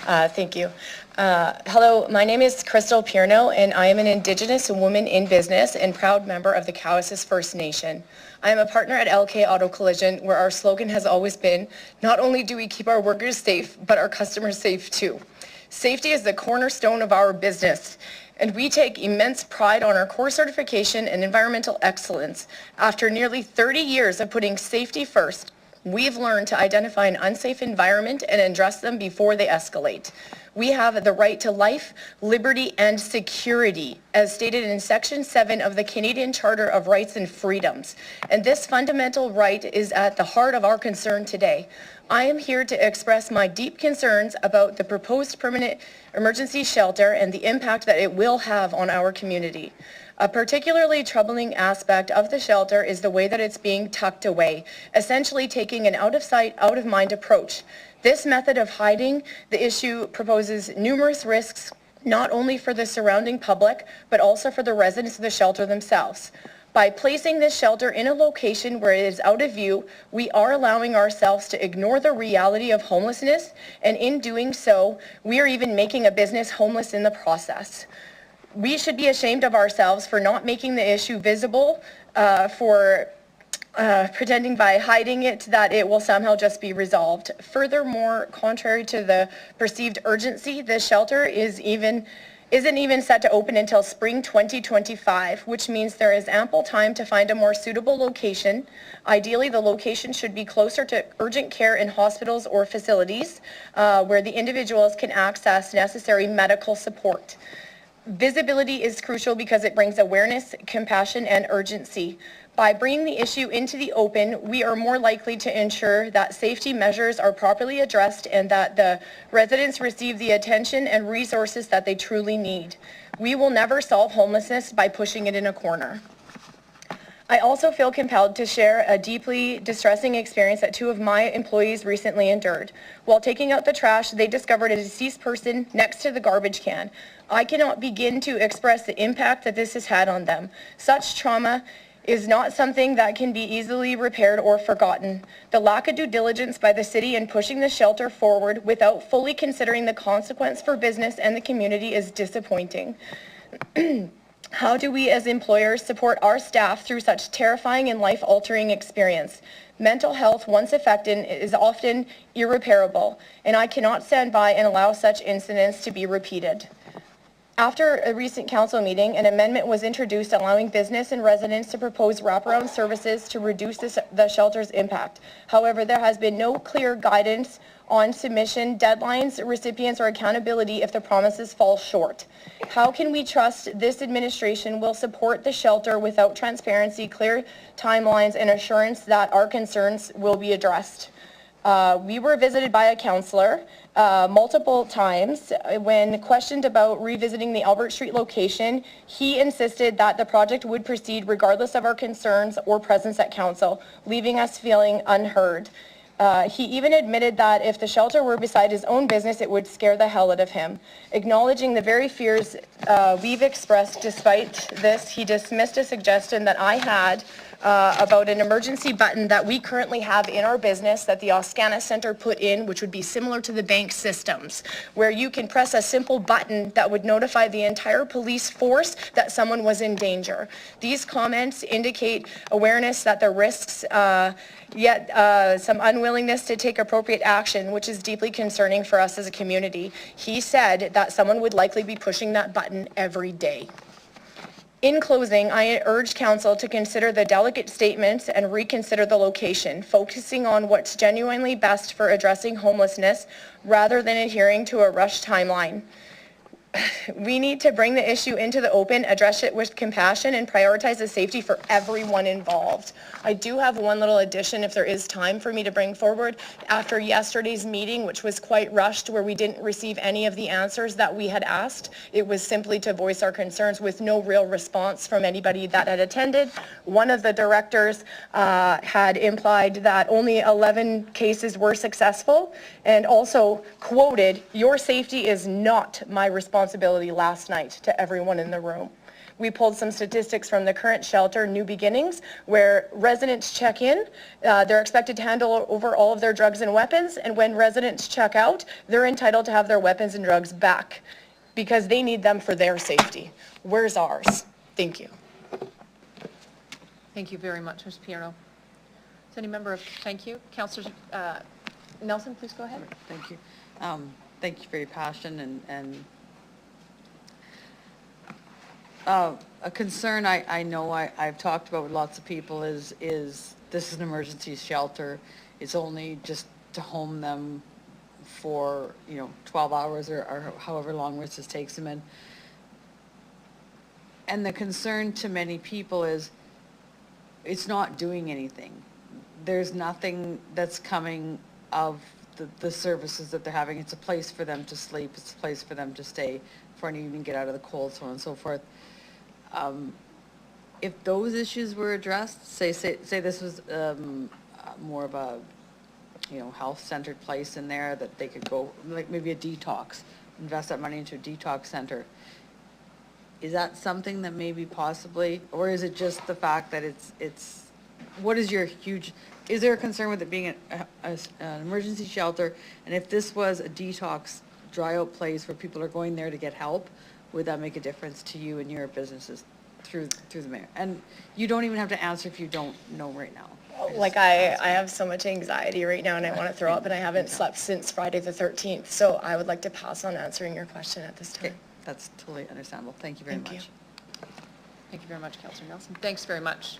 Thank you. Hello, my name is Crystal Pierno, and I am an Indigenous woman in business and proud member of the Cowessess First Nation. I am a partner at LK Auto Collision, where our slogan has always been, not only do we keep our workers safe, but our customers safe too. Safety is the cornerstone of our business, and we take immense pride on our core certification and environmental excellence. After nearly 30 years of putting safety first, we've learned to identify an unsafe environment and address them before they escalate. We have the right to life, liberty, and security, as stated in Section 7 of the Canadian Charter of Rights and Freedoms. And this fundamental right is at the heart of our concern today. I am here to express my deep concerns about the proposed permanent emergency shelter and the impact that it will have on our community. A particularly troubling aspect of the shelter is the way that it's being tucked away, essentially taking an out-of-sight, out-of-mind approach. This method of hiding the issue proposes numerous risks, not only for the surrounding public, but also for the residents of the shelter themselves. By placing this shelter in a location where it is out of view, we are allowing ourselves to ignore the reality of homelessness, and in doing so, we are even making a business homeless in the process. We should be ashamed of ourselves for not making the issue visible, for pretending by hiding it that it will somehow just be resolved. Furthermore, contrary to the perceived urgency, this shelter isn't even set to open until spring 2025, which means there is ample time to find a more suitable location. Ideally, the location should be closer to urgent care in hospitals or facilities where the individuals can access necessary medical support. Visibility is crucial because it brings awareness, compassion, and urgency. By bringing the issue into the open, we are more likely to ensure that safety measures are properly addressed and that the residents receive the attention and resources that they truly need. We will never solve homelessness by pushing it in a corner. I also feel compelled to share a deeply distressing experience that 2 of my employees recently endured. While taking out the trash, they discovered a deceased person next to the garbage can. I cannot begin to express the impact that this has had on them. Such trauma is not something that can be easily repaired or forgotten. The lack of due diligence by the city in pushing the shelter forward without fully considering the consequence for business and the community is disappointing. How do we as employers support our staff through such terrifying and life-altering experience? Mental health, once affected, is often irreparable, and I cannot stand by and allow such incidents to be repeated. After a recent council meeting, an amendment was introduced allowing business and residents to propose wraparound services to reduce the shelter's impact. However, there has been no clear guidance on submission deadlines, recipients, or accountability if the promises fall short. How can we trust this administration will support the shelter without transparency, clear timelines, and assurance that our concerns will be addressed? We were visited by a councillor multiple times. When questioned about revisiting the Albert Street location, he insisted that the project would proceed regardless of our concerns or presence at council, leaving us feeling unheard. He even admitted that if the shelter were beside his own business, it would scare the hell out of him. Acknowledging the very fears we've expressed, despite this, he dismissed a suggestion that I had about an emergency button that we currently have in our business that the Oscana Center put in, which would be similar to the bank systems, where you can press a simple button that would notify the entire police force that someone was in danger. These comments indicate awareness that the risks, yet some unwillingness to take appropriate action, which is deeply concerning for us as a community. He said that someone would likely be pushing that button every day. In closing, I urge council to consider the delegate statements and reconsider the location, focusing on what's genuinely best for addressing homelessness rather than adhering to a rushed timeline. We need to bring the issue into the open, address it with compassion, and prioritize the safety for everyone involved. I do have one little addition, if there is time for me to bring forward. After yesterday's meeting, which was quite rushed, where we didn't receive any of the answers that we had asked, it was simply to voice our concerns with no real response from anybody that had attended. One of the directors had implied that only 11 cases were successful, and also quoted, "Your safety is not my responsibility," last night to everyone in the room. We pulled some statistics from the current shelter, New Beginnings, where residents check in, they're expected to handle over all of their drugs and weapons, and when residents check out, they're entitled to have their weapons and drugs back because they need them for their safety. Where's ours? Thank you. Thank you very much, Ms. Pierno. Is any member of, thank you. Councillor Nelson, please go ahead. Thank you. Thank you for your passion and a concern I know I've talked about with lots of people is this is an emergency shelter. It's only just to home them for, 12 hours or however long this takes them in. And the concern to many people is it's not doing anything. There's nothing that's coming of the services that they're having. It's a place for them to sleep. It's a place for them to stay for an evening, get out of the cold, so on and so forth. If those issues were addressed, say this was more of a, health-centered place in there that they could go, like maybe a detox, invest that money into a detox center. Is that something that maybe possibly, or is it just the fact that it's what is your huge, is there a concern with it being an emergency shelter? And if this was a detox, dry out place where people are going there to get help, would that make a difference to you and your businesses through the mayor? And you don't even have to answer if you don't know right now. Like I have so much anxiety right now and I want to throw up, and I haven't slept since Friday the 13th. So I would like to pass on answering your question at this time. Okay, that's totally understandable. Thank you very much. Thank you very much, Councillor Nelson. Thanks very much,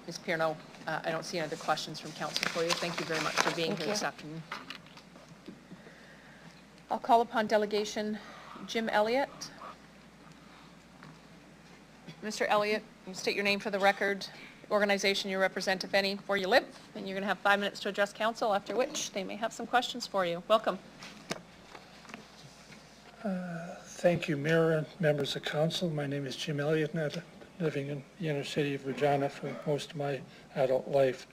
Ms. Pierno. I don't see any other questions from council for you. Thank you very much for being here this afternoon. I'll call upon delegation Jim Elliott. Mr. Elliott, you state your name for the record, organization you represent, if any, where you live, and you're going to have 5 minutes to address council, after which they may have some questions for you. Welcome. Thank you, Mayor and members of council. My name is Jim Elliott, and I've been living in the inner city of Regina for most of my adult life.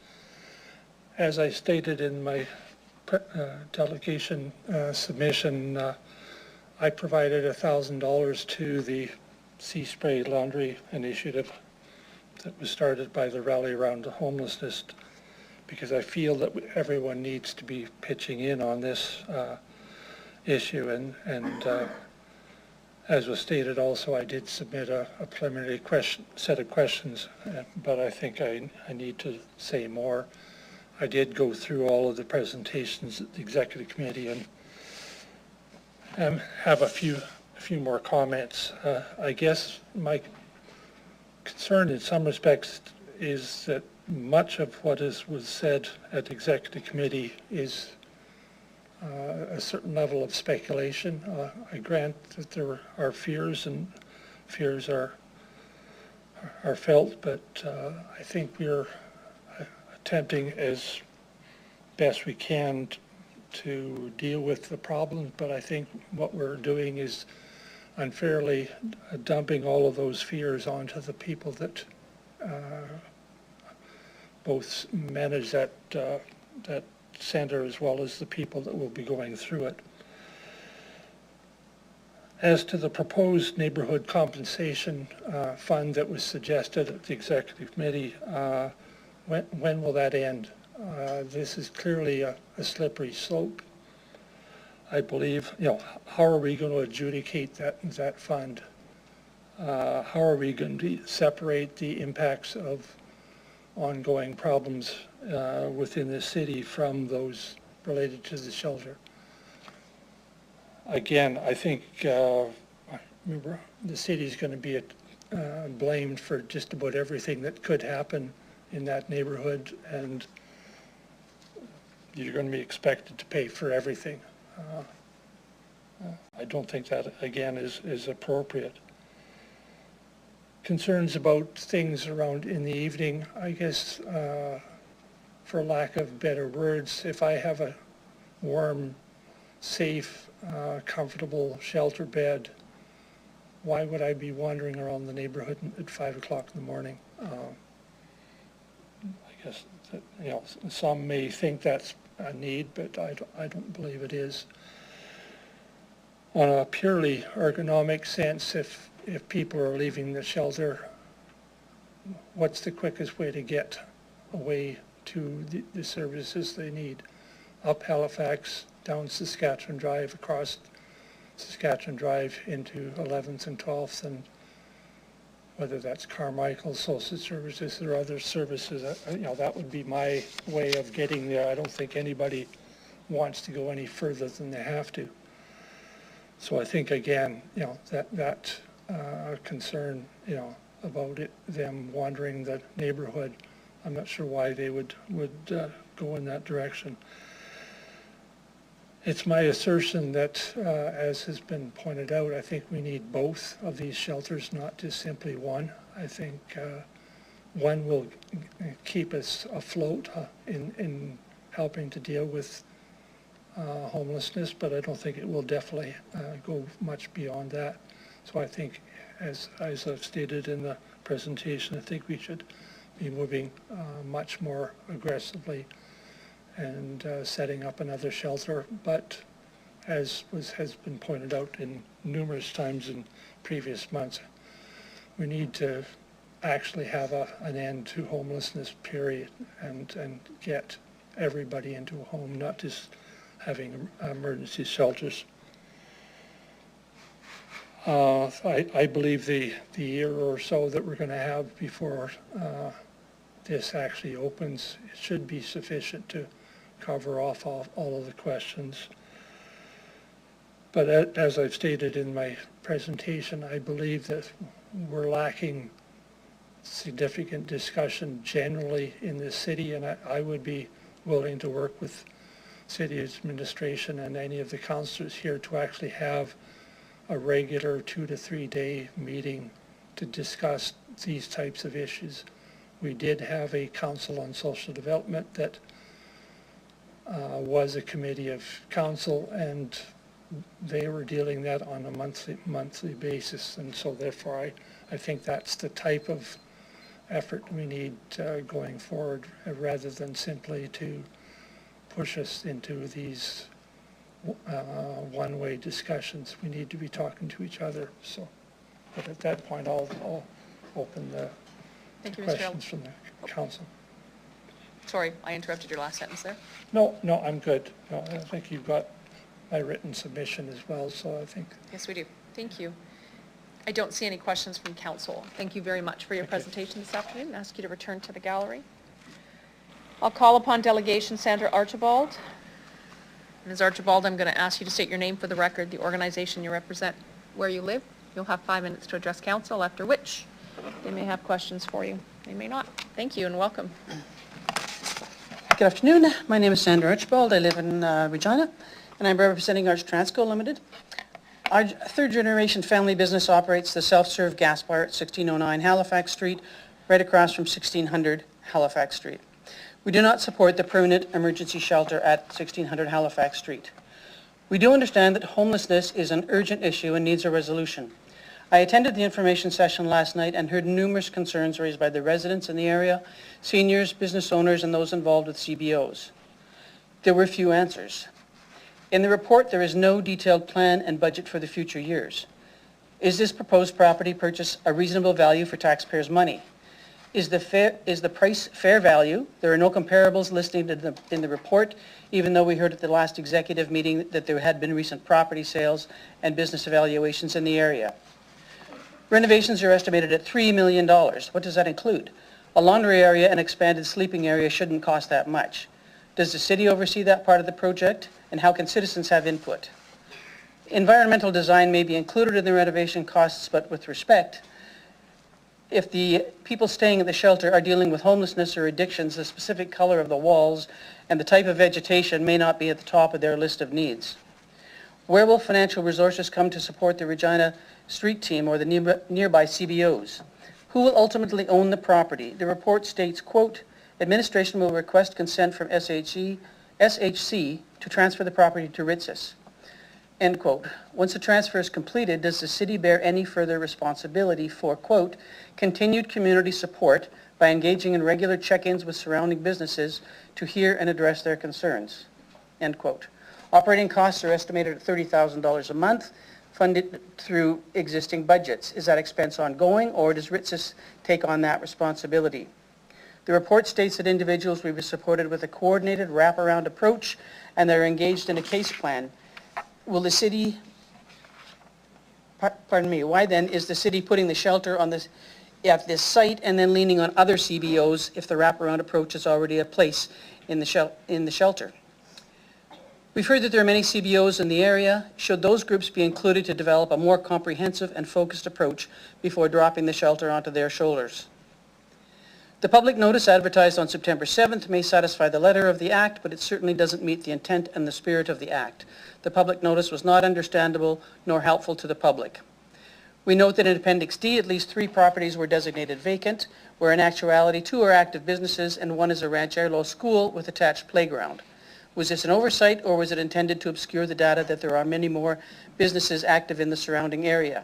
As I stated in my delegation submission, I provided $1,000 to the Sea Spray Laundry Initiative that was started by the Rally Around the Homelessness, because I feel that everyone needs to be pitching in on this issue. And as was stated also, I did submit a preliminary set of questions, but I think I need to say more. I did go through all of the presentations at the Executive Committee and have a few a few more comments. I guess my concern in some respects is that much of what was said at executive committee is a certain level of speculation. I grant that there are fears, and fears are felt, but I think we're attempting as best we can to deal with the problems, but I think what we're doing is unfairly dumping all of those fears onto the people that both manage that center as well as the people that will be going through it. As to the proposed neighborhood compensation fund that was suggested at the executive committee, when will that end? This is clearly a slippery slope. I believe, how are we going to adjudicate that fund? How are we going to separate the impacts of ongoing problems within the city from those related to the shelter? Again, I think, remember, the city is going to be blamed for just about everything that could happen in that neighborhood, and you're going to be expected to pay for everything. I don't think that, again, is appropriate. Concerns about things around in the evening, I guess, for lack of better words, if I have a warm, safe, comfortable shelter bed, why would I be wandering around the neighborhood at 5 o'clock in the morning? I guess that, some may think that's a need, but I don't believe it is. On a purely ergonomic sense, if people are leaving the shelter, what's the quickest way to get away to the services they need? Up Halifax, down Saskatchewan Drive, across Saskatchewan Drive into 11th and 12th, and whether that's Carmichael, social services, or other services, that would be my way of getting there. I don't think anybody wants to go any further than they have to. So I think, again, that concern, about them wandering the neighborhood, I'm not sure why they would go in that direction. It's my assertion that, as has been pointed out, I think we need both of these shelters, not just simply one. I think one will keep us afloat in helping to deal with homelessness, but I don't think it will definitely go much beyond that. So I think, as I've stated in the presentation, I think we should be moving much more aggressively and setting up another shelter. But as has been pointed out in numerous times in previous months, we need to actually have an end to homelessness, period, and get everybody into a home, not just having emergency shelters. I believe the year or so that we're going to have before this actually opens should be sufficient to cover off all of the questions. But as I've stated in my presentation, I believe that we're lacking significant discussion generally in this city, and I would be willing to work with city administration and any of the councillors here to actually have a regular 2 to 3 day meeting to discuss these types of issues. We did have a council on social development that was a committee of council, and they were dealing that on a monthly basis, and so therefore I think that's the type of effort we need going forward, rather than simply to push us into these one-way discussions. We need to be talking to each other. So, but at that point, I'll open the questions from the council. Sorry, I interrupted your last sentence there. No, I'm good. No, I think you've got my written submission as well, so I think. Yes, we do. Thank you. I don't see any questions from council. Thank you very much for your presentation this afternoon. Ask you to return to the gallery. I'll call upon Delegation Sandra Archibald. Ms. Archibald, I'm going to ask you to state your name for the record, the organization you represent. where you live. You'll have 5 minutes to address council, after which they may have questions for you. They may not. Thank you and welcome. Good afternoon. My name is Sandra Archibald. I live in Regina, and I'm representing Arch Transco Limited. Our third-generation family business operates the self-serve gas bar at 1609 Halifax Street, right across from 1600 Halifax Street. We do not support the permanent emergency shelter at 1600 Halifax Street. We do understand that homelessness is an urgent issue and needs a resolution. I attended the information session last night and heard numerous concerns raised by the residents in the area, seniors, business owners, and those involved with CBOs. There were few answers. In the report, there is no detailed plan and budget for the future years. Is this proposed property purchase a reasonable value for taxpayers' money? Is the price fair value? There are no comparables listed in the report, even though we heard at the last executive meeting that there had been recent property sales and business evaluations in the area. Renovations are estimated at $3 million. What does that include? A laundry area and expanded sleeping area shouldn't cost that much. Does the city oversee that part of the project? And how can citizens have input? Environmental design may be included in the renovation costs, but with respect, if the people staying at the shelter are dealing with homelessness or addictions, the specific color of the walls and the type of vegetation may not be at the top of their list of needs. Where will financial resources come to support the Regina Street Team or the nearby CBOs? Who will ultimately own the property? The report states, quote, administration will request consent from SHC to transfer the property to Ritzis. End quote. Once the transfer is completed, does the city bear any further responsibility for, quote, continued community support by engaging in regular check-ins with surrounding businesses to hear and address their concerns? End quote. Operating costs are estimated at $30,000 a month, funded through existing budgets. Is that expense ongoing, or does Ritzis take on that responsibility? The report states that individuals will be supported with a coordinated wraparound approach and they're engaged in a case plan. Will the city, why then is the city putting the shelter on at this site and then leaning on other CBOs if the wraparound approach is already in place in the shelter? We've heard that there are many CBOs in the area. Should those groups be included to develop a more comprehensive and focused approach before dropping the shelter onto their shoulders? The public notice advertised on September 7th may satisfy the letter of the Act, but it certainly doesn't meet the intent and the spirit of the Act. The public notice was not understandable nor helpful to the public. We note that in Appendix D, at least 3 properties were designated vacant, where in actuality 2 are active businesses and 1 is a Ranchero school with attached playground. Was this an oversight, or was it intended to obscure the data that there are many more businesses active in the surrounding area?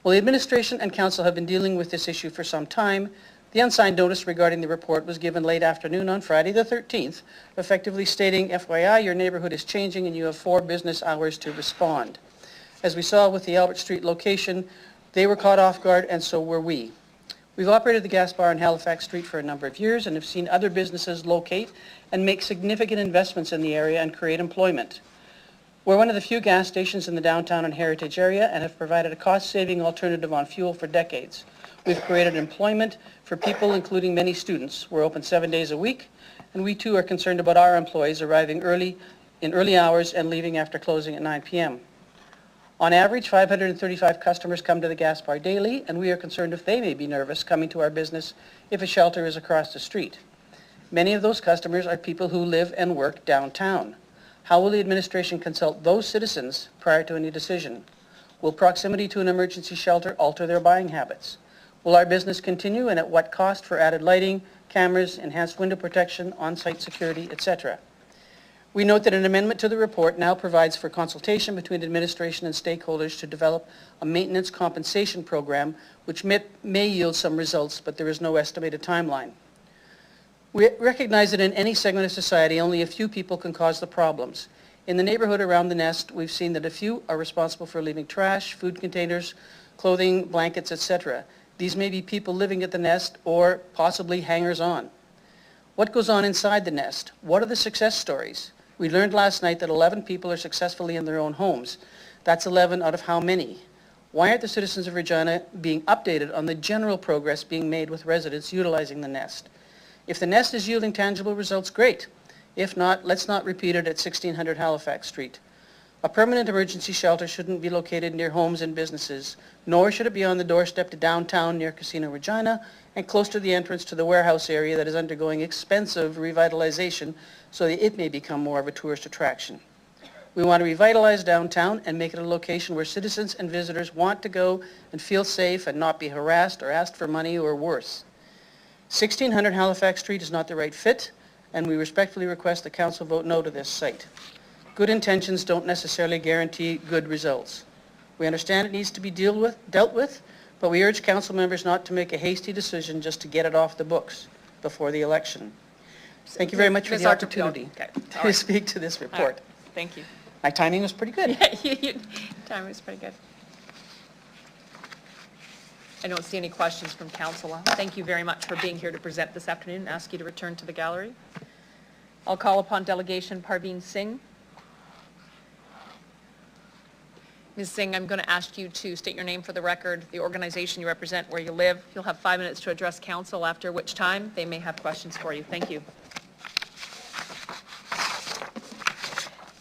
Well, the administration and council have been dealing with this issue for some time. The unsigned notice regarding the report was given late afternoon on Friday the 13th, effectively stating, FYI, your neighborhood is changing and you have 4 business hours to respond. As we saw with the Albert Street location, they were caught off guard and so were we. We've operated the gas bar on Halifax Street for a number of years and have seen other businesses locate and make significant investments in the area and create employment. We're one of the few gas stations in the downtown and heritage area and have provided a cost-saving alternative on fuel for decades. We've created employment for people, including many students. We're open 7 days a week, and we too are concerned about our employees arriving in early hours and leaving after closing at 9 p.m. On average, 535 customers come to the gas bar daily, and we are concerned if they may be nervous coming to our business if a shelter is across the street. Many of those customers are people who live and work downtown. How will the administration consult those citizens prior to any decision? Will proximity to an emergency shelter alter their buying habits? Will our business continue, and at what cost for added lighting, cameras, enhanced window protection, on-site security, etc.? We note that an amendment to the report now provides for consultation between administration and stakeholders to develop a maintenance compensation program which may yield some results, but there is no estimated timeline. We recognize that in any segment of society, only a few people can cause the problems. In the neighborhood around the Nest, we've seen that a few are responsible for leaving trash, food containers, clothing, blankets, etc. These may be people living at the Nest or possibly hangers-on. What goes on inside the Nest? What are the success stories? We learned last night that 11 people are successfully in their own homes. That's 11 out of how many? Why aren't the citizens of Regina being updated on the general progress being made with residents utilizing the Nest? If the Nest is yielding tangible results, great. If not, let's not repeat it at 1600 Halifax Street. A permanent emergency shelter shouldn't be located near homes and businesses, nor should it be on the doorstep to downtown near Casino Regina and close to the entrance to the warehouse area that is undergoing expensive revitalization so that it may become more of a tourist attraction. We want to revitalize downtown and make it a location where citizens and visitors want to go and feel safe and not be harassed or asked for money or worse. 1600 Halifax Street is not the right fit, and we respectfully request the council vote no to this site. Good intentions don't necessarily guarantee good results. We understand it needs to be dealt with, but we urge council members not to make a hasty decision just to get it off the books before the election. Thank you very much for the opportunity to speak to this report. Thank you. My timing was pretty good. Timing was pretty good. I don't see any questions from council. Thank you very much for being here to present this afternoon and ask you to return to the gallery. I'll call upon Delegation Parveen Singh. Ms. Singh, I'm going to ask you to state your name for the record, the organization you represent, where you live. You'll have 5 minutes to address council, after which time they may have questions for you. Thank you.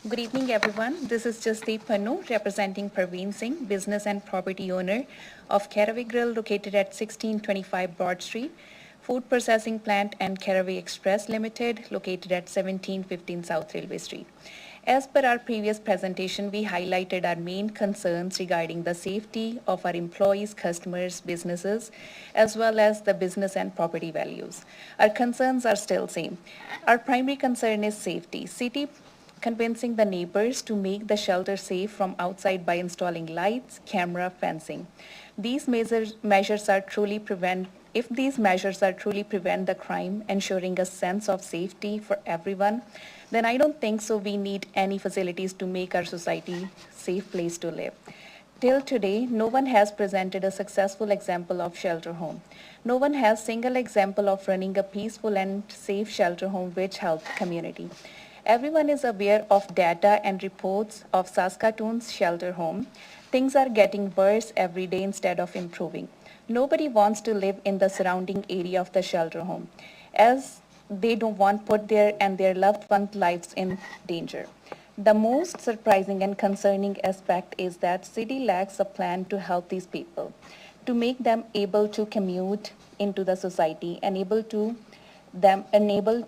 Good evening, everyone. This is Jasdeep Pannu, representing Parveen Singh, business and property owner of Caraway Grill, located at 1625 Broad Street, food processing plant, and Caraway Express Limited, located at 1715 South Railway Street. As per our previous presentation, we highlighted our main concerns regarding the safety of our employees, customers, businesses, as well as the business and property values. Our concerns are still same. Our primary concern is safety. City convincing the neighbors to make the shelter safe from outside by installing lights, camera, fencing. These measures are truly prevent the crime, ensuring a sense of safety for everyone, then I don't think so we need any facilities to make our society a safe place to live. Till today, no one has presented a successful example of shelter home. No one has single example of running a peaceful and safe shelter home which helped community. Everyone is aware of data and reports of Saskatoon's shelter home. Things are getting worse every day instead of improving. Nobody wants to live in the surrounding area of the shelter home, as they don't want to put their and their loved ones' lives in danger. The most surprising and concerning aspect is that city lacks a plan to help these people, to make them able to commute into the society and enable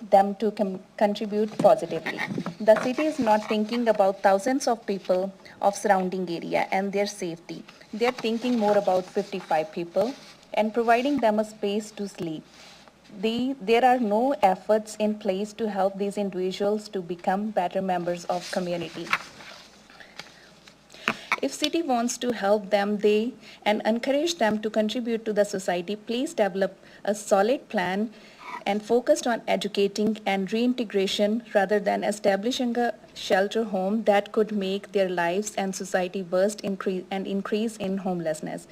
them to contribute positively. The city is not thinking about thousands of people of surrounding area and their safety. They are thinking more about 55 people and providing them a space to sleep. There are no efforts in place to help these individuals to become better members of community. If city wants to help them, and encourage them to contribute to the society, please develop a solid plan and focused on educating and reintegration rather than establishing a shelter home that could make their lives and society worse and increase in homelessness.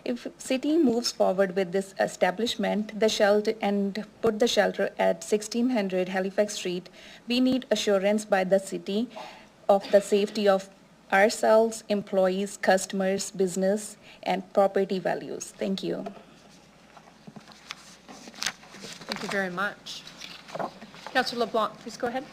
If city moves forward with this establishment, the shelter and put the shelter at 1600 Halifax Street, we need assurance by the city of the safety of ourselves, employees, customers, business, and property values. Thank you. Thank you very much. Councillor LeBlanc, please go ahead.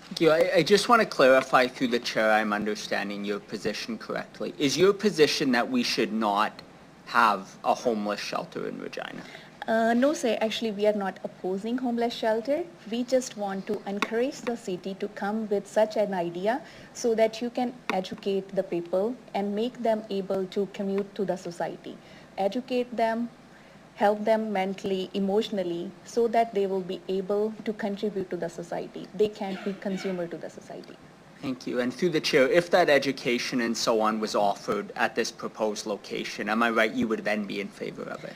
Thank you. I just want to clarify through the chair I'm understanding your position correctly. Is your position that we should not have a homeless shelter in Regina? No, sir. Actually, we are not opposing homeless shelter. We just want to encourage the city to come with such an idea so that you can educate the people and make them able to commute to the society. Educate them, help them mentally, emotionally, so that they will be able to contribute to the society. They can't be consumer to the society. Thank you. And through the chair, if that education and so on was offered at this proposed location, am I right, you would then be in favor of it?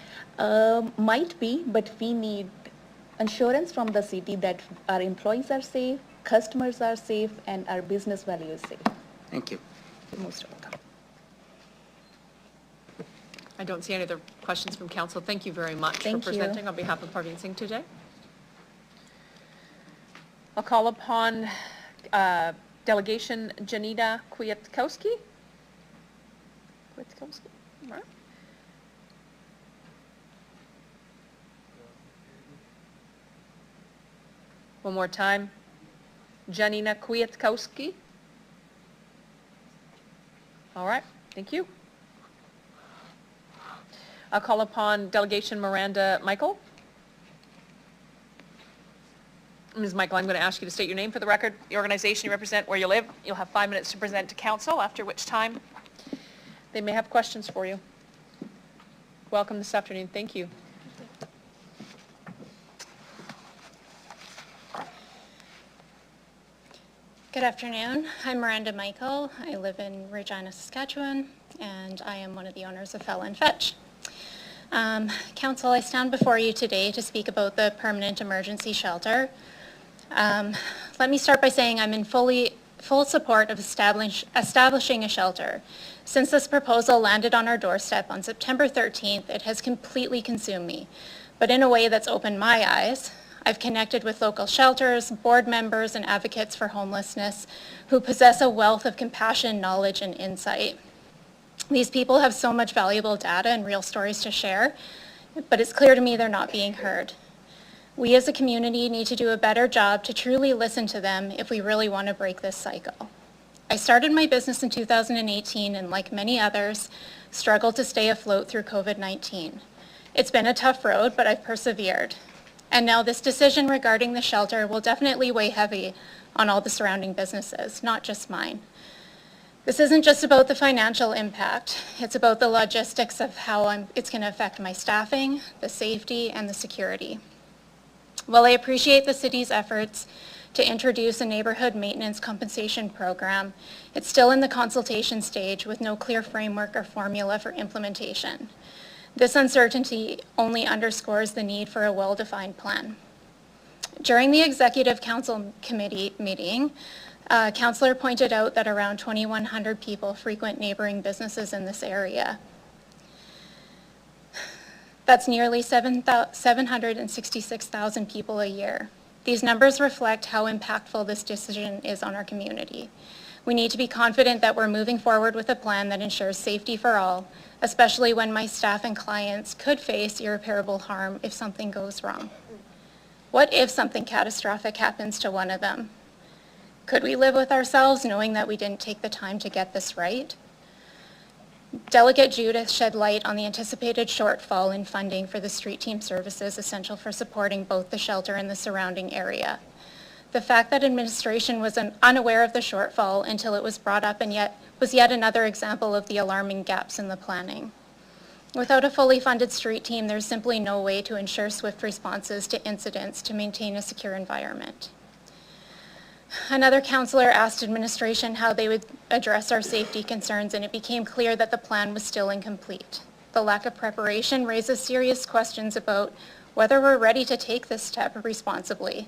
Might be, but we need assurance from the city that our employees are safe, customers are safe, and our business value is safe. Thank you. You're most welcome. I don't see any other questions from council. Thank you very much for Thank you. presenting on behalf of Parveen Singh today. I'll call upon Delegation Janita Kwiatkowski. All right. One more time. Janina Kwiatkowski. All right, thank you. I'll call upon Delegation Miranda Michael. Ms. Michael, I'm going to ask you to state your name for the record, the organization you represent, where you live. You'll have 5 minutes to present to council, after which time they may have questions for you. Welcome this afternoon. Thank you. Good afternoon. I'm Miranda Michael. I live in Regina, Saskatchewan, and I am one of the owners of Fella and Fetch. Council, I stand before you today to speak about the permanent emergency shelter. Let me start by saying I'm in full support of establishing a shelter. Since this proposal landed on our doorstep on September 13th, it has completely consumed me, but in a way that's opened my eyes. I've connected with local shelters, board members, and advocates for homelessness who possess a wealth of compassion, knowledge, and insight. These people have so much valuable data and real stories to share, but it's clear to me they're not being heard. We as a community need to do a better job to truly listen to them if we really want to break this cycle. I started my business in 2018 and, like many others, struggled to stay afloat through COVID-19. It's been a tough road, but I've persevered. And now this decision regarding the shelter will definitely weigh heavy on all the surrounding businesses, not just mine. This isn't just about the financial impact, it's about the logistics of how it's going to affect my staffing, the safety, and the security. While I appreciate the city's efforts to introduce a neighborhood maintenance compensation program, it's still in the consultation stage with no clear framework or formula for implementation. This uncertainty only underscores the need for a well-defined plan. During the Executive Council Committee meeting, Councillor pointed out that around 2,100 people frequent neighboring businesses in this area. That's nearly 766,000 people a year. These numbers reflect how impactful this decision is on our community. We need to be confident that we're moving forward with a plan that ensures safety for all, especially when my staff and clients could face irreparable harm if something goes wrong. What if something catastrophic happens to one of them? Could we live with ourselves knowing that we didn't take the time to get this right? Delegate Judith shed light on the anticipated shortfall in funding for the street team services essential for supporting both the shelter and the surrounding area. The fact that administration was unaware of the shortfall until it was brought up was yet another example of the alarming gaps in the planning. Without a fully funded street team, there's simply no way to ensure swift responses to incidents to maintain a secure environment. Another councillor asked administration how they would address our safety concerns, and it became clear that the plan was still incomplete. The lack of preparation raises serious questions about whether we're ready to take this step responsibly.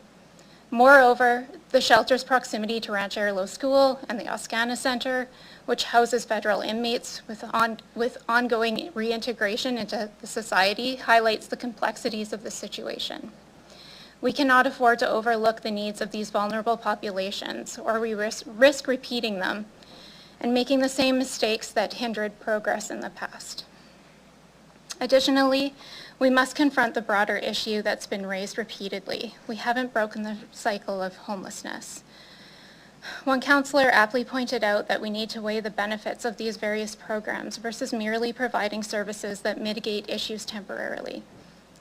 Moreover, the shelter's proximity to Rancho School and the Oscana Center, which houses federal inmates with ongoing reintegration into the society, highlights the complexities of the situation. We cannot afford to overlook the needs of these vulnerable populations, or we risk repeating them and making the same mistakes that hindered progress in the past. Additionally, we must confront the broader issue that's been raised repeatedly. We haven't broken the cycle of homelessness. One councillor aptly pointed out that we need to weigh the benefits of these various programs versus merely providing services that mitigate issues temporarily.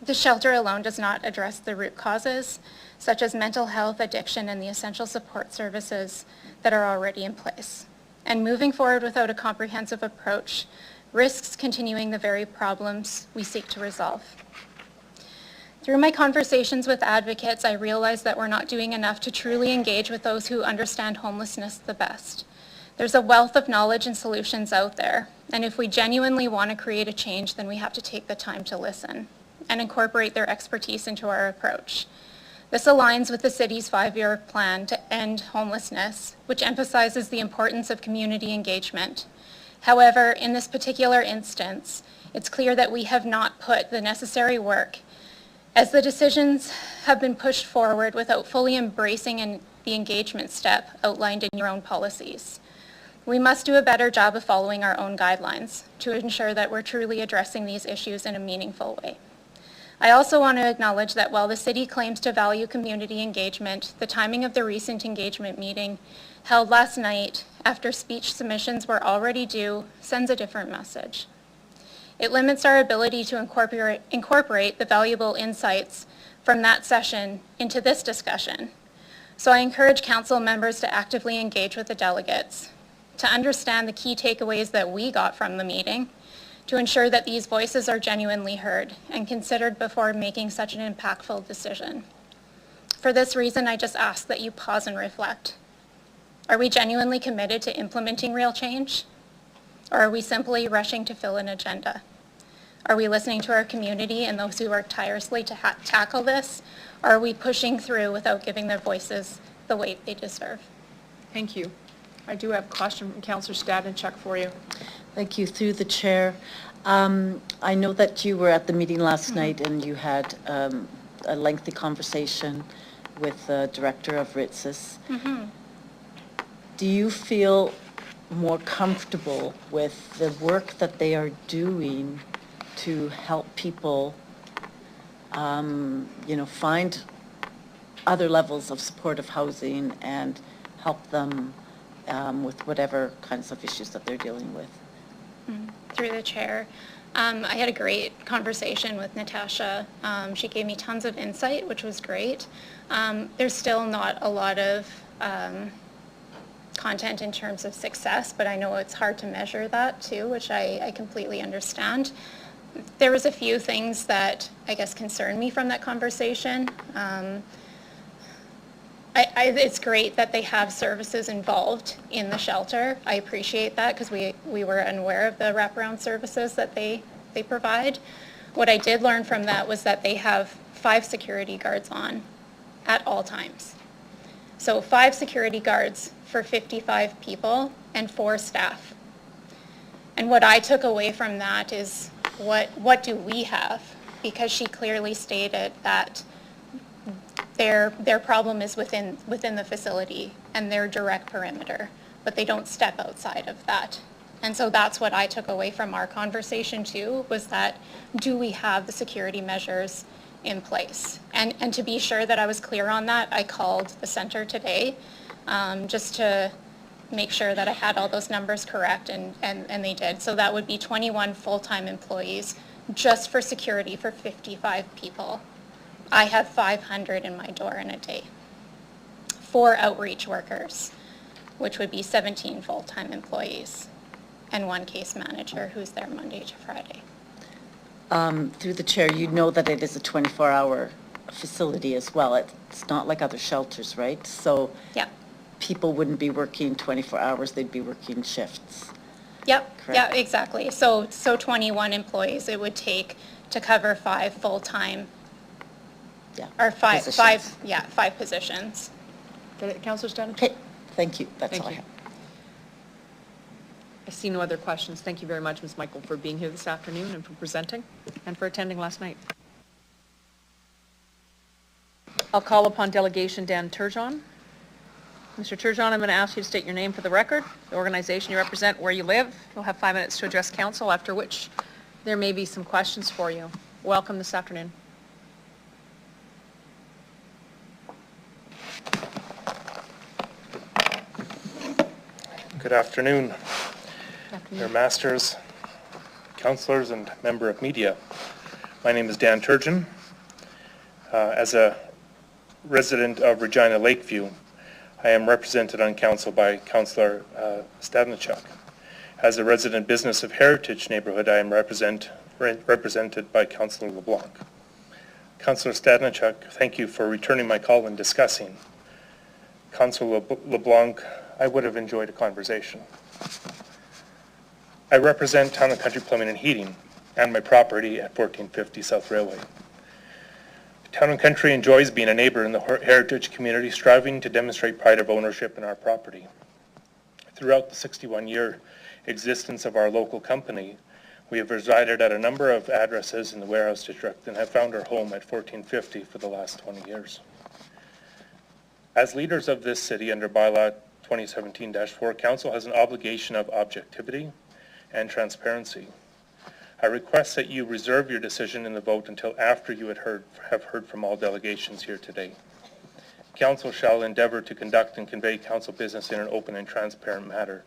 The shelter alone does not address the root causes, such as mental health, addiction, and the essential support services that are already in place. And moving forward without a comprehensive approach risks continuing the very problems we seek to resolve. Through my conversations with advocates, I realized that we're not doing enough to truly engage with those who understand homelessness the best. There's a wealth of knowledge and solutions out there, and if we genuinely want to create a change, then we have to take the time to listen and incorporate their expertise into our approach. This aligns with the city's 5-year plan to end homelessness, which emphasizes the importance of community engagement. However, in this particular instance, it's clear that we have not put the necessary work, as the decisions have been pushed forward without fully embracing the engagement step outlined in your own policies. We must do a better job of following our own guidelines to ensure that we're truly addressing these issues in a meaningful way. I also want to acknowledge that while the city claims to value community engagement, the timing of the recent engagement meeting held last night after speech submissions were already due sends a different message. It limits our ability to incorporate the valuable insights from that session into this discussion. So I encourage council members to actively engage with the delegates, to understand the key takeaways that we got from the meeting, to ensure that these voices are genuinely heard and considered before making such an impactful decision. For this reason, I just ask that you pause and reflect. Are we genuinely committed to implementing real change? Or are we simply rushing to fill an agenda? Are we listening to our community and those who work tirelessly to tackle this? Or are we pushing through without giving their voices the weight they deserve? Thank you. I do have a question from Councillor Stadnicek for you. Thank you. Through the chair, I know that you were at the meeting last night and you had a lengthy conversation with the director of RITSIS. Do you feel more comfortable with the work that they are doing to help people, find other levels of supportive housing and help them with whatever kinds of issues that they're dealing with? Through the chair, I had a great conversation with Natasha. She gave me tons of insight, which was great. There's still not a lot of content in terms of success, but I know it's hard to measure that too, which I completely understand. There was a few things that I guess concerned me from that conversation. It's great that they have services involved in the shelter. I appreciate that because we were unaware of the wraparound services that they provide. What I did learn from that was that they have 5 security guards on at all times. So 5 security guards for 55 people and 4 staff. And what I took away from that is what do we have? Because she clearly stated that their problem is within the facility and their direct perimeter, but they don't step outside of that. And so that's what I took away from our conversation too, was that do we have the security measures in place? And to be sure that I was clear on that, I called the center today just to make sure that I had all those numbers correct, and they did. So that would be 21 full-time employees just for security for 55 people. I have 500 in my door in a day. 4 outreach workers, which would be 17 full-time employees, and 1 case manager who's there Monday to Friday. Through the chair, you know that it is a 24-hour facility as well. It's not like other shelters, right? So yeah, people wouldn't be working 24 hours, they'd be working shifts. Yep, Correct. yeah, exactly. So 21 employees it would take to cover 5 full-time, or 5 positions. Get it, Councillor Stadnicek? Okay, thank you. That's Thank all I you. have. I see no other questions. Thank you very much, Ms. Michael, for being here this afternoon and for presenting and for attending last night. I'll call upon Delegation Dan Turgeon. Mr. Turgeon, I'm going to ask you to state your name for the record, the organization you represent, where you live. You'll have 5 minutes to address council, after which there may be some questions for you. Welcome this afternoon. Good afternoon, Mayor Masters, councillors, and member of media. My name is Dan Turgeon. As a resident of Regina Lakeview, I am represented on council by Councillor Stadnicek. As a resident business of Heritage neighborhood, I am represented by Councillor LeBlanc. Councillor Stadnicek, thank you for returning my call and discussing. Councillor LeBlanc, I would have enjoyed a conversation. I represent Town and Country Plumbing and Heating and my property at 1450 South Railway. Town and Country enjoys being a neighbor in the heritage community, striving to demonstrate pride of ownership in our property. Throughout the 61-year existence of our local company, we have resided at a number of addresses in the warehouse district and have found our home at 1450 for the last 20 years. As leaders of this city under bylaw 2017-4, Council has an obligation of objectivity and transparency. I request that you reserve your decision in the vote until after you have heard from all delegations here today. Council shall endeavor to conduct and convey council business in an open and transparent manner,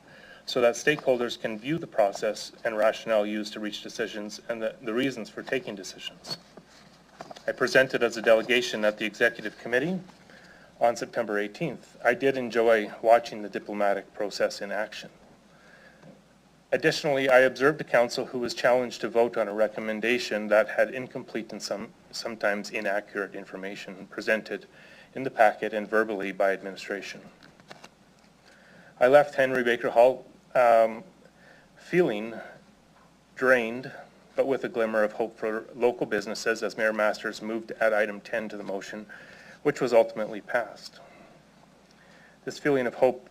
so that stakeholders can view the process and rationale used to reach decisions and the reasons for taking decisions. I presented as a delegation at the Executive Committee on September 18th. I did enjoy watching the diplomatic process in action. Additionally, I observed a council who was challenged to vote on a recommendation that had incomplete and sometimes inaccurate information presented in the packet and verbally by administration. I left Henry Baker Hall feeling drained, but with a glimmer of hope for local businesses as Mayor Masters moved at item 10 to the motion, which was ultimately passed. This feeling of hope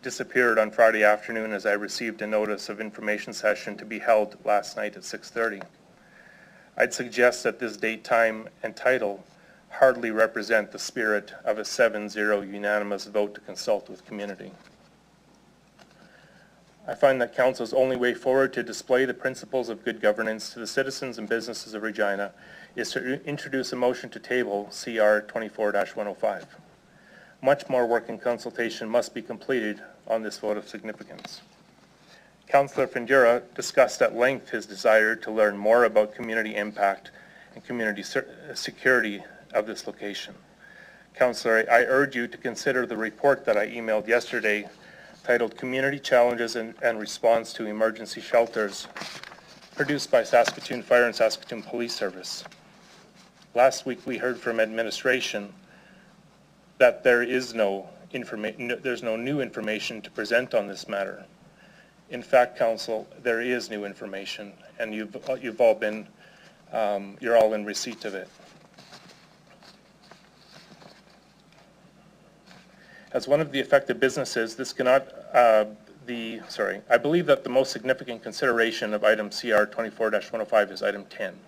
disappeared on Friday afternoon as I received a notice of information session to be held last night at 6:30. I'd suggest that this date, time, and title hardly represent the spirit of a 7-0 unanimous vote to consult with community. I find that Council's only way forward to display the principles of good governance to the citizens and businesses of Regina is to introduce a motion to table CR 24-105. Much more work and consultation must be completed on this vote of significance. Councillor Findura discussed at length his desire to learn more about community impact and community security of this location. Councillor, I urge you to consider the report that I emailed yesterday titled Community Challenges and Response to Emergency Shelters, produced by Saskatoon Fire and Saskatoon Police Service. Last week we heard from administration that there's no new information to present on this matter. In fact, Council, there is new information, and you've all been, you're all in receipt of it. As one of the affected businesses, this cannot I believe that the most significant consideration of item CR 24-105 is item 10.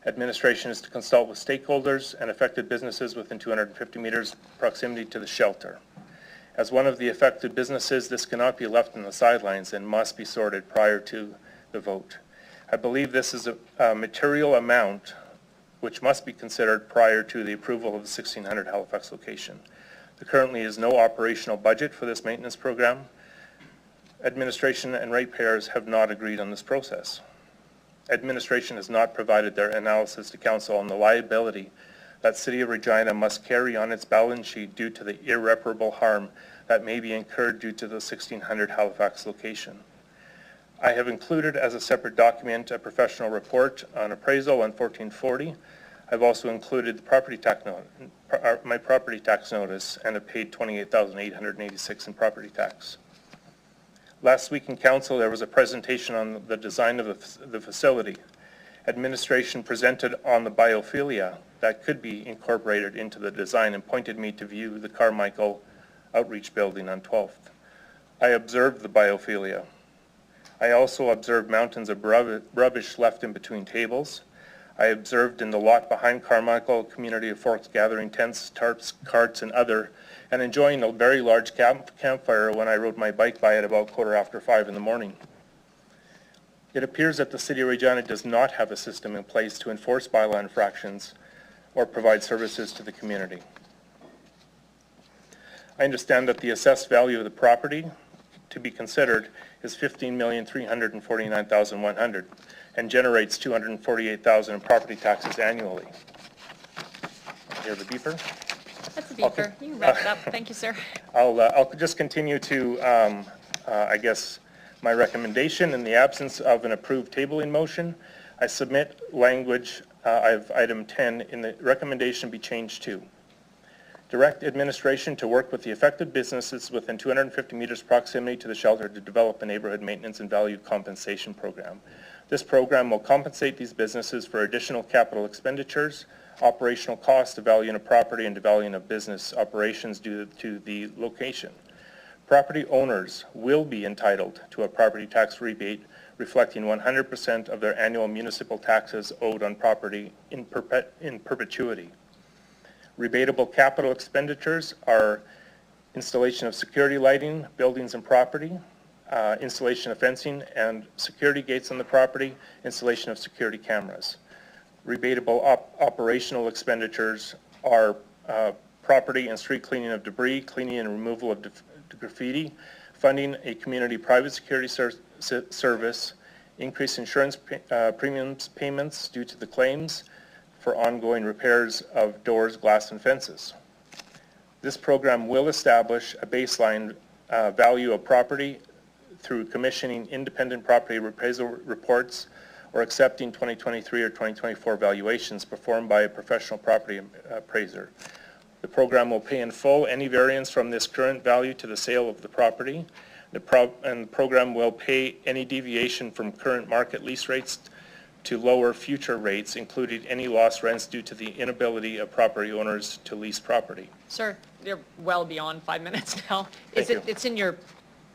Administration is to consult with stakeholders and affected businesses within 250 meters proximity to the shelter. As one of the affected businesses, this cannot be left on the sidelines and must be sorted prior to the vote. I believe this is a material amount which must be considered prior to the approval of the 1600 Halifax location. There currently is no operational budget for this maintenance program. Administration and ratepayers have not agreed on this process. Administration has not provided their analysis to Council on the liability that City of Regina must carry on its balance sheet due to the irreparable harm that may be incurred due to the 1600 Halifax location. I have included as a separate document a professional report on appraisal on 1440. I've also included the property tax my property tax notice and have paid $28,886 in property tax. Last week in Council there was a presentation on the design of the facility. Administration presented on the biophilia that could be incorporated into the design and pointed me to view the Carmichael Outreach Building on 12th. I observed the biophilia. I also observed mountains of rubbish left in between tables. I observed in the lot behind Carmichael a community of folks gathering tents, tarps, carts, and enjoying a very large campfire when I rode my bike by at about 5:15 in the morning. It appears that the City of Regina does not have a system in place to enforce bylaw infractions or provide services to the community. I understand that the assessed value of the property to be considered is $15,349,100 and generates $248,000 in property taxes annually. Hear the beeper? That's a beeper. You can wrap it up. Thank you, sir. I'll just continue to, I guess, my recommendation in the absence of an approved tabling motion. I submit language of item 10 in the recommendation be changed to direct administration to work with the affected businesses within 250 meters proximity to the shelter to develop a neighborhood maintenance and value compensation program. This program will compensate these businesses for additional capital expenditures, operational costs, devaluing of property, and devaluing of business operations due to the location. Property owners will be entitled to a property tax rebate reflecting 100% of their annual municipal taxes owed on property in perpetuity. Rebatable capital expenditures are installation of security lighting, buildings and property, installation of fencing and security gates on the property, installation of security cameras. Rebatable operational expenditures are property and street cleaning of debris, cleaning and removal of graffiti, funding a community private security service, increased insurance premiums payments due to the claims for ongoing repairs of doors, glass, and fences. This program will establish a baseline value of property through commissioning independent property appraisal reports or accepting 2023 or 2024 valuations performed by a professional property appraiser. The program will pay in full any variance from this current value to the sale of the property. The program will pay any deviation from current market lease rates to lower future rates, including any lost rents due to the inability of property owners to lease property. Sir, you're well beyond 5 minutes now. It's in your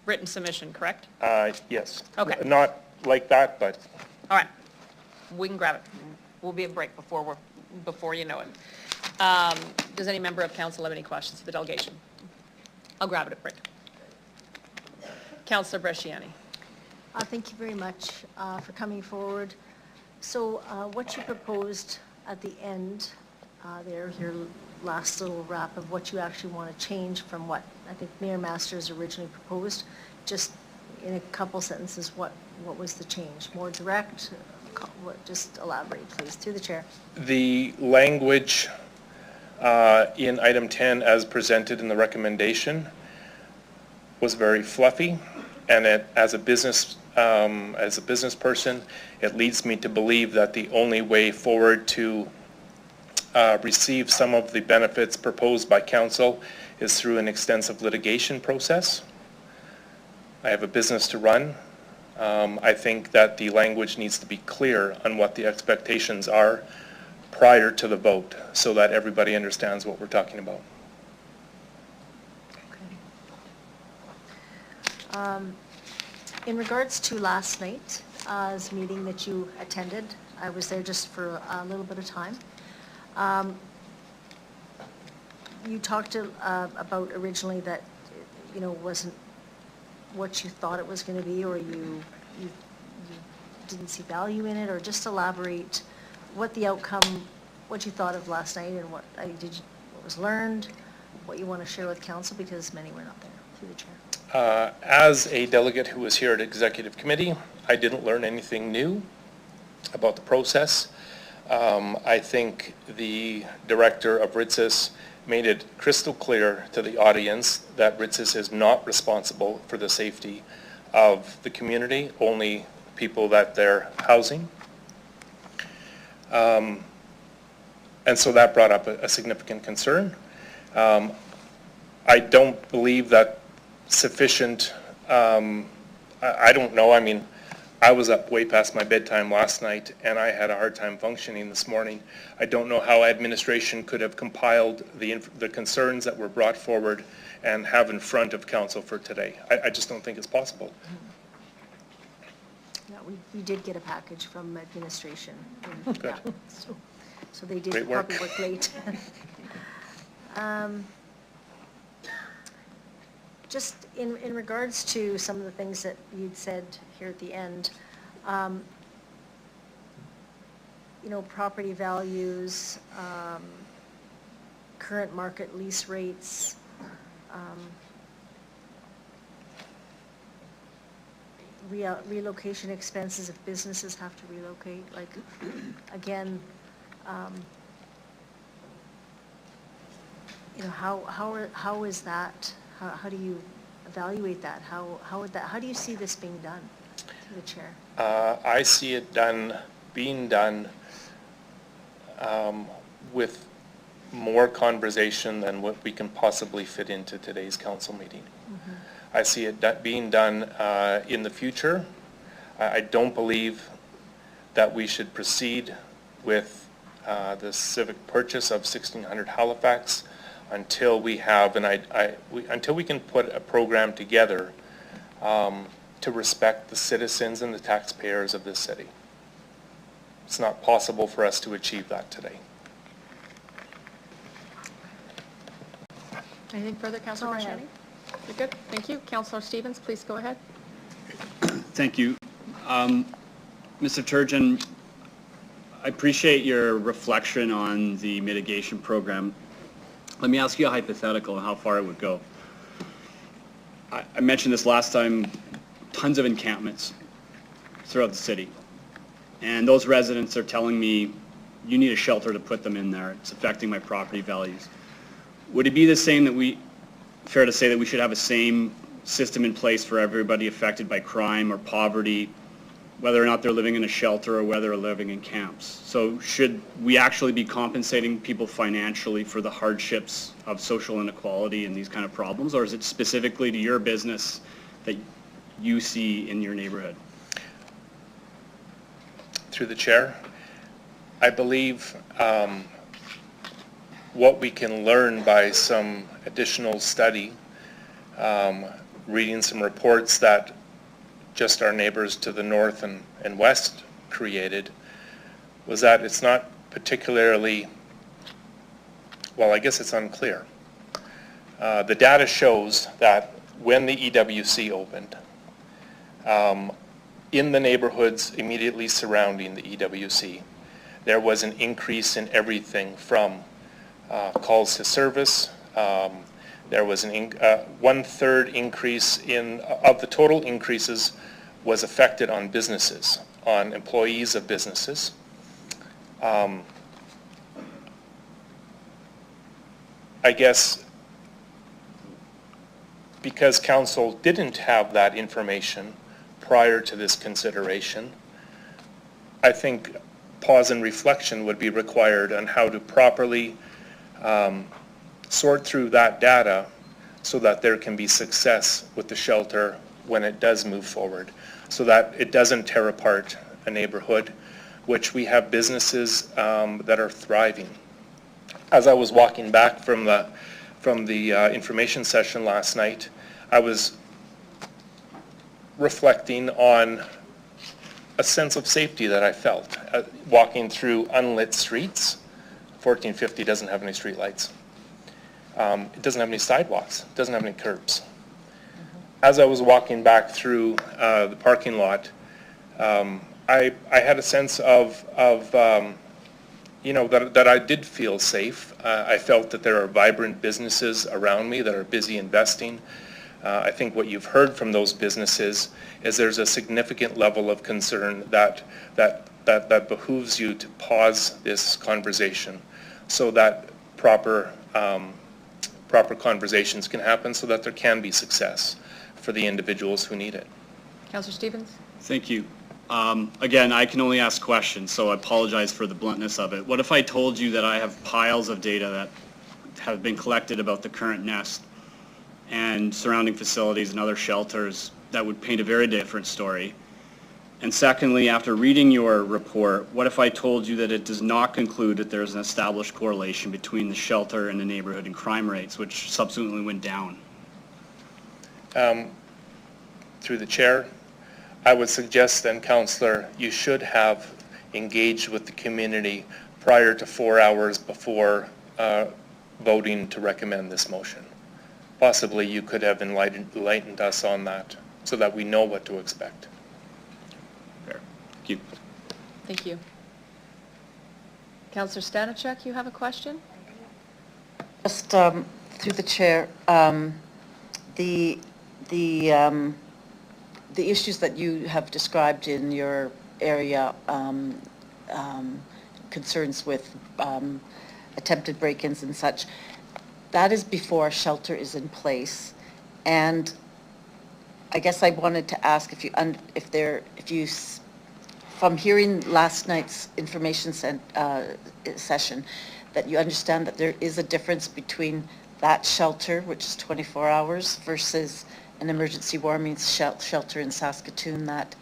written submission, correct? Yes. Okay. Not like that, but. All right, we can grab it. We'll be a break before you know it. Does any member of council have any questions of the delegation? I'll grab it at break. Councillor Bresciani. Thank you very much for coming forward. So what you proposed at the end there, your last little wrap of what you actually want to change from what I think Mayor Masters originally proposed, just in a couple sentences, what was the change? More direct? Just elaborate, please, through the chair. The language in item 10 as presented in the recommendation was very fluffy, and as a business person, it leads me to believe that the only way forward to receive some of the benefits proposed by council is through an extensive litigation process. I have a business to run. I think that the language needs to be clear on what the expectations are prior to the vote so that everybody understands what we're talking about. In regards to last night's meeting that you attended, I was there just for a little bit of time. You talked about originally that, wasn't what you thought it was going to be, or you didn't see value in it, or just elaborate what the outcome, what you thought of last night, and what was learned, what you want to share with council, because many were not there. Through the chair. As a delegate who was here at Executive Committee, I didn't learn anything new about the process. I think the director of RITSIS made it crystal clear to the audience that RITSIS is not responsible for the safety of the community, only people that they're housing. And so that brought up a significant concern. I don't believe that sufficient, I don't know, I mean, I was up way past my bedtime last night and I had a hard time functioning this morning. I don't know how administration could have compiled the concerns that were brought forward and have in front of council for today. I just don't think it's possible. Yeah, we did get a package from administration. Good. Yeah, so they did Great work. probably work late. Just in regards to some of the things that you'd said here at the end, property values, current market lease rates, relocation expenses if businesses have to relocate, like, again, how is that? How do you evaluate that? How do you see this being done, through the chair? I see it being done with more conversation than what we can possibly fit into today's council meeting. Mm-hmm. I see it being done in the future. I don't believe that we should proceed with the civic purchase of 1600 Halifax until we have until we can put a program together to respect the citizens and the taxpayers of this city. It's not possible for us to achieve that today. Anything further, Councillor Bresciani? You're good. Thank you. Councillor Stevens, please go ahead. Thank you. Mr. Turgeon, I appreciate your reflection on the mitigation program. Let me ask you a hypothetical on how far it would go. I mentioned this last time, tons of encampments throughout the city. And those residents are telling me, you need a shelter to put them in there. It's affecting my property values. Would it be the same fair to say that we should have a same system in place for everybody affected by crime or poverty, whether or not they're living in a shelter or whether they're living in camps? So should we actually be compensating people financially for the hardships of social inequality and these kind of problems, or is it specifically to your business that you see in your neighborhood? Through the chair, I believe what we can learn by some additional study, reading some reports that just our neighbors to the north and west created, was that it's not particularly, well, I guess it's unclear. The data shows that when the EWC opened, in the neighborhoods immediately surrounding the EWC, there was an increase in everything from calls to service. There was an 1/3 increase of the total increases was affected on businesses, on employees of businesses. I guess because council didn't have that information prior to this consideration, I think pause and reflection would be required on how to properly sort through that data so that there can be success with the shelter when it does move forward, so that it doesn't tear apart a neighborhood, which we have businesses that are thriving. As I was walking back from the information session last night, I was reflecting on a sense of safety that I felt walking through unlit streets. 1450 doesn't have any street lights. It doesn't have any sidewalks. It doesn't have any curbs. As I was walking back through the parking lot, I had a sense of you know, that I did feel safe. I felt that there are vibrant businesses around me that are busy investing. I think what you've heard from those businesses is there's a significant level of concern that behooves you to pause this conversation so that proper conversations can happen so that there can be success for the individuals who need it. Councillor Stevens? Thank you. Again, I can only ask questions, so I apologize for the bluntness of it. What if I told you that I have piles of data that have been collected about the current nest and surrounding facilities and other shelters that would paint a very different story? And secondly, after reading your report, what if I told you that it does not conclude that there's an established correlation between the shelter and the neighborhood and crime rates, which subsequently went down? Through the chair, I would suggest then, Councillor, you should have engaged with the community prior to 4 hours before voting to recommend this motion. Possibly you could have enlightened us on that so that we know what to expect. Fair. Thank you. Thank you. Councillor Stanachek, you have a question? Just through the chair, the issues that you have described in your area, concerns with attempted break-ins and such, that is before a shelter is in place. And I guess I wanted to ask if you, from hearing last night's information session, that you understand that there is a difference between that shelter, which is 24 hours, versus an emergency warming shelter in Saskatoon that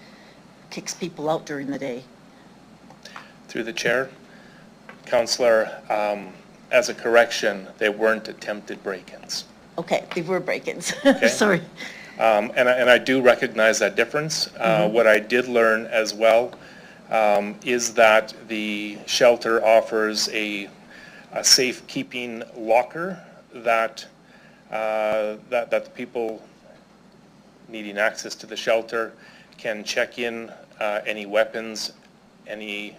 kicks people out during the day. Through the chair, Councillor, as a correction, they weren't attempted break-ins. Okay, they were break-ins. Okay. Sorry. And I do recognize that difference. What I did learn as well is that the shelter offers a safekeeping locker that the people needing access to the shelter can check in any weapons, any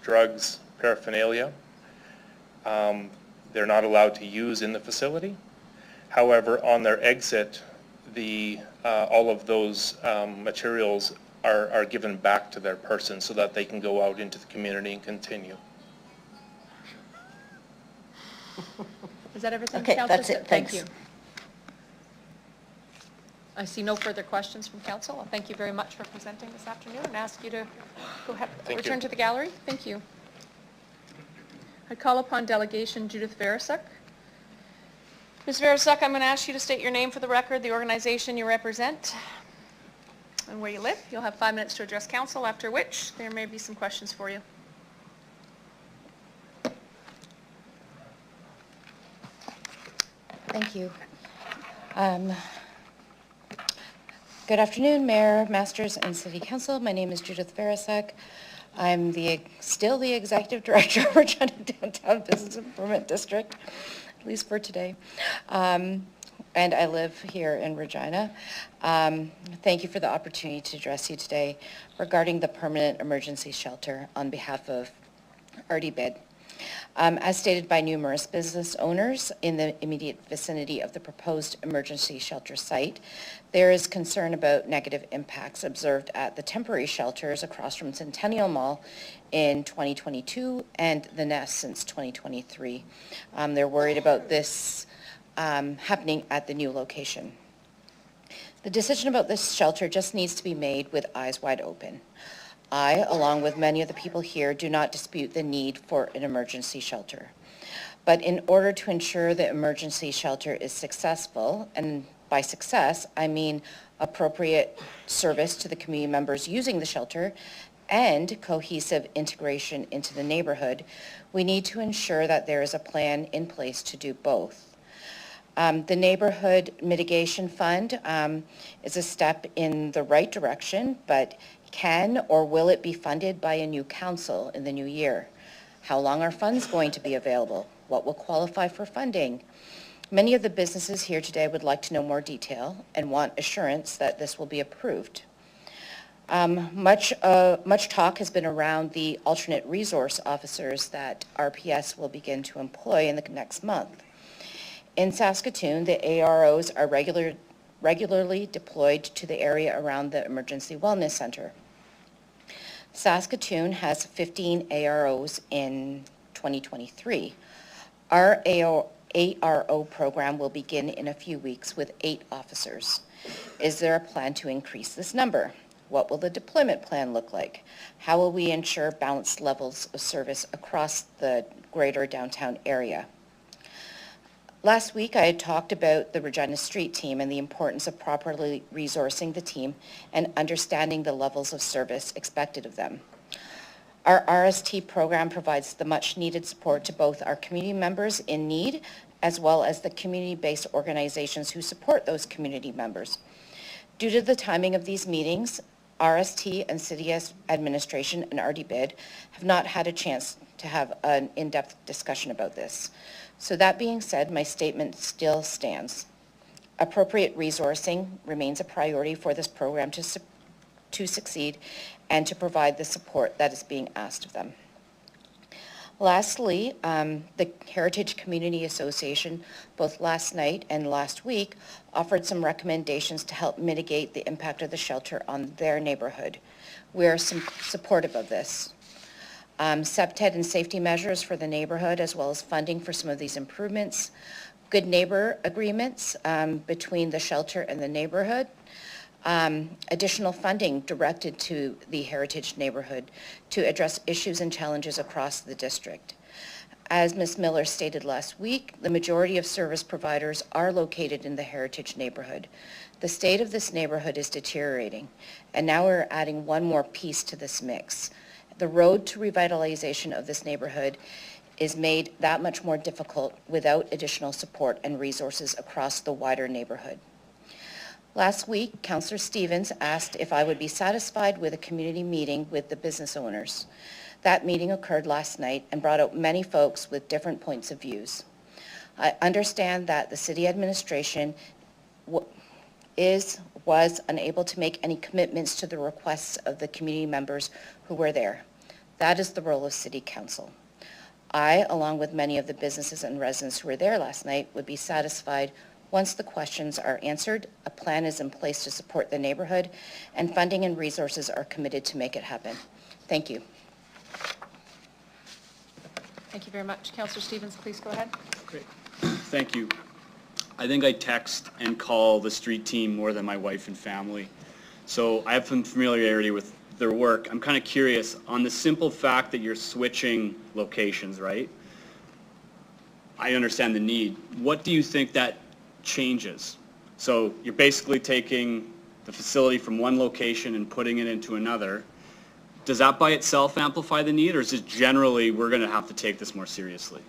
drugs, paraphernalia. They're not allowed to use in the facility. However, on their exit, all of those materials are given back to their person so that they can go out into the community and continue. Is that everything, Okay, Councillor? that's it. Thank Thanks. you. I see no further questions from council. Well, thank you very much for presenting this afternoon and ask you to go ahead, return to the gallery. Thank you. I call upon delegation Judith Verasuk. Ms. Verasuk, I'm going to ask you to state your name for the record, the organization you represent, and where you live. You'll have 5 minutes to address council, after which there may be some questions for you. Thank you. Good afternoon, Mayor, Masters, and City Council. My name is Judith Verasuk. I'm still the Executive Director of Regina Downtown Business Improvement District, at least for today. And I live here in Regina. Thank you for the opportunity to address you today regarding the permanent emergency shelter on behalf of RDBID. As stated by numerous business owners in the immediate vicinity of the proposed emergency shelter site, there is concern about negative impacts observed at the temporary shelters across from Centennial Mall in 2022 and the Nest since 2023. They're worried about this happening at the new location. The decision about this shelter just needs to be made with eyes wide open. I, along with many of the people here, do not dispute the need for an emergency shelter. But in order to ensure the emergency shelter is successful, and by success, I mean appropriate service to the community members using the shelter and cohesive integration into the neighborhood, we need to ensure that there is a plan in place to do both. The Neighborhood Mitigation Fund is a step in the right direction, but can or will it be funded by a new council in the new year? How long are funds going to be available? What will qualify for funding? Many of the businesses here today would like to know more detail and want assurance that this will be approved. Much talk has been around the alternate resource officers that RPS will begin to employ in the next month. In Saskatoon, the AROs are regularly deployed to the area around the Emergency Wellness Center. Saskatoon has 15 AROs in 2023. Our ARO program will begin in a few weeks with 8 officers. Is there a plan to increase this number? What will the deployment plan look like? How will we ensure balanced levels of service across the greater downtown area? Last week, I had talked about the Regina Street team and the importance of properly resourcing the team and understanding the levels of service expected of them. Our RST program provides the much-needed support to both our community members in need as well as the community-based organizations who support those community members. Due to the timing of these meetings, RST and City Administration and RDBID have not had a chance to have an in-depth discussion about this. So that being said, my statement still stands. Appropriate resourcing remains a priority for this program to succeed and to provide the support that is being asked of them. Lastly, the Heritage Community Association, both last night and last week, offered some recommendations to help mitigate the impact of the shelter on their neighborhood. We are supportive of this. SEPTED and safety measures for the neighborhood, as well as funding for some of these improvements, good neighbor agreements between the shelter and the neighborhood, additional funding directed to the heritage neighborhood to address issues and challenges across the district. As Ms. Miller stated last week, the majority of service providers are located in the heritage neighborhood. The state of this neighborhood is deteriorating, and now we're adding one more piece to this mix. The road to revitalization of this neighborhood is made that much more difficult without additional support and resources across the wider neighborhood. Last week, Councillor Stevens asked if I would be satisfied with a community meeting with the business owners. That meeting occurred last night and brought out many folks with different points of views. I understand that the city administration was unable to make any commitments to the requests of the community members who were there. That is the role of City Council. I, along with many of the businesses and residents who were there last night, would be satisfied once the questions are answered, a plan is in place to support the neighborhood, and funding and resources are committed to make it happen. Thank you. Thank you very much. Councillor Stevens, please go ahead. Great. Thank you. I think I text and call the street team more than my wife and family. So I have some familiarity with their work. I'm kind of curious on the simple fact that you're switching locations, right? I understand the need. What do you think that changes? So you're basically taking the facility from one location and putting it into another. Does that by itself amplify the need, or is it generally we're going to have to take this more seriously?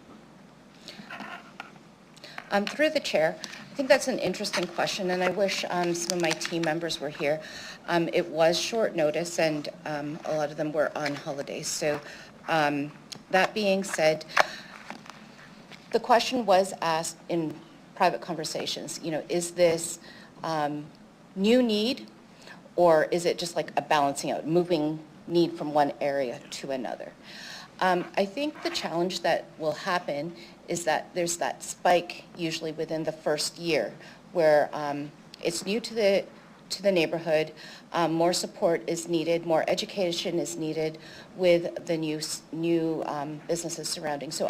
Through the chair, I think that's an interesting question, and I wish some of my team members were here. It was short notice, and a lot of them were on holidays. So that being said, the question was asked in private conversations, you know, is this new need, or is it just like a balancing out, moving need from one area to another? I think the challenge that will happen is that there's that spike usually within the first year where it's new to the neighborhood, more support is needed, more education is needed with the new businesses surrounding. So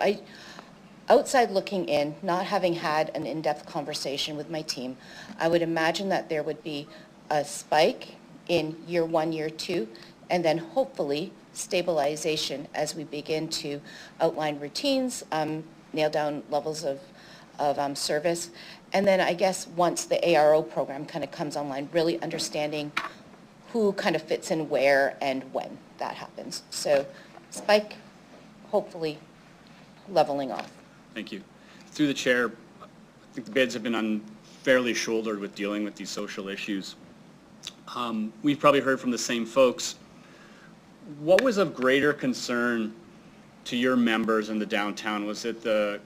outside looking in, not having had an in-depth conversation with my team, I would imagine that there would be a spike in year 1, year 2, and then hopefully stabilization as we begin to outline routines, nail down levels of service. And then I guess once the ARO program kind of comes online, really understanding who kind of fits in where and when that happens. So spike, hopefully leveling off. Thank you. Through the chair, I think the bids have been unfairly shouldered with dealing with these social issues. We've probably heard from the same folks. What was of greater concern to your members in the downtown? Was it the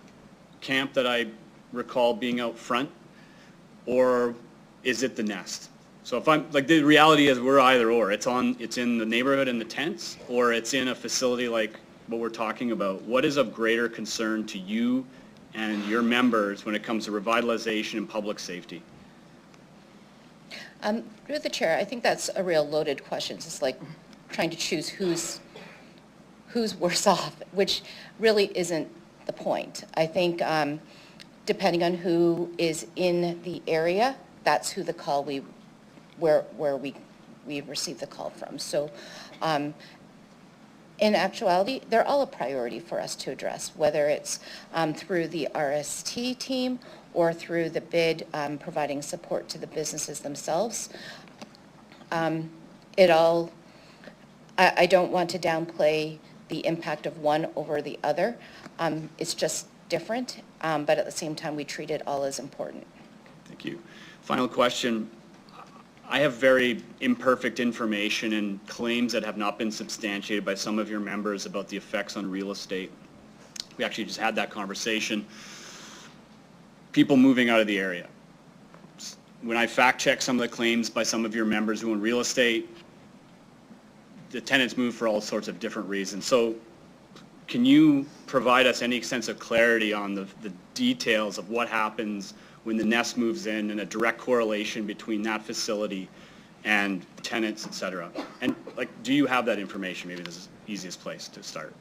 camp that I recall being out front, or is it the nest? So if I'm, like, the reality is we're either or. It's in the neighborhood in the tents, or it's in a facility like what we're talking about. What is of greater concern to you and your members when it comes to revitalization and public safety? Through the chair, I think that's a real loaded question. It's like trying to choose who's worse off, which really isn't the point. I think depending on who is in the area, that's who the call where we receive the call from. So in actuality, they're all a priority for us to address, whether it's through the RST team or through the bid providing support to the businesses themselves. I don't want to downplay the impact of one over the other. It's just different, but at the same time, we treat it all as important. Thank you. Final question. I have very imperfect information and claims that have not been substantiated by some of your members about the effects on real estate. We actually just had that conversation. People moving out of the area. When I fact check some of the claims by some of your members who own real estate, the tenants move for all sorts of different reasons. So can you provide us any sense of clarity on the details of what happens when the nest moves in and a direct correlation between that facility and tenants, et cetera? And like, do you have that information? Maybe this is the easiest place to start.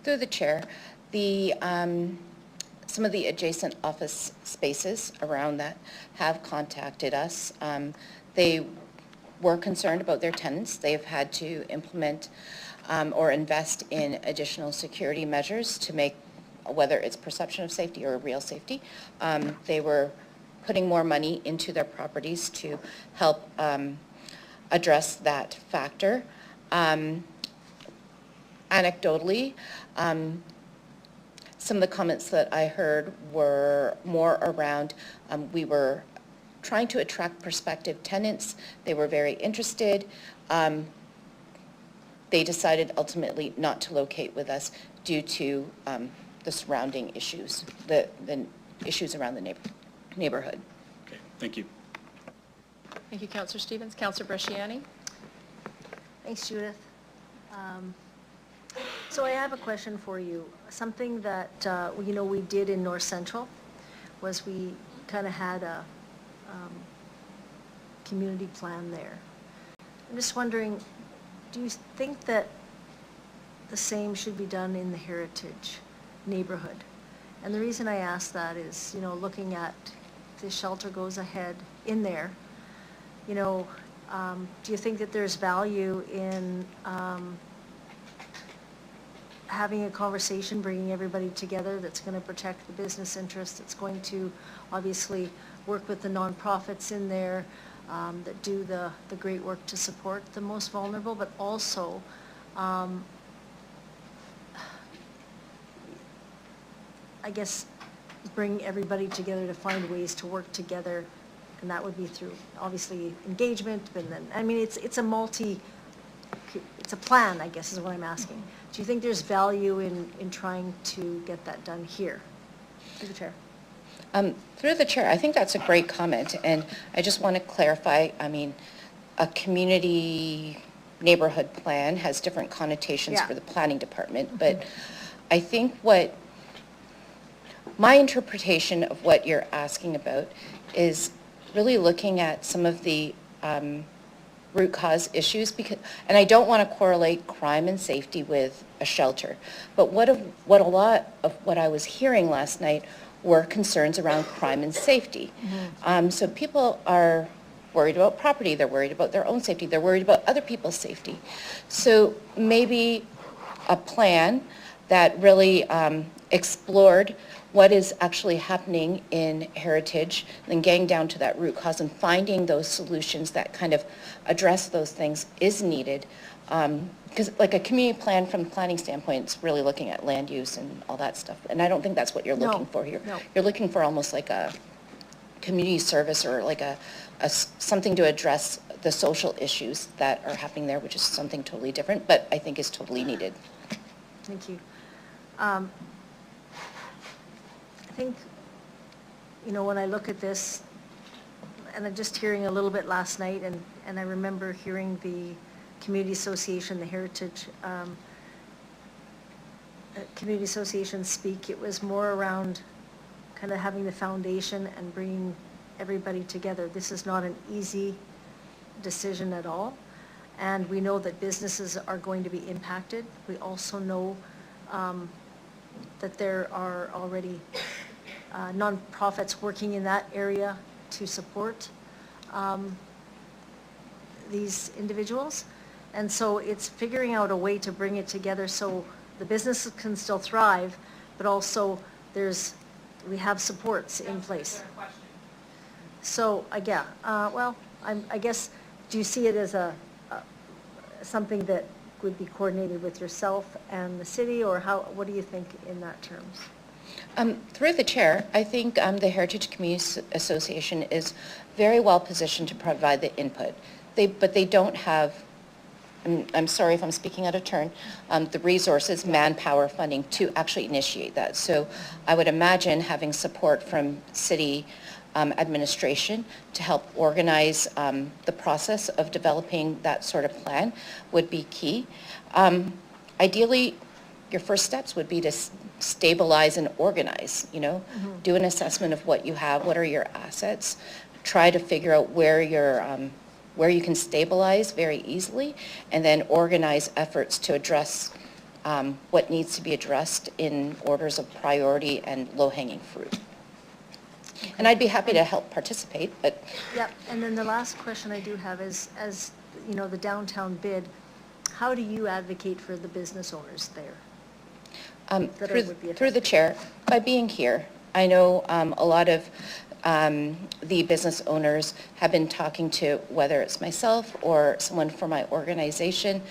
Through the chair, some of the adjacent office spaces around that have contacted us. They were concerned about their tenants. They've had to implement or invest in additional security measures to make, whether it's perception of safety or real safety. They were putting more money into their properties to help address that factor. Anecdotally, some of the comments that I heard were more around, we were trying to attract prospective tenants. They were very interested. They decided ultimately not to locate with us due to the surrounding issues, the issues around the neighborhood. Okay, thank you. Thank you, Councillor Stevens. Councillor Bresciani? Thanks, Judith. So I have a question for you. Something that, we did in North Central was we kind of had a community plan there. I'm just wondering, do you think that the same should be done in the Heritage neighborhood? And the reason I ask that is, looking at the shelter goes ahead in there, do you think that there's value in having a conversation, bringing everybody together that's going to protect the business interests, that's going to obviously work with the nonprofits in there that do the great work to support the most vulnerable, but also I guess bring everybody together to find ways to work together, and that would be through obviously engagement, and then it's a plan, I guess is what I'm asking. Do you think there's value in trying to get that done here? Through the chair. Through the chair, I think that's a great comment, and I just want to clarify, a community neighborhood plan has different connotations for the planning department, but I think my interpretation of what you're asking about is really looking at some of the root cause issues, and I don't want to correlate crime and safety with a shelter, but what a lot of what I was hearing last night were concerns around crime and safety. So people are worried about property, they're worried about their own safety, they're worried about other people's safety. So maybe a plan that really explored what is actually happening in Heritage, and getting down to that root cause and finding those solutions that kind of address those things is needed. Because like a community plan from the planning standpoint, it's really looking at land use and all that stuff. And I don't think that's what you're looking for here. No. You're looking for almost like a community service or like something to address the social issues that are happening there, which is something totally different, but I think is totally needed. Thank you. I think, when I look at this, and I'm just hearing a little bit last night, and I remember hearing the Community Association, the Heritage Community Association speak, it was more around kind of having the foundation and bringing everybody together. This is not an easy decision at all, and we know that businesses are going to be impacted. We also know that there are already nonprofits working in that area to support these individuals. And so it's figuring out a way to bring it together so the businesses can still thrive, but also we have supports in place. So, I guess, do you see it as something that would be coordinated with yourself and the city, or what do you think in that terms? Through the chair, I think the Heritage Community Association is very well positioned to provide the input. But they don't have, I'm sorry if I'm speaking out of turn, the resources, manpower, funding to actually initiate that. So I would imagine having support from city administration to help organize the process of developing that sort of plan would be key. Ideally, your first steps would be to stabilize and organize, do an assessment of what you have, what are your assets, try to figure out where you can stabilize very easily, and then organize efforts to address what needs to be addressed in orders of priority and low-hanging fruit. And I'd be happy to help participate, but... Yep, and then the last question I do have is, as the downtown bid, how do you advocate for the business owners there? Through the chair, by being here. I know a lot of the business owners have been talking to, whether it's myself or someone from my organization.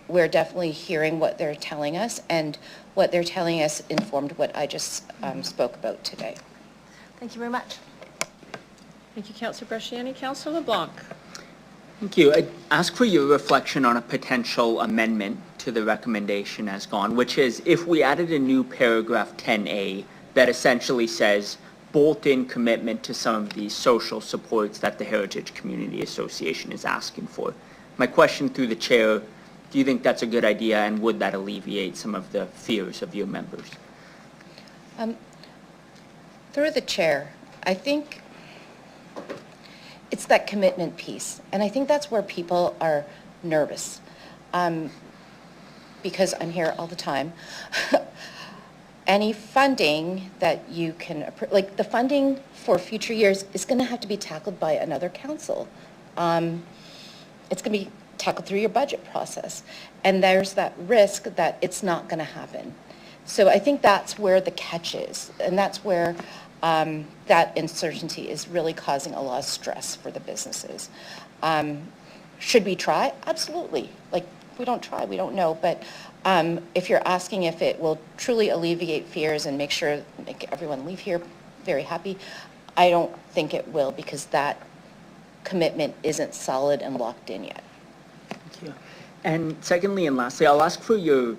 We're definitely hearing what they're telling us, and what they're telling us informed what I just spoke about today. Thank you very much. Thank you, Councillor Bresciani. Councillor LeBlanc. Thank you. I ask for your reflection on a potential amendment to the recommendation as gone, which is if we added a new paragraph 10A that essentially says bolt-in commitment to some of these social supports that the Heritage Community Association is asking for. My question through the chair, do you think that's a good idea, and would that alleviate some of the fears of your members? Through the chair, I think it's that commitment piece. And I think that's where people are nervous. Because I'm here all the time. Any funding that you can, like the funding for future years is going to have to be tackled by another council. It's going to be tackled through your budget process. And there's that risk that it's not going to happen. So I think that's where the catch is. And that's where that uncertainty is really causing a lot of stress for the businesses. Should we try? Absolutely. Like, if we don't try, we don't know. But if you're asking if it will truly alleviate fears and make everyone leave here very happy, I don't think it will, because that commitment isn't solid and locked in yet. Thank you. And secondly and lastly, I'll ask for your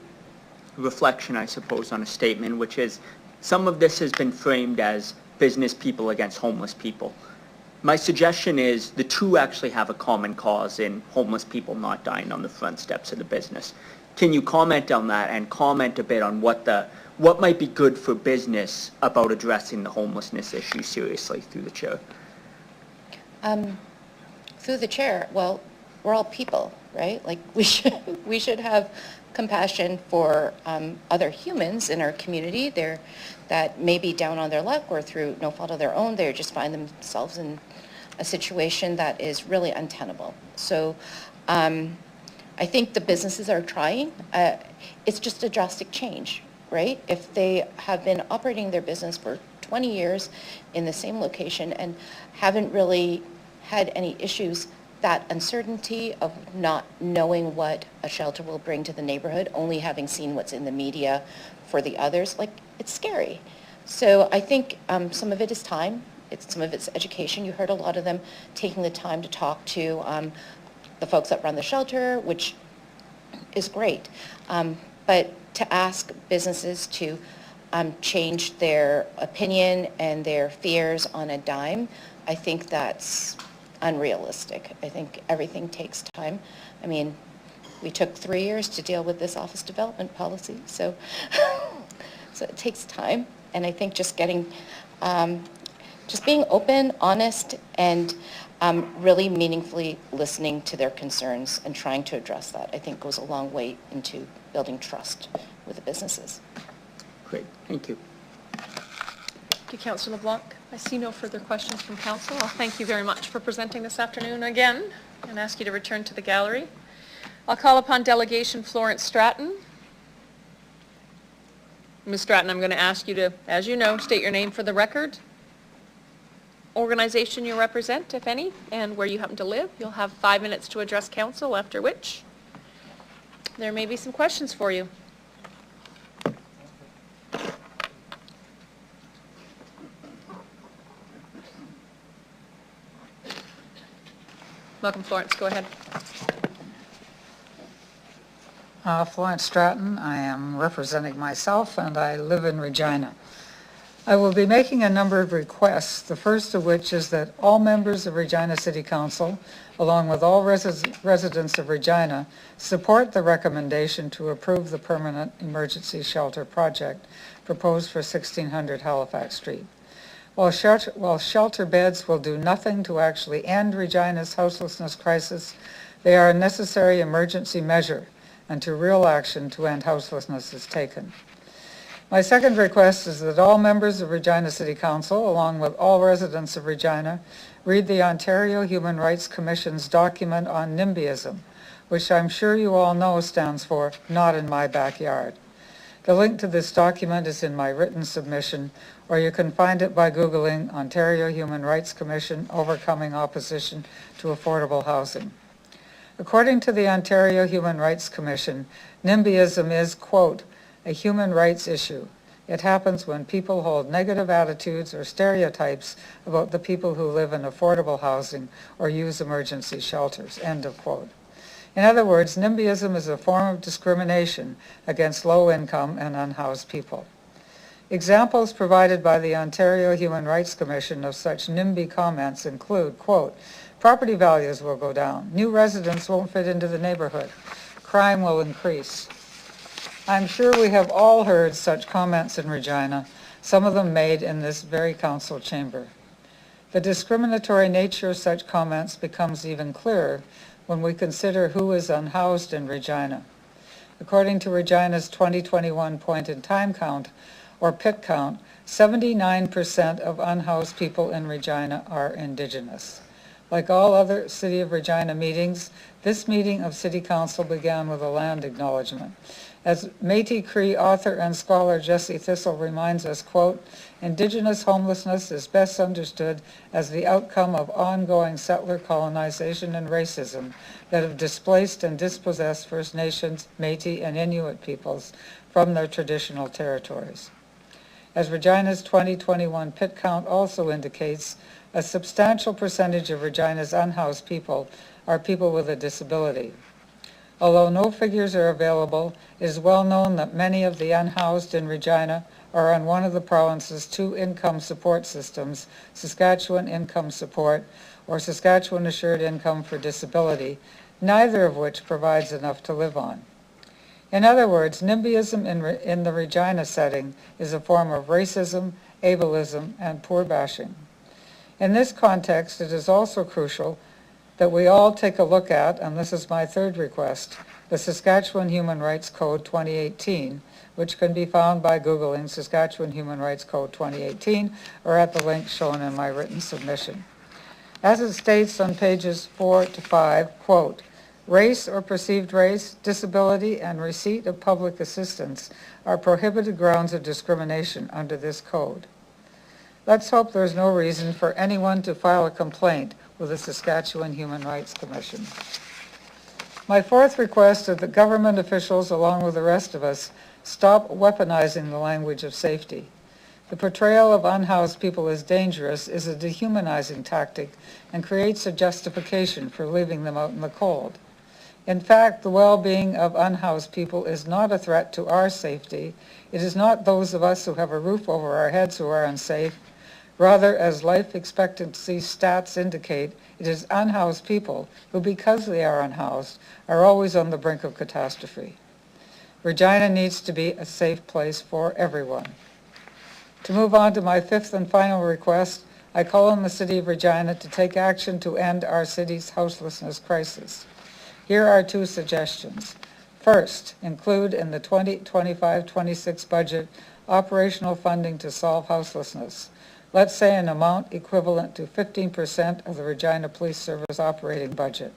reflection, I suppose, on a statement, which is some of this has been framed as business people against homeless people. My suggestion is the two actually have a common cause in homeless people not dying on the front steps of the business. Can you comment on that and comment a bit on what might be good for business about addressing the homelessness issue seriously through the chair? Through the chair, well, we're all people, right? Like we should have compassion for other humans in our community. That may be down on their luck or through no fault of their own. They just find themselves in a situation that is really untenable. So I think the businesses are trying. It's just a drastic change, right? If they have been operating their business for 20 years in the same location and haven't really had any issues, that uncertainty of not knowing what a shelter will bring to the neighborhood, only having seen what's in the media for the others, like, it's scary. So I think some of it is time. Some of it's education. You heard a lot of them taking the time to talk to the folks that run the shelter, which is great. But to ask businesses to change their opinion and their fears on a dime, I think that's unrealistic. I think everything takes time. I mean, we took 3 years to deal with this office development policy, so so it takes time. And I think just getting, just being open, honest, and really meaningfully listening to their concerns and trying to address that, I think goes a long way into building trust with the businesses. Great, thank you. Thank you, Councillor LeBlanc. I see no further questions from council. I'll thank you very much for presenting this afternoon again and ask you to return to the gallery. I'll call upon Delegation Florence Stratton. Ms. Stratton, I'm going to ask you to, as you know, state your name for the record, organization you represent, if any, and where you happen to live. You'll have 5 minutes to address council, after which there may be some questions for you. Welcome, Florence. Go ahead. Florence Stratton. I am representing myself, and I live in Regina. I will be making a number of requests, the first of which is that all members of Regina City Council, along with all residents of Regina, support the recommendation to approve the permanent emergency shelter project proposed for 1600 Halifax Street. While shelter beds will do nothing to actually end Regina's houselessness crisis, they are a necessary emergency measure until real action to end houselessness is taken. My second request is that all members of Regina City Council, along with all residents of Regina, read the Ontario Human Rights Commission's document on NIMBYism, which I'm sure you all know stands for Not in My Backyard. The link to this document is in my written submission, or you can find it by Googling Ontario Human Rights Commission Overcoming Opposition to Affordable Housing. According to the Ontario Human Rights Commission, NIMBYism is, quote, a human rights issue. It happens when people hold negative attitudes or stereotypes about the people who live in affordable housing or use emergency shelters, end of quote. In other words, NIMBYism is a form of discrimination against low-income and unhoused people. Examples provided by the Ontario Human Rights Commission of such NIMBY comments include, quote, property values will go down, new residents won't fit into the neighborhood, crime will increase. I'm sure we have all heard such comments in Regina, some of them made in this very council chamber. The discriminatory nature of such comments becomes even clearer when we consider who is unhoused in Regina. According to Regina's 2021 point-in-time count, or PIT count, 79% of unhoused people in Regina are Indigenous. Like all other City of Regina meetings, this meeting of City Council began with a land acknowledgement. As Métis Cree author and scholar Jessie Thistle reminds us, quote, Indigenous homelessness is best understood as the outcome of ongoing settler colonization and racism that have displaced and dispossessed First Nations, Métis, and Inuit peoples from their traditional territories. As Regina's 2021 PIT count also indicates, a substantial percentage of Regina's unhoused people are people with a disability. Although no figures are available, it is well known that many of the unhoused in Regina are on one of the province's 2 income support systems, Saskatchewan Income Support or Saskatchewan Assured Income for Disability, neither of which provides enough to live on. In other words, NIMBYism in the Regina setting is a form of racism, ableism, and poor bashing. In this context, it is also crucial that we all take a look at, and this is my third request, the Saskatchewan Human Rights Code 2018, which can be found by Googling Saskatchewan Human Rights Code 2018 or at the link shown in my written submission. As it states on pages 4 to 5, quote, race or perceived race, disability, and receipt of public assistance are prohibited grounds of discrimination under this code. Let's hope there's no reason for anyone to file a complaint with the Saskatchewan Human Rights Commission. My fourth request is that government officials, along with the rest of us, stop weaponizing the language of safety. The portrayal of unhoused people as dangerous is a dehumanizing tactic and creates a justification for leaving them out in the cold. In fact, the well-being of unhoused people is not a threat to our safety. It is not those of us who have a roof over our heads who are unsafe. Rather, as life expectancy stats indicate, it is unhoused people who, because they are unhoused, are always on the brink of catastrophe. Regina needs to be a safe place for everyone. To move on to my fifth and final request, I call on the City of Regina to take action to end our city's houselessness crisis. Here are 2 suggestions. First, include in the 2025-26 budget operational funding to solve houselessness. Let's say an amount equivalent to 15% of the Regina Police Service operating budget.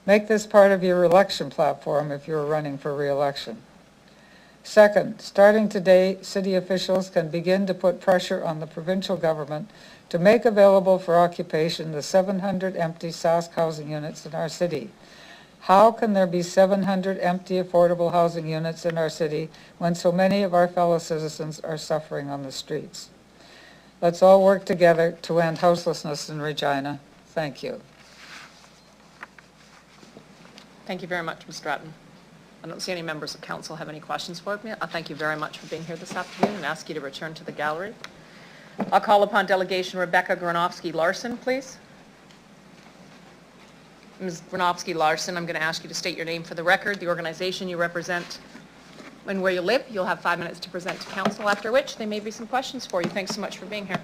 Make this part of your election platform if you're running for re-election. Second, starting today, city officials can begin to put pressure on the provincial government to make available for occupation the 700 empty Sask housing units in our city. How can there be 700 empty affordable housing units in our city when so many of our fellow citizens are suffering on the streets? Let's all work together to end houselessness in Regina. Thank you. Thank you very much, Ms. Stratton. I don't see any members of council have any questions for me. I thank you very much for being here this afternoon and ask you to return to the gallery. I'll call upon Delegation Rebecca Gronowski-Larson, please. Ms. Gronowski-Larson, I'm going to ask you to state your name for the record, the organization you represent, and where you live. You'll have 5 minutes to present to council, after which there may be some questions for you. Thanks so much for being here.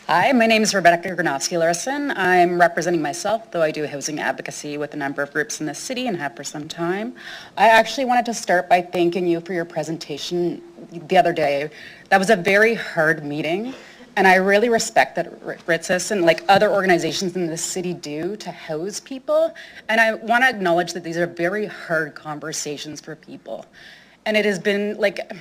Hi, my name is Rebecca Gronowski-Larson. I'm representing myself, though I do housing advocacy with a number of groups in the city and have for some time. I actually wanted to start by thanking you for your presentation the other day. That was a very hard meeting, and I really respect that RITSIS and like other organizations in the city do to house people. And I want to acknowledge that these are very hard conversations for people. And it has been like,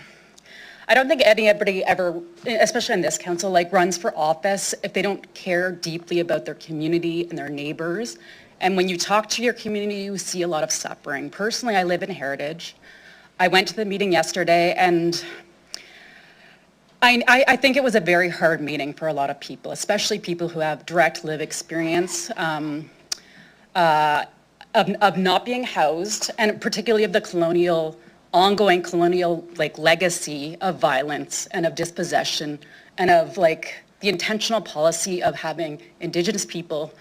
I don't think anybody ever, especially in this council, like runs for office if they don't care deeply about their community and their neighbors. And when you talk to your community, you see a lot of suffering. Personally, I live in Heritage. I went to the meeting yesterday, and I think it was a very hard meeting for a lot of people, especially people who have direct live experience of not being housed, and particularly of the colonial ongoing colonial legacy of violence and of dispossession and of the intentional policy of having Indigenous people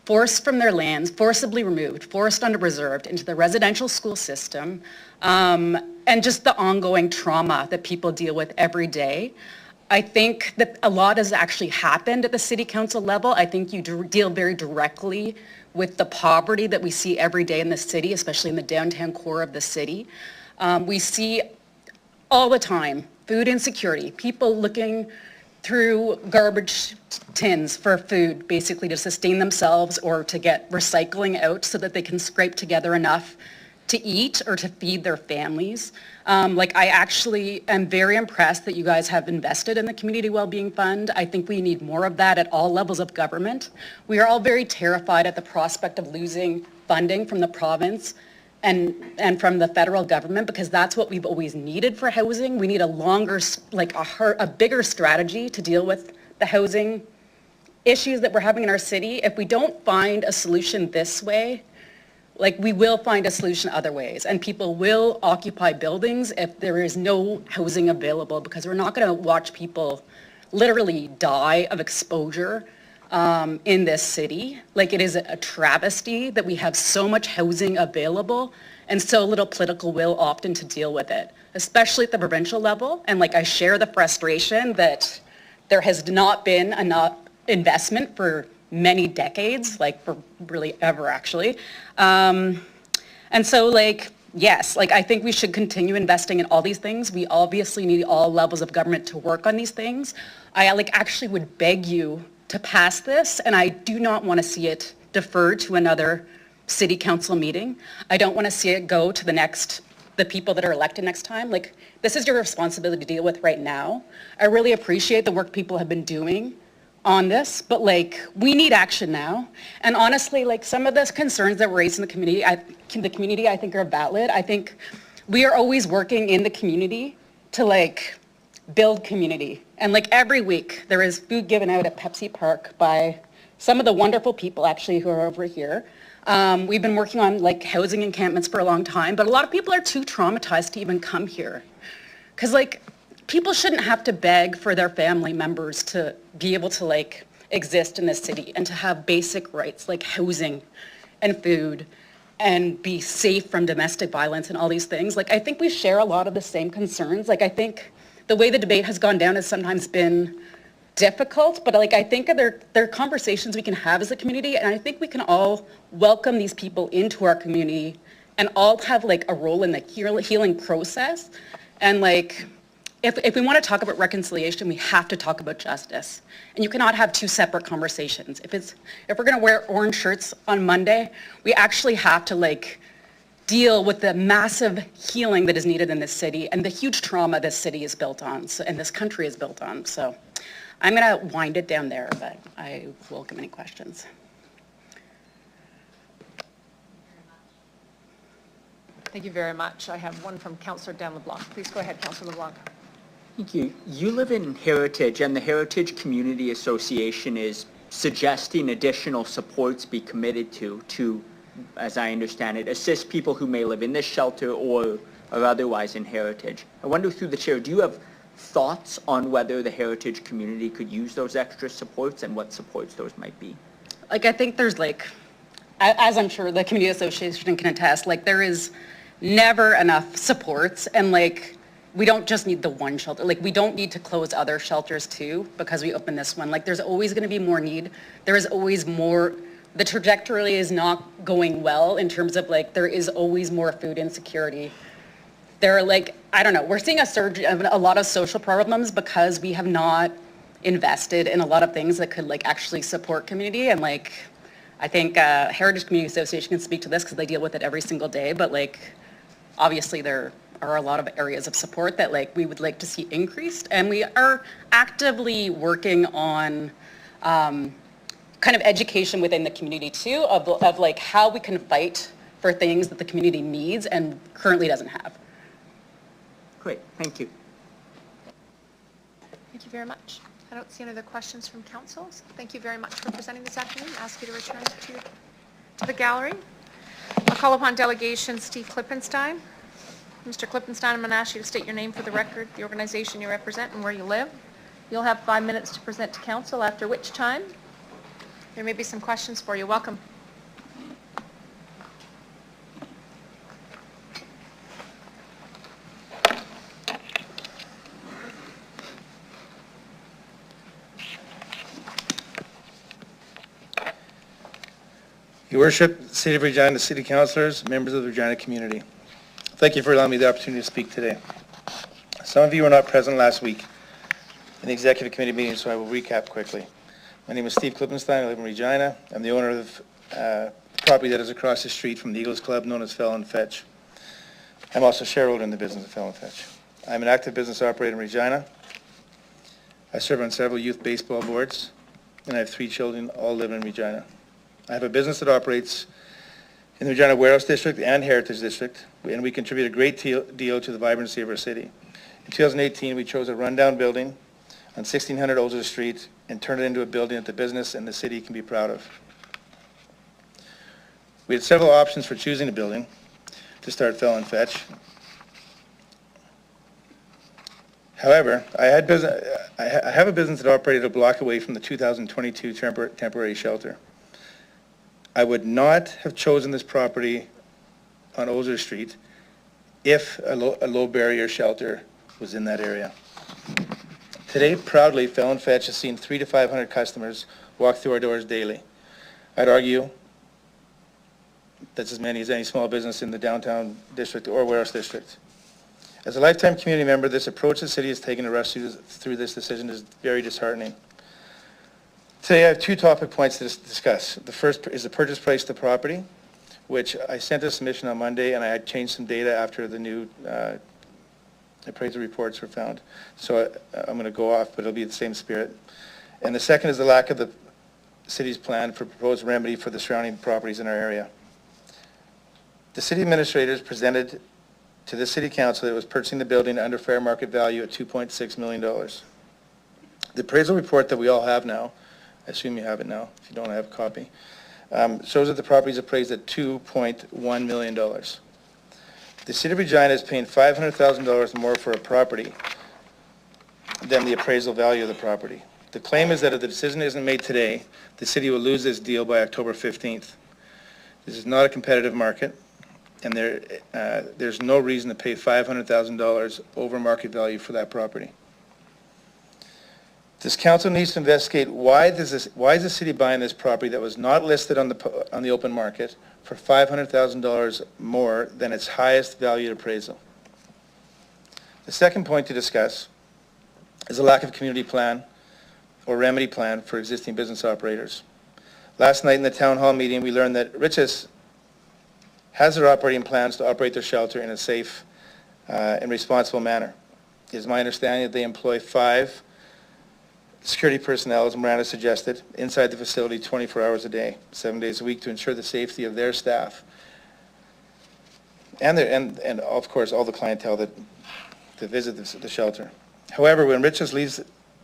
forced from their lands, forcibly removed, forced under-reserved into the residential school system, and just the ongoing trauma that people deal with every day. I think that a lot has actually happened at the city council level. I think you deal very directly with the poverty that we see every day in the city, especially in the downtown core of the city. We see all the time food insecurity, people looking through garbage tins for food, basically to sustain themselves or to get recycling out so that they can scrape together enough to eat or to feed their families. I actually am very impressed that you guys have invested in the Community Wellbeing Fund. I think we need more of that at all levels of government. We are all very terrified at the prospect of losing funding from the province and from the federal government, because that's what we've always needed for housing. We need a longer, a bigger strategy to deal with the housing issues that we're having in our city. If we don't find a solution this way, we will find a solution other ways, and people will occupy buildings if there is no housing available, because we're not going to watch people literally die of exposure in this city. It is a travesty that we have so much housing available and so little political will often to deal with it, especially at the provincial level. And I share the frustration that there has not been enough investment for many decades, for really ever actually. And so yes, I think we should continue investing in all these things. We obviously need all levels of government to work on these things. I actually would beg you to pass this, and I do not want to see it deferred to another city council meeting. I don't want to see it go to the people that are elected next time. This is your responsibility to deal with right now. I really appreciate the work people have been doing on this, but we need action now. And honestly, some of the concerns that were raised in the community, I think are valid. I think we are always working in the community to build community. And every week there is food given out at Pepsi Park by some of the wonderful people actually who are over here. We've been working on housing encampments for a long time, but a lot of people are too traumatized to even come here. Because people shouldn't have to beg for their family members to be able to exist in this city and to have basic rights like housing and food and be safe from domestic violence and all these things. I think we share a lot of the same concerns. I think the way the debate has gone down has sometimes been difficult, but I think there are conversations we can have as a community, and I think we can all welcome these people into our community and all have a role in the healing process. And if we want to talk about reconciliation, we have to talk about justice. And you cannot have two separate conversations. If we're going to wear orange shirts on Monday, we actually have to deal with the massive healing that is needed in this city and the huge trauma this city is built on and this country is built on. So I'm going to wind it down there, but I welcome any questions. Thank you very much. I have one from Councillor Dan LeBlanc. Please go ahead, Councillor LeBlanc. Thank you. You live in Heritage, and the Heritage Community Association is suggesting additional supports be committed to, as I understand it, assist people who may live in this shelter or otherwise in Heritage. I wonder, through the chair, do you have thoughts on whether the Heritage community could use those extra supports and what supports those might be? I think there's as I'm sure the Community Association can attest, there is never enough supports, and we don't just need the one shelter. We don't need to close other shelters too because we open this one. There's always going to be more need. There is always more. The trajectory is not going well in terms of there is always more food insecurity. There are I don't know, we're seeing a surge of a lot of social problems because we have not invested in a lot of things that could actually support community. And I think Heritage Community Association can speak to this because they deal with it every single day. But obviously there are a lot of areas of support that we would like to see increased. And we are actively working on kind of education within the community too of how we can fight for things that the community needs and currently doesn't have. Great, thank you. Thank you very much. I don't see any other questions from council. So thank you very much for presenting this afternoon. I ask you to return to the gallery. I'll call upon delegation Steve Klippenstein. Mr. Klippenstein, I'm going to ask you to state your name for the record, the organization you represent, and where you live. You'll have 5 minutes to present to council, after which time there may be some questions for you. Welcome. Your Worship, City of Regina, City Councilors, members of the Regina community. Thank you for allowing me the opportunity to speak today. Some of you were not present last week in the Executive Committee meeting, so I will recap quickly. My name is Steve Klippenstein. I live in Regina. I'm the owner of the property that is across the street from the Eagles Club, known as Fell and Fetch. I'm also a shareholder in the business of Fell and Fetch. I'm an active business operator in Regina. I serve on several youth baseball boards, and I have 3 children, all live in Regina. I have a business that operates in the Regina Warehouse District and Heritage District, and we contribute a great deal to the vibrancy of our city. In 2018, we chose a rundown building on 1600 Older Street and turned it into a building that the business and the city can be proud of. We had several options for choosing a building to start Fell and Fetch. However, I have a business that operated a block away from the 2022 temporary shelter. I would not have chosen this property on Ozer Street if a low barrier shelter was in that area. Today, proudly, Fell and Fetch has seen 300 to 500 customers walk through our doors daily. I'd argue that's as many as any small business in the downtown district or warehouse district. As a lifetime community member, this approach the city has taken to rush through this decision is very disheartening. Today I have 2 topic points to discuss. The first is the purchase price of the property, which I sent a submission on Monday, and I had changed some data after the new appraisal reports were found. So I'm going to go off, but it'll be the same spirit. And the second is the lack of the city's plan for proposed remedy for the surrounding properties in our area. The city administrators presented to the city council that it was purchasing the building under fair market value at $2.6 million. The appraisal report that we all have now, I assume you have it now, if you don't, I have a copy, shows that the property is appraised at $2.1 million. The city of Regina is paying $500,000 more for a property than the appraisal value of the property. The claim is that if the decision isn't made today, the city will lose this deal by October 15th. This is not a competitive market, and there's no reason to pay $500,000 over market value for that property. This council needs to investigate why is the city buying this property that was not listed on the open market for $500,000 more than its highest valued appraisal. The second point to discuss is a lack of community plan or remedy plan for existing business operators. Last night in the town hall meeting, we learned that Riches has their operating plans to operate their shelter in a safe and responsible manner. It is my understanding that they employ 5 security personnel, as Miranda suggested, inside the facility 24 hours a day, 7 days a week, to ensure the safety of their staff and of course all the clientele that visit the shelter. However, when Riches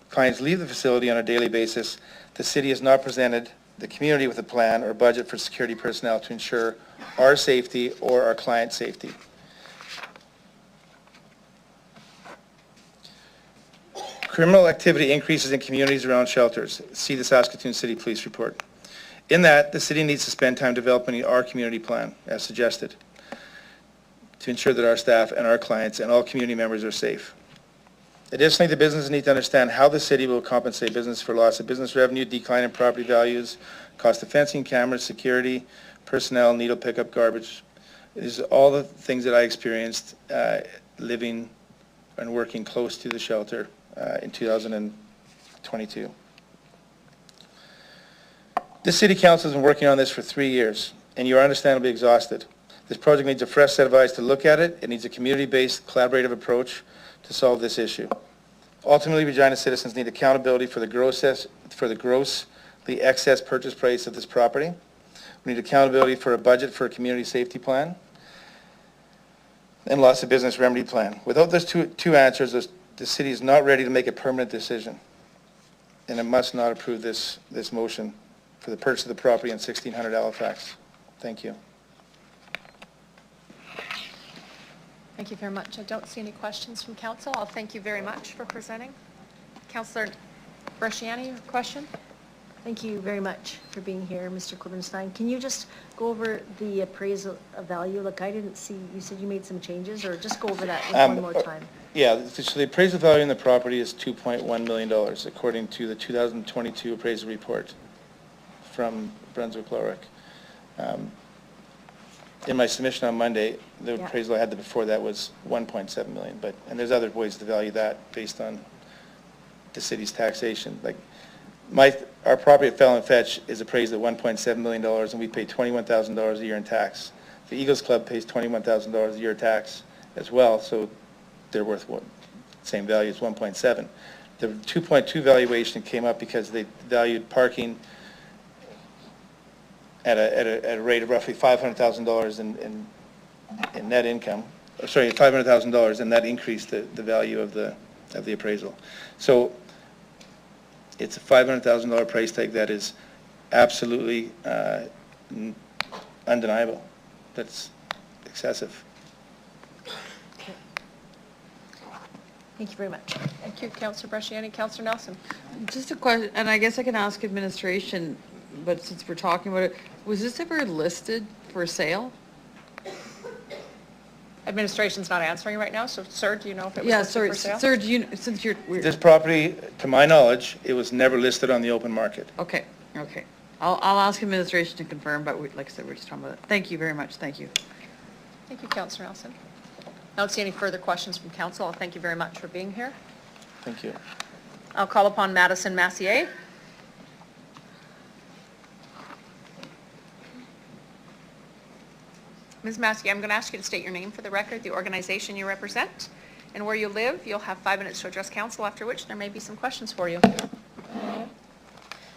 clients leave the facility on a daily basis, the city has not presented the community with a plan or budget for security personnel to ensure our safety or our client safety. Criminal activity increases in communities around shelters. See the Saskatoon City Police Report. In that, the city needs to spend time developing our community plan, as suggested, to ensure that our staff and our clients and all community members are safe. Additionally, the businesses need to understand how the city will compensate business for loss of business revenue, decline in property values, cost of fencing, cameras, security, personnel, needle pickup, garbage. These are all the things that I experienced living and working close to the shelter in 2022. This city council has been working on this for 3 years, and you are understandably exhausted. This project needs a fresh set of eyes to look at it. It needs a community-based, collaborative approach to solve this issue. Ultimately, Regina citizens need accountability for the grossly excess purchase price of this property. We need accountability for a budget for a community safety plan and loss of business remedy plan. Without those two answers, the city is not ready to make a permanent decision, and it must not approve this motion for the purchase of the property in 1600 Halifax. Thank you. Thank you very much. I don't see any questions from council. I'll thank you very much for presenting. Councillor Bresciani, your question? Thank you very much for being here, Mr. Klibenstein. Can you just go over the appraisal of value? Look, I didn't see, you said you made some changes, or just go over that one more time. Yeah, so the appraisal value in the property is $2.1 million, according to the 2022 appraisal report from Brunswick Lorick. In my submission on Monday, the appraisal I had before that was 1.7 million, and there's other ways to value that based on the city's taxation. Like our property at Fell and Fetch is appraised at $1.7 million, and we pay $21,000 a year in tax. The Eagles Club pays $21,000 a year tax as well, so they're worth what? Same value as 1.7. The 2.2 valuation came up because they valued parking at a rate of roughly $500,000 in net income. Sorry, $500,000, and that increased the value of the appraisal. So it's a $500,000 price tag that is absolutely undeniable. That's excessive. Thank you very much. Thank you, Councillor Bresciani. Councillor Nelson. Just a question, and I guess I can ask administration, but since we're talking about it, was this ever listed for sale? Administration's not answering right now, so sir, do you know if it was listed for sale? Sir, do you, since you're... This property, to my knowledge, it was never listed on the open market. Okay. I'll ask administration to confirm, but like I said, we're just talking about it. Thank you very much. Thank you. Thank you, Councillor Nelson. I don't see any further questions from council. I'll thank you very much for being here. Thank you. I'll call upon Madison Massier. Ms. Massier, I'm going to ask you to state your name for the record, the organization you represent, and where you live. You'll have 5 minutes to address council, after which there may be some questions for you.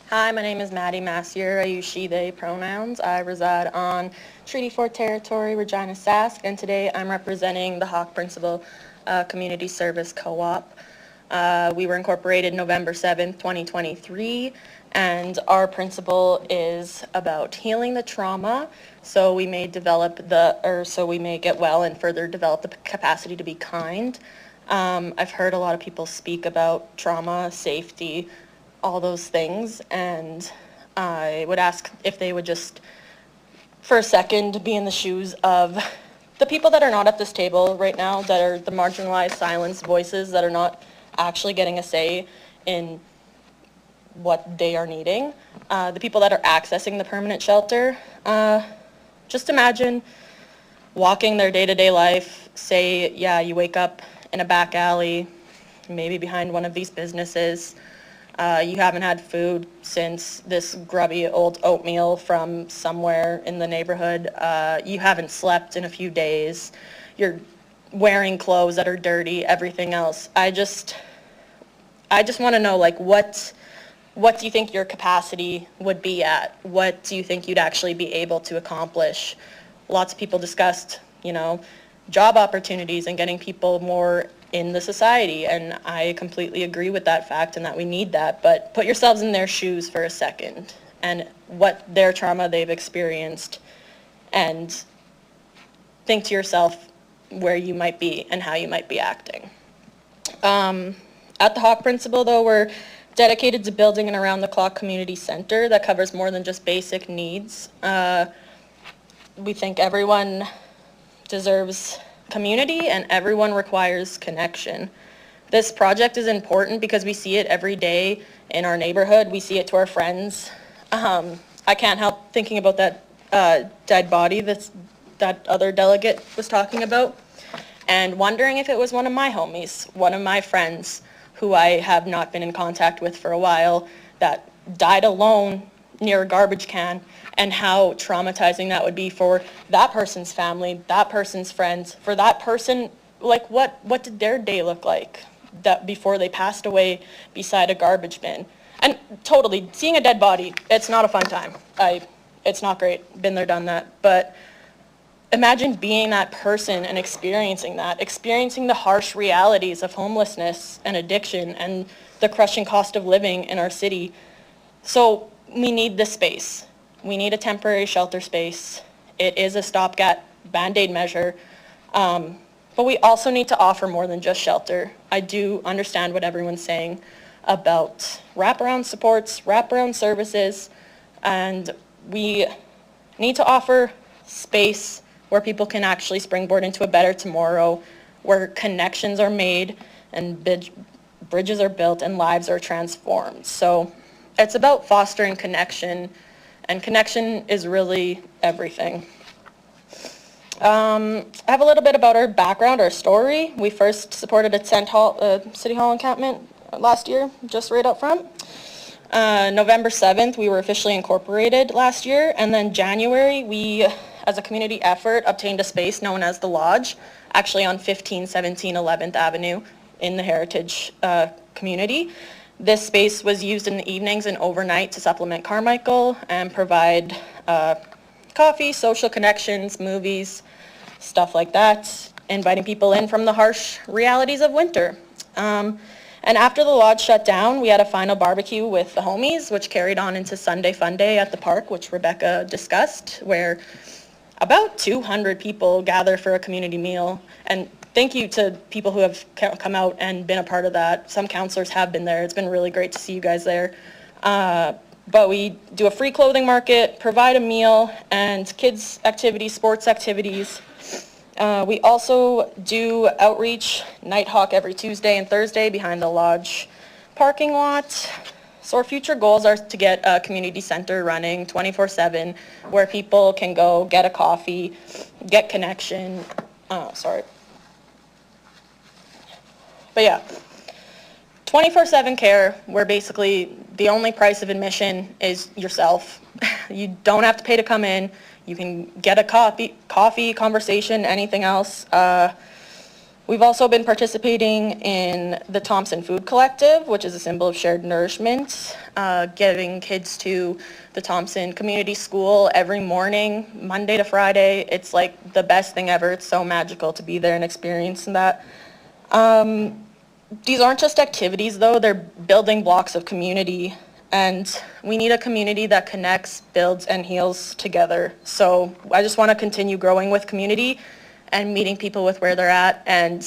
Hi, my name is Maddie Massier. I use she, they pronouns. I reside on Treaty 4 territory, Regina, Sask, and today I'm representing the Hawk Principal Community Service Co-op. We were incorporated November 7th, 2023, and our principle is about healing the trauma so we may get well and further develop the capacity to be kind. I've heard a lot of people speak about trauma, safety, all those things, and I would ask if they would just, for a second, be in the shoes of the people that are not at this table right now, that are the marginalized, silenced voices that are not actually getting a say in what they are needing. The people that are accessing the permanent shelter, just imagine walking their day-to-day life, say, yeah, you wake up in a back alley, maybe behind one of these businesses. You haven't had food since this grubby old oatmeal from somewhere in the neighborhood. You haven't slept in a few days. You're wearing clothes that are dirty, everything else. I just want to know, like, what do you think your capacity would be at? What do you think you'd actually be able to accomplish? Lots of people discussed, job opportunities and getting people more in the society, and I completely agree with that fact and that we need that, but put yourselves in their shoes for a second and what their trauma they've experienced, and think to yourself where you might be and how you might be acting. At the Hawk Principal, though, we're dedicated to building an around-the-clock community center that covers more than just basic needs. We think everyone deserves community and everyone requires connection. This project is important because we see it every day in our neighborhood. We see it to our friends. I can't help thinking about that dead body that other delegate was talking about, and wondering if it was one of my homies, one of my friends who I have not been in contact with for a while, that died alone near a garbage can, and how traumatizing that would be for that person's family, that person's friends, for that person. Like, what did their day look like that before they passed away beside a garbage bin? And totally, seeing a dead body, it's not a fun time. It's not great, been there, done that, but imagine being that person and experiencing the harsh realities of homelessness and addiction and the crushing cost of living in our city. So we need this space. We need a temporary shelter space. It is a stopgap Band-Aid measure. But we also need to offer more than just shelter. I do understand what everyone's saying about wraparound supports, wraparound services, and we need to offer space where people can actually springboard into a better tomorrow, where connections are made and bridges are built and lives are transformed. So it's about fostering connection, and connection is really everything. I have a little bit about our background, our story. We first supported a City Hall encampment last year, just right up front. November 7th, we were officially incorporated last year, and then January, we, as a community effort, obtained a space known as the Lodge, actually on 1517 11th Avenue in the Heritage community. This space was used in the evenings and overnight to supplement Carmichael and provide coffee, social connections, movies, stuff like that, inviting people in from the harsh realities of winter. And after the lodge shut down, we had a final barbecue with the homies, which carried on into Sunday Fun Day at the park, which Rebecca discussed, where about 200 people gather for a community meal. And thank you to people who have come out and been a part of that. Some counselors have been there. It's been really great to see you guys there. But we do a free clothing market, provide a meal, and kids activities, sports activities. We also do outreach, Nighthawk every Tuesday and Thursday behind the lodge parking lot. So our future goals are to get a community center running 24/7 where people can go get a coffee, get connection. But yeah, 24/7 care, where basically the only price of admission is yourself. You don't have to pay to come in. You can get a coffee, conversation, anything else. We've also been participating in the Thompson Food Collective, which is a symbol of shared nourishment, getting kids to the Thompson Community School every morning, Monday to Friday. It's like the best thing ever. It's so magical to be there and experience that. These aren't just activities though, they're building blocks of community, and we need a community that connects, builds, and heals together. So I just want to continue growing with community and meeting people with where they're at, and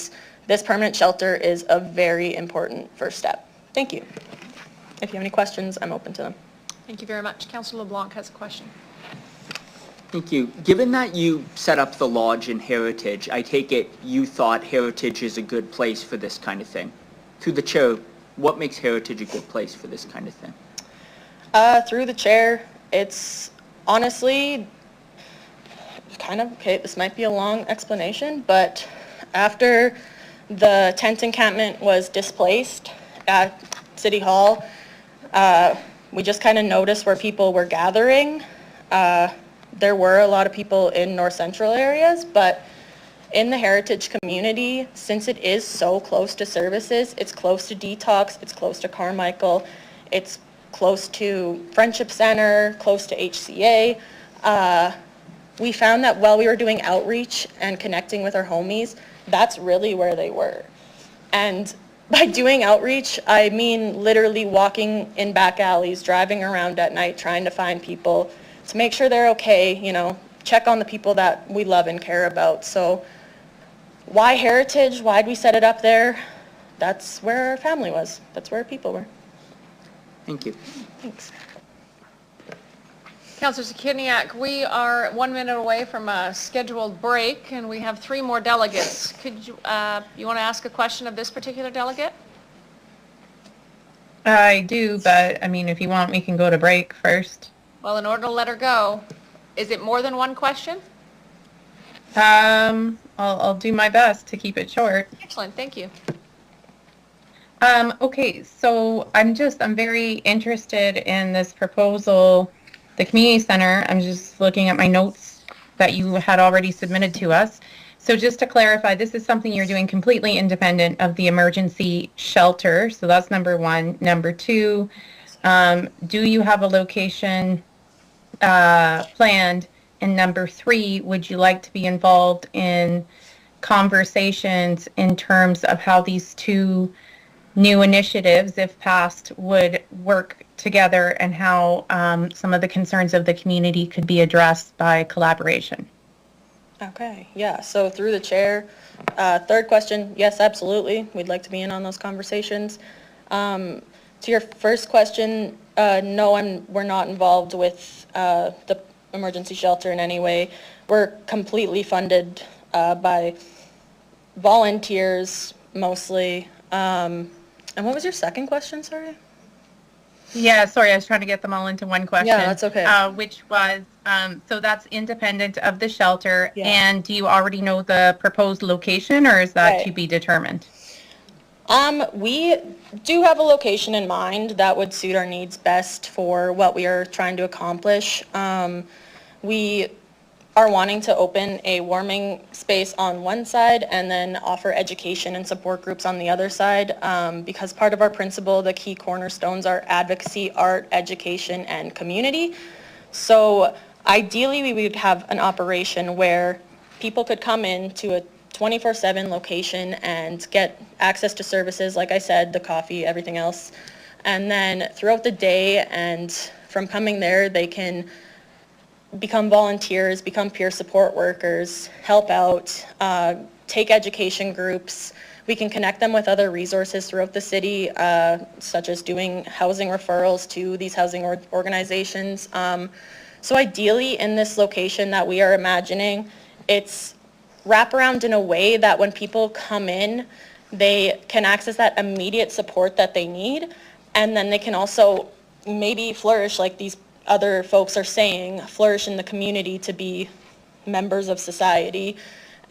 this permanent shelter is a very important first step. Thank you. If you have any questions, I'm open to them. Thank you very much. Councillor LeBlanc has a question. Thank you. Given that you set up the lodge in Heritage, I take it you thought Heritage is a good place for this kind of thing. Through the chair, what makes Heritage a good place for this kind of thing? Through the chair, it's honestly kind of, okay, this might be a long explanation, but after the tent encampment was displaced at City Hall, we just kind of noticed where people were gathering. There were a lot of people in North Central areas, but in the Heritage community, since it is so close to services, it's close to Detox, it's close to Carmichael, it's close to Friendship Center, close to HCA. We found that while we were doing outreach and connecting with our homies, that's really where they were. And by doing outreach, I mean literally walking in back alleys, driving around at night, trying to find people to make sure they're okay, you know, check on the people that we love and care about. So why Heritage? Why'd we set it up there? That's where our family was. That's where our people were. Thank you. Thanks. Councillor Zakiniak, we are 1 minute away from a scheduled break, and we have 3 more delegates. Could you, you want to ask a question of this particular delegate? I do, but I mean, if you want, we can go to break first. Well, in order to let her go, is it more than one question? I'll do my best to keep it short. Excellent, thank you. Okay, so I'm very interested in this proposal, the community center. I'm just looking at my notes that you had already submitted to us. So just to clarify, this is something you're doing completely independent of the emergency shelter. So that's number 1. Number 2, do you have a location planned? And number 3, would you like to be involved in conversations in terms of how these 2 new initiatives, if passed, would work together, and how some of the concerns of the community could be addressed by collaboration? Okay, yeah, so through the chair, third question, yes, absolutely, we'd like to be in on those conversations. To your first question, no, we're not involved with the emergency shelter in any way. We're completely funded by volunteers mostly. And what was your second question, sorry? Yeah, sorry, I was trying to get them all into one question. Yeah, that's okay. Which was, so that's independent of the shelter, Yeah. and do you already know the proposed location, or is that to be determined? We do have a location in mind that would suit our needs best for what we are trying to accomplish. We are wanting to open a warming space on one side and then offer education and support groups on the other side, because part of our principle, the key cornerstones are advocacy, art, education, and community. So ideally, we would have an operation where people could come in to a 24/7 location and get access to services, like I said, the coffee, everything else. And then throughout the day and from coming there, they can become volunteers, become peer support workers, help out, take education groups. We can connect them with other resources throughout the city, such as doing housing referrals to these housing organizations. So ideally, in this location that we are imagining, it's wraparound in a way that when people come in, they can access that immediate support that they need, and then they can also maybe flourish, like these other folks are saying, flourish in the community to be members of society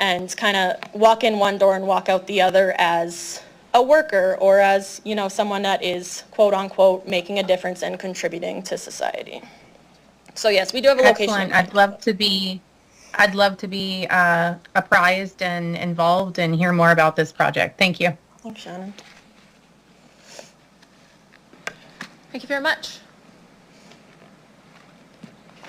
and kind of walk in one door and walk out the other as a worker or as, you know, someone that is quote unquote making a difference and contributing to society. So yes, we do have a location. Excellent. I'd love to be apprised and involved and hear more about this project. Thank you. Thanks, Shannon. Thank you very much.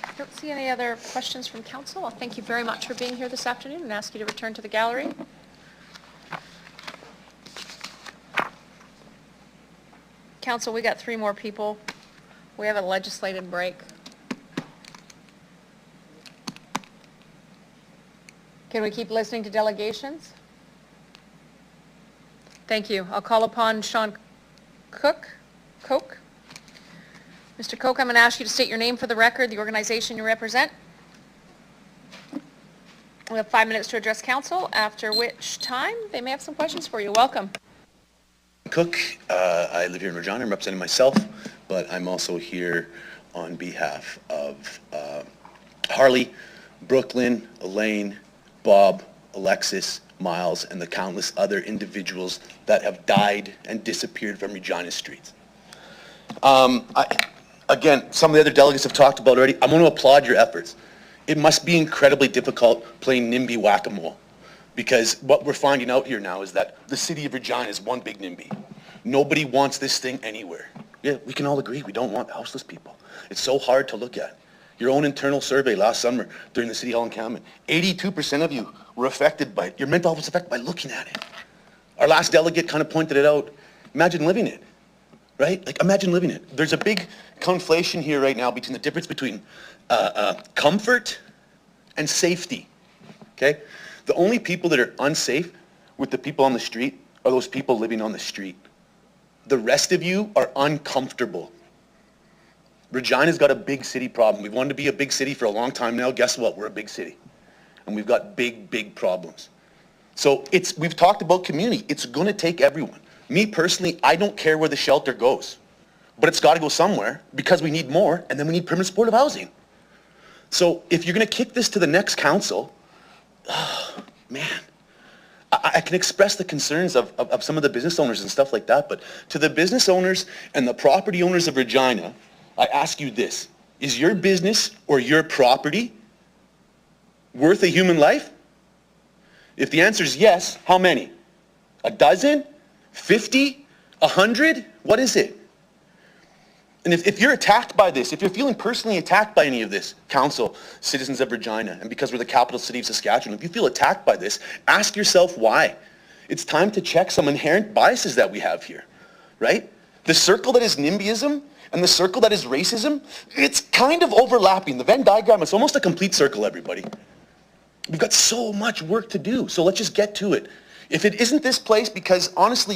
I don't see any other questions from council. Well, thank you very much for being here this afternoon and ask you to return to the gallery. Council, we got 3 more people. We have a legislative break. Can we keep listening to delegations? Thank you. I'll call upon Sean Coke. Mr. Coke, I'm going to ask you to state your name for the record, the organization you represent. We have 5 minutes to address council, after which time they may have some questions for you. Welcome. Cook, I live here in Regina. I'm representing myself, but I'm also here on behalf of Harley, Brooklyn, Elaine, Bob, Alexis, Miles, and the countless other individuals that have died and disappeared from Regina streets. Again, some of the other delegates have talked about already. I want to applaud your efforts. It must be incredibly difficult playing NIMBY whack-a-mole, because what we're finding out here now is that the city of Regina is one big NIMBY. Nobody wants this thing anywhere. Yeah, we can all agree we don't want houseless people. It's so hard to look at. Your own internal survey last summer during the City Hall encampment, 82% of you were affected by it. Your mental health was affected by looking at it. Our last delegate kind of pointed it out. Imagine living it, right? Like, imagine living it. There's a big conflation here right now between the difference between comfort and safety, okay? The only people that are unsafe with the people on the street are those people living on the street. The rest of you are uncomfortable. Regina's got a big city problem. We've wanted to be a big city for a long time now. Guess what? We're a big city. And we've got big, big problems. So we've talked about community. It's going to take everyone. Me personally, I don't care where the shelter goes. But it's got to go somewhere because we need more, and then we need permanent supportive housing. So if you're going to kick this to the next council, oh, man, I can express the concerns of some of the business owners and stuff like that, but to the business owners and the property owners of Regina, I ask you this: is your business or your property worth a human life? If the answer is yes, how many? A dozen? 50? 100? What is it? And if you're attacked by this, if you're feeling personally attacked by any of this, council, citizens of Regina, and because we're the capital city of Saskatchewan, if you feel attacked by this, ask yourself why. It's time to check some inherent biases that we have here, right? The circle that is NIMBYism and the circle that is racism, it's kind of overlapping. The Venn diagram is almost a complete circle, everybody. We've got so much work to do, so let's just get to it. If it isn't this place, because honestly,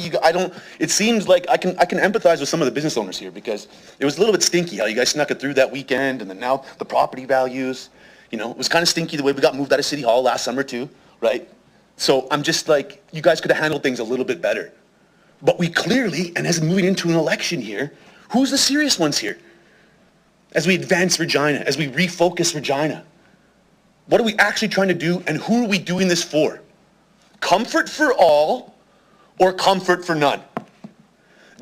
it seems like I can empathize with some of the business owners here, because it was a little bit stinky how you guys snuck it through that weekend, and then now the property values, it was kind of stinky the way we got moved out of City Hall last summer too, right? So I'm just like, you guys could have handled things a little bit better. But we clearly, and as moving into an election here, who's the serious ones here? As we advance Regina, as we refocus Regina, what are we actually trying to do, and who are we doing this for? Comfort for all or comfort for none?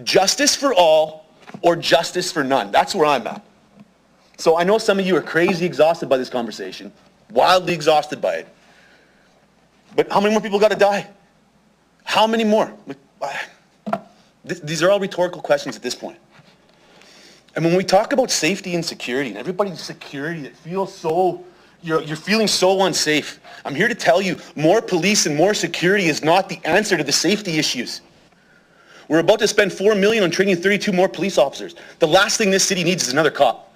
Justice for all or justice for none? That's where I'm at. So I know some of you are crazy exhausted by this conversation, wildly exhausted by it. But how many more people got to die? How many more? These are all rhetorical questions at this point. And when we talk about safety and security, and everybody's security, it feels so, you're feeling so unsafe. I'm here to tell you, more police and more security is not the answer to the safety issues. We're about to spend $4 million on training 32 more police officers. The last thing this city needs is another cop.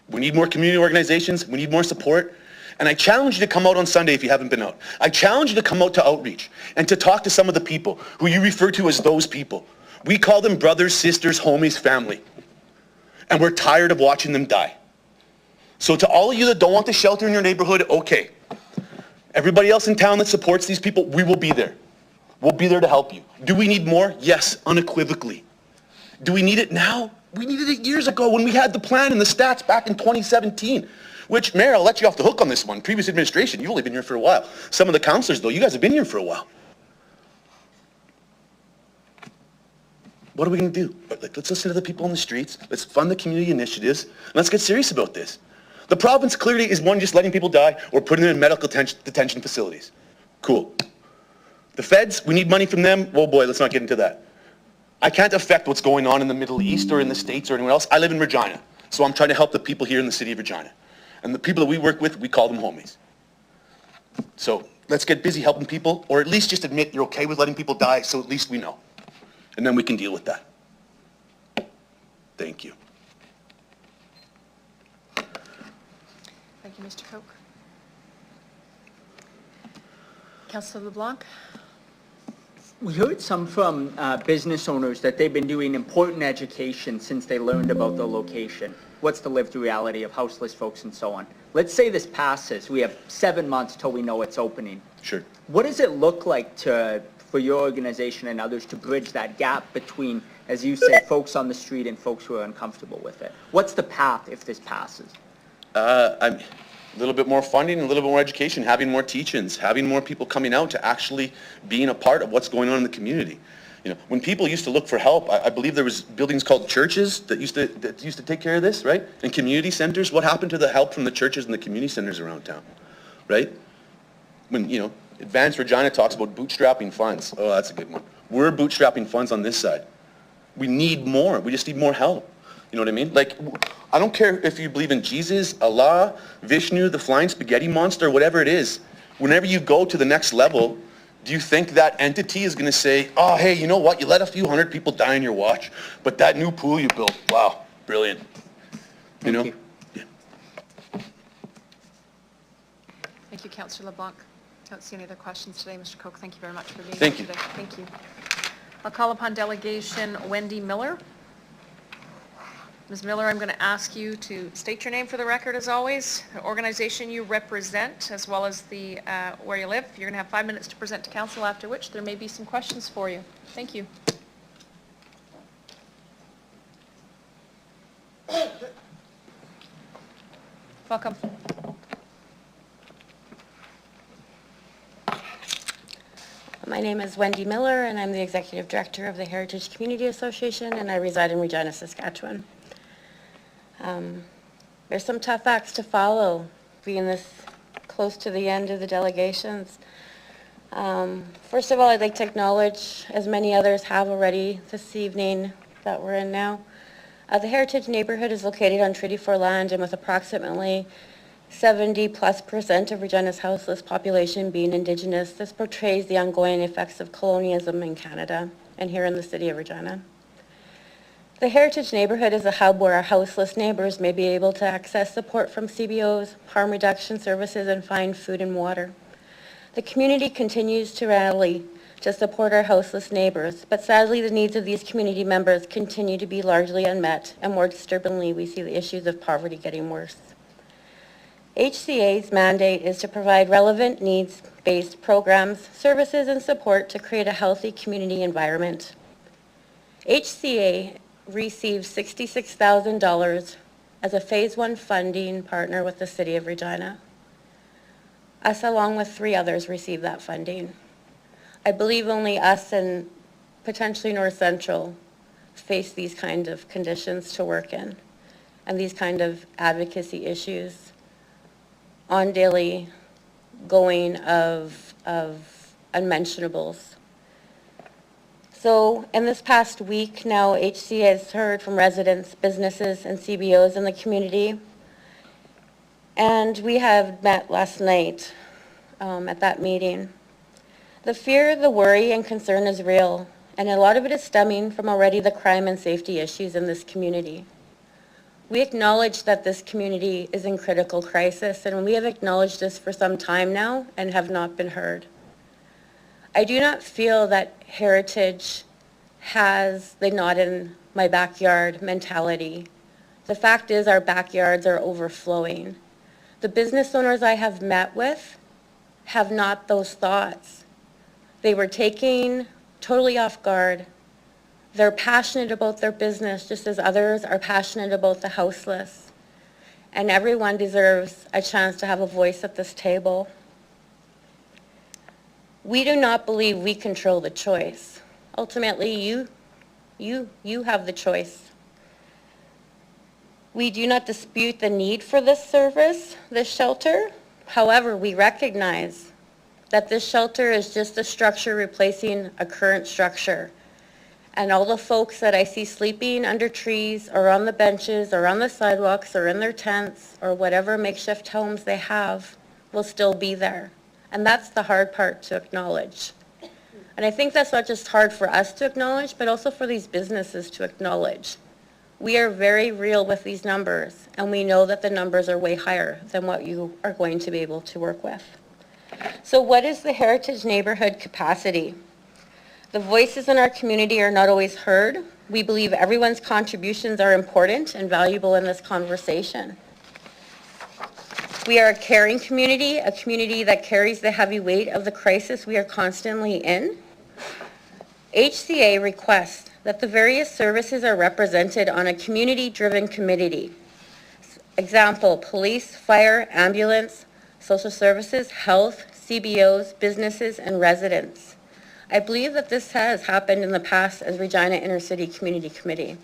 We need more community organizations. We need more support. And I challenge you to come out on Sunday if you haven't been out. I challenge you to come out to outreach and to talk to some of the people who you refer to as those people. We call them brothers, sisters, homies, family. And we're tired of watching them die. So to all of you that don't want the shelter in your neighborhood, okay. Everybody else in town that supports these people, we will be there. We'll be there to help you. Do we need more? Yes, unequivocally. Do we need it now? We needed it years ago when we had the plan and the stats back in 2017. Which, Mayor, I'll let you off the hook on this one. Previous administration, you've only been here for a while. Some of the councillors, though, you guys have been here for a while. What are we going to do? Let's listen to the people on the streets. Let's fund the community initiatives. Let's get serious about this. The province clearly is one just letting people die or putting them in medical detention facilities. Cool. The feds, we need money from them. Oh boy, let's not get into that. I can't affect what's going on in the Middle East or in the States or anywhere else. I live in Regina, so I'm trying to help the people here in the city of Regina. And the people that we work with, we call them homies. So let's get busy helping people, or at least just admit you're okay with letting people die, so at least we know. And then we can deal with that. Thank you. Thank you, Mr. Coke. Councillor LeBlanc? We heard some from business owners that they've been doing important education since they learned about the location. What's the lived reality of houseless folks and so on. Let's say this passes. We have 7 months till we know it's opening. Sure. What does it look like for your organization and others to bridge that gap between, as you say, folks on the street and folks who are uncomfortable with it? What's the path if this passes? A little bit more funding, a little bit more education, having more teach-ins, having more people coming out to actually being a part of what's going on in the community. When people used to look for help, I believe there was buildings called churches that used to take care of this, right? And community centers. What happened to the help from the churches and the community centers around town, right? When, Advanced Regina talks about bootstrapping funds. Oh, that's a good one. We're bootstrapping funds on this side. We need more. We just need more help. You know what I mean? Like, I don't care if you believe in Jesus, Allah, Vishnu, the flying spaghetti monster, whatever it is. Whenever you go to the next level, do you think that entity is going to say, oh, hey, you know what? You let a few hundred people die on your watch, but that new pool you built, wow, brilliant. Thank you. Yeah. Thank you, Councillor LeBlanc. I don't see any other questions today, Mr. Coke. Thank you very much for being Thank here you. today. Thank you. I'll call upon Delegation Wendy Miller. Ms. Miller, I'm going to ask you to state your name for the record as always, the organization you represent, as well as the where you live. You're going to have 5 minutes to present to council, after which there may be some questions for you. Thank you. Welcome. My name is Wendy Miller, and I'm the Executive Director of the Heritage Community Association, and I reside in Regina, Saskatchewan. There's some tough acts to follow, being this close to the end of the delegations. First of all, I'd like to acknowledge, as many others have already this evening that we're in now, the Heritage neighborhood is located on Treaty 4 land, and with approximately 70+% of Regina's houseless population being Indigenous, this portrays the ongoing effects of colonialism in Canada and here in the city of Regina. The Heritage Neighborhood is a hub where our houseless neighbors may be able to access support from CBOs, harm reduction services, and find food and water. The community continues to rally to support our houseless neighbors, but sadly the needs of these community members continue to be largely unmet, and more disturbingly, we see the issues of poverty getting worse. HCA's mandate is to provide relevant needs-based programs, services, and support to create a healthy community environment. HCA received $66,000 as a Phase 1 funding partner with the City of Regina. Us, along with 3 others, received that funding. I believe only us and potentially North Central face these kind of conditions to work in and these kind of advocacy issues on daily going of unmentionables. So in this past week now, HC has heard from residents, businesses, and CBOs in the community. And we have met last night at that meeting. The fear, the worry, and concern is real, and a lot of it is stemming from already the crime and safety issues in this community. We acknowledge that this community is in critical crisis, and we have acknowledged this for some time now and have not been heard. I do not feel that Heritage has the not in my backyard mentality. The fact is our backyards are overflowing. The business owners I have met with have not those thoughts. They were taken totally off guard. They're passionate about their business just as others are passionate about the houseless. And everyone deserves a chance to have a voice at this table. We do not believe we control the choice. Ultimately, you have the choice. We do not dispute the need for this service, this shelter. However, we recognize that this shelter is just a structure replacing a current structure. And all the folks that I see sleeping under trees or on the benches or on the sidewalks or in their tents or whatever makeshift homes they have will still be there. And that's the hard part to acknowledge. And I think that's not just hard for us to acknowledge, but also for these businesses to acknowledge. We are very real with these numbers, and we know that the numbers are way higher than what you are going to be able to work with. So what is the Heritage Neighborhood capacity? The voices in our community are not always heard. We believe everyone's contributions are important and valuable in this conversation. We are a caring community, a community that carries the heavy weight of the crisis we are constantly in. HCA requests that the various services are represented on a community-driven committee. Example, police, fire, ambulance, social services, health, CBOs, businesses, and residents. I believe that this has happened in the past as Regina Intercity Community Committee.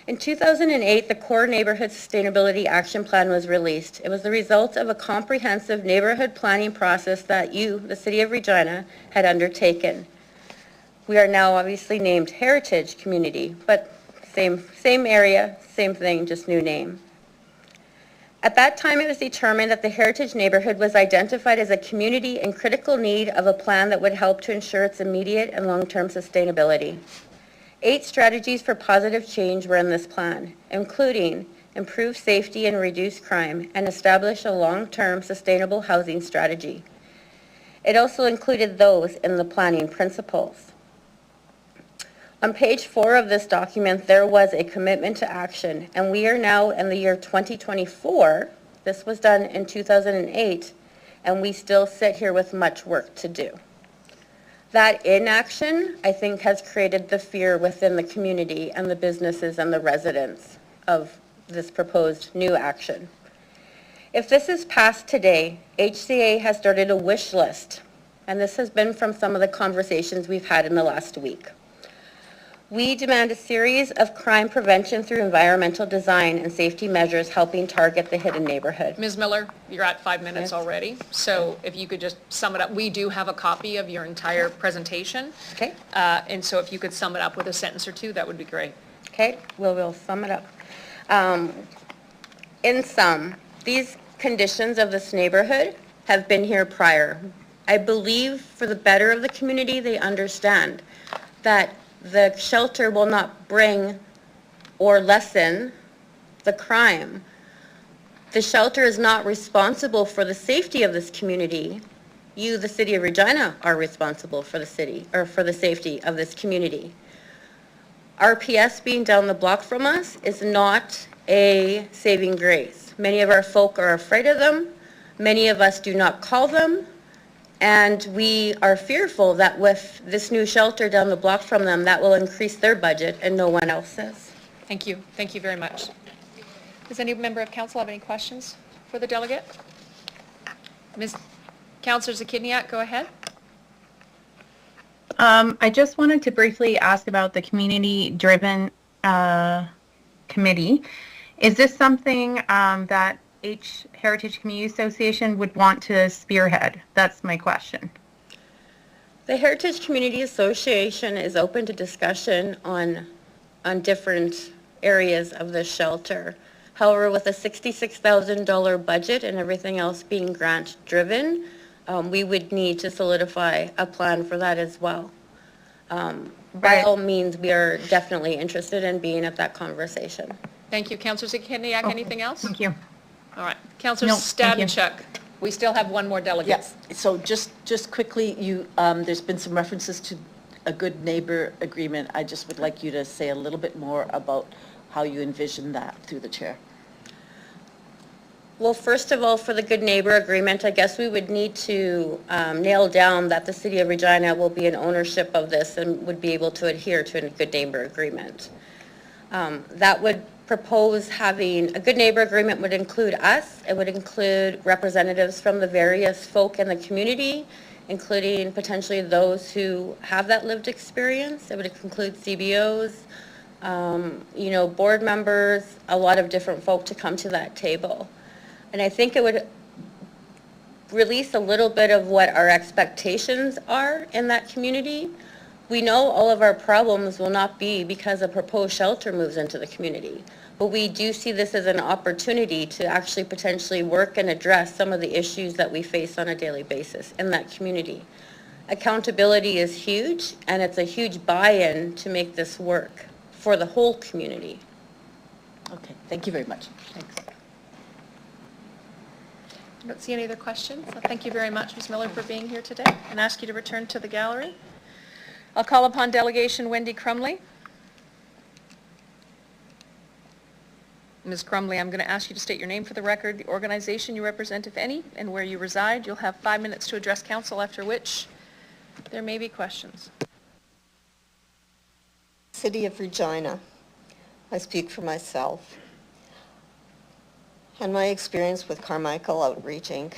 In 2008, the Core Neighborhood Sustainability Action Plan was released. It was the result of a comprehensive neighborhood planning process that you, the City of Regina, had undertaken. We are now obviously named Heritage Community, but same area, same thing, just new name. At that time, it was determined that the Heritage Neighborhood was identified as a community in critical need of a plan that would help to ensure its immediate and long-term sustainability. 8 strategies for positive change were in this plan, including improve safety and reduce crime and establish a long-term sustainable housing strategy. It also included those in the planning principles. On page 4 of this document, there was a commitment to action, and we are now in the year 2024. This was done in 2008, and we still sit here with much work to do. That inaction, I think, has created the fear within the community and the businesses and the residents of this proposed new action. If this is passed today, HCA has started a wish list, and this has been from some of the conversations we've had in the last week. We demand a series of crime prevention through environmental design and safety measures helping target the hidden neighborhood. Ms. Miller, you're at 5 minutes already, so if you could just sum it up. We do have a copy of your entire presentation. Okay. And so if you could sum it up with a sentence or two, that would be great. Okay, we'll sum it up. In sum, these conditions of this neighborhood have been here prior. I believe for the better of the community, they understand that the shelter will not bring or lessen the crime. The shelter is not responsible for the safety of this community. You, the city of Regina, are responsible for the city, or for the safety of this community. RPS being down the block from us is not a saving grace. Many of our folk are afraid of them. Many of us do not call them. And we are fearful that with this new shelter down the block from them, that will increase their budget and no one else's. Thank you. Thank you very much. Does any member of council have any questions for the delegate? Ms. Councillor Zakidniak, go ahead. I just wanted to briefly ask about the community-driven committee. Is this something that Heritage Community Association would want to spearhead? That's my question. The Heritage Community Association is open to discussion on different areas of the shelter. However, with a $66,000 budget and everything else being grant-driven, we would need to solidify a plan for that as well. By all means, we are definitely interested in being at that conversation. Thank you. Councillor Zakidniak, anything else? Thank you. All right. Councillor Stabenchuk, we still have one more delegate. Yes, so just quickly, there's been some references to a good neighbor agreement. I just would like you to say a little bit more about how you envision that through the chair. Well, first of all, for the good neighbor agreement, I guess we would need to nail down that the city of Regina will be in ownership of this and would be able to adhere to a good neighbor agreement. That would propose having, a good neighbor agreement would include us, it would include representatives from the various folk in the community, including potentially those who have that lived experience. It would include CBOs, board members, a lot of different folk to come to that table. And I think it would release a little bit of what our expectations are in that community. We know all of our problems will not be because a proposed shelter moves into the community, but we do see this as an opportunity to actually potentially work and address some of the issues that we face on a daily basis in that community. Accountability is huge, and it's a huge buy-in to make this work for the whole community. Okay, thank you very much. Thanks. I don't see any other questions. So thank you very much, Ms. Miller, for being here today, and ask you to return to the gallery. I'll call upon Delegation Wendy Crumley. Ms. Crumley, I'm going to ask you to state your name for the record, the organization you represent, if any, and where you reside. You'll have 5 minutes to address council, after which there may be questions. City of Regina. I speak for myself. And my experience with Carmichael Outreach, Inc.,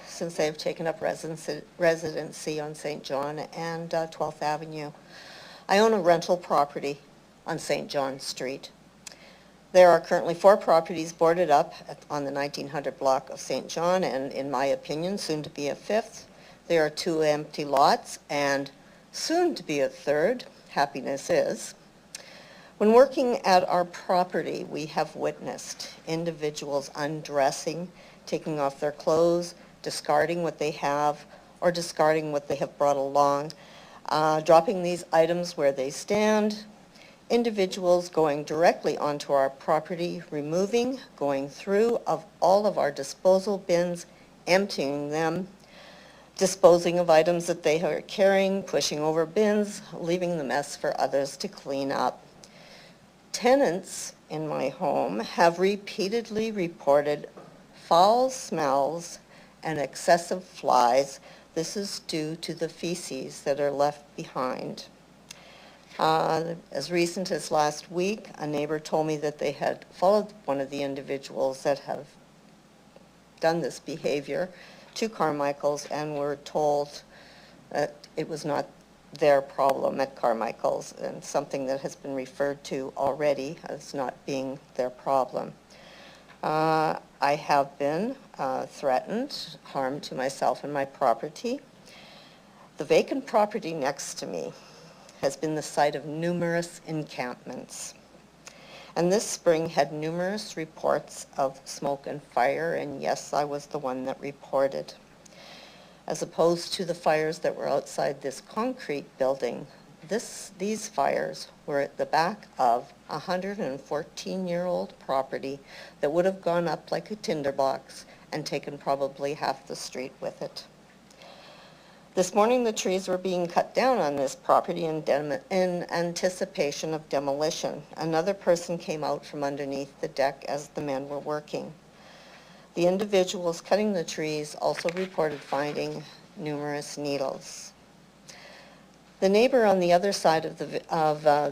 since they've taken up residency on St. John and 12th Avenue. I own a rental property on St. John Street. There are currently 4 properties boarded up on the 1900 block of St. John, and in my opinion, soon to be a 5th. There are 2 empty lots, and soon to be a 3rd, happiness is. When working at our property, we have witnessed individuals undressing, taking off their clothes, discarding what they have, or discarding what they have brought along, dropping these items where they stand, individuals going directly onto our property, removing, going through of all of our disposal bins, emptying them, disposing of items that they are carrying, pushing over bins, leaving the mess for others to clean up. Tenants in my home have repeatedly reported foul smells and excessive flies. This is due to the feces that are left behind. As recent as last week, a neighbor told me that they had followed one of the individuals that have done this behavior to Carmichael's and were told that it was not their problem at Carmichael's, and something that has been referred to already as not being their problem. I have been threatened, harm to myself and my property. The vacant property next to me has been the site of numerous encampments. And this spring had numerous reports of smoke and fire, and yes, I was the one that reported. As opposed to the fires that were outside this concrete building, these fires were at the back of a 114-year-old property that would have gone up like a tinderbox and taken probably half the street with it. This morning, the trees were being cut down on this property in anticipation of demolition. Another person came out from underneath the deck as the men were working. The individuals cutting the trees also reported finding numerous needles. The neighbor on the other side of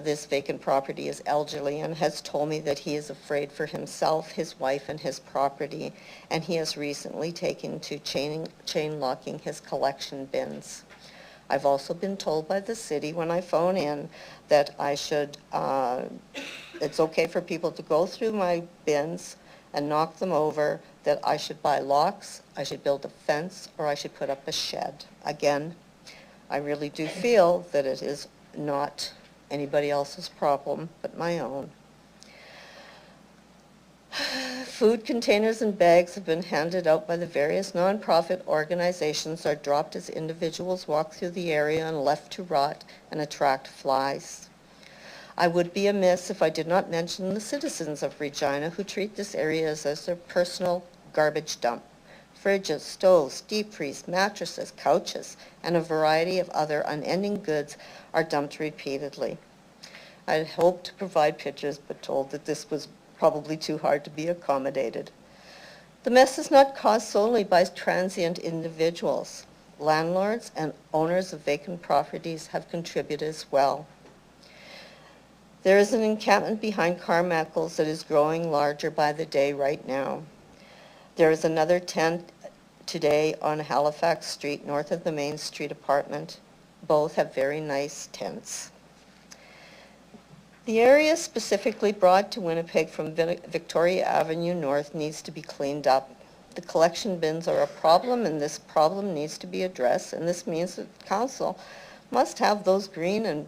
this vacant property is elderly and has told me that he is afraid for himself, his wife, and his property, and he has recently taken to chain locking his collection bins. I've also been told by the city when I phone in that I should, it's okay for people to go through my bins and knock them over, that I should buy locks, I should build a fence, or I should put up a shed. Again, I really do feel that it is not anybody else's problem but my own. Food containers and bags have been handed out by the various nonprofit organizations are dropped as individuals walk through the area and left to rot and attract flies. I would be amiss if I did not mention the citizens of Regina who treat this area as their personal garbage dump. Fridges, stoves, deep freeze, mattresses, couches, and a variety of other unending goods are dumped repeatedly. I had hoped to provide pictures, but told that this was probably too hard to be accommodated. The mess is not caused solely by transient individuals. Landlords and owners of vacant properties have contributed as well. There is an encampment behind Carmichael's that is growing larger by the day right now. There is another tent today on Halifax Street, north of the Main Street apartment. Both have very nice tents. The area specifically brought to Winnipeg from Victoria Avenue North needs to be cleaned up. The collection bins are a problem, and this problem needs to be addressed, and this means that the council must have those green and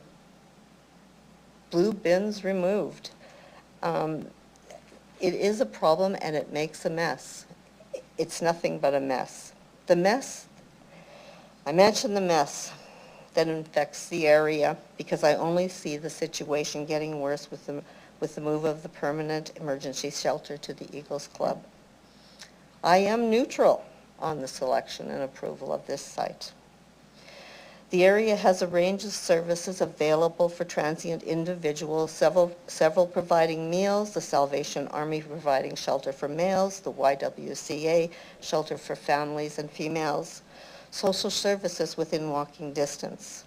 blue bins removed. It is a problem, and it makes a mess. It's nothing but a mess. The mess, I mentioned the mess that infects the area because I only see the situation getting worse with the move of the permanent emergency shelter to the Eagles Club. I am neutral on the selection and approval of this site. The area has a range of services available for transient individuals, several providing meals, the Salvation Army providing shelter for males, the YWCA shelter for families and females, social services within walking distance.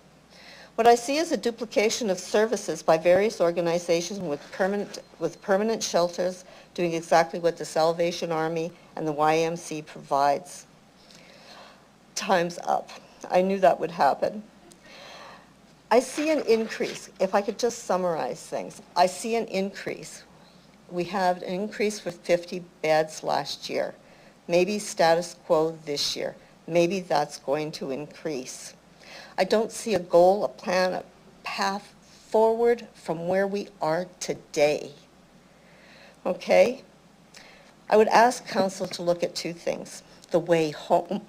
What I see is a duplication of services by various organizations with permanent shelters doing exactly what the Salvation Army and the YMC provides. Time's up. I knew that would happen. I see an increase. If I could just summarize things, I see an increase. We had an increase with 50 beds last year. Maybe status quo this year. Maybe that's going to increase. I don't see a goal, a plan, a path forward from where we are today. Okay? I would ask council to look at two things. The way home.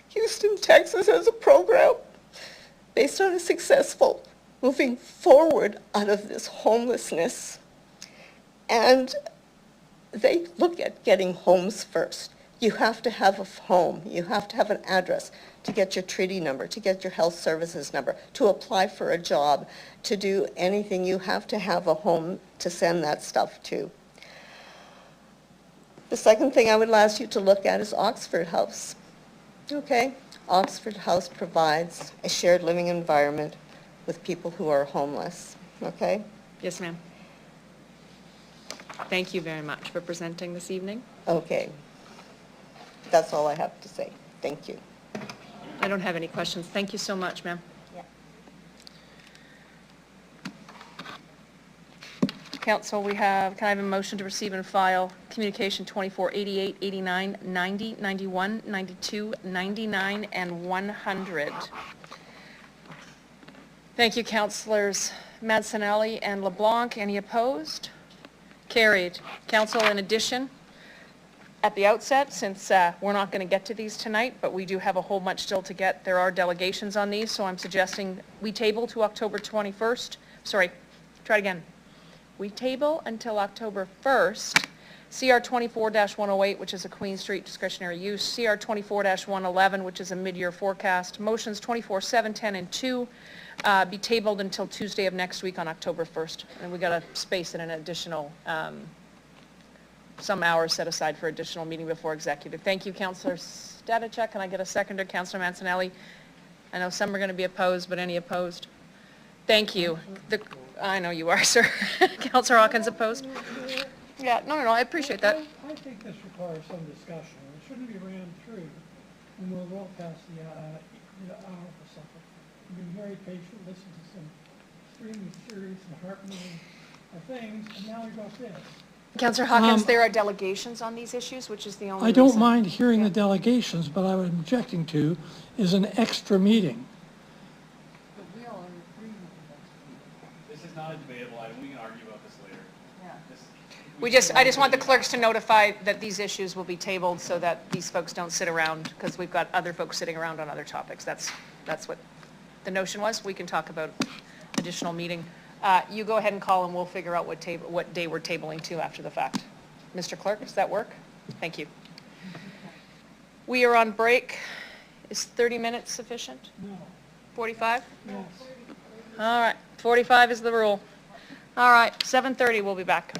Houston, Texas has a program based on a successful moving forward out of this homelessness. And they look at getting homes first. You have to have a home. You have to have an address to get your treaty number, to get your health services number, to apply for a job, to do anything. You have to have a home to send that stuff to. The second thing I would ask you to look at is Oxford House. Okay, Oxford House provides a shared living environment with people who are homeless, okay? Yes, ma'am. Thank you very much for presenting this evening. Okay. That's all I have to say. Thank you. I don't have any questions. Thank you so much, ma'am. Yeah. Council, can I have a motion to receive and file communication 24, 88, 89, 90, 91, 92, 99, and 100. Thank you, Councillors Madsenelli and LeBlanc. Any opposed? Carried. Council, in addition, at the outset, since we're not going to get to these tonight, but we do have a whole bunch still to get. There are delegations on these, so I'm suggesting we table to October 21st. Sorry, try it again. We table until October 1st. CR 24-108, which is a Queen Street discretionary use. CR 24-111, which is a mid-year forecast. Motions 24, 7, 10, and 2 be tabled until Tuesday of next week on October 1st. And we got to space in an additional some hours set aside for additional meeting before executive. Thank you, Councillor Statichek. Can I get a seconder? Councillor Mancinelli. I know some are going to be opposed, but any opposed? Thank you. I know you are, sir. Councillor Hawkins opposed? Yeah, no, I appreciate that. I think this requires some discussion. It shouldn't be ran through and we'll well past the hour for something. You've been very patient, listened to some extremely serious and heart-moving things, and now we got this. Councillor Hawkins, there are delegations on these issues, which is the only I don't reason. mind hearing the delegations, but I'm objecting to is an extra meeting. This is not a debatable item. We can argue about this later. I just want the clerks to notify that these issues will be tabled so that these folks don't sit around, because we've got other folks sitting around on other topics. That's what the notion was. We can talk about additional meeting. You go ahead and call and we'll figure out what day we're tabling to after the fact. Mr. Clerk, does that work? Thank you. We are on break. Is 30 minutes sufficient? No. 45? Yes. All right, 45 is the rule. All right, 7:30 we'll be back.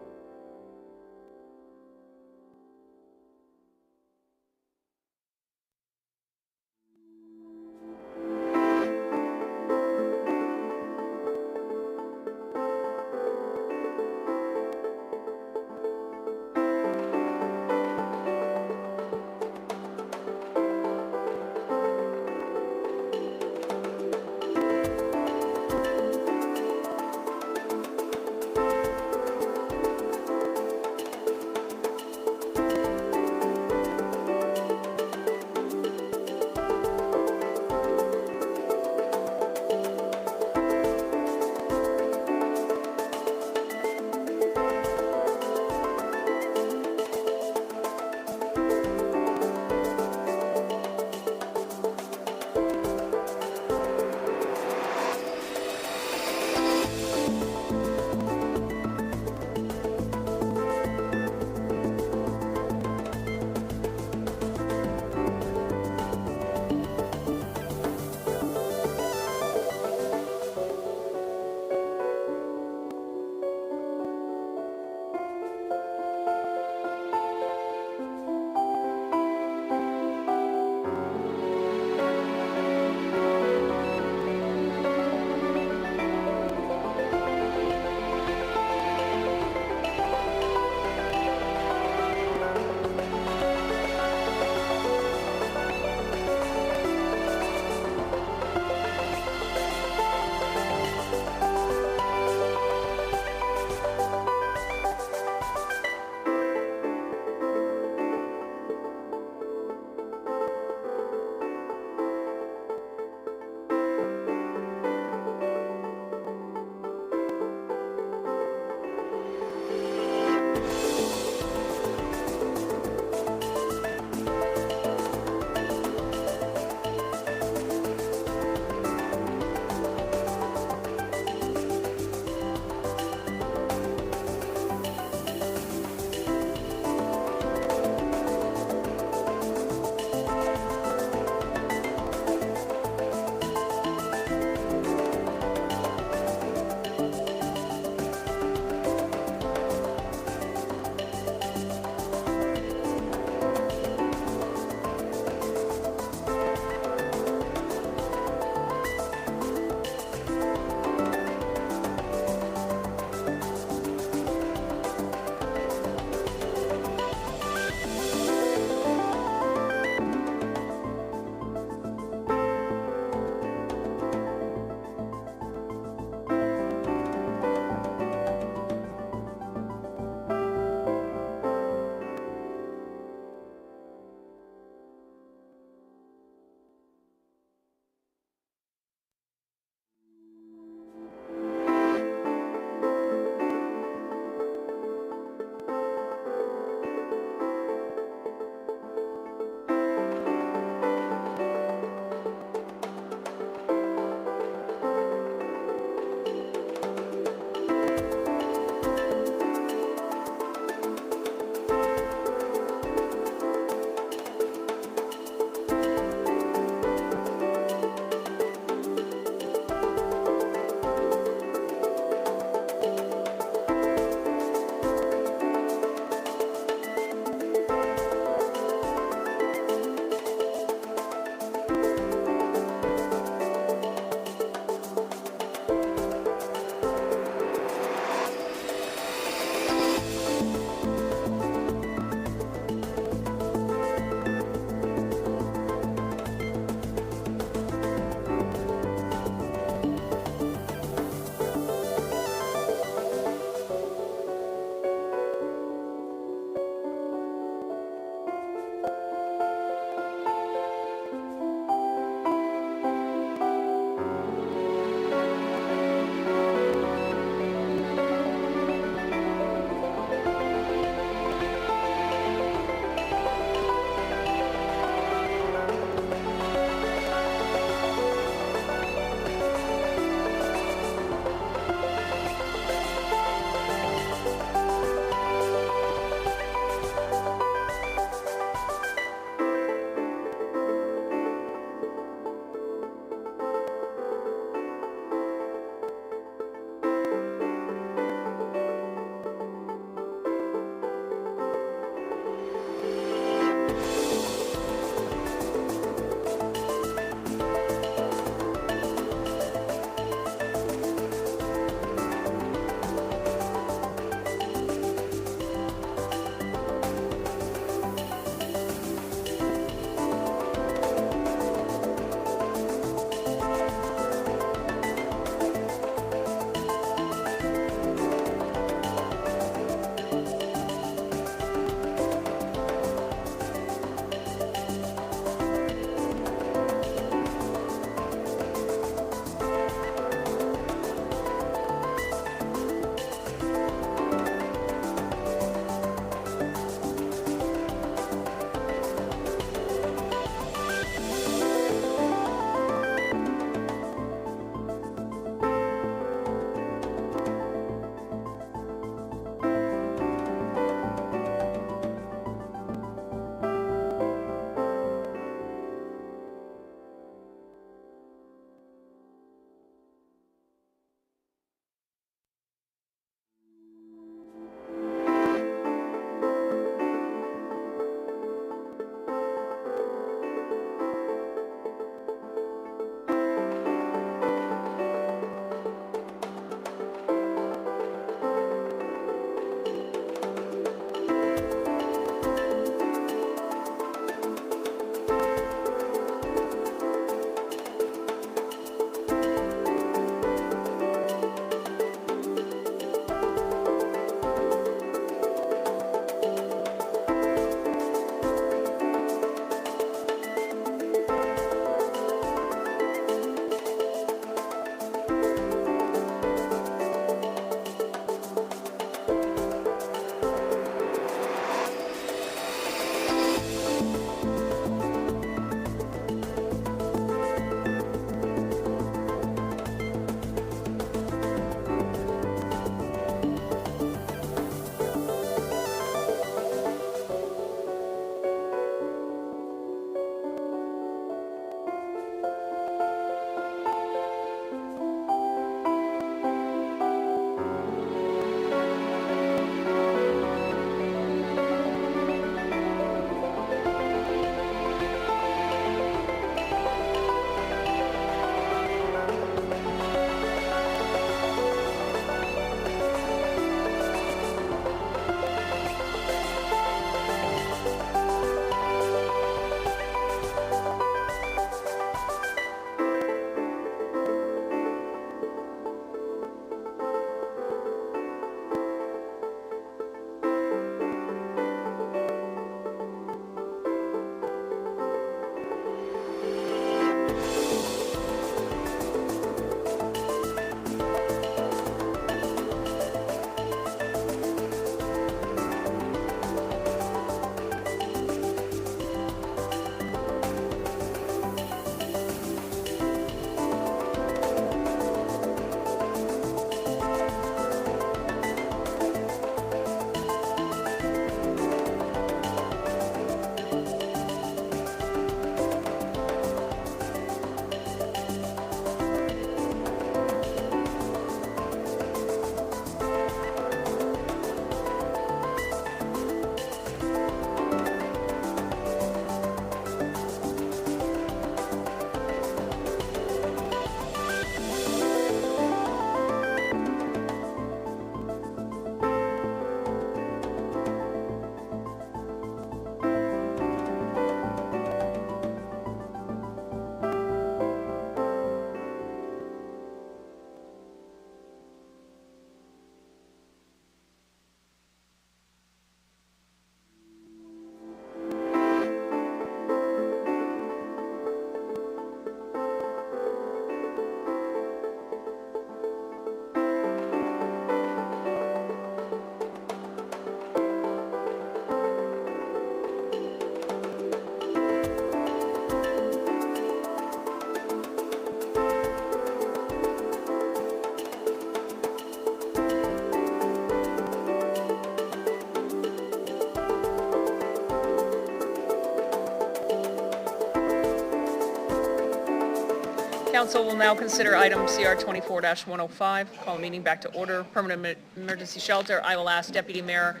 Council will now consider item CR 24-105, call the meeting back to order, permanent emergency shelter. I will ask Deputy Mayor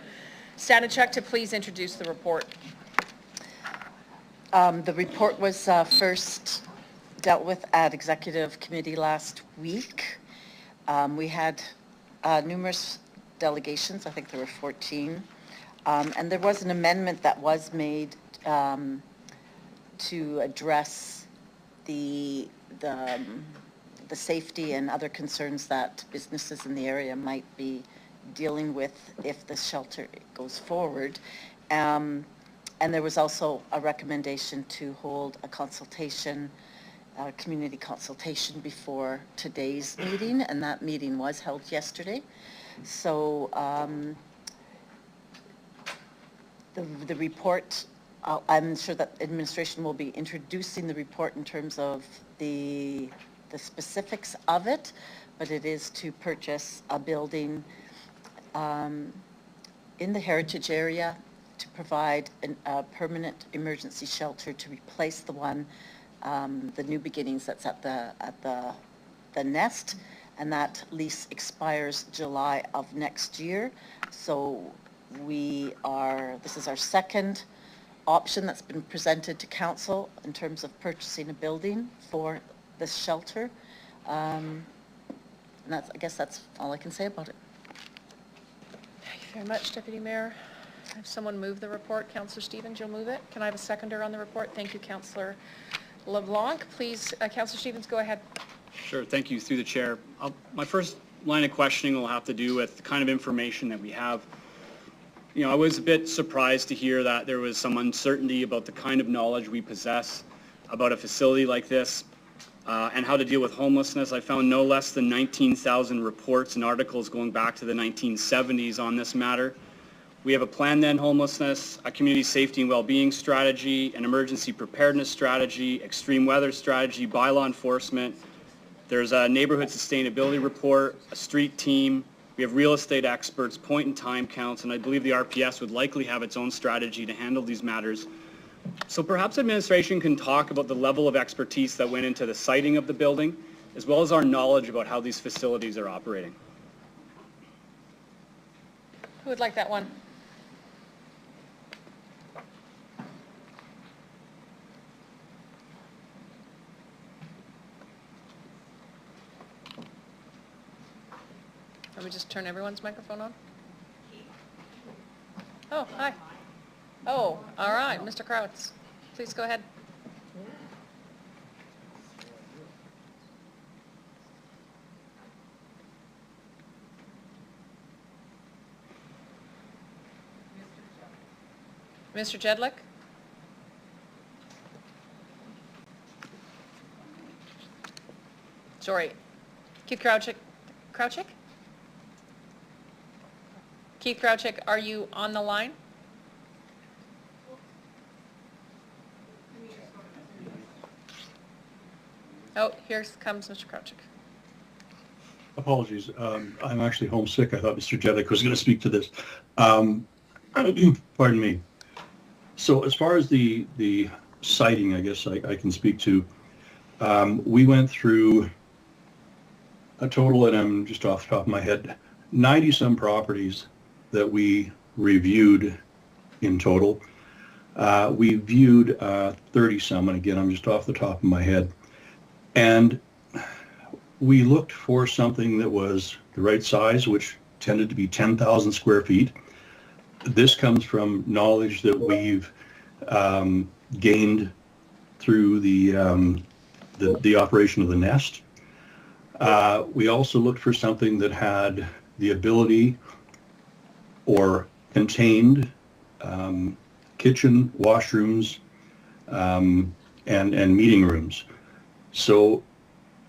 Stanachuk to please introduce the report. The report was first dealt with at Executive Committee last week. We had numerous delegations, I think there were 14, and there was an amendment that was made to address the safety and other concerns that businesses in the area might be dealing with if the shelter goes forward. And there was also a recommendation to hold a consultation, community consultation before today's meeting, and that meeting was held yesterday. So the report, I'm sure that administration will be introducing the report in terms of the specifics of it, but it is to purchase a building in the heritage area to provide a permanent emergency shelter to replace the one, the New Beginnings that's at the Nest, and that lease expires July of next year. So this is our second option that's been presented to council in terms of purchasing a building for this shelter. And I guess that's all I can say about it. Thank you very much, Deputy Mayor. Have someone move the report. Councillor Stevens, you'll move it. Can I have a seconder on the report? Thank you, Councillor LeBlanc. Please, Councillor Stevens, go ahead. Sure, thank you, through the chair. My first line of questioning will have to do with the kind of information that we have. You know, I was a bit surprised to hear that there was some uncertainty about the kind of knowledge we possess about a facility like this and how to deal with homelessness. I found no less than 19,000 reports and articles going back to the 1970s on this matter. We have a plan to end homelessness, a community safety and well-being strategy, an emergency preparedness strategy, extreme weather strategy, bylaw enforcement. There's a neighborhood sustainability report, a street team. We have real estate experts, point in time counts, and I believe the RPS would likely have its own strategy to handle these matters. So perhaps administration can talk about the level of expertise that went into the siting of the building, as well as our knowledge about how these facilities are operating. Who would like that one? Let me just turn everyone's microphone on. Oh, hi. Oh, all right, Mr. Krautz, please go ahead. Mr. Jedlick? Sorry, Keith Krawczyk? Keith Krawczyk, are you on the line? Oh, here comes Mr. Krawczyk. Apologies. I'm actually homesick. I thought Mr. Jedlick was going to speak to this. Pardon me. So as far as the siting, I guess I can speak to, we went through a total, and I'm just off the top of my head, 90-some properties that we reviewed in total. We viewed 30-some, and again, I'm just off the top of my head. And we looked for something that was the right size, which tended to be 10,000 square feet. This comes from knowledge that we've gained through the operation of the Nest. We also looked for something that had the ability or contained kitchen, washrooms, and meeting rooms. So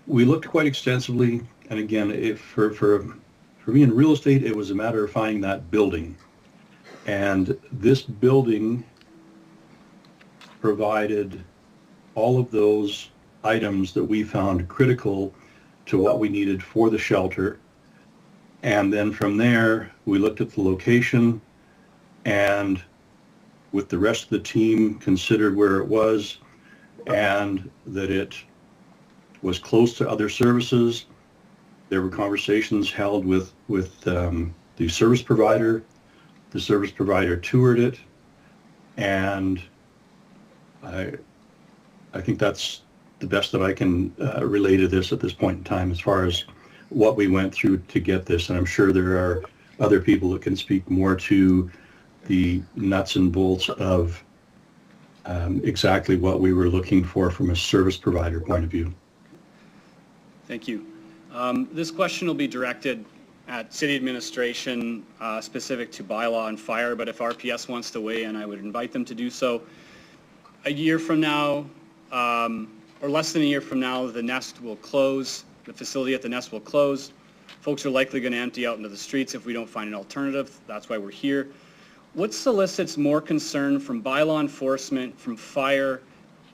we looked quite extensively, and again, for me in real estate, it was a matter of finding that building. And this building provided all of those items that we found critical to what we needed for the shelter. And then from there, we looked at the location and with the rest of the team considered where it was and that it was close to other services. There were conversations held with the service provider. The service provider toured it, and I think that's the best that I can relay to this at this point in time as far as what we went through to get this. And I'm sure there are other people that can speak more to the nuts and bolts of exactly what we were looking for from a service provider point of view. Thank you. This question will be directed at city administration, specific to bylaw and fire, but if RPS wants to weigh in, I would invite them to do so. A year from now, or less than a year from now, the nest will close, the facility at the nest will close. Folks are likely going to empty out into the streets if we don't find an alternative. That's why we're here. What solicits more concern from bylaw enforcement, from fire,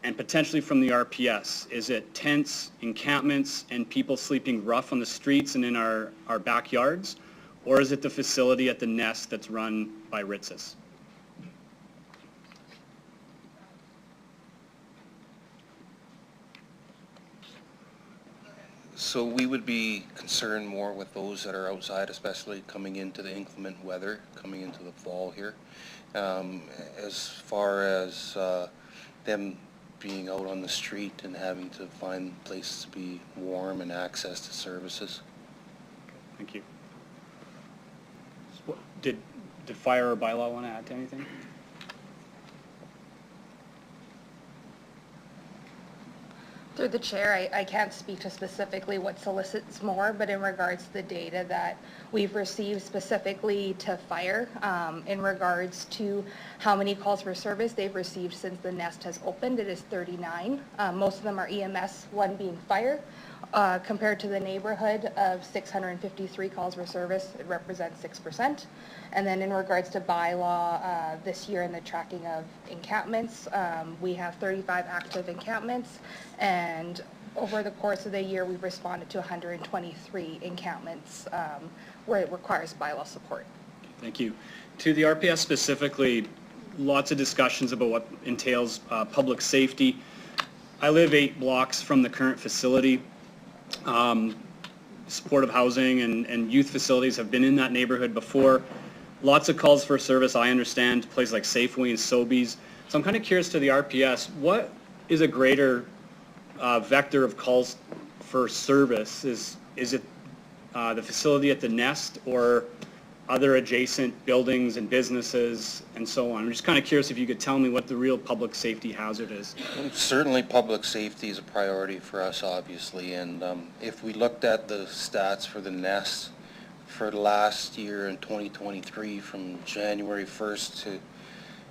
and potentially from the RPS? Is it tents, encampments, and people sleeping rough on the streets and in our backyards? Or is it the facility at the nest that's run by Ritzis? So we would be concerned more with those that are outside, especially coming into the inclement weather, coming into the fall here. As far as them being out on the street and having to find places to be warm and access to services. Thank you. Did fire or bylaw want to add to anything? Through the chair, I can't speak to specifically what solicits more, but in regards to the data that we've received specifically to fire, in regards to how many calls for service they've received since the nest has opened, it is 39. Most of them are EMS, one being fire. Compared to the neighborhood of 653 calls for service, it represents 6%. And then in regards to bylaw, this year in the tracking of encampments, we have 35 active encampments, and over the course of the year, we've responded to 123 encampments where it requires bylaw support. Thank you. To the RPS specifically, lots of discussions about what entails public safety. I live 8 blocks from the current facility. Supportive housing and youth facilities have been in that neighborhood before. Lots of calls for service, I understand, places like Safeway and Sobeys. So I'm kind of curious to the RPS, what is a greater vector of calls for service? Is it the facility at the nest or other adjacent buildings and businesses and so on? I'm just kind of curious if you could tell me what the real public safety hazard is. Certainly public safety is a priority for us, obviously, and if we looked at the stats for the nest for last year in 2023, from January 1st to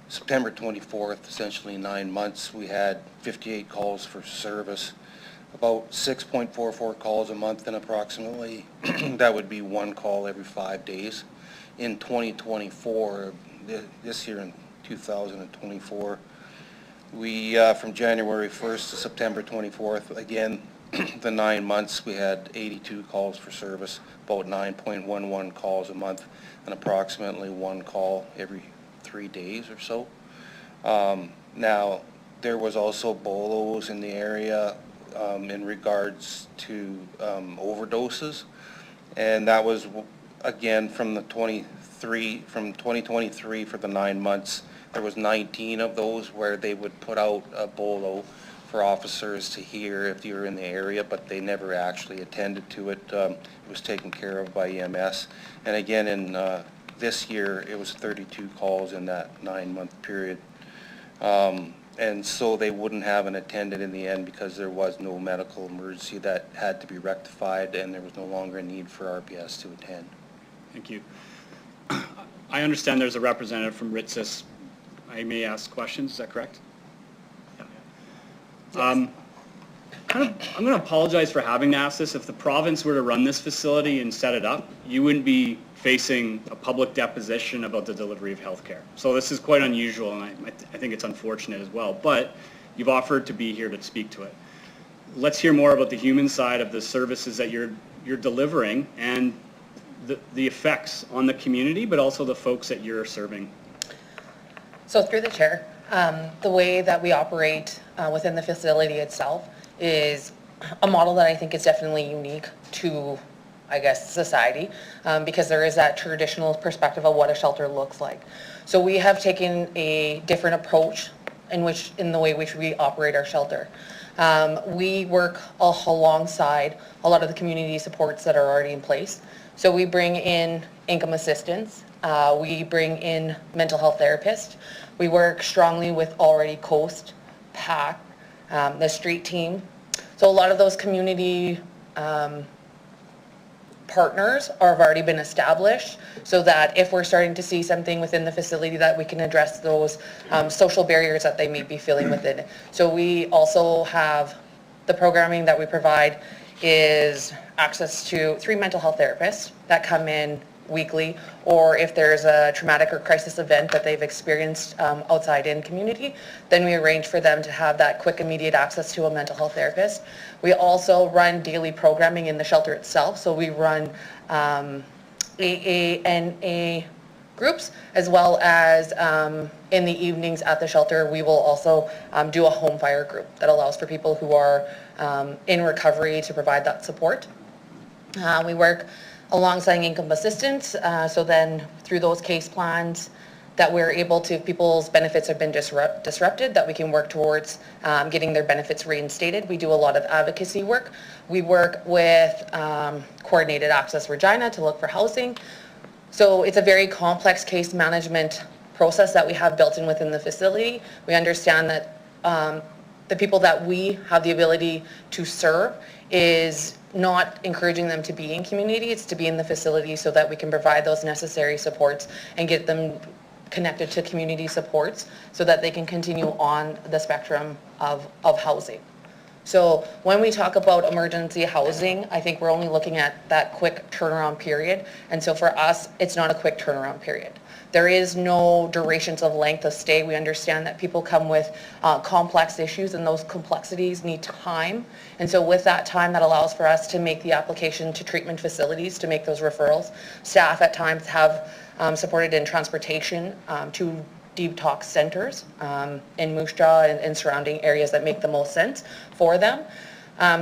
September 24th, essentially 9 months, we had 58 calls for service, about 6.44 calls a month, and approximately that would be 1 call every 5 days. In 2024, this year in 2024, we, from January 1st to September 24th, again, the 9 months, we had 82 calls for service, about 9.11 calls a month, and approximately 1 call every 3 days or so. Now, there was also bolos in the area in regards to overdoses, and that was, again, from 2023 for the 9 months, there was 19 of those where they would put out a bolo for officers to hear if you were in the area, but they never actually attended to it. It was taken care of by EMS. And again, in this year, it was 32 calls in that 9-month period. And so they wouldn't have an attendant in the end because there was no medical emergency that had to be rectified, and there was no longer a need for RPS to attend. Thank you. I understand there's a representative from Ritzis. I may ask questions, is that correct? Yeah. I'm going to apologize for having to ask this. If the province were to run this facility and set it up, you wouldn't be facing a public deposition about the delivery of health care. So this is quite unusual, and I think it's unfortunate as well. But you've offered to be here to speak to it. Let's hear more about the human side of the services that you're delivering and the effects on the community, but also the folks that you're serving. So through the chair, the way that we operate within the facility itself is a model that I think is definitely unique to, I guess, society, because there is that traditional perspective of what a shelter looks like. So we have taken a different approach in the way which we operate our shelter. We work alongside a lot of the community supports that are already in place. So we bring in income assistance, we bring in mental health therapists, we work strongly with already Coast, PAC, the street team. So a lot of those community partners have already been established, so that if we're starting to see something within the facility, that we can address those social barriers that they may be feeling within. So we also have the programming that we provide is access to 3 mental health therapists that come in weekly, or if there's a traumatic or crisis event that they've experienced outside in community, then we arrange for them to have that quick immediate access to a mental health therapist. We also run daily programming in the shelter itself, so we run AA groups, as well as in the evenings at the shelter we will also do a home fire group that allows for people who are in recovery to provide that support. We work alongside income assistance, so then through those case plans that we're able to, if people's benefits have been disrupted, that we can work towards getting their benefits reinstated. We do a lot of advocacy work. We work with Coordinated Access Regina to look for housing. So it's a very complex case management process that we have built in within the facility. We understand that the people that we have the ability to serve is not encouraging them to be in community, it's to be in the facility, so that we can provide those necessary supports and get them connected to community supports so that they can continue on the spectrum of housing. So when we talk about emergency housing, I think we're only looking at that quick turnaround period. And so for us, it's not a quick turnaround period. There is no durations of length of stay. We understand that people come with complex issues, and those complexities need time. And so with that time, that allows for us to make the application to treatment facilities to make those referrals. Staff at times have supported in transportation to detox centers in Moose Jaw and surrounding areas that make the most sense for them.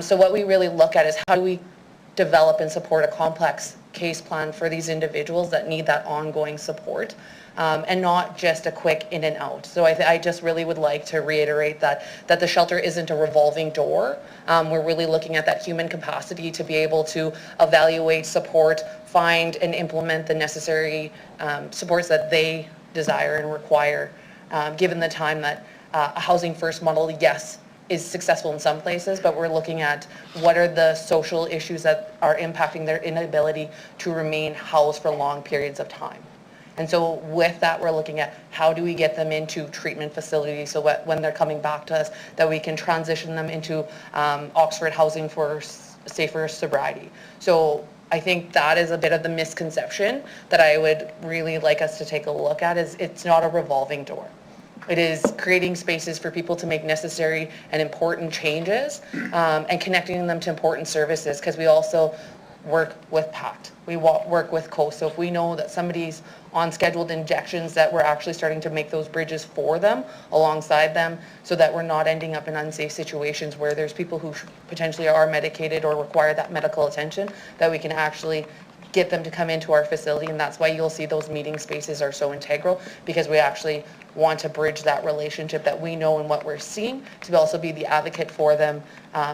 So what we really look at is how do we develop and support a complex case plan for these individuals that need that ongoing support, and not just a quick in and out. So I just really would like to reiterate that the shelter isn't a revolving door. We're really looking at that human capacity to be able to evaluate, support, find and implement the necessary supports that they desire and require, given the time that a housing first model, yes, is successful in some places, but we're looking at what are the social issues that are impacting their inability to remain housed for long periods of time. And so with that, we're looking at how do we get them into treatment facilities so when they're coming back to us, that we can transition them into Oxford housing for safer sobriety. So I think that is a bit of the misconception that I would really like us to take a look at, is it's not a revolving door. It is creating spaces for people to make necessary and important changes, and connecting them to important services, because we also work with PACT. We work with COAST. So if we know that somebody's on scheduled injections, that we're actually starting to make those bridges for them, alongside them, so that we're not ending up in unsafe situations where there's people who potentially are medicated or require that medical attention, that we can actually get them to come into our facility. And that's why you'll see those meeting spaces are so integral, because we actually want to bridge that relationship that we know and what we're seeing, to also be the advocate for them,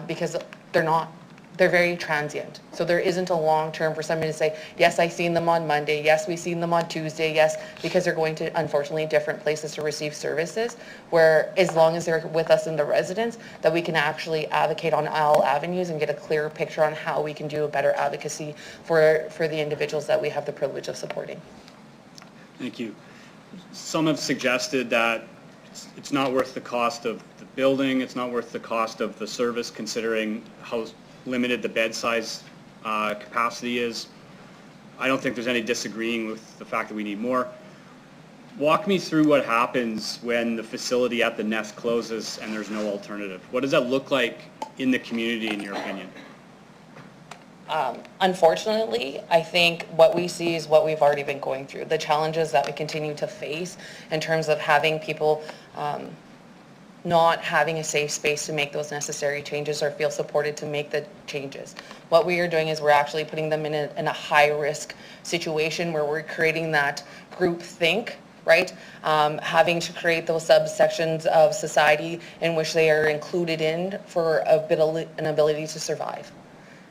because they're very transient. So there isn't a long term for somebody to say, yes, I seen them on Monday, yes, we seen them on Tuesday, yes, because they're going to, unfortunately, different places to receive services, where as long as they're with us in the residence, that we can actually advocate on all avenues and get a clearer picture on how we can do a better advocacy for the individuals that we have the privilege of supporting. Thank you. Some have suggested that it's not worth the cost of the building, it's not worth the cost of the service, considering how limited the bed size capacity is. I don't think there's any disagreeing with the fact that we need more. Walk me through what happens when the facility at the Nest closes and there's no alternative. What does that look like in the community, in your opinion? Unfortunately, I think what we see is what we've already been going through. The challenges that we continue to face in terms of having people not having a safe space to make those necessary changes or feel supported to make the changes. What we are doing is we're actually putting them in a high-risk situation where we're creating that group think, right? Having to create those subsections of society in which they are included in for an ability to survive.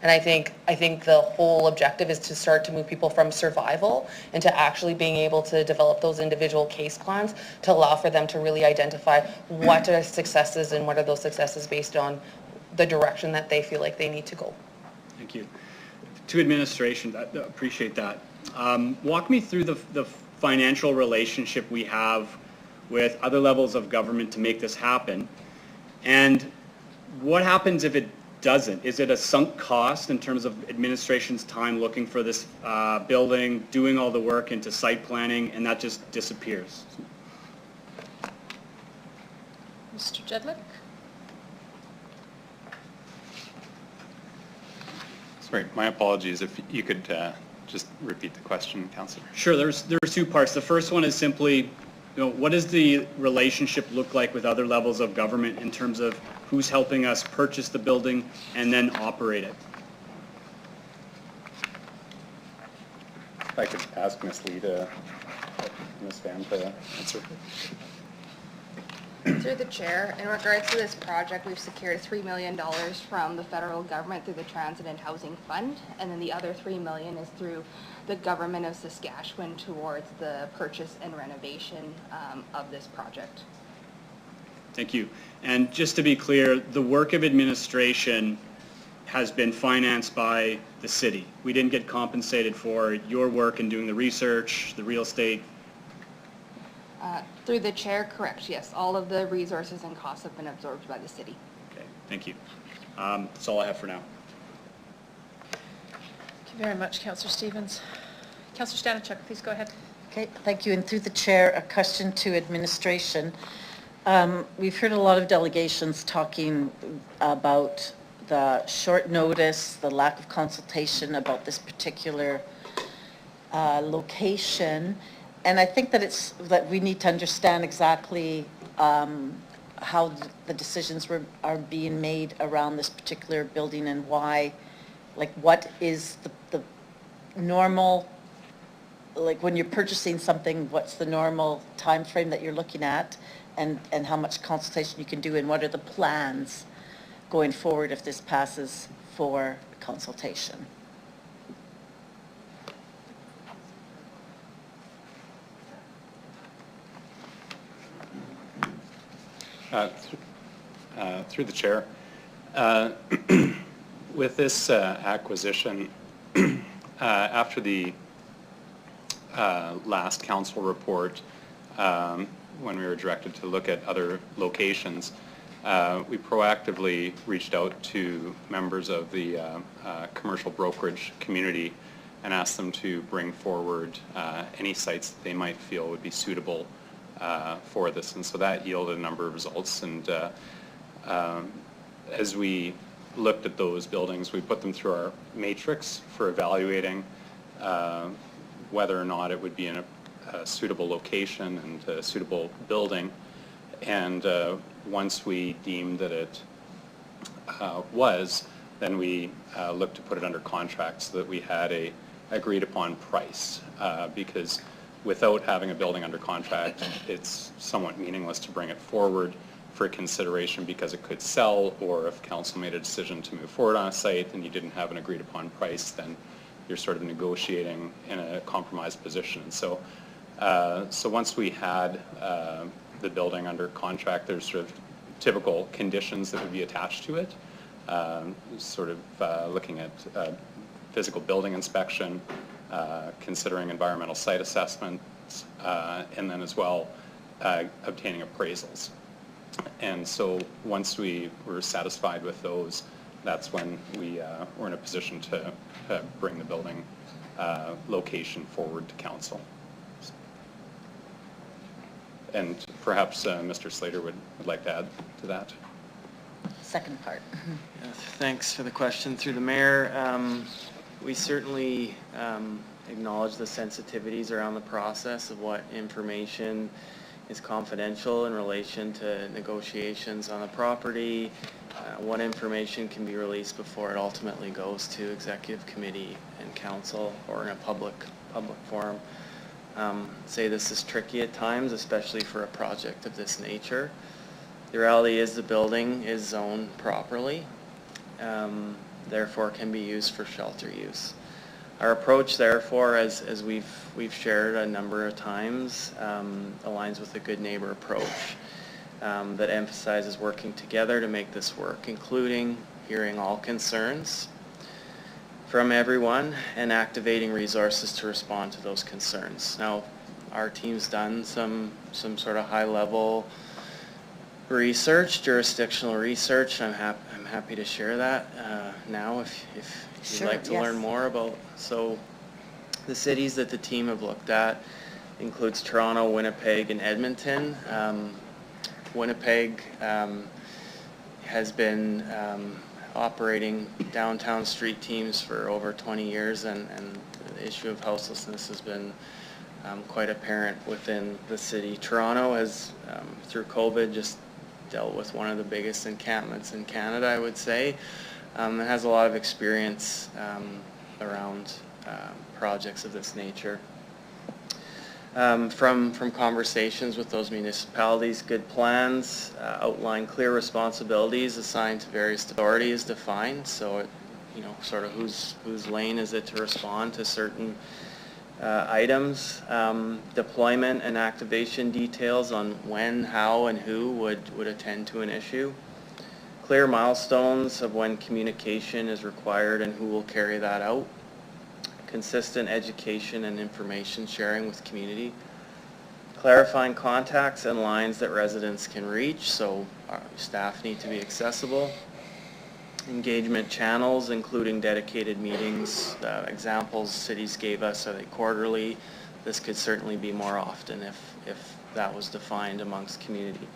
And I think the whole objective is to start to move people from survival into actually being able to develop those individual case plans to allow for them to really identify what are successes and what are those successes based on the direction that they feel like they need to go. Thank you. To administration, appreciate that. Walk me through the financial relationship we have with other levels of government to make this happen. And what happens if it doesn't? Is it a sunk cost in terms of administration's time looking for this building, doing all the work into site planning, and that just disappears? Mr. Jedlick? Sorry, my apologies. If you could just repeat the question, Councillor. Sure, there's two parts. The first one is simply, what does the relationship look like with other levels of government in terms of who's helping us purchase the building and then operate it? If I could ask Ms. Lee to, Ms. Van to answer. Through the chair, in regards to this project, we've secured $3 million from the federal government through the Transit and Housing Fund, and then the other $3 million is through the government of Saskatchewan towards the purchase and renovation of this project. Thank you. And just to be clear, the work of administration has been financed by the city. We didn't get compensated for your work in doing the research, the real estate. Through the chair, correct, yes. All of the resources and costs have been absorbed by the city. Okay, thank you. That's all I have for now. Thank you very much, Councillor Stevens. Councillor Stanachuk, please go ahead. Okay, thank you. And through the chair, a question to administration. We've heard a lot of delegations talking about the short notice, the lack of consultation about this particular location. And I think that we need to understand exactly how the decisions are being made around this particular building and why, like what is the normal, like when you're purchasing something, what's the normal time frame that you're looking at, and how much consultation you can do, and what are the plans going forward if this passes for consultation? Through the chair, with this acquisition, after the last council report, when we were directed to look at other locations, we proactively reached out to members of the commercial brokerage community and asked them to bring forward any sites that they might feel would be suitable for this. And so that yielded a number of results. And as we looked at those buildings, we put them through our matrix for evaluating whether or not it would be in a suitable location and a suitable building. And once we deemed that it was, then we looked to put it under contract so that we had a agreed upon price, because without having a building under contract, it's somewhat meaningless to bring it forward for consideration because it could sell, or if council made a decision to move forward on a site and you didn't have an agreed upon price, then you're sort of negotiating in a compromised position. So, so once we had the building under contract, there's sort of typical conditions that would be attached to it, sort of looking at physical building inspection, considering environmental site assessments, and then as well obtaining appraisals. And so once we were satisfied with those, that's when we were in a position to bring the building location forward to council. And perhaps Mr. Slater would like to add to that. Second part. Yeah, thanks for the question. Through the mayor, we certainly acknowledge the sensitivities around the process of what information is confidential in relation to negotiations on the property, what information can be released before it ultimately goes to executive committee and council or in a public forum. Say this is tricky at times, especially for a project of this nature. The reality is the building is zoned properly, therefore can be used for shelter use. Our approach, therefore, as we've shared a number of times, aligns with a good neighbor approach that emphasizes working together to make this work, including hearing all concerns from everyone and activating resources to respond to those concerns. Now, our team's done some sort of high-level research, jurisdictional research. I'm happy to share that now if you'd Sure, like to yes. learn more about. So the cities that the team have looked at includes Toronto, Winnipeg, and Edmonton. Winnipeg has been operating downtown street teams for over 20 years, and the issue of houselessness has been quite apparent within the city. Toronto has, through COVID, just dealt with one of the biggest encampments in Canada, I would say. It has a lot of experience around projects of this nature. From conversations with those municipalities, good plans outline clear responsibilities assigned to various authorities defined. So, it, sort of whose lane is it to respond to certain items. Deployment and activation details on when, how, and who would attend to an issue. Clear milestones of when communication is required and who will carry that out. Consistent education and information sharing with community. Clarifying contacts and lines that residents can reach, so our staff need to be accessible. Engagement channels, including dedicated meetings. Examples cities gave us, are they quarterly? This could certainly be more often if that was defined amongst community.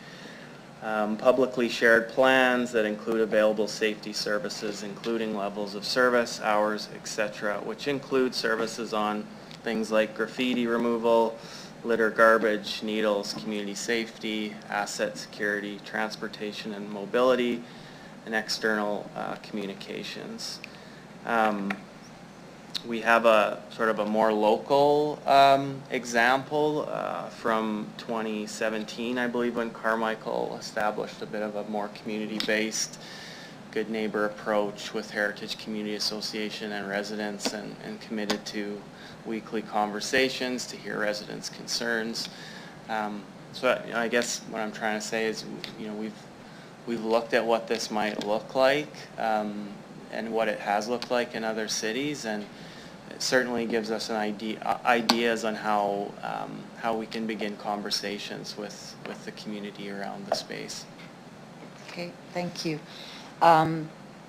Publicly shared plans that include available safety services, including levels of service, hours, etc., which include services on things like graffiti removal, litter, garbage, needles, community safety, asset security, transportation and mobility, and external communications. We have a sort of a more local example from 2017, I believe, when Carmichael established a bit of a more community-based good neighbor approach with Heritage Community Association and residents, and committed to weekly conversations to hear residents' concerns. So I guess what I'm trying to say is, we've looked at what this might look like and what it has looked like in other cities, and it certainly gives us an ideas on how we can begin conversations with the community around the space. Okay, thank you.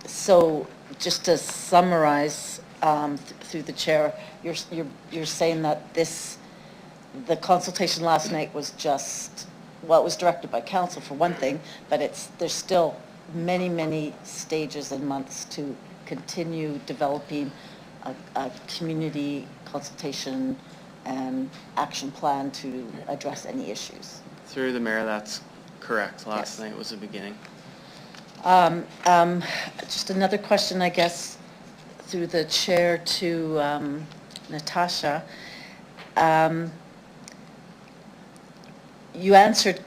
So just to summarize through the chair, you're saying that the consultation last night was just, well, it was directed by council for one thing, but there's still many stages and months to continue developing a community consultation and action plan to address any issues. Through the mayor, that's correct. Last night was the beginning. Just another question, I guess, through the chair to Natasha. You answered,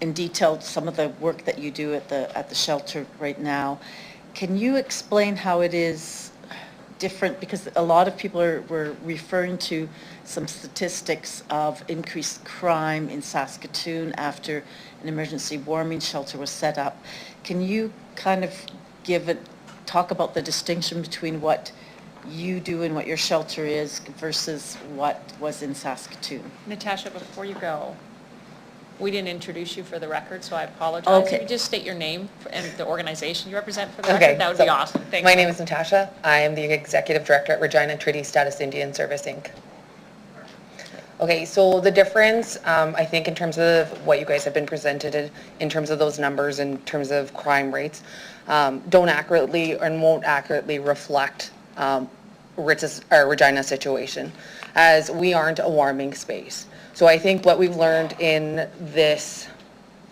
in detail some of the work that you do at the shelter right now. Can you explain how it is different? Because a lot of people were referring to some statistics of increased crime in Saskatoon after an emergency warming shelter was set up. Can you kind of talk about the distinction between what you do and what your shelter is versus what was in Saskatoon? Natasha, before you go, we didn't introduce you for the record, so I apologize. Okay. If you just state your name and the organization you represent for the Okay, record, that would so be awesome. Thanks. My name is Natasha. I am the Executive Director at Regina Treaty Status Indian Service, Inc. Okay, so the difference, I think in terms of what you guys have been presented in terms of those numbers, in terms of crime rates, don't accurately and won't accurately reflect Regina's situation, as we aren't a warming space. So I think what we've learned in this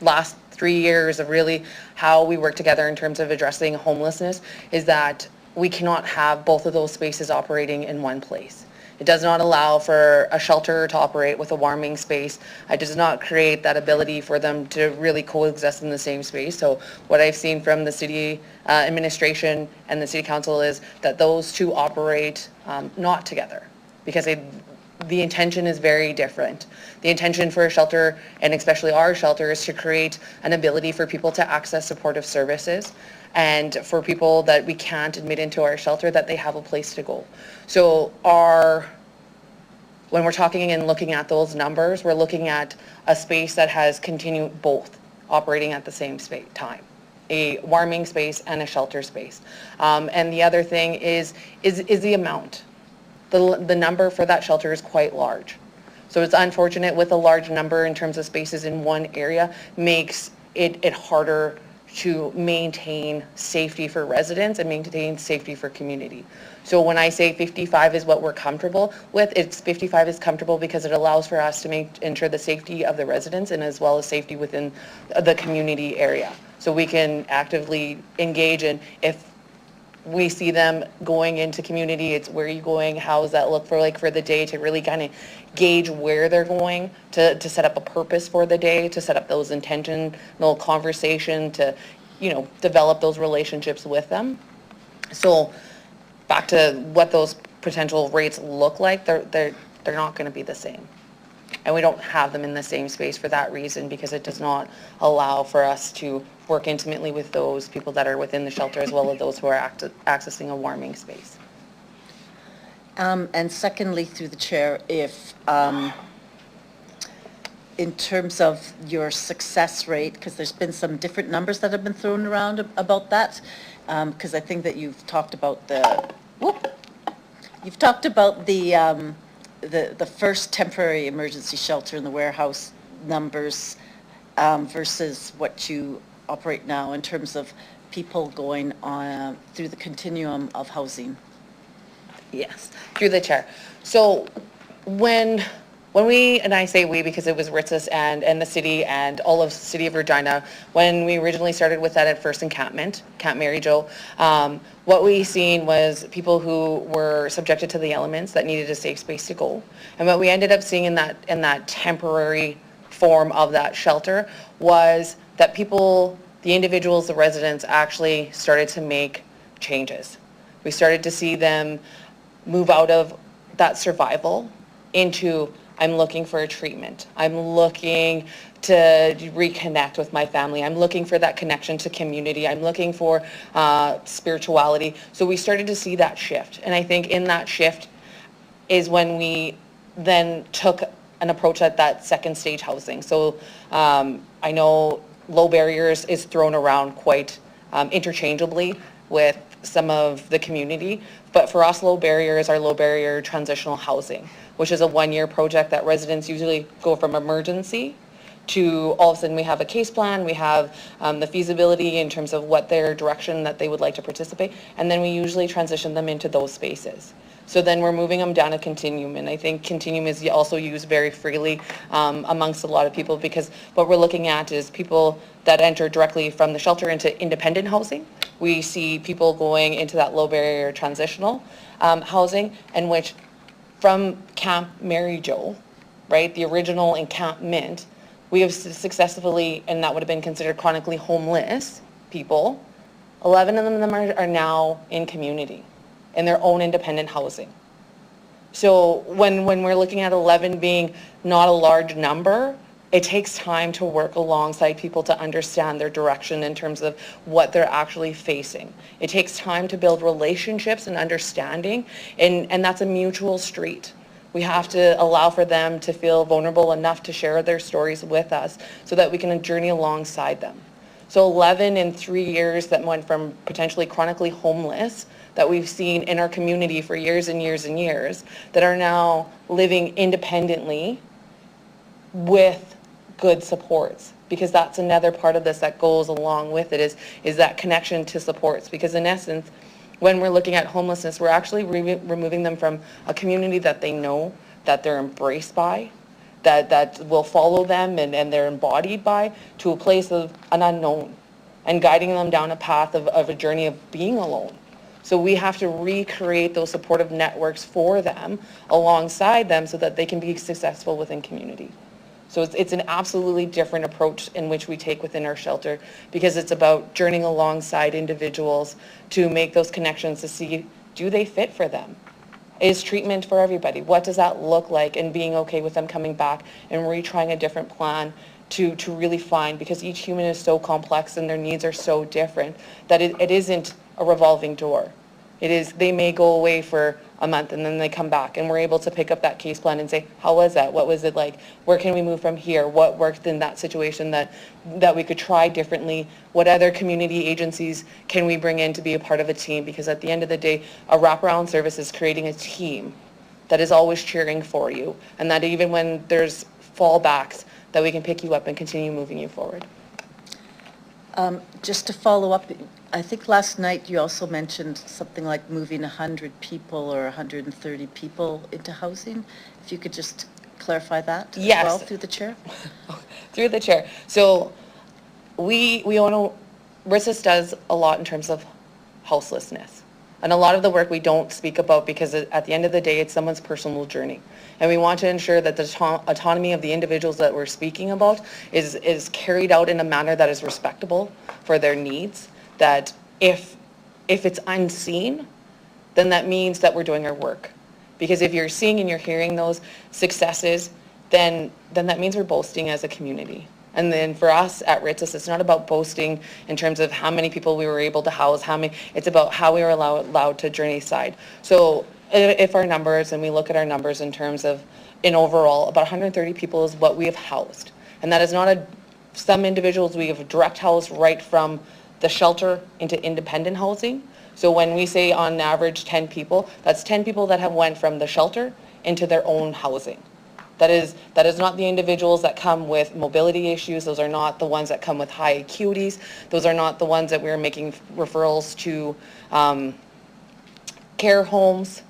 last 3 years of really how we work together in terms of addressing homelessness is that we cannot have both of those spaces operating in one place. It does not allow for a shelter to operate with a warming space. It does not create that ability for them to really coexist in the same space. So what I've seen from the city administration and the city council is that those two operate not together because the intention is very different. The intention for a shelter, and especially our shelter, is to create an ability for people to access supportive services, and for people that we can't admit into our shelter, that they have a place to go. So when we're talking and looking at those numbers, we're looking at a space that has continued both operating at the same time, a warming space and a shelter space. And the other thing is the amount. The number for that shelter is quite large. So it's unfortunate with a large number in terms of spaces in one area makes it harder to maintain safety for residents and maintain safety for community. So when I say 55 is what we're comfortable with, 55 is comfortable because it allows for us to ensure the safety of the residents and as well as safety within the community area. So we can actively engage in, if we see them going into community, it's where are you going, how does that look for the day, to really kind of gauge where they're going, to set up a purpose for the day, to set up those intentional conversation, to develop those relationships with them. So back to what those potential rates look like, they're not going to be the same. And we don't have them in the same space for that reason, because it does not allow for us to work intimately with those people that are within the shelter as well as those who are accessing a warming space. And secondly, through the chair, if in terms of your success rate, because there's been some different numbers that have been thrown around about that, because I think that you've talked about the first temporary emergency shelter in the warehouse numbers versus what you operate now in terms of people going on through the continuum of housing. Yes, through the chair. So when we, and I say we because it was Ritzis and the city and all of the city of Regina, when we originally started with that at first encampment, Camp Mary Jo, what we seen was people who were subjected to the elements that needed a safe space to go. And what we ended up seeing in that temporary form of that shelter was that people, the individuals, the residents actually started to make changes. We started to see them move out of that survival into, I'm looking for a treatment. I'm looking to reconnect with my family. I'm looking for that connection to community. I'm looking for spirituality. So we started to see that shift. And I think in that shift is when we then took an approach at that second stage housing. So I know low barriers is thrown around quite interchangeably with some of the community, but for us, low barriers are low barrier transitional housing, which is a 1-year project that residents usually go from emergency to all of a sudden we have a case plan, we have the feasibility in terms of what their direction that they would like to participate, and then we usually transition them into those spaces. So then we're moving them down a continuum, and I think continuum is also used very freely amongst a lot of people, because what we're looking at is people that enter directly from the shelter into independent housing. We see people going into that low barrier transitional housing, in which from Camp Mary Jo, right, the original encampment, we have successfully, and that would have been considered chronically homeless people, 11 of them are now in community, in their own independent housing. So when we're looking at 11 being not a large number, it takes time to work alongside people to understand their direction in terms of what they're actually facing. It takes time to build relationships and understanding, and that's a mutual street. We have to allow for them to feel vulnerable enough to share their stories with us so that we can journey alongside them. So 11 in 3 years that went from potentially chronically homeless that we've seen in our community for years and years and years that are now living independently with good supports, because that's another part of this that goes along with it is that connection to supports, because in essence, when we're looking at homelessness, we're actually removing them from a community that they know, that they're embraced by, that will follow them and they're embodied by, to a place of an unknown and guiding them down a path of a journey of being alone. So we have to recreate those supportive networks for them, alongside them, so that they can be successful within community. So it's an absolutely different approach in which we take within our shelter, because it's about journeying alongside individuals to make those connections to see, do they fit for them? Is treatment for everybody? What does that look like? And being okay with them coming back and retrying a different plan to really find, because each human is so complex and their needs are so different, that it isn't a revolving door. It is, they may go away for a month and then they come back, and we're able to pick up that case plan and say, how was that? What was it like? Where can we move from here? What worked in that situation that we could try differently? What other community agencies can we bring in to be a part of a team? Because at the end of the day, a wraparound service is creating a team that is always cheering for you, and that even when there's fallbacks, that we can pick you up and continue moving you forward. Just to follow up, I think last night you also mentioned something like moving 100 people or 130 people into housing. If you could just clarify that as Yes. well through the chair. Through the chair. So we own RISIS does a lot in terms of houselessness. And a lot of the work we don't speak about, because at the end of the day, it's someone's personal journey. And we want to ensure that the autonomy of the individuals that we're speaking about is carried out in a manner that is respectable for their needs. That if it's unseen, then that means that we're doing our work. Because if you're seeing and you're hearing those successes, then that means we're boasting as a community. And then for us at RITSIS, it's not about boasting in terms of how many people we were able to house, it's about how we were allowed to journey side. So if our numbers, and we look at our numbers in terms of, in overall, about 130 people is what we have housed. And that is not some individuals we have direct housed right from the shelter into independent housing. So when we say on average 10 people, that's 10 people that have went from the shelter into their own housing. That is not the individuals that come with mobility issues. Those are not the ones that come with high acuities. Those are not the ones that we're making referrals to care homes,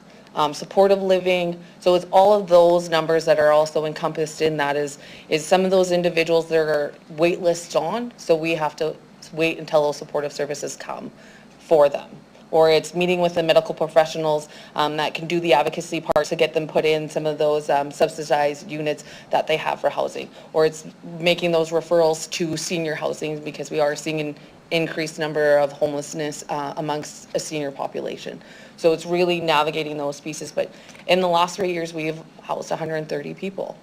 supportive living. So it's all of those numbers that are also encompassed in that is some of those individuals that are wait lists on. So we have to wait until those supportive services come for them. Or it's meeting with the medical professionals that can do the advocacy part to get them put in some of those subsidized units that they have for housing. Or it's making those referrals to senior housing, because we are seeing an increased number of homelessness amongst a senior population. So it's really navigating those pieces. But in the last 3 years, we have housed 130 people.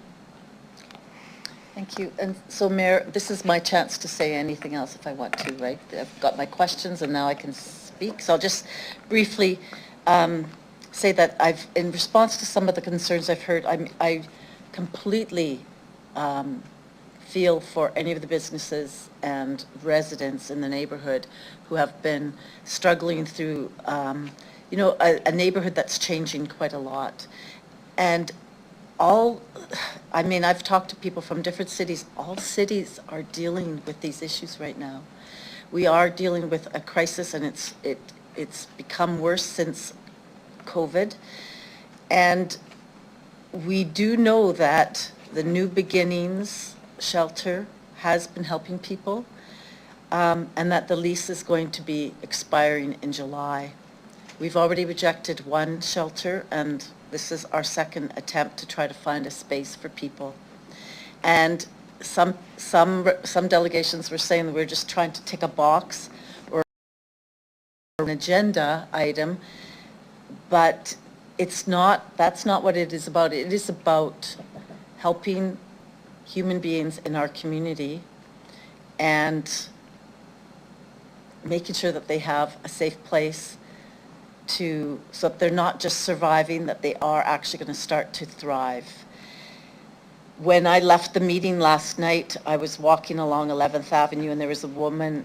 Thank you. And so, Mayor, this is my chance to say anything else if I want to, right? I've got my questions and now I can speak. So I'll just briefly say that in response to some of the concerns I've heard, I completely feel for any of the businesses and residents in the neighborhood who have been struggling through, a neighborhood that's changing quite a lot. And I've talked to people from different cities. All cities are dealing with these issues right now. We are dealing with a crisis, and it's become worse since COVID. And we do know that the New Beginnings shelter has been helping people, and that the lease is going to be expiring in July. We've already rejected one shelter, and this is our second attempt to try to find a space for people. And some delegations were saying that we're just trying to tick a box or an agenda item, but that's not what it is about. It is about helping human beings in our community and making sure that they have a safe place so that they're not just surviving, that they are actually going to start to thrive. When I left the meeting last night, I was walking along 11th Avenue, and there was a woman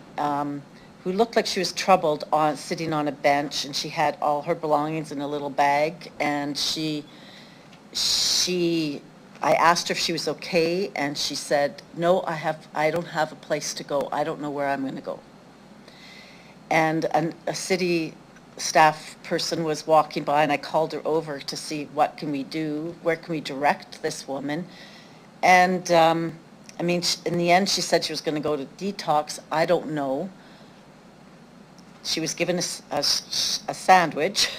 who looked like she was troubled sitting on a bench, and she had all her belongings in a little bag, and I asked her if she was okay, and she said, no, I don't have a place to go. I don't know where I'm going to go. And a city staff person was walking by, and I called her over to see what can we do, where can we direct this woman. And, I mean, in the end, she said she was going to go to detox. I don't know. She was given a sandwich.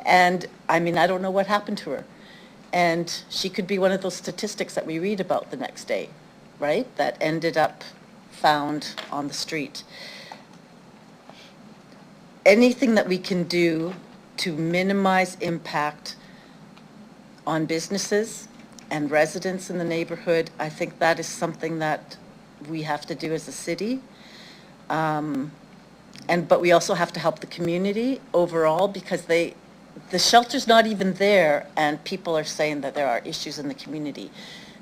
And, I mean, I don't know what happened to her. And she could be one of those statistics that we read about the next day, right? That ended up found on the street. Anything that we can do to minimize impact on businesses and residents in the neighborhood, I think that is something that we have to do as a city. But we also have to help the community overall, because the shelter's not even there, and people are saying that there are issues in the community.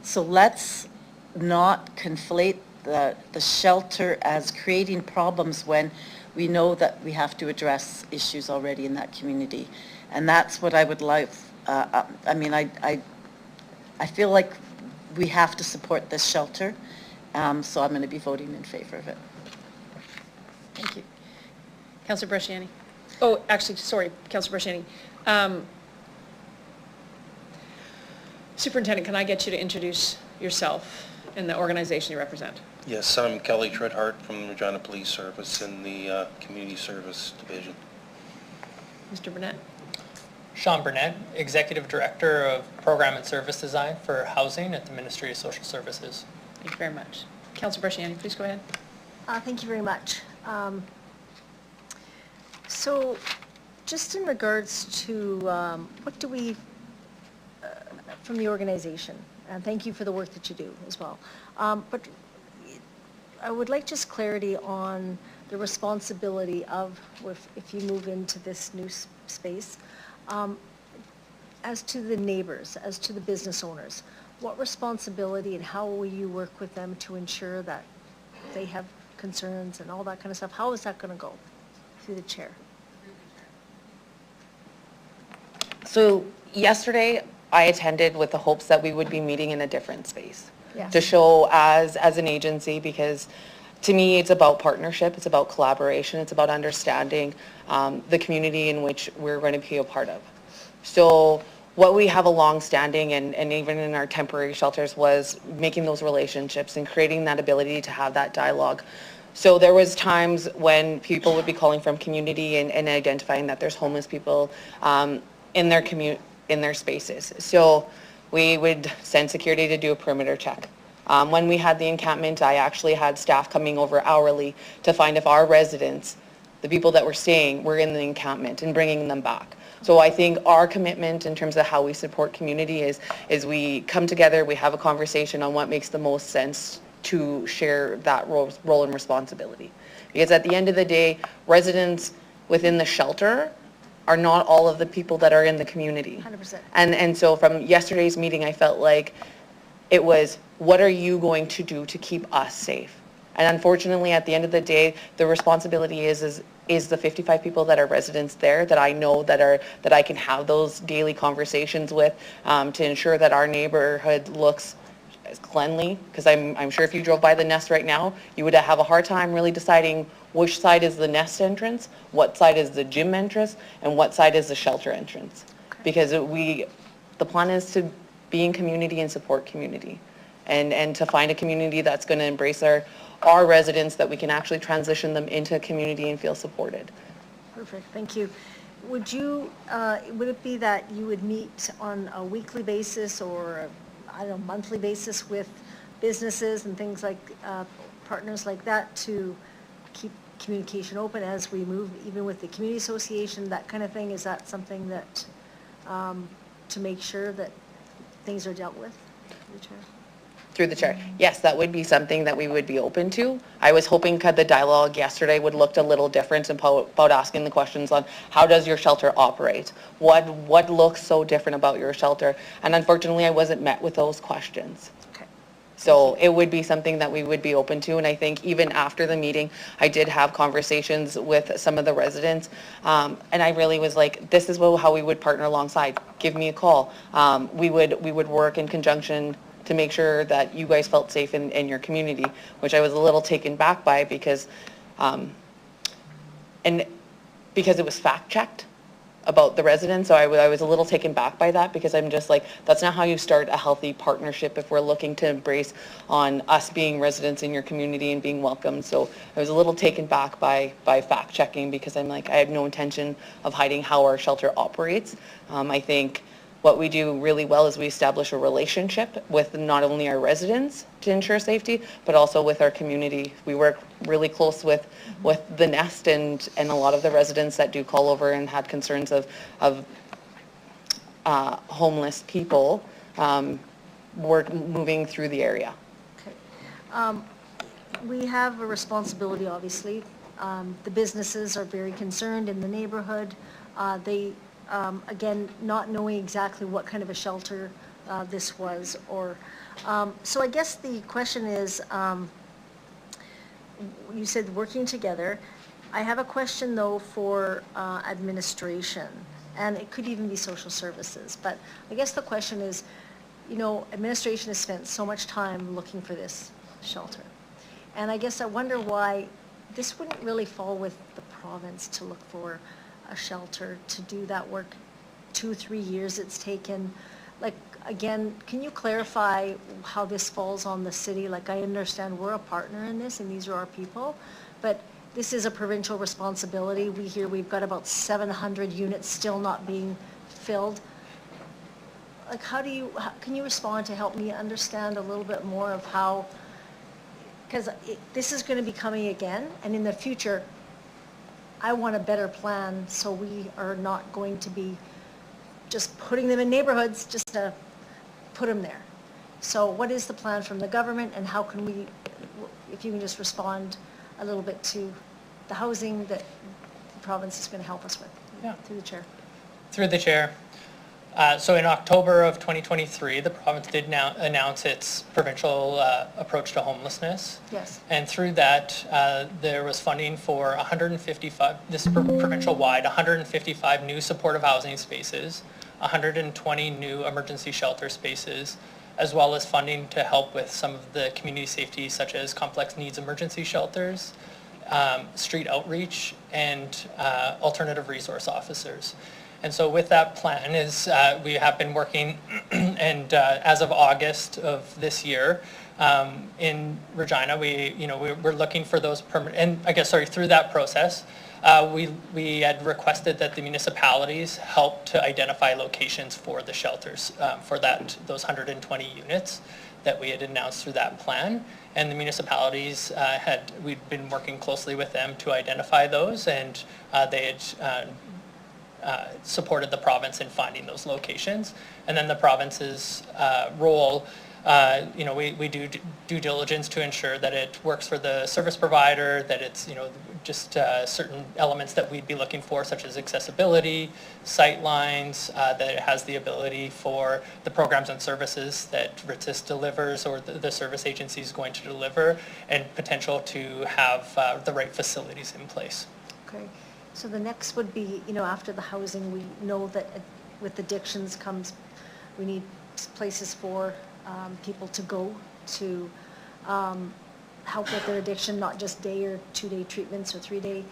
So let's not conflate the shelter as creating problems when we know that we have to address issues already in that community. And that's what I would like. I mean, I feel like we have to support this shelter, so I'm going to be voting in favor of it. Thank you. Councillor Bresciani. Oh, actually, sorry, Councillor Bresciani. Superintendent, can I get you to introduce yourself and the organization you represent? Yes, I'm Kelly Treadhart from the Regina Police Service in the Community Service Division. Mr. Burnett. Sean Burnett, Executive Director of Program and Service Design for Housing at the Ministry of Social Services. Thank you very much. Councillor Bresciani, please go ahead. Thank you very much. So just in regards to what do we, from the organization, and thank you for the work that you do as well, but I would like just clarity on the responsibility of, if you move into this new space, as to the neighbors, as to the business owners. What responsibility and how will you work with them to ensure that they have concerns and all that kind of stuff? How is that going to go? Through the chair. So yesterday, I attended with the hopes that we would be meeting in a different space. Yes. To show as an agency, because to me, it's about partnership, it's about collaboration, it's about understanding the community in which we're going to be a part of. So what we have a long-standing and even in our temporary shelters was making those relationships and creating that ability to have that dialogue. So there was times when people would be calling from community and identifying that there's homeless people in their spaces. So we would send security to do a perimeter check. When we had the encampment, I actually had staff coming over hourly to find if our residents, the people that were staying, were in the encampment and bringing them back. So I think our commitment in terms of how we support community is we come together, we have a conversation on what makes the most sense to share that role and responsibility. Because at the end of the day, residents within the shelter are not all of the people that are in the community. 100%. And so from yesterday's meeting, I felt like it was, what are you going to do to keep us safe? And unfortunately, at the end of the day, the responsibility is the 55 people that are residents there that I know that I can have those daily conversations with to ensure that our neighborhood looks cleanly. Because I'm sure if you drove by the Nest right now, you would have a hard time really deciding which side is the Nest entrance, what side is the gym entrance, and what side is the shelter entrance. Because the plan is to be in community and support community, and to find a community that's going to embrace our residents, that we can actually transition them into a community and feel supported. Perfect, thank you. Would it be that you would meet on a weekly basis or, I don't know, monthly basis with businesses and things like, partners like that to keep communication open as we move, even with the community association, that kind of thing? Is that something that, to make sure that things are dealt with? Through the chair. Yes, that would be something that we would be open to. I was hoping the dialogue yesterday would look a little different about asking the questions on how does your shelter operate? What looks so different about your shelter? And unfortunately, I wasn't met with those questions. Okay. So it would be something that we would be open to. And I think even after the meeting, I did have conversations with some of the residents. And I really was like, this is how we would partner alongside. Give me a call. We would work in conjunction to make sure that you guys felt safe in your community, which I was a little taken back by because it was fact checked about the residents, so I was a little taken back by that, because I'm just like, that's not how you start a healthy partnership if we're looking to embrace on us being residents in your community and being welcomed. So I was a little taken back by fact checking, because I'm like, I have no intention of hiding how our shelter operates. I think what we do really well is we establish a relationship with not only our residents to ensure safety, but also with our community. We work really close with the Nest and a lot of the residents that do call over and had concerns of homeless people moving through the area. Okay. We have a responsibility, obviously. The businesses are very concerned in the neighborhood. They, again, not knowing exactly what kind of a shelter this was, or, so I guess the question is, you said working together. I have a question though for administration, and it could even be social services, but I guess the question is, you know, administration has spent so much time looking for this shelter. And I guess I wonder why this wouldn't really fall with the province to look for a shelter, to do that work. 2-3 years it's taken. Like, again, can you clarify how this falls on the city? Like, I understand we're a partner in this and these are our people, but this is a provincial responsibility. We hear we've got about 700 units still not being filled. Like, can you respond to help me understand a little bit more of how, because this is going to be coming again, and in the future, I want a better plan so we are not going to be just putting them in neighborhoods just to put them there. So what is the plan from the government, and how can we, if you can just respond a little bit to the housing that the province is going to help us with? Yeah. Through the chair. Through the chair. So in October of 2023, the province did now announce its provincial approach to homelessness. Yes. And through that, there was funding for 155, this is provincial-wide, 155 new supportive housing spaces, 120 new emergency shelter spaces, as well as funding to help with some of the community safety, such as complex needs emergency shelters, street outreach, and alternative resource officers. And so with that plan is we have been working, and as of August of this year, in Regina, we're looking for those permanent, and I guess, sorry, through that process, we had requested that the municipalities help to identify locations for the shelters, for those 120 units that we had announced through that plan. And the municipalities we'd been working closely with them to identify those, and they had supported the province in finding those locations. And then the province's role, we do due diligence to ensure that it works for the service provider, that it's, just certain elements that we'd be looking for, such as accessibility, sight lines, that it has the ability for the programs and services that RITSIS delivers or the service agency is going to deliver, and potential to have the right facilities in place. Okay. So the next would be, after the housing, we know that with addictions comes, we need places for people to go to help with their addiction, not just day or 2-day treatments or 3-day.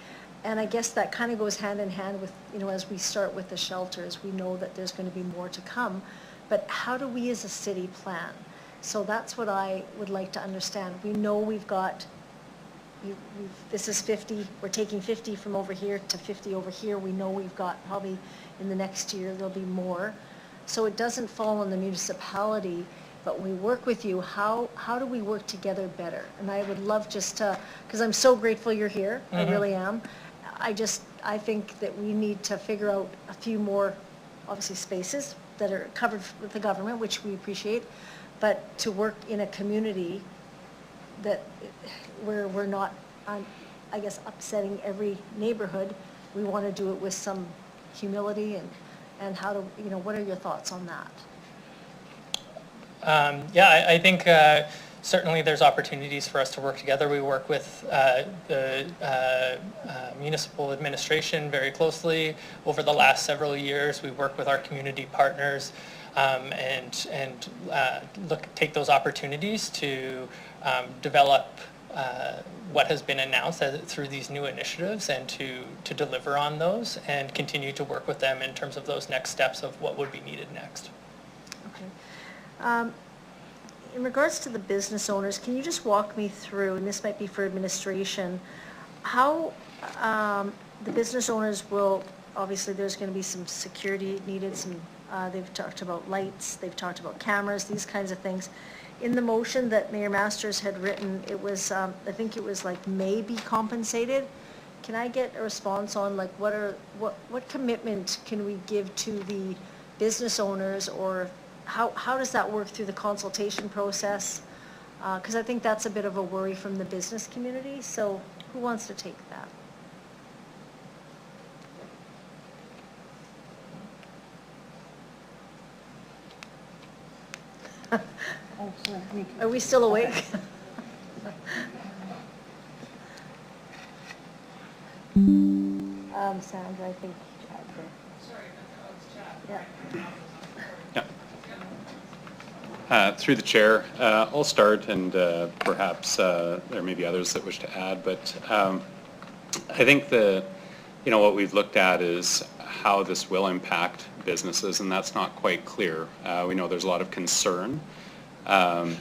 And I guess that kind of goes hand in hand with, as we start with the shelters, we know that there's going to be more to come. But how do we as a city plan? So that's what I would like to understand. We know we've got, this is 50, we're taking 50 from over here to 50 over here. We know we've got probably in the next year there'll be more. So it doesn't fall on the municipality, but we work with you. How do we work together better? And I would love just to, because I'm so grateful you're here, I really am. I think that we need to figure out a few more, obviously, spaces that are covered with the government, which we appreciate, but to work in a community that where we're not, I guess, upsetting every neighborhood. We want to do it with some humility, and how to, what are your thoughts on that? I think certainly there's opportunities for us to work together. We work with the municipal administration very closely over the last several years. We work with our community partners and take those opportunities to develop what has been announced through these new initiatives and to deliver on those and continue to work with them in terms of those next steps of what would be needed next. Okay. In regards to the business owners, can you just walk me through, and this might be for administration, how the business owners will, obviously there's going to be some security needed, they've talked about lights, they've talked about cameras, these kinds of things. In the motion that Mayor Masters had written, it was, I think it was like may be compensated. Can I get a response on like what commitment can we give to the business owners, or how does that work through the consultation process? Because I think that's a bit of a worry from the business community. So who wants to take that? Oh, sorry. Are we still awake? Sandra, I think. Yeah. Through the chair, I'll start, and perhaps there may be others that wish to add, but I think what we've looked at is how this will impact businesses, and that's not quite clear. We know there's a lot of concern, and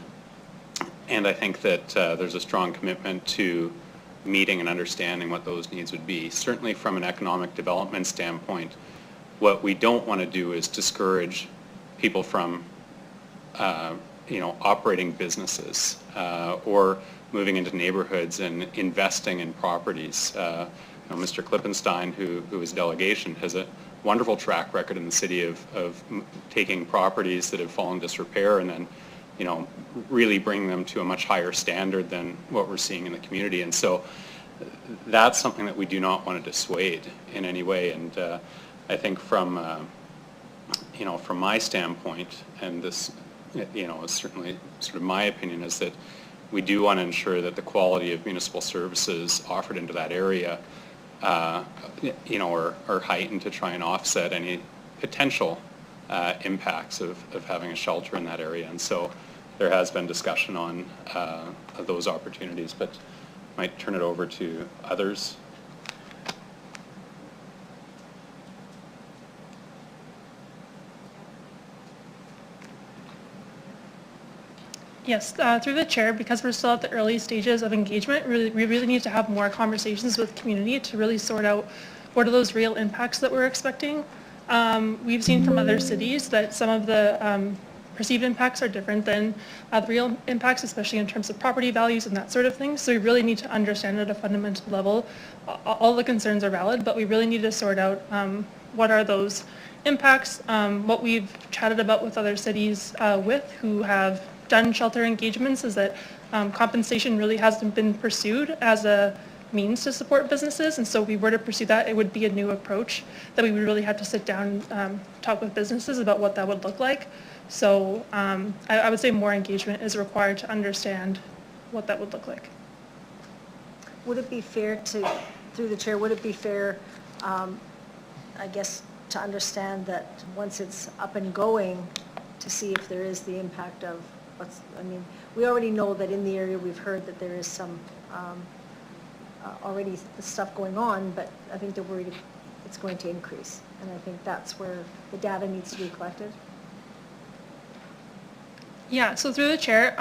I think that there's a strong commitment to meeting and understanding what those needs would be. Certainly from an economic development standpoint, what we don't want to do is discourage people from operating businesses or moving into neighborhoods and investing in properties. Mr. Klippenstein, who is delegation, has a wonderful track record in the city of taking properties that have fallen disrepair and then really bring them to a much higher standard than what we're seeing in the community. And so that's something that we do not want to dissuade in any way. And I think from my standpoint, and this is certainly sort of my opinion, is that we do want to ensure that the quality of municipal services offered into that area are heightened to try and offset any potential impacts of having a shelter in that area. And so there has been discussion on those opportunities, but might turn it over to others. Yes, through the chair, because we're still at the early stages of engagement, we really need to have more conversations with community to really sort out what are those real impacts that we're expecting. We've seen from other cities that some of the perceived impacts are different than the real impacts, especially in terms of property values and that sort of thing. So we really need to understand at a fundamental level. All the concerns are valid, but we really need to sort out what are those impacts. What we've chatted about with other cities who have done shelter engagements is that compensation really hasn't been pursued as a means to support businesses, and so if we were to pursue that, it would be a new approach that we would really have to sit down and talk with businesses about what that would look like. So I would say more engagement is required to understand what that would look like. Would it be fair to, through the chair, would it be fair, I guess, to understand that once it's up and going, to see if there is the impact of we already know that in the area we've heard that there is some already stuff going on, but I think they're worried it's going to increase. And I think that's where the data needs to be collected. Yeah, so through the chair,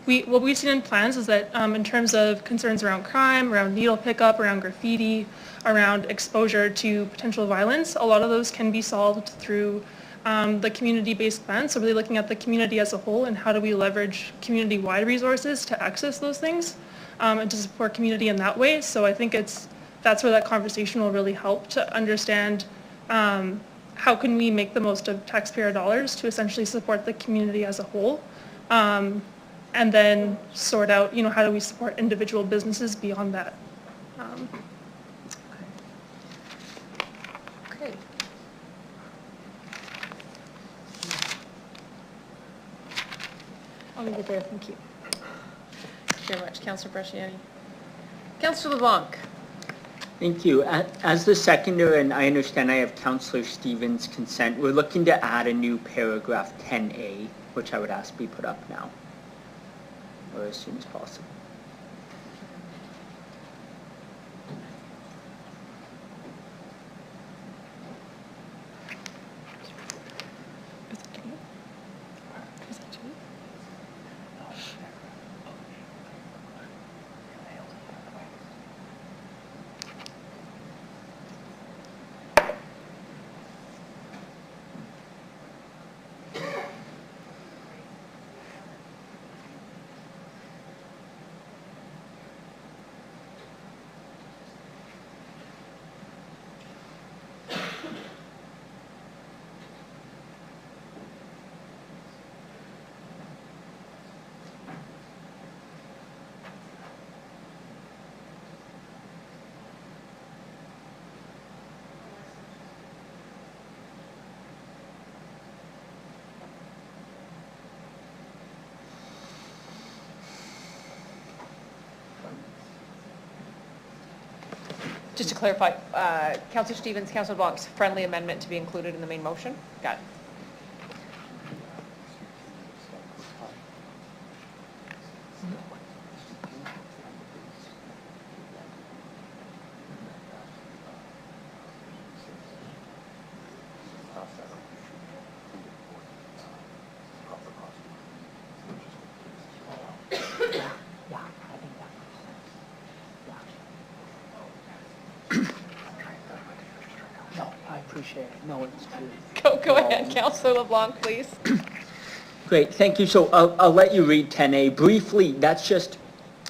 what we've seen in plans is that in terms of concerns around crime, around needle pickup, around graffiti, around exposure to potential violence, a lot of those can be solved through the community-based plan. So really looking at the community as a whole and how do we leverage community-wide resources to access those things and to support community in that way. So I think that's where that conversation will really help to understand how can we make the most of taxpayer dollars to essentially support the community as a whole, and then sort out, how do we support individual businesses beyond that. Okay. I'll leave it there, thank you. Thank you very much, Councillor Bresciani. Councillor LeBlanc. Thank you. As the seconder, and I understand I have Councillor Stevens' consent, we're looking to add a new paragraph 10A, which I would ask be put up now, or as soon as possible. Just to clarify, Councillor Stevens, Councillor LeBlanc's friendly amendment to be included in the main motion? Got it. No, I appreciate it. No, it's true. Go ahead, Councillor LeBlanc, please. Great, thank you. So I'll let you read 10A. Briefly, that's just,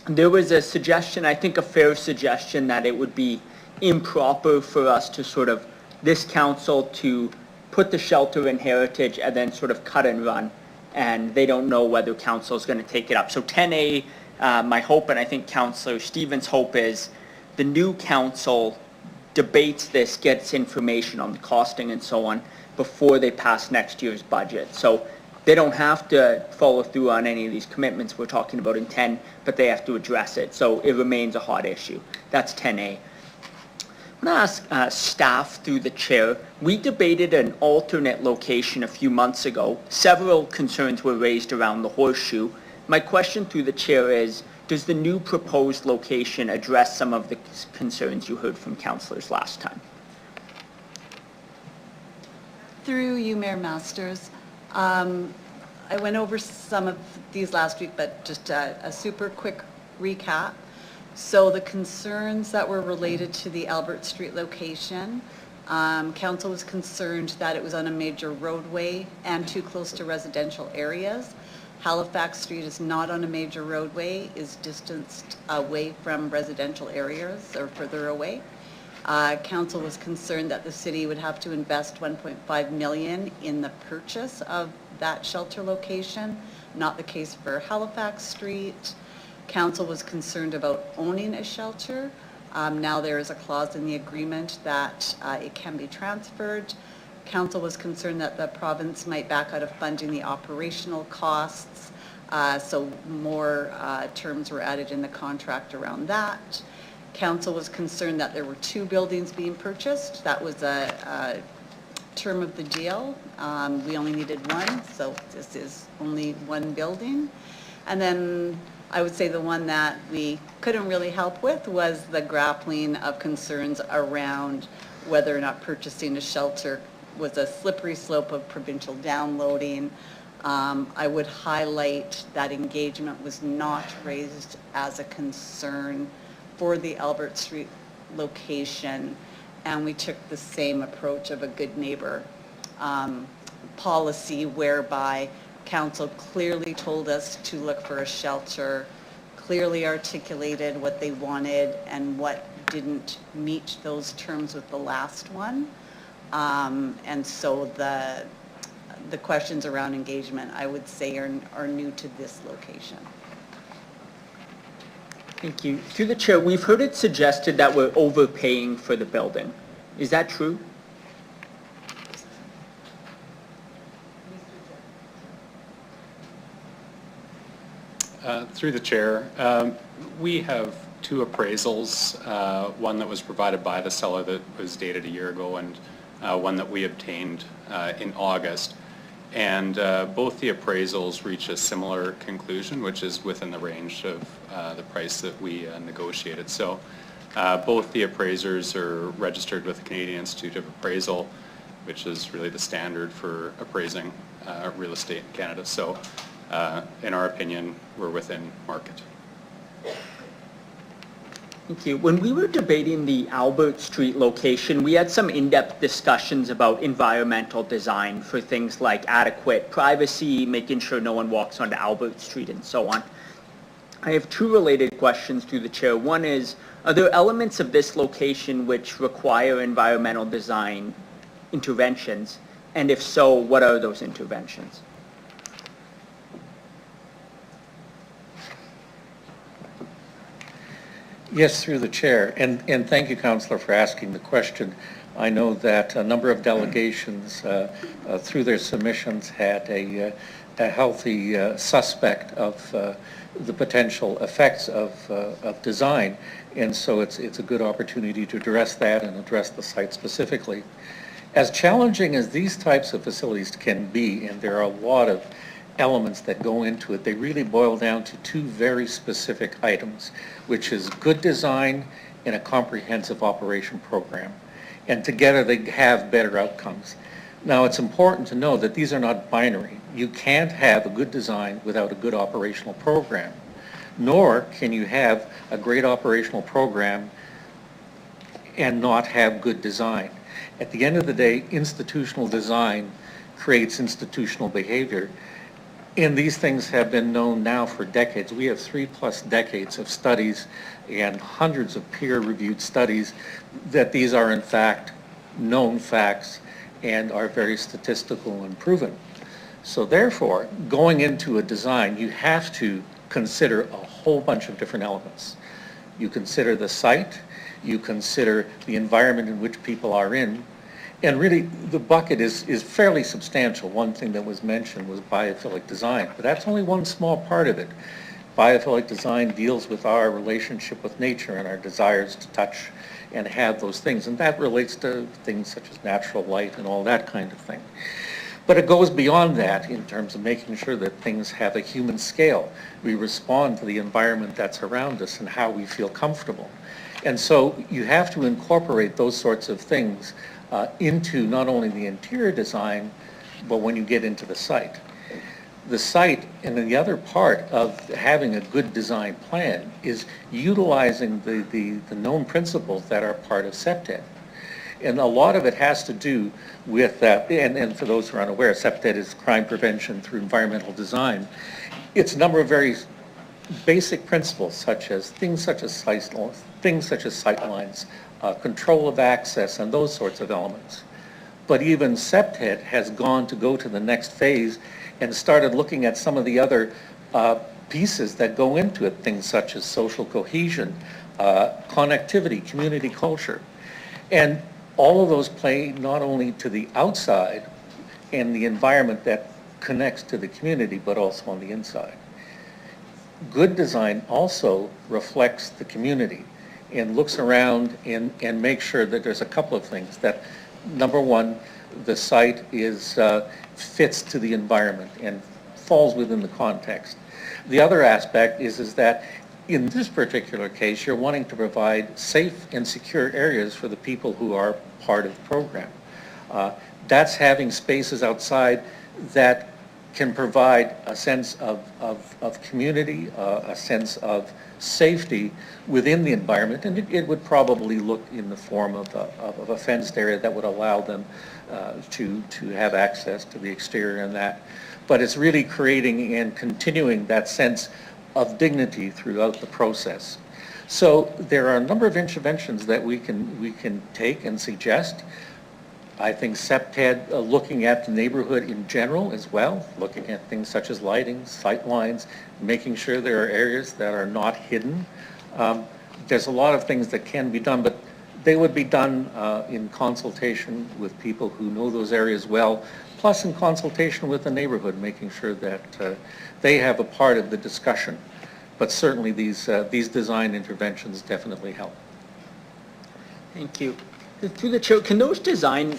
there was a suggestion, I think a fair suggestion, that it would be improper for us to sort of, this council to put the shelter in heritage and then sort of cut and run. And they don't know whether council is going to take it up. So 10A, my hope, and I think Councillor Stevens' hope is the new council debates this, gets information on the costing and so on before they pass next year's budget. So they don't have to follow through on any of these commitments we're talking about in 10, but they have to address it. So it remains a hot issue. That's 10A. I'm going to ask staff through the chair. We debated an alternate location a few months ago. Several concerns were raised around the horseshoe. My question through the chair is, does the new proposed location address some of the concerns you heard from councillors last time? Through you, Mayor Masters. I went over some of these last week, but just a super quick recap. So the concerns that were related to the Albert Street location, council was concerned that it was on a major roadway and too close to residential areas. Halifax Street is not on a major roadway, is distanced away from residential areas or further away. Council was concerned that the city would have to invest $1.5 million in the purchase of that shelter location, not the case for Halifax Street. Council was concerned about owning a shelter. Now there is a clause in the agreement that it can be transferred. Council was concerned that the province might back out of funding the operational costs, so more terms were added in the contract around that. Council was concerned that there were 2 buildings being purchased. That was a term of the deal. We only needed 1, so this is only 1 building. And then I would say the one that we couldn't really help with was the grappling of concerns around whether or not purchasing a shelter was a slippery slope of provincial downloading. I would highlight that engagement was not raised as a concern for the Albert Street location, and we took the same approach of a good neighbor policy, whereby council clearly told us to look for a shelter, clearly articulated what they wanted and what didn't meet those terms with the last one. And so the questions around engagement, I would say, are new to this location. Thank you. Through the chair, we've heard it suggested that we're overpaying for the building. Is that true? Through the chair, we have 2 appraisals, one that was provided by the seller that was dated a year ago, and one that we obtained in August. And both the appraisals reach a similar conclusion, which is within the range of the price that we negotiated. So both the appraisers are registered with the Canadian Institute of Appraisal, which is really the standard for appraising real estate in Canada. So in our opinion, we're within market. Thank you. When we were debating the Albert Street location, we had some in-depth discussions about environmental design for things like adequate privacy, making sure no one walks onto Albert Street, and so on. I have 2 related questions to the chair. One is, are there elements of this location which require environmental design interventions? And if so, what are those interventions? Yes, through the chair, and thank you, Councillor, for asking the question. I know that a number of delegations through their submissions had a a healthy suspect of the potential effects of design. And so it's a good opportunity to address that and address the site specifically. As challenging as these types of facilities can be, and there are a lot of elements that go into it, they really boil down to two very specific items, which is good design and a comprehensive operation program. And together they have better outcomes. Now, it's important to know that these are not binary. You can't have a good design without a good operational program, nor can you have a great operational program and not have good design. At the end of the day, institutional design creates institutional behavior. And these things have been known now for decades. We have 3+ decades of studies and hundreds of peer-reviewed studies that these are in fact known facts and are very statistical and proven. So therefore, going into a design, you have to consider a whole bunch of different elements. You consider the site, you consider the environment in which people are in, and really the bucket is fairly substantial. One thing that was mentioned was biophilic design, but that's only one small part of it. Biophilic design deals with our relationship with nature and our desires to touch and have those things, and that relates to things such as natural light and all that kind of thing. But it goes beyond that in terms of making sure that things have a human scale. We respond to the environment that's around us and how we feel comfortable. And so you have to incorporate those sorts of things into not only the interior design, but when you get into the site. The site, and then the other part of having a good design plan is utilizing the known principles that are part of SEPTED. And a lot of it has to do with that, and for those who are unaware, SEPTED is crime prevention through environmental design. It's a number of very basic principles, such as things such as sight lines, control of access, and those sorts of elements. But even SEPTED has gone to the next phase and started looking at some of the other pieces that go into it, things such as social cohesion, connectivity, community culture. And all of those play not only to the outside and the environment that connects to the community, but also on the inside. Good design also reflects the community and looks around and makes sure that there's a couple of things. That, number one, the site fits to the environment and falls within the context. The other aspect is that in this particular case, you're wanting to provide safe and secure areas for the people who are part of the program. That's having spaces outside that can provide a sense of community, a sense of safety within the environment, and it would probably look in the form of a fenced area that would allow them to have access to the exterior and that. But it's really creating and continuing that sense of dignity throughout the process. So there are a number of interventions that we can take and suggest. I think SEPTED, looking at the neighborhood in general as well, looking at things such as lighting, sight lines, making sure there are areas that are not hidden. There's a lot of things that can be done, but they would be done in consultation with people who know those areas well, plus in consultation with the neighborhood, making sure that they have a part of the discussion. But certainly these design interventions definitely help. Thank you. Through the chair, can those design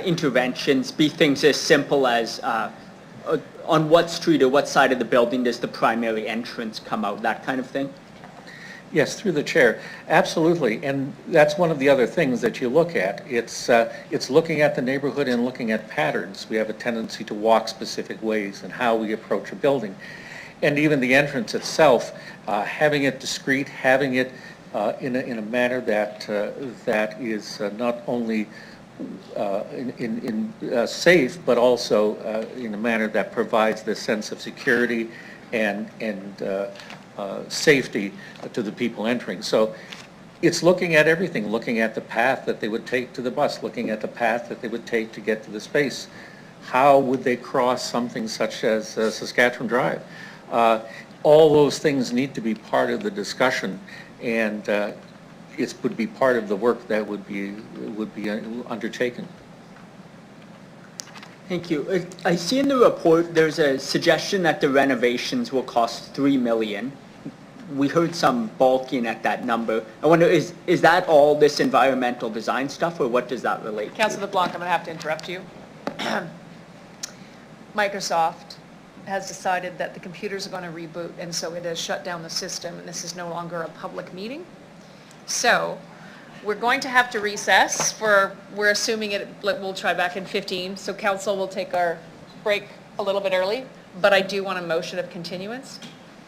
interventions be things as simple as on what street or what side of the building does the primary entrance come out, that kind of thing? Yes, through the chair, absolutely, and that's one of the other things that you look at. It's looking at the neighborhood and looking at patterns. We have a tendency to walk specific ways and how we approach a building. And even the entrance itself, having it discreet, having it in a manner that is not only safe, but also in a manner that provides this sense of security and safety to the people entering. So it's looking at everything, looking at the path that they would take to the bus, looking at the path that they would take to get to the space. How would they cross something such as Saskatchewan Drive? All those things need to be part of the discussion, and it would be part of the work that would be undertaken. Thank you. I see in the report, there's a suggestion that the renovations will cost 3 million. We heard some balking at that number. I wonder, is that all this environmental design stuff, or what does that relate to? Councillor LeBlanc, I'm going to have to interrupt you. Microsoft has decided that the computers are going to reboot, and so it has shut down the system, and this is no longer a public meeting. So we're going to have to recess for, we're assuming we'll try back in 15, so council will take our break a little bit early, but I do want a motion of continuance,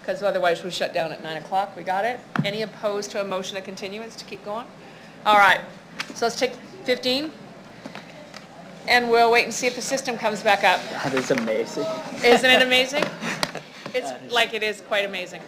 because otherwise we shut down at 9 o'clock. We got it? Any opposed to a motion of continuance to keep going? All right, so let's take 15, and we'll wait and see if the system comes back up. That is amazing. Isn't it amazing? It's like, it is quite amazing.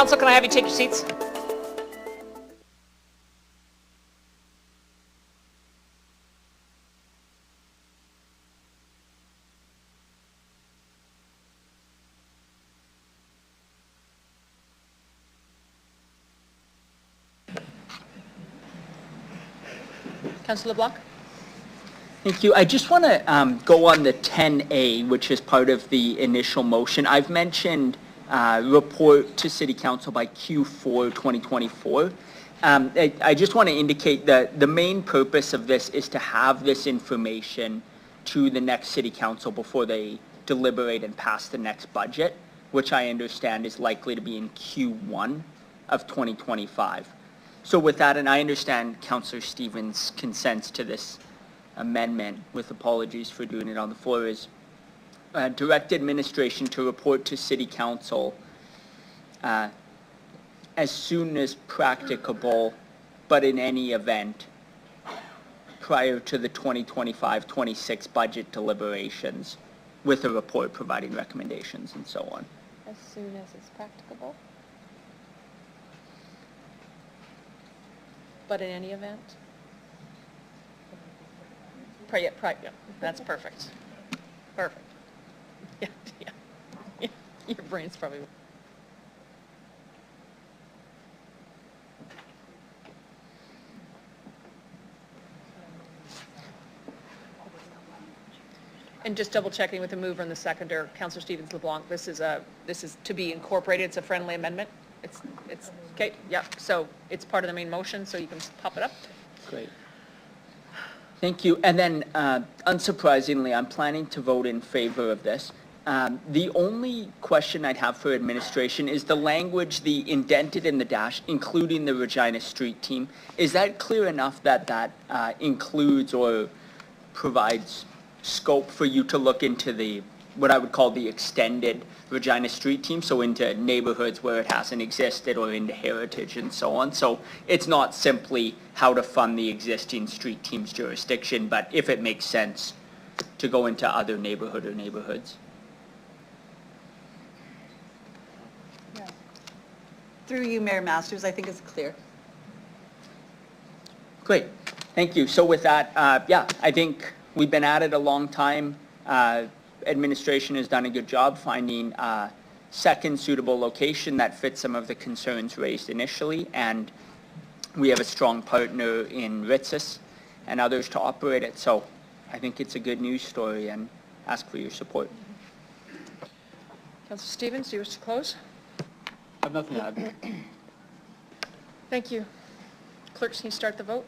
Council, can I have you take your seats? Councillor LeBlanc? Thank you. I just want to go on the 10A, which is part of the initial motion. I've mentioned report to City Council by Q4 2024. I just want to indicate that the main purpose of this is to have this information to the next City Council before they deliberate and pass the next budget, which I understand is likely to be in Q1 of 2025. So with that, and I understand Councillor Stevens' consents to this amendment, with apologies for doing it on the floor, is direct administration to report to City Council as soon as practicable, but in any event, prior to the 2025-26 budget deliberations, with a report providing recommendations and so on. As soon as it's practicable. But in any event? Yeah, that's perfect. Perfect. Yeah, yeah. Your brain's probably... And just double checking with the mover and the seconder, Councillor Stevens LeBlanc, this is to be incorporated, it's a friendly amendment? It's okay, yeah, so it's part of the main motion, so you can pop it up. Great. Thank you. And then, unsurprisingly, I'm planning to vote in favor of this. The only question I'd have for administration is the language, the indented in the dash, including the Regina Street team. Is that clear enough that that includes or provides scope for you to look into the, what I would call the extended Regina Street team, so into neighborhoods where it hasn't existed or into heritage and so on? So it's not simply how to fund the existing street team's jurisdiction, but if it makes sense to go into other neighborhood or neighborhoods. Through you, Mayor Masters, I think it's clear. Great, thank you. So with that, yeah, I think we've been at it a long time. Administration has done a good job finding a second suitable location that fits some of the concerns raised initially, and we have a strong partner in Ritzis and others to operate it. So I think it's a good news story and ask for your support. Councillor Stevens, do you wish to close? I have nothing to add. Thank you. Clerks, can you start the vote?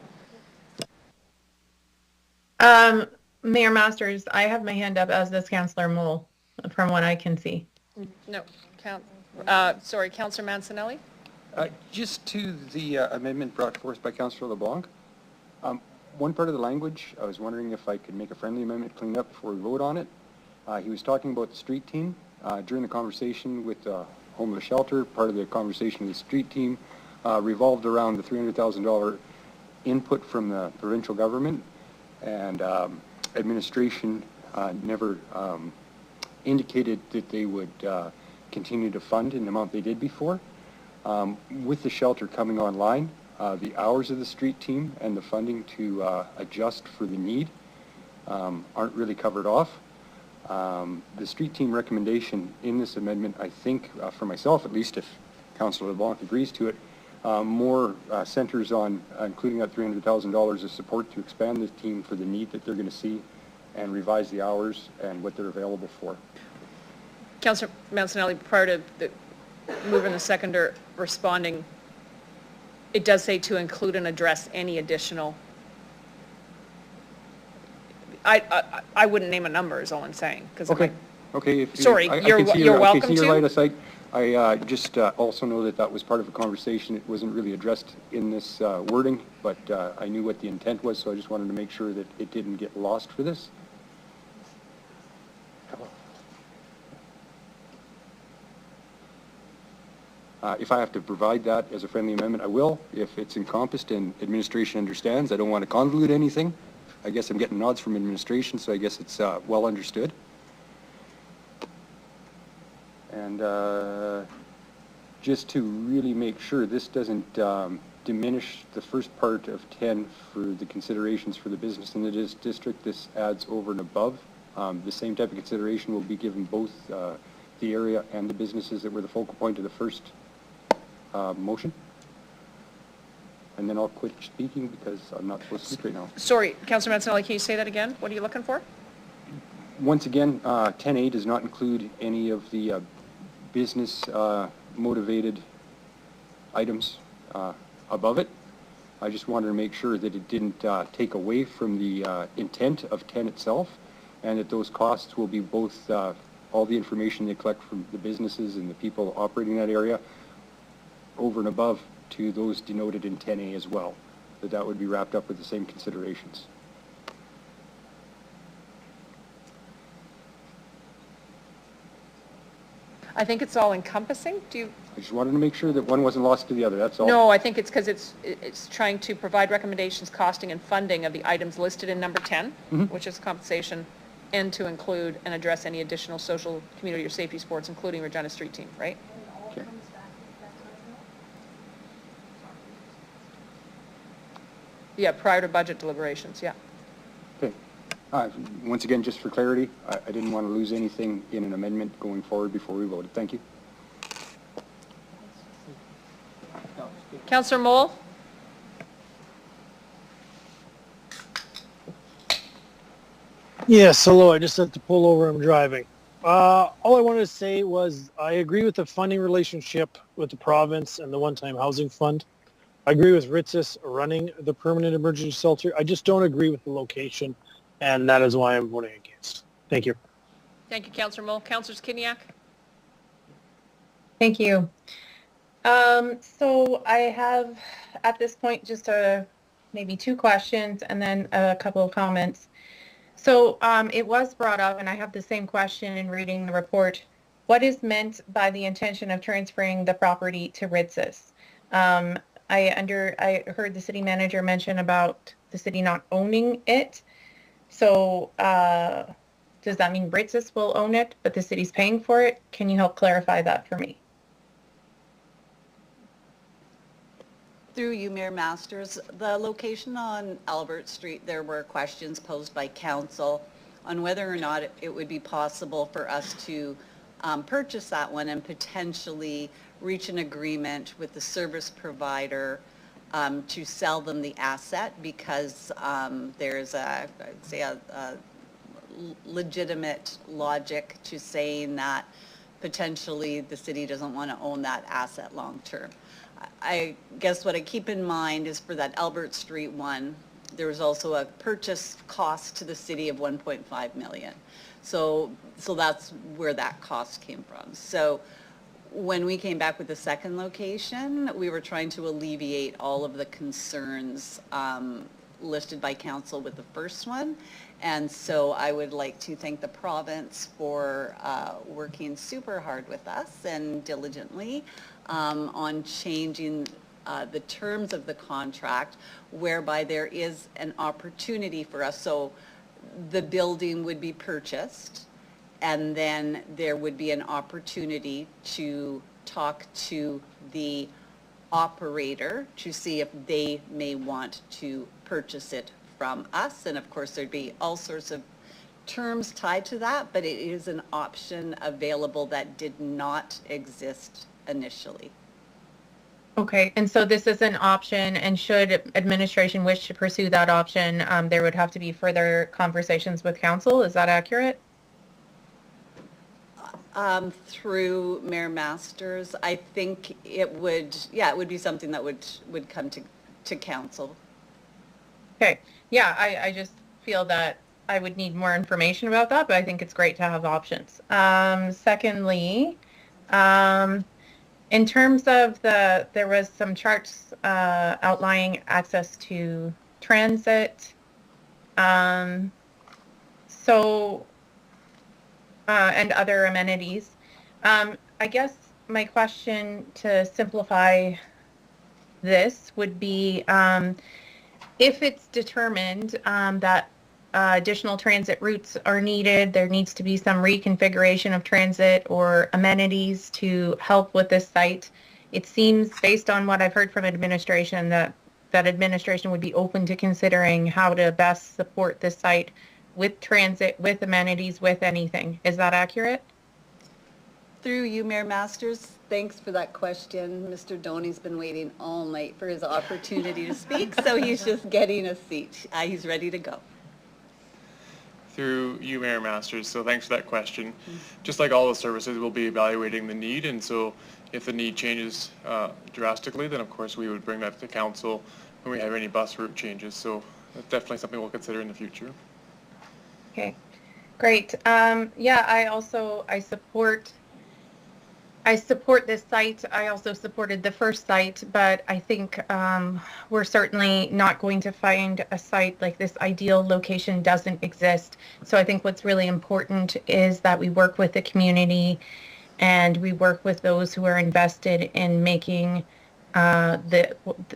Mayor Masters, I have my hand up, as does Councillor Moule, from what I can see. No, sorry, Councillor Mancinelli? Just to the amendment brought forth by Councillor LeBlanc, one part of the language, I was wondering if I could make a friendly amendment cleaned up before we vote on it. He was talking about the street team. During the conversation with homeless shelter, part of the conversation with the street team revolved around the $300,000 input from the provincial government, and administration never indicated that they would continue to fund in the amount they did before. With the shelter coming online, the hours of the street team and the funding to adjust for the need aren't really covered off. The street team recommendation in this amendment, I think, for myself at least, if Councillor LeBlanc agrees to it, more centers on including that $300,000 of support to expand this team for the need that they're going to see and revise the hours and what they're available for. Councillor Mancinelli, prior to the mover and the seconder responding, it does say to include and address any additional. I wouldn't name a number is all I'm saying. Okay. Okay. Sorry, you're welcome to. I see your line of sight. I just also know that that was part of a conversation. It wasn't really addressed in this wording, but I knew what the intent was, so I just wanted to make sure that it didn't get lost for this. If I have to provide that as a friendly amendment, I will. If it's encompassed and administration understands, I don't want to convolute anything. I guess I'm getting nods from administration, so I guess it's well understood. And just to really make sure this doesn't diminish the first part of 10 for the considerations for the business in the district. This adds over and above. The same type of consideration will be given both the area and the businesses that were the focal point of the first motion. And then I'll quit speaking because I'm not supposed to speak right now. Sorry, Councillor Mancinelli, can you say that again? What are you looking for? Once again, 10A does not include any of the business motivated items above it. I just wanted to make sure that it didn't take away from the intent of 10 itself, and that those costs will be both all the information they collect from the businesses and the people operating that area over and above to those denoted in 10A as well, that would be wrapped up with the same considerations. I think it's all encompassing. Do you? I just wanted to make sure that one wasn't lost to the other, that's all. No, I think it's because it's trying to provide recommendations, costing and funding of the items listed in number 10, which is compensation, and to include and address any additional social, community, or safety supports, including Regina Street Team, right? Okay. Yeah, prior to budget deliberations, yeah. Okay. Once again, just for clarity, I didn't want to lose anything in an amendment going forward before we voted. Thank you. Councillor Moll? Yes, hello. I just had to pull over. I'm driving. All I wanted to say was I agree with the funding relationship with the province and the one-time housing fund. I agree with Ritzis running the permanent emergency shelter. I just don't agree with the location, and that is why I'm voting against. Thank you. Thank you, Councillor Moll. Councillor Skiniak? Thank you. So I have at this point just maybe 2 questions and then a couple of comments. So it was brought up, and I have the same question in reading the report. What is meant by the intention of transferring the property to Ritzis? I heard the city manager mention about the city not owning it. So does that mean Ritzis will own it, but the city's paying for it? Can you help clarify that for me? Through you, Mayor Masters, the location on Albert Street, there were questions posed by council on whether or not it would be possible for us to purchase that one and potentially reach an agreement with the service provider to sell them the asset, because there's I'd say a legitimate logic to saying that potentially the city doesn't want to own that asset long term. I guess what I keep in mind is for that Albert Street one, there was also a purchase cost to the city of 1.5 million. So that's where that cost came from. So when we came back with the second location, we were trying to alleviate all of the concerns listed by council with the first one. And so I would like to thank the province for working super hard with us and diligently on changing the terms of the contract, whereby there is an opportunity for us. So the building would be purchased, and then there would be an opportunity to talk to the operator to see if they may want to purchase it from us. And of course, there'd be all sorts of terms tied to that, but it is an option available that did not exist initially. Okay, and so this is an option, and should administration wish to pursue that option, there would have to be further conversations with council. Is that accurate? Through Mayor Masters, I think it would, yeah, it would be something that would come to council. Okay, yeah, I just feel that I would need more information about that, but I think it's great to have options. Secondly, in terms of there was some charts outlining access to transit. And other amenities. I guess my question to simplify this would be, if it's determined that additional transit routes are needed, there needs to be some reconfiguration of transit or amenities to help with this site. It seems, based on what I've heard from administration, that administration would be open to considering how to best support the site with transit, with amenities, with anything. Is that accurate? Through you, Mayor Masters, thanks for that question. Mr. Doney's been waiting all night for his opportunity to speak, so he's just getting a seat. He's ready to go. Through you, Mayor Masters, so thanks for that question. Just like all the services, we'll be evaluating the need, and so if the need changes drastically, then of course we would bring that to council when we have any bus route changes. So that's definitely something we'll consider in the future. Okay, great. Yeah, I support this site. I also supported the first site, but I think we're certainly not going to find a site like this ideal location doesn't exist. So I think what's really important is that we work with the community and we work with those who are invested in making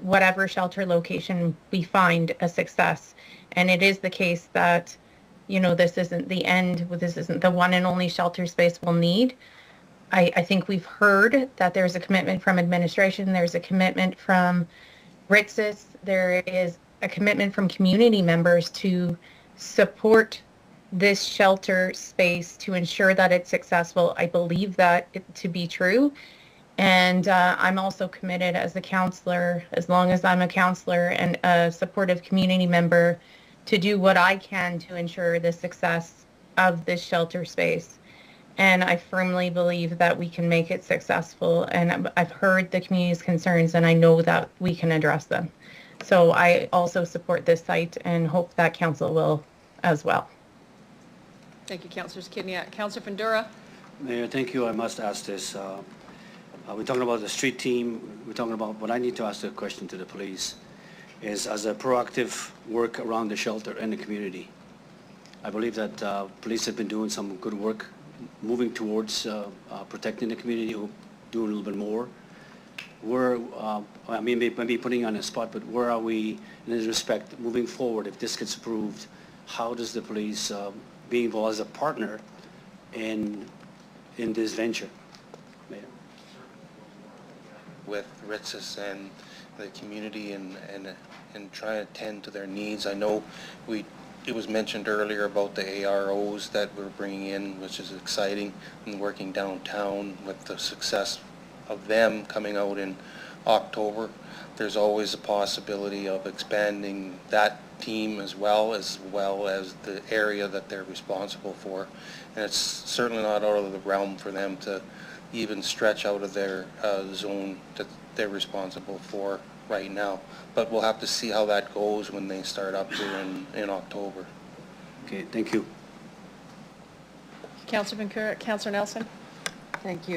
whatever shelter location we find a success. And it is the case that, you know, this isn't the end, this isn't the one and only shelter space we'll need. I think we've heard that there's a commitment from administration, there's a commitment from RITSIS, there is a commitment from community members to support this shelter space to ensure that it's successful. I believe that to be true. And I'm also committed as a counselor, as long as I'm a counselor and a supportive community member, to do what I can to ensure the success of this shelter space. And I firmly believe that we can make it successful. And I've heard the community's concerns and I know that we can address them. So I also support this site and hope that council will as well. Thank you, Councillor Skidniak. Councillor Fundura. Mayor, thank you. I must ask this. We're talking about the street team. We're talking about, what I need to ask the question to the police is, as a proactive work around the shelter and the community, I believe that police have been doing some good work moving towards protecting the community, doing a little bit more. Where, I mean, maybe putting you on the spot, but where are we in this respect moving forward? If this gets approved, how does the police be involved as a partner in this venture? Mayor. With RITSIS and the community and try to attend to their needs. I know it was mentioned earlier about the AROs that we're bringing in, which is exciting, and working downtown with the success of them coming out in October. There's always a possibility of expanding that team as well as the area that they're responsible for. And it's certainly not out of the realm for them to even stretch out of their zone that they're responsible for right now. But we'll have to see how that goes when they start up here in October. Okay, thank you. Councillor Vancouver, Councillor Nelson. Thank you.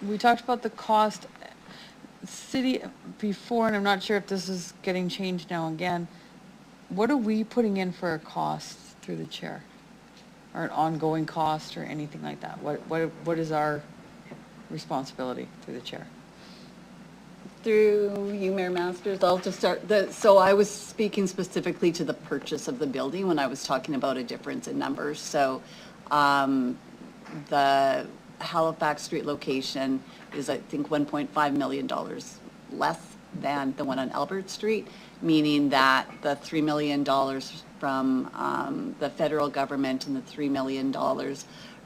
We talked about the cost. City before, and I'm not sure if this is getting changed now again, what are we putting in for a cost through the chair? Or an ongoing cost or anything like that? What is our responsibility through the chair? Through you, Mayor Masters, I'll just start. So I was speaking specifically to the purchase of the building when I was talking about a difference in numbers. So the Halifax Street location is, I think, $1.5 million less than the one on Albert Street, meaning that the $3 million from the federal government and the $3 million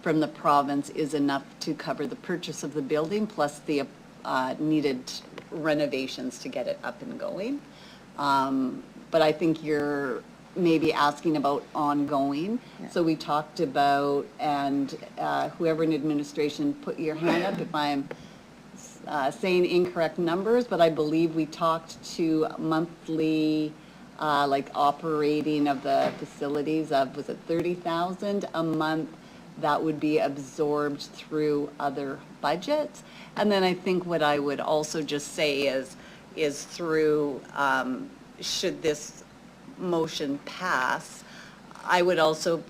from the province is enough to cover the purchase of the building plus the needed renovations to get it up and going. But I think you're maybe asking about ongoing. Yeah. So we talked about, and whoever in administration, put your hand up if I'm saying incorrect numbers, but I believe we talked to monthly like operating of the facilities of, was it 30,000 a month that would be absorbed through other budgets. And then I think what I would also just say is through, should this motion pass, I would also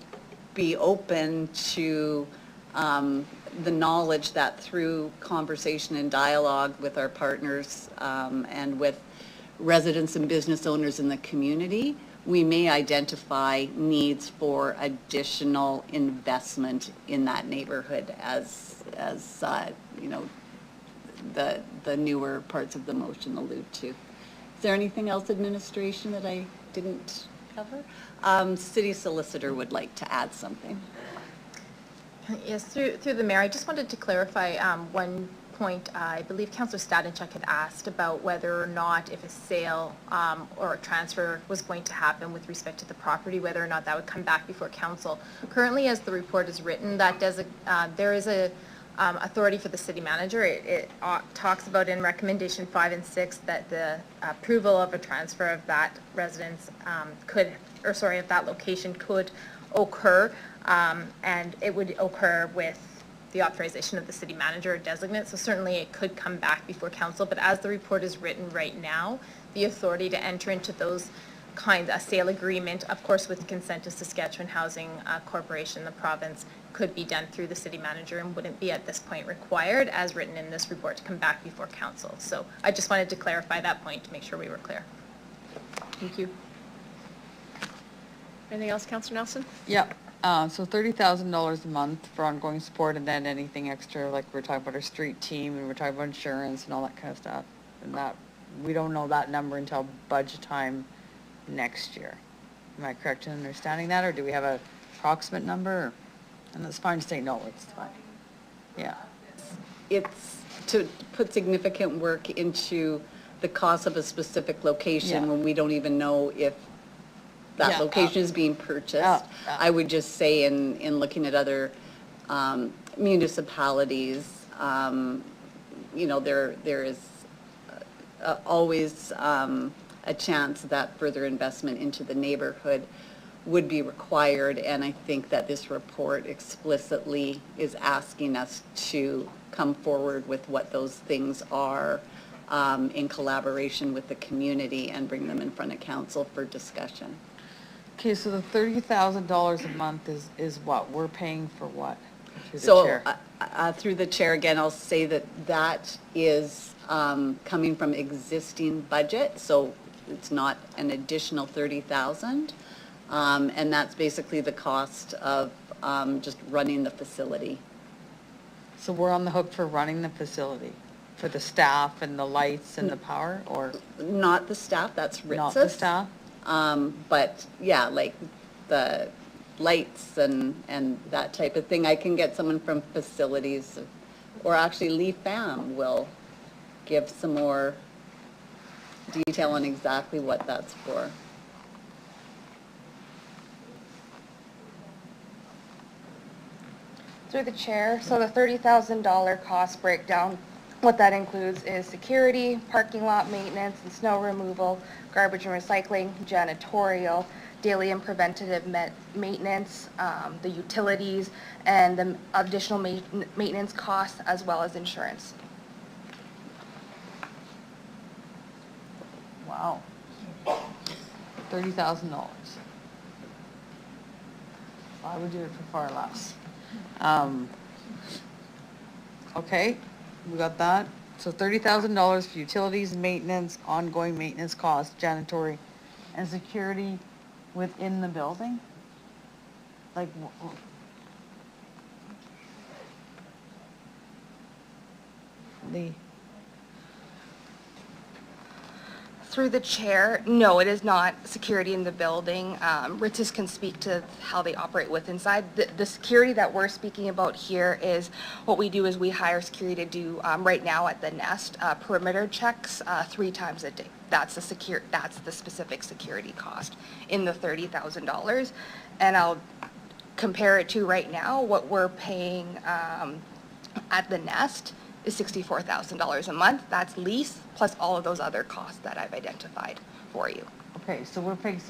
be open to the knowledge that through conversation and dialogue with our partners and with residents and business owners in the community, we may identify needs for additional investment in that neighborhood as you know, the newer parts of the motion allude to. Is there anything else, administration, that I didn't cover? City solicitor would like to add something. Yes, through the mayor, I just wanted to clarify one point. I believe Councillor Stadenchuk had asked about whether or not if a sale or a transfer was going to happen with respect to the property, whether or not that would come back before council. Currently, as the report is written, that there is a authority for the city manager. It talks about in recommendation 5 and 6 that the approval of a transfer of that residence of that location could occur, and it would occur with the authorization of the city manager or designate. So certainly it could come back before council, but as the report is written right now, the authority to enter into those kinds, a sale agreement, of course with the consent of Saskatchewan Housing Corporation, the province, could be done through the city manager and wouldn't be at this point required, as written in this report, to come back before council. So I just wanted to clarify that point to make sure we were clear. Thank you. Anything else, Councillor Nelson? Yep. So $30,000 a month for ongoing support, and then anything extra, like we're talking about our street team, and we're talking about insurance and all that kind of stuff. And that, we don't know that number until budget time next year. Am I correct in understanding that, or do we have a approximate number? And it's fine to say no, it's fine. Yeah. It's to put significant work into the cost of a specific location when we don't even know if that location is being purchased. I would just say in looking at other municipalities, you know, there is always a chance that further investment into the neighborhood would be required, and I think that this report explicitly is asking us to come forward with what those things are in collaboration with the community and bring them in front of council for discussion. Okay, so the $30,000 a month is what? We're paying for what? Through the So chair? through the chair, again, I'll say that is coming from existing budget, so it's not an additional 30,000. And that's basically the cost of just running the facility. So we're on the hook for running the facility, for the staff and the lights and the power, or? Not the staff, that's Ritzis. Not the staff? But yeah, like the lights and that type of thing. I can get someone from facilities, or actually Lee Pham will give some more detail on exactly what that's for. Through the chair, so the $30,000 cost breakdown, what that includes is security, parking lot maintenance and snow removal, garbage and recycling, janitorial, daily and preventative maintenance, the utilities, and the additional maintenance costs, as well as insurance. Wow. $30,000. I would do it for far less. Okay, we got that. So $30,000 for utilities, maintenance, ongoing maintenance costs, janitorial, and security within the building? Like, the... Through the chair, no, it is not security in the building. Ritzis can speak to how they operate with inside. The security that we're speaking about here is what we do is we hire security to do right now at the Nest perimeter checks 3 times a day. That's the specific security cost in the $30,000. And I'll compare it to right now what we're paying at the Nest is $64,000 a month. That's lease plus all of those other costs that I've identified for you. Okay, so we're paying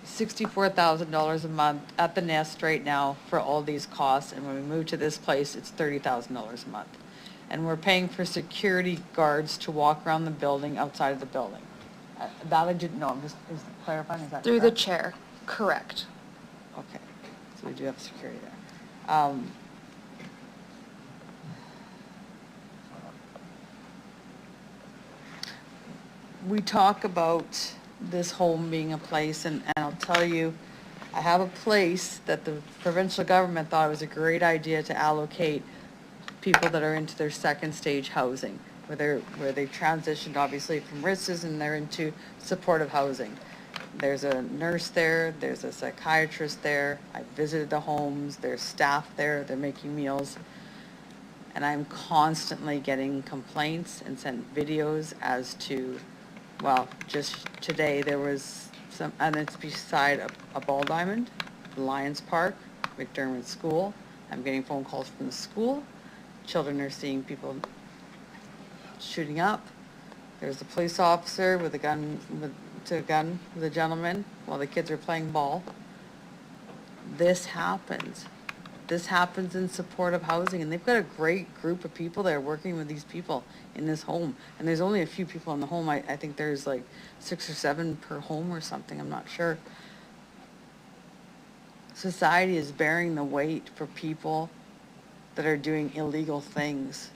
$64,000 a month at the Nest right now for all these costs, and when we move to this place, it's $30,000 a month. And we're paying for security guards to walk around the building, outside of the building. That I didn't know, I'm just clarifying, is that Through correct? the chair, correct. Okay, so we do have security there. We talk about this home being a place, and I'll tell you, I have a place that the provincial government thought it was a great idea to allocate people that are into their second stage housing, where they transitioned obviously from RISs and they're into supportive housing. There's a nurse there, there's a psychiatrist there, I visited the homes, there's staff there, they're making meals. And I'm constantly getting complaints and sent videos as to, well, just today there was some, and it's beside a ball diamond, Lions Park, McDermott School. I'm getting phone calls from the school. Children are seeing people shooting up. There's a police officer with a gun, with a gentleman while the kids are playing ball. This happens. This happens in supportive housing, and they've got a great group of people that are working with these people in this home. And there's only a few people in the home. I think there's like 6 or 7 per home or something, I'm not sure. Society is bearing the weight for people that are doing illegal things.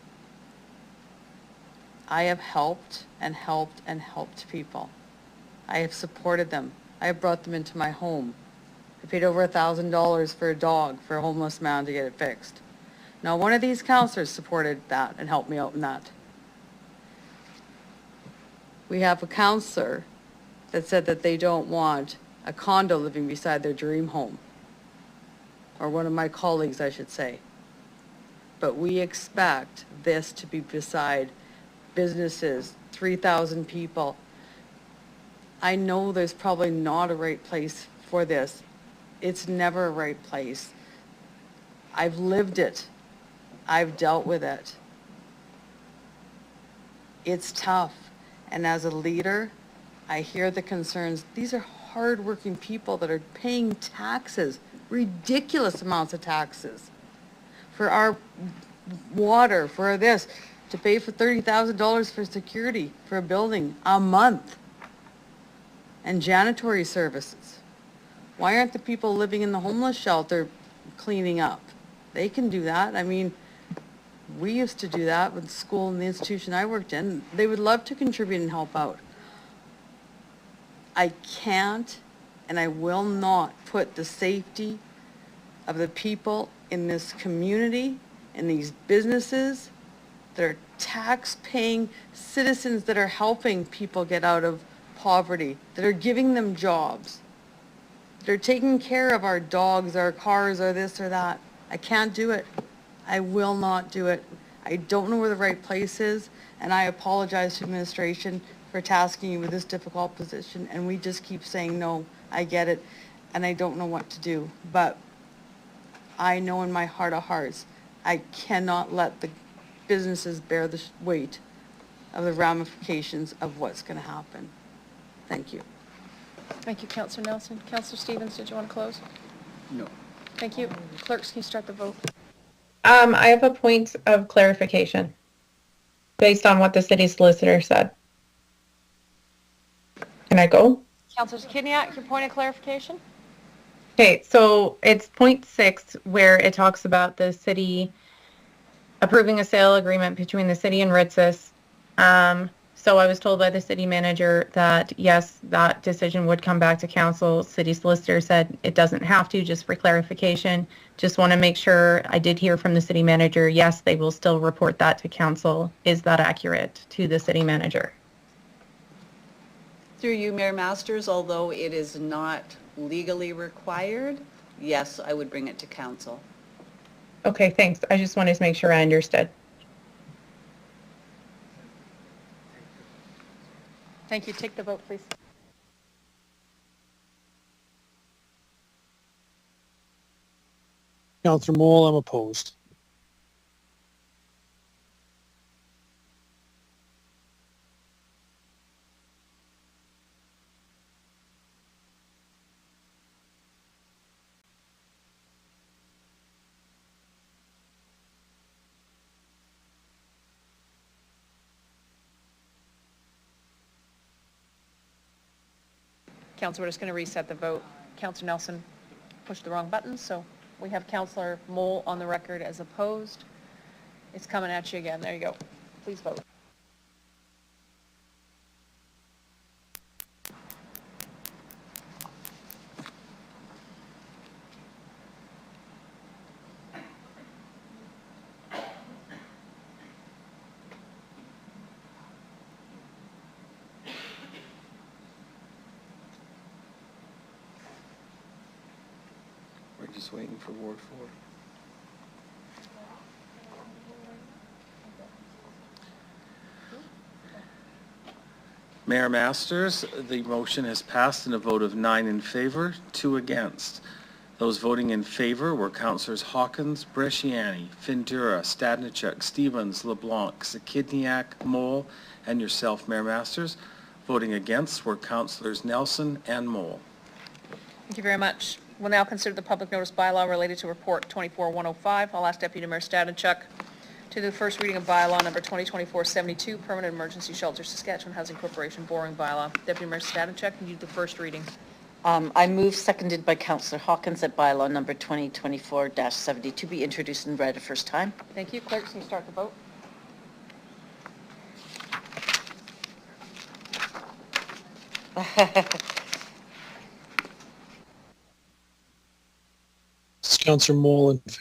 I have helped and helped and helped people. I have supported them. I have brought them into my home. I paid over $1,000 for a dog for a homeless man to get it fixed. Now, one of these counselors supported that and helped me out in that. We have a counselor that said that they don't want a condo living beside their dream home. Or one of my colleagues, I should say. But we expect this to be beside businesses, 3,000 people. I know there's probably not a right place for this. It's never a right place. I've lived it. I've dealt with it. It's tough. And as a leader, I hear the concerns. These are hardworking people that are paying taxes, ridiculous amounts of taxes, for our water, for this, to pay for $30,000 for security for a building a month, and janitory services. Why aren't the people living in the homeless shelter cleaning up? They can do that. I mean, we used to do that with the school and the institution I worked in. They would love to contribute and help out. I can't and I will not put the safety of the people in this community, in these businesses that are tax-paying citizens that are helping people get out of poverty, that are giving them jobs, that are taking care of our dogs, our cars, or this or that. I can't do it. I will not do it. I don't know where the right place is, and I apologize to administration for tasking you with this difficult position, and we just keep saying, no, I get it, and I don't know what to do. But I know in my heart of hearts, I cannot let the businesses bear the weight of the ramifications of what's going to happen. Thank you. Thank you, Councillor Nelson. Councillor Stevens, did you want to close? No. Thank you. Clerks, can you start the vote? I have a point of clarification based on what the city solicitor said. Can I go? Councillor Kidniak, your point of clarification? Okay, so it's point 6 where it talks about the city approving a sale agreement between the city and Ritzis. So I was told by the city manager that yes, that decision would come back to council. City solicitor said it doesn't have to, just for clarification. Just want to make sure. I did hear from the city manager, yes, they will still report that to council. Is that accurate to the city manager? Through you, Mayor Masters, although it is not legally required, yes, I would bring it to council. Okay, thanks. I just wanted to make sure I understood. Thank you. Take the vote, please. Councillor Moule, I'm opposed. Council, we're just going to reset the vote. Councillor Nelson pushed the wrong button, so we have Councillor Moule on the record as opposed. It's coming at you again. There you go. Please vote. Just waiting for Ward 4. Mayor Masters, the motion has passed in a vote of 9 in favor, 2 against. Those voting in favor were Councillors Hawkins, Bresciani, Findura, Stadnichuk, Stevens, LeBlanc, Zakidniak, Mole, and yourself, Mayor Masters. Voting against were Councillors Nelson and Mole. Thank you very much. We'll now consider the public notice bylaw related to Report 24-105. I'll ask Deputy Mayor Stadnichuk to do the first reading of bylaw number 2024-72, Permanent Emergency Shelter, Saskatchewan Housing Corporation Boring Bylaw. Deputy Mayor Stadnichuk, can you do the first reading? I move, seconded by Councillor Hawkins, that bylaw number 2024-72 be introduced and read a first time. Thank you. Clerk, can you start the vote? Councillor Mole in favor.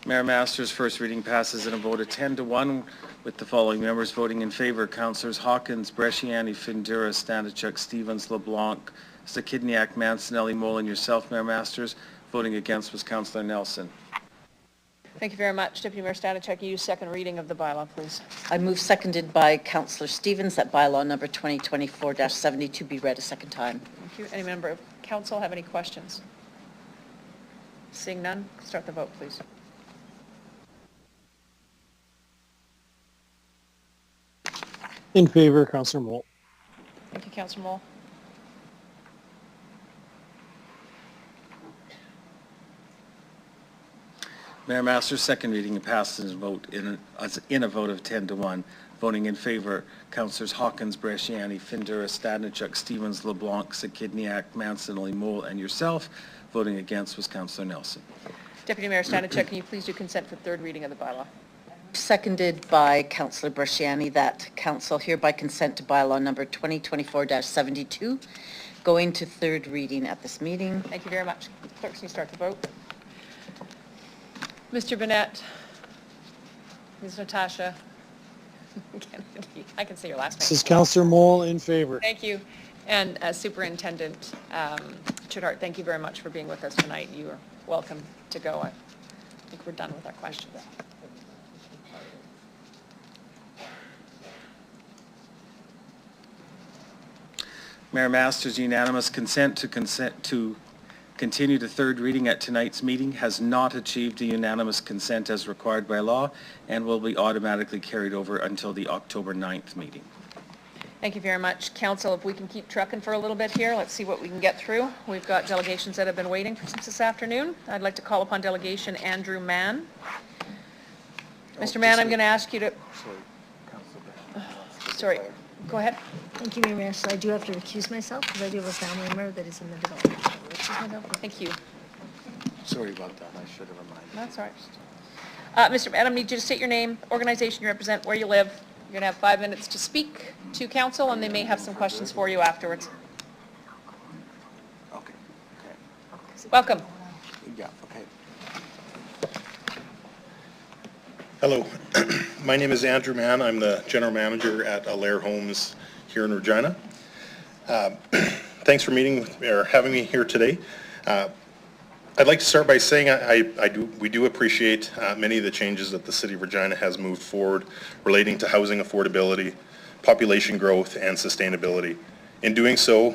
Mayor Masters' first reading passes in a vote of 10-1 with the following members voting in favor: Councillors Hawkins, Bresciani, Findura, Stanichuk, Stevens, LeBlanc, Zakidniak, Mancinelli, Mole, and yourself, Mayor Masters. Voting against was Councillor Nelson. Thank you very much. Deputy Mayor Stanichuk, you second reading of the bylaw, please. I move, seconded by Councillor Stevens, that bylaw number 2024-72 be read a second time. Thank you. Any member of council have any questions? Seeing none, start the vote, please. In favor, Councillor Mole. Thank you, Councillor Mole. Mayor Masters' second reading passes in a vote of 10-1. Voting in favor, Councillors Hawkins, Bresciani, Findura, Stadnichuk, Stevens, LeBlanc, Zakidniak, Mancinelli, Mole, and yourself. Voting against was Councillor Nelson. Deputy Mayor Stanichuk, can you please do consent for third reading of the bylaw? Seconded by Councillor Bresciani, that council hereby consent to bylaw number 2024-72 going to third reading at this meeting. Thank you very much. Clerk, can you start the vote? Mr. Burnett, Ms. Natasha, I can say your last name. This is Councillor Mole in favor. Thank you. And Superintendent Chidhart, thank you very much for being with us tonight. You are welcome to go. I think we're done with our questions. Mayor Masters' unanimous consent to continue to third reading at tonight's meeting has not achieved a unanimous consent as required by law and will be automatically carried over until the October 9th meeting. Thank you very much. Council, if we can keep trucking for a little bit here, let's see what we can get through. We've got delegations that have been waiting since this afternoon. I'd like to call upon Delegation Andrew Mann. Mr. Mann, I'm going to ask you to... Sorry, go ahead. Thank you, Mayor. So I do have to recuse myself because I do have a family member that is in the development. Thank you. Sorry about that, I should have reminded. That's all right. Mr. Mann, I need you to state your name, organization you represent, where you live. You're going to have 5 minutes to speak to council, and they may have some questions for you afterwards. Okay. Welcome. Yeah, okay. Hello, my name is Andrew Mann. I'm the general manager at Allaire Homes here in Regina. Thanks for having me here today. I'd like to start by saying we do appreciate many of the changes that the City of Regina has moved forward relating to housing affordability, population growth, and sustainability. In doing so,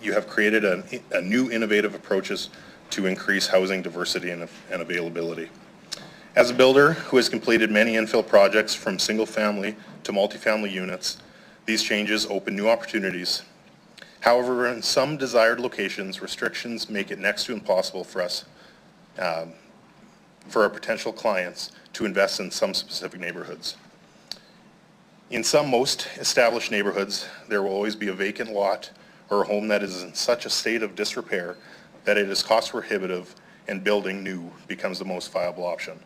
you have created a new innovative approaches to increase housing diversity and availability. As a builder who has completed many infill projects from single-family to multifamily units, these changes open new opportunities. However, in some desired locations, restrictions make it next to impossible for us, for our potential clients, to invest in some specific neighborhoods. In some most established neighborhoods, there will always be a vacant lot or a home that is in such a state of disrepair that it is cost prohibitive and building new becomes the most viable option.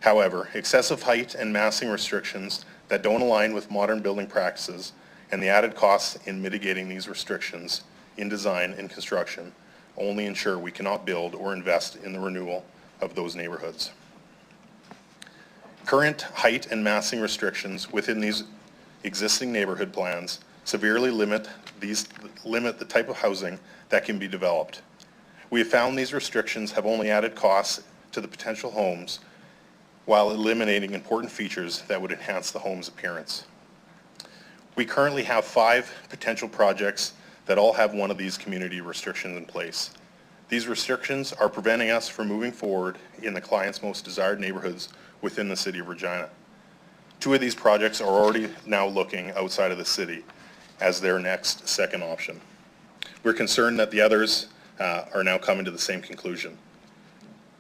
However, excessive height and massing restrictions that don't align with modern building practices and the added costs in mitigating these restrictions in design and construction only ensure we cannot build or invest in the renewal of those neighborhoods. Current height and massing restrictions within these existing neighborhood plans severely limit the type of housing that can be developed. We have found these restrictions have only added costs to the potential homes while eliminating important features that would enhance the home's appearance. We currently have 5 potential projects that all have one of these community restrictions in place. These restrictions are preventing us from moving forward in the client's most desired neighborhoods within the City of Regina. 2 of these projects are already now looking outside of the city as their next second option. We're concerned that the others are now coming to the same conclusion.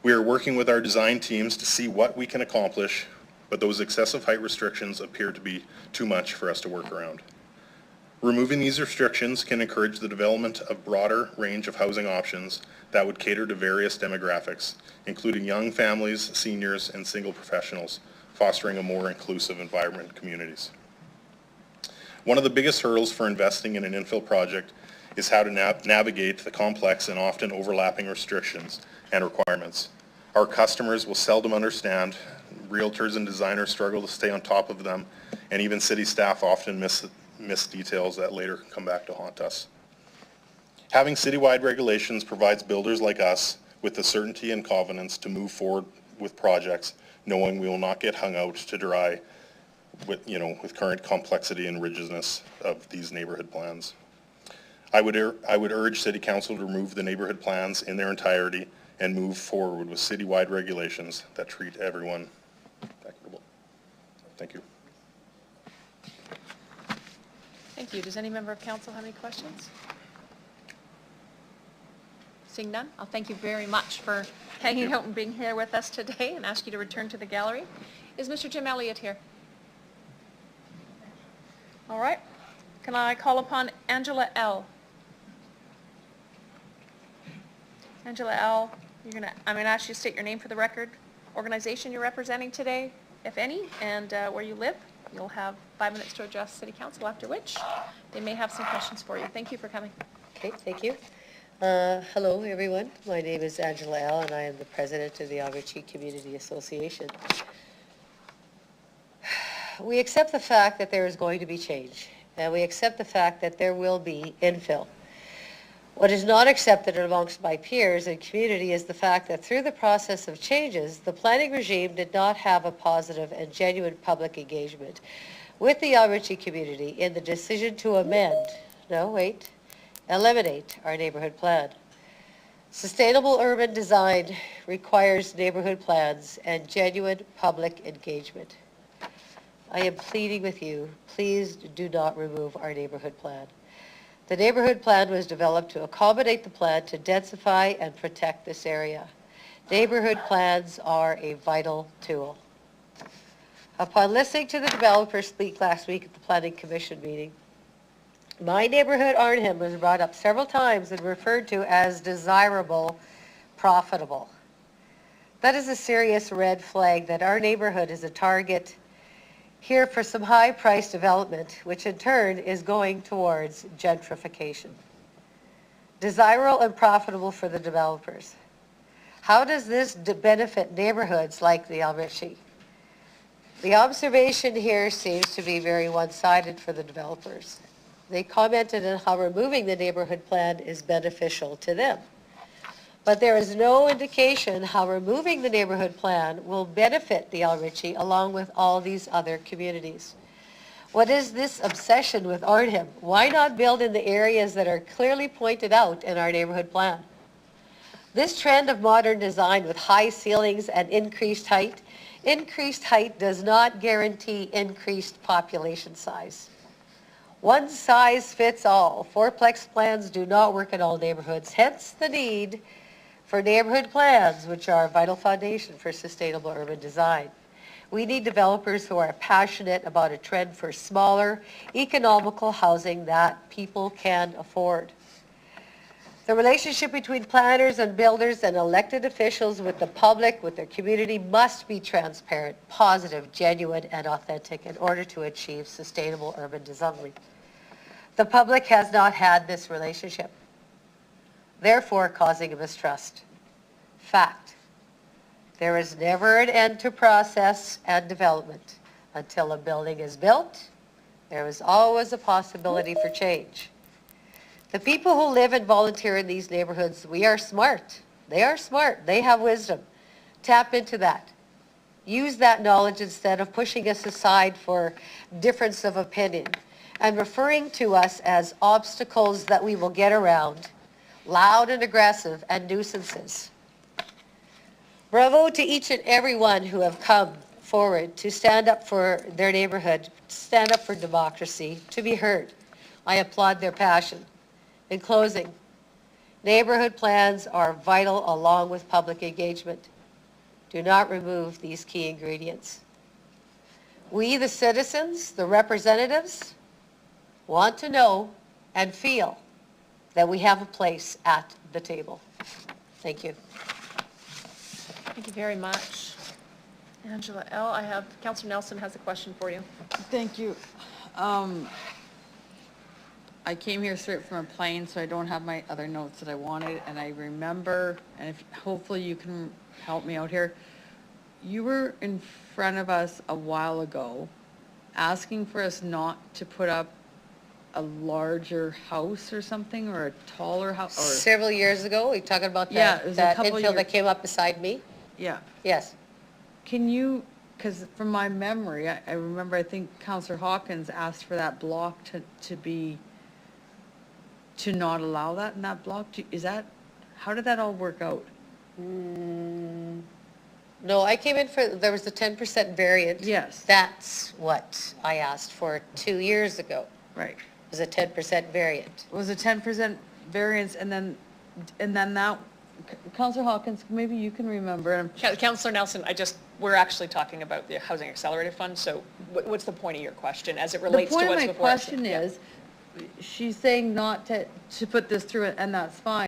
We are working with our design teams to see what we can accomplish, but those excessive height restrictions appear to be too much for us to work around. Removing these restrictions can encourage the development of broader range of housing options that would cater to various demographics, including young families, seniors, and single professionals, fostering a more inclusive environment in communities. One of the biggest hurdles for investing in an infill project is how to navigate the complex and often overlapping restrictions and requirements. Our customers will seldom understand, realtors and designers struggle to stay on top of them, and even city staff often miss details that later come back to haunt us. Having citywide regulations provides builders like us with the certainty and confidence to move forward with projects, knowing we will not get hung out to dry with current complexity and rigidness of these neighborhood plans. I would urge City Council to remove the neighborhood plans in their entirety and move forward with citywide regulations that treat everyone equitable. Thank you. Thank you. Does any member of council have any questions? Seeing none, I'll thank you very much for hanging out and being here with us today and ask you to return to the gallery. Is Mr. Jim Elliott here? All right. Can I call upon Angela L.? Angela L., I'm going to ask you to state your name for the record, organization you're representing today, if any, and where you live. You'll have 5 minutes to address City Council, after which they may have some questions for you. Thank you for coming. Okay, thank you. Hello, everyone. My name is Angela L., and I am the president of the Aberchi Community Association. We accept the fact that there is going to be change, and we accept the fact that there will be infill. What is not accepted amongst my peers and community is the fact that through the process of changes, the planning regime did not have a positive and genuine public engagement with the Aberchi community in the decision to eliminate our neighborhood plan. Sustainable urban design requires neighborhood plans and genuine public engagement. I am pleading with you, please do not remove our neighborhood plan. The neighborhood plan was developed to accommodate the plan to densify and protect this area. Neighborhood plans are a vital tool. Upon listening to the developer speak last week at the Planning Commission meeting, my neighborhood, Arnhem, was brought up several times and referred to as desirable, profitable. That is a serious red flag that our neighborhood is a target here for some high-priced development, which in turn is going towards gentrification. Desirable and profitable for the developers. How does this benefit neighborhoods like the Aberchi? The observation here seems to be very one-sided for the developers. They commented on how removing the neighborhood plan is beneficial to them. But there is no indication how removing the neighborhood plan will benefit the Aberchi along with all these other communities. What is this obsession with Arnhem? Why not build in the areas that are clearly pointed out in our neighborhood plan? This trend of modern design with high ceilings and increased height does not guarantee increased population size. One size fits all. Fourplex plans do not work in all neighborhoods, hence the need for neighborhood plans, which are a vital foundation for sustainable urban design. We need developers who are passionate about a trend for smaller, economical housing that people can afford. The relationship between planners and builders and elected officials with the public, with their community, must be transparent, positive, genuine, and authentic in order to achieve sustainable urban design. The public has not had this relationship, therefore causing a mistrust. Fact. There is never an end to process and development. Until a building is built, there is always a possibility for change. The people who live and volunteer in these neighborhoods, we are smart. They are smart. They have wisdom. Tap into that. Use that knowledge instead of pushing us aside for difference of opinion and referring to us as obstacles that we will get around, loud and aggressive, and nuisances. Bravo to each and every one who have come forward to stand up for their neighborhood, stand up for democracy, to be heard. I applaud their passion. In closing, neighborhood plans are vital along with public engagement. Do not remove these key ingredients. We, the citizens, the representatives, want to know and feel that we have a place at the table. Thank you. Thank you very much. Angela L., I have, Councillor Nelson has a question for you. Thank you. I came here straight from a plane, so I don't have my other notes that I wanted, and I remember, and if, hopefully you can help me out here, you were in front of us a while ago asking for us not to put up a larger house or something, or a taller house, or... Several years ago, we talking about Yeah, that, it was a that couple infill that years. came up beside me? Yeah. Yes. Can you, because from my memory, I remember, I think Councillor Hawkins asked for that block to not allow that in that block. Is that, how did that all work out? No, I came in for, there was the 10% variant. Yes. That's what I asked for 2 years ago. Right. It was a 10% variant. It was a 10% variance, and then that, Councillor Hawkins, maybe you can remember. Councillor Nelson, we're actually talking about the Housing Accelerated Fund, so what's the point of your question as it relates to what's before us? The point of my question is, she's saying not to put this through, and that's fine.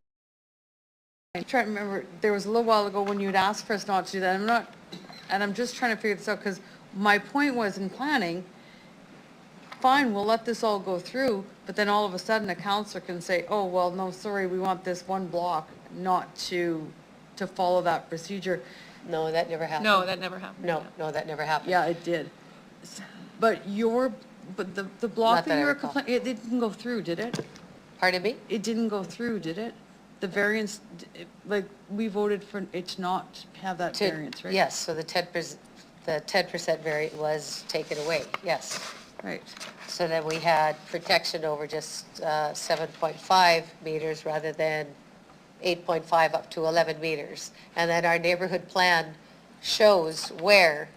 I'm trying to remember, there was a little while ago when you'd asked for us not to do that. I'm just trying to figure this out, because my point was in planning, fine, we'll let this all go through, but then all of a sudden a councillor can say, oh, well, no, sorry, we want this one block not to follow that procedure. No, that never happened. No, that never happened. No, that never happened. Yeah, it did. But the block Not that that I you were recall. complaining, it didn't go through, did it? Pardon me? It didn't go through, did it? The variance, like, we voted for it to not have that variance, right? Yes, so the 10% variant was taken away, yes. Right. So then we had protection over just 7.5 meters rather than 8.5 up to 11 meters. And then our neighborhood plan shows where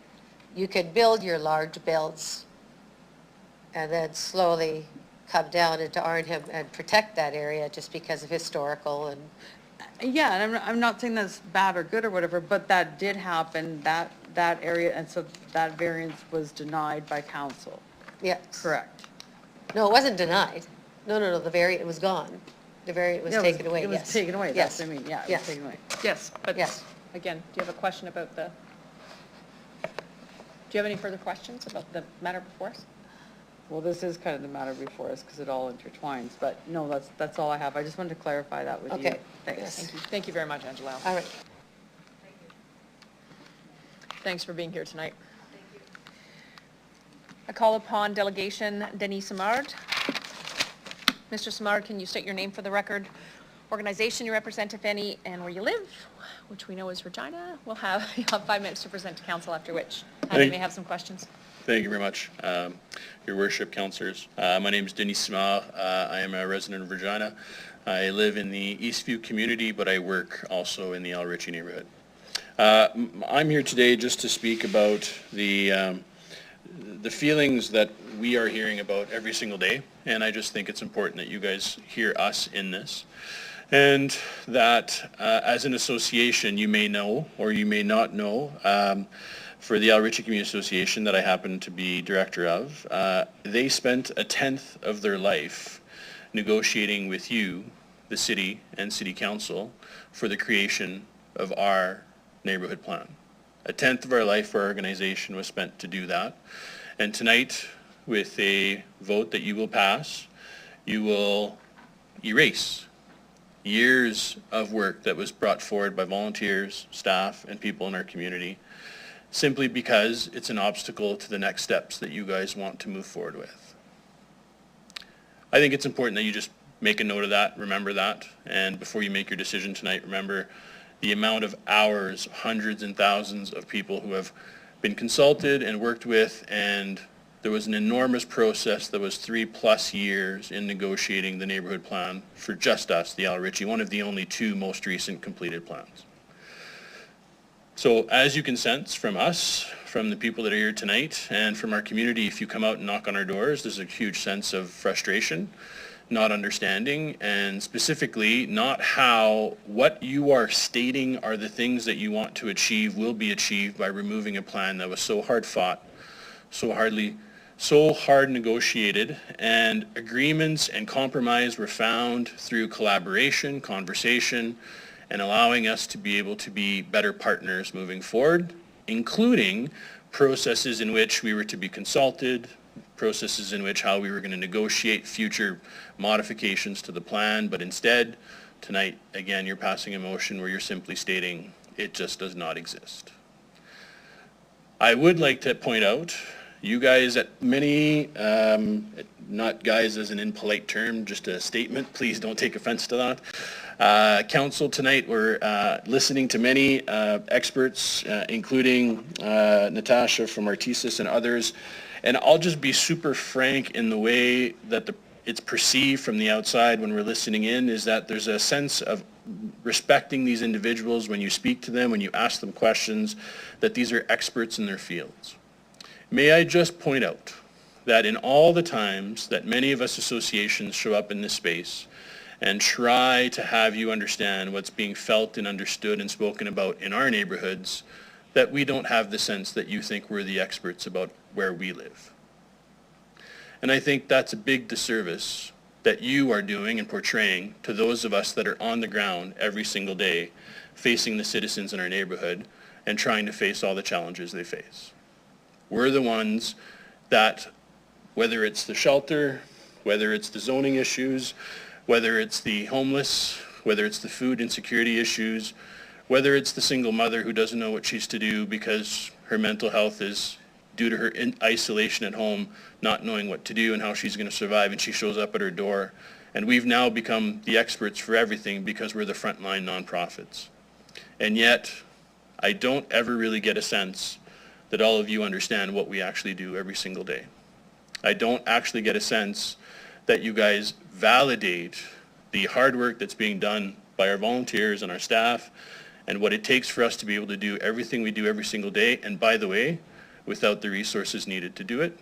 you can build your large builds and then slowly come down into Arnhem and protect that area just because of historical and... Yeah, and I'm not saying that's bad or good or whatever, but that did happen, that area, and so that variance was denied by council. Yes. Correct. No, it wasn't denied. No, the variant was gone. The variant was Yeah, taken away, It yes. was taken away, Yes. that's what I mean, yeah, it Yes. was taken away. Yes, but Yes. again, do you have a question about do you have any further questions about the matter before us? Well, this is kind of the matter before us, because it all intertwines, but no, that's all I have. I just wanted to clarify that with you. Okay. Thanks. Thank you. Thank you very much, Angela. All right. Thanks for being here tonight. I call upon delegation Denis Simard. Mr. Simard, can you state your name for the record, organization you represent, if any, and where you live, which we know is Regina. You'll have 5 minutes to present to council, after which you may have some questions. Thank you very much, Your Worship, councillors. My name is Denis Simard. I am a resident of Regina. I live in the Eastview community, but I work also in the El Ritchie neighborhood. I'm here today just to speak about the feelings that we are hearing about every single day, and I just think it's important that you guys hear us in this. And that as an association, you may know or you may not know, for the El Ritchie Community Association that I happen to be director of, they spent a 10th of their life negotiating with you, the city and city council, for the creation of our neighborhood plan. A 10th of our life for our organization was spent to do that. And tonight, with a vote that you will pass, you will erase years of work that was brought forward by volunteers, staff, and people in our community, simply because it's an obstacle to the next steps that you guys want to move forward with. I think it's important that you just make a note of that, remember that, and before you make your decision tonight, remember the amount of hours, hundreds and thousands of people who have been consulted and worked with, and there was an enormous process that was 3+ years in negotiating the neighborhood plan for just us, the Al Ritchie, one of the only 2 most recent completed plans. So as you can sense from us, from the people that are here tonight, and from our community, if you come out and knock on our doors, there's a huge sense of frustration, not understanding, and specifically not how what you are stating are the things that you want to achieve will be achieved by removing a plan that was so hard fought, so hard negotiated, and agreements and compromise were found through collaboration, conversation, and allowing us to be able to be better partners moving forward, including processes in which we were to be consulted, processes in which how we were going to negotiate future modifications to the plan, but instead, tonight, again, you're passing a motion where you're simply stating it just does not exist. I would like to point out, you guys at many, not guys as an impolite term, just a statement, please don't take offense to that. Council tonight, we're listening to many experts, including Natasha from Artesis and others, and I'll just be super frank in the way that it's perceived from the outside when we're listening in, is that there's a sense of respecting these individuals when you speak to them, when you ask them questions, that these are experts in their fields. May I just point out that in all the times that many of us associations show up in this space and try to have you understand what's being felt and understood and spoken about in our neighborhoods, that we don't have the sense that you think we're the experts about where we live. And I think that's a big disservice that you are doing and portraying to those of us that are on the ground every single day, facing the citizens in our neighborhood and trying to face all the challenges they face. We're the ones that, whether it's the shelter, whether it's the zoning issues, whether it's the homeless, whether it's the food insecurity issues, whether it's the single mother who doesn't know what she's to do because her mental health is due to her isolation at home, not knowing what to do and how she's going to survive, and she shows up at her door. And we've now become the experts for everything because we're the frontline nonprofits. And yet, I don't ever really get a sense that all of you understand what we actually do every single day. I don't actually get a sense that you guys validate the hard work that's being done by our volunteers and our staff and what it takes for us to be able to do everything we do every single day, and by the way, without the resources needed to do it.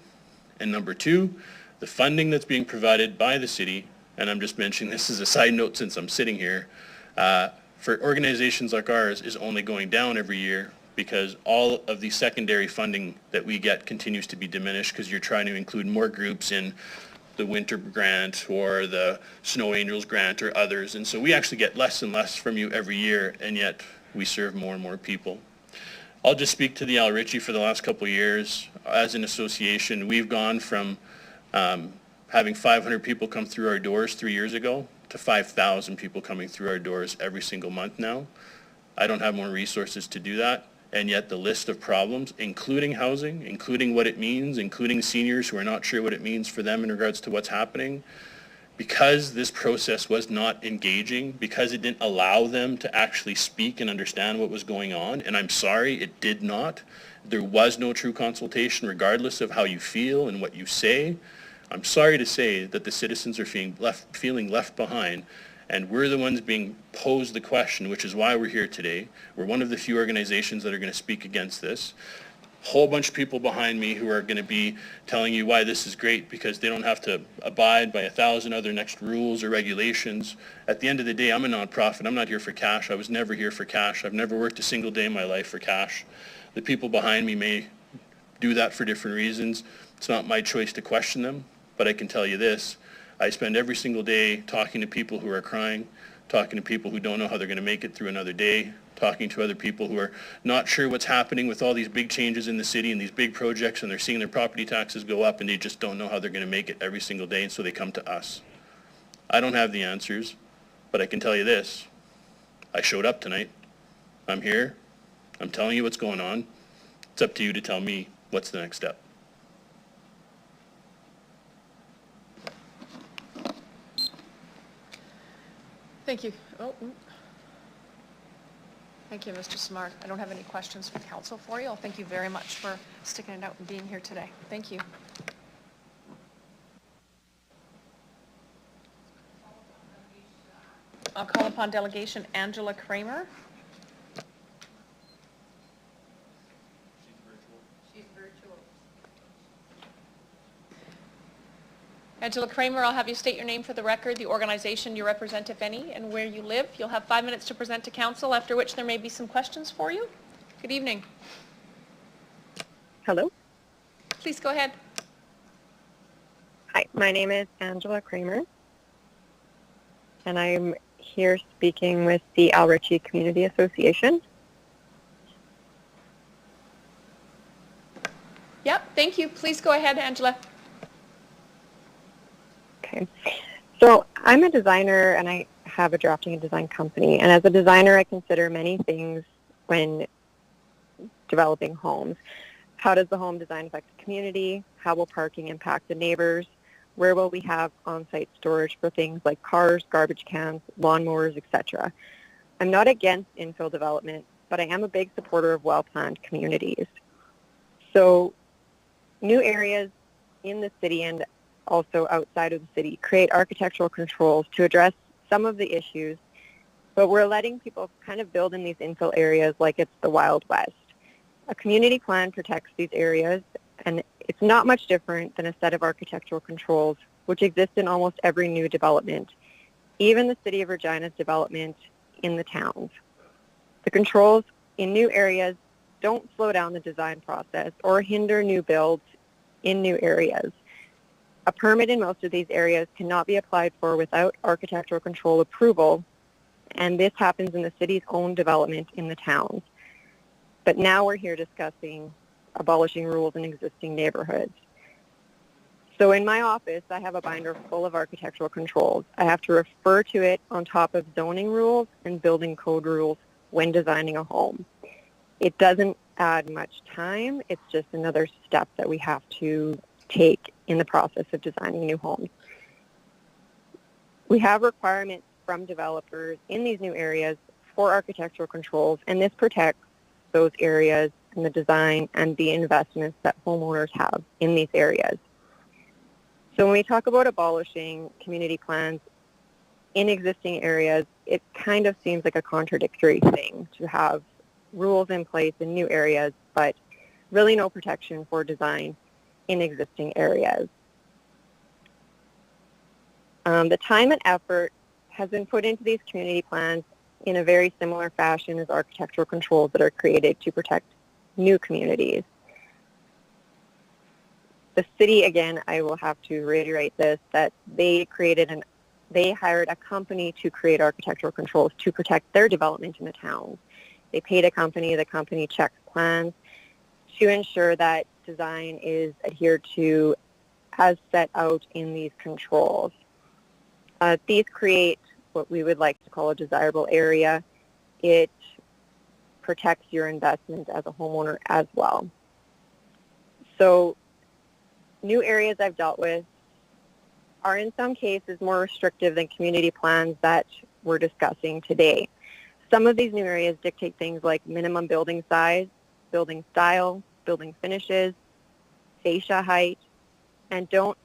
And number 2, the funding that's being provided by the city, and I'm just mentioning this as a side note since I'm sitting here, for organizations like ours is only going down every year because all of the secondary funding that we get continues to be diminished because you're trying to include more groups in the winter grant or the Snow Angels grant or others. And so we actually get less and less from you every year, and yet we serve more and more people. I'll just speak to the Al Ritchie for the last couple of years. As an association, we've gone from having 500 people come through our doors 3 years ago to 5,000 people coming through our doors every single month now. I don't have more resources to do that, and yet the list of problems, including housing, including what it means, including seniors who are not sure what it means for them in regards to what's happening, because this process was not engaging, because it didn't allow them to actually speak and understand what was going on, and I'm sorry, it did not. There was no true consultation regardless of how you feel and what you say. I'm sorry to say that the citizens are feeling left behind, and we're the ones being posed the question, which is why we're here today. We're one of the few organizations that are going to speak against this. Whole bunch of people behind me who are going to be telling you why this is great because they don't have to abide by 1,000 other next rules or regulations. At the end of the day, I'm a nonprofit. I'm not here for cash. I was never here for cash. I've never worked a single day in my life for cash. The people behind me may do that for different reasons. It's not my choice to question them, but I can tell you this. I spend every single day talking to people who are crying, talking to people who don't know how they're going to make it through another day, talking to other people who are not sure what's happening with all these big changes in the city and these big projects, and they're seeing their property taxes go up and they just don't know how they're going to make it every single day, and so they come to us. I don't have the answers. But I can tell you this, I showed up tonight. I'm here. I'm telling you what's going on. It's up to you to tell me what's the next step. Thank you. Thank you, Mr. Samar. I don't have any questions from council for you. Thank you very much for sticking it out and being here today. Thank you. I'll call upon delegation Angela Kramer. She's virtual. Angela Kramer, I'll have you state your name for the record, the organization you represent, if any, and where you live. You'll have 5 minutes to present to council, after which there may be some questions for you. Good evening. Hello. Please go ahead. Hi, my name is Angela Kramer, and I'm here speaking with the Al-Ritchie Community Association. Yep, thank you. Please go ahead, Angela. Okay. So I'm a designer, and I have a drafting and design company. And as a designer, I consider many things when developing homes. How does the home design affect the community? How will parking impact the neighbors? Where will we have on-site storage for things like cars, garbage cans, lawnmowers, etc.? I'm not against infill development, but I am a big supporter of well-planned communities. So new areas in the city and also outside of the city create architectural controls to address some of the issues, but we're letting people kind of build in these infill areas like it's the Wild West. A community plan protects these areas, and it's not much different than a set of architectural controls which exist in almost every new development, even the City of Regina's development in the towns. The controls in new areas don't slow down the design process or hinder new builds in new areas. A permit in most of these areas cannot be applied for without architectural control approval, and this happens in the city's own development in the towns. But now we're here discussing abolishing rules in existing neighborhoods. So in my office, I have a binder full of architectural controls. I have to refer to it on top of zoning rules and building code rules when designing a home. It doesn't add much time. It's just another step that we have to take in the process of designing new homes. We have requirements from developers in these new areas for architectural controls, and this protects those areas and the design and the investments that homeowners have in these areas. So when we talk about abolishing community plans in existing areas, it kind of seems like a contradictory thing to have rules in place in new areas, but really no protection for design in existing areas. The time and effort has been put into these community plans in a very similar fashion as architectural controls that are created to protect new communities. The city, again, I will have to reiterate this, that they hired a company to create architectural controls to protect their development in the towns. They paid a company, the company checks plans to ensure that design is adhered to as set out in these controls. These create what we would like to call a desirable area. It protects your investment as a homeowner as well. So new areas I've dealt with are in some cases more restrictive than community plans that we're discussing today. Some of these new areas dictate things like minimum building size, building style, building finishes, fascia height, and don't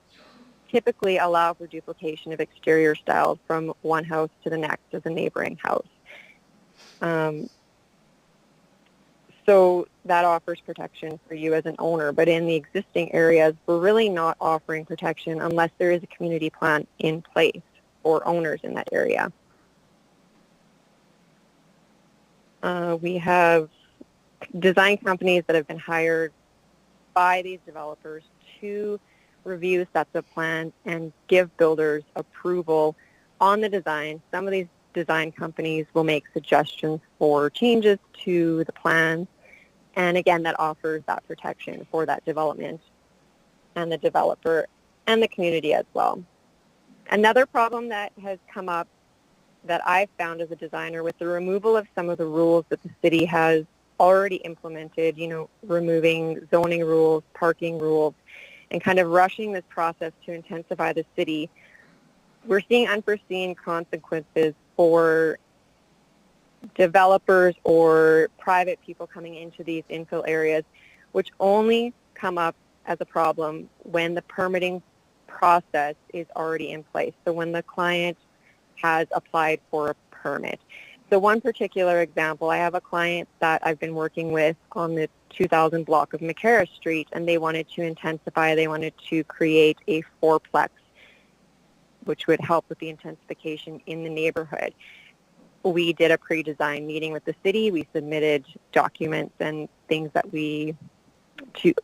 typically allow for duplication of exterior styles from one house to the next as a neighboring house. So that offers protection for you as an owner, but in the existing areas, we're really not offering protection unless there is a community plan in place for owners in that area. We have design companies that have been hired by these developers to review sets of plans and give builders approval on the design. Some of these design companies will make suggestions for changes to the plans, and again, that offers that protection for that development and the developer and the community as well. Another problem that has come up that I've found as a designer with the removal of some of the rules that the city has already implemented, removing zoning rules, parking rules, and kind of rushing this process to intensify the city, we're seeing unforeseen consequences for developers or private people coming into these infill areas, which only come up as a problem when the permitting process is already in place. So when the client has applied for a permit. So one particular example, I have a client that I've been working with on the 2000 block of McCarra Street, and they wanted to intensify, they wanted to create a fourplex, which would help with the intensification in the neighborhood. We did a pre-design meeting with the city. We submitted documents and things that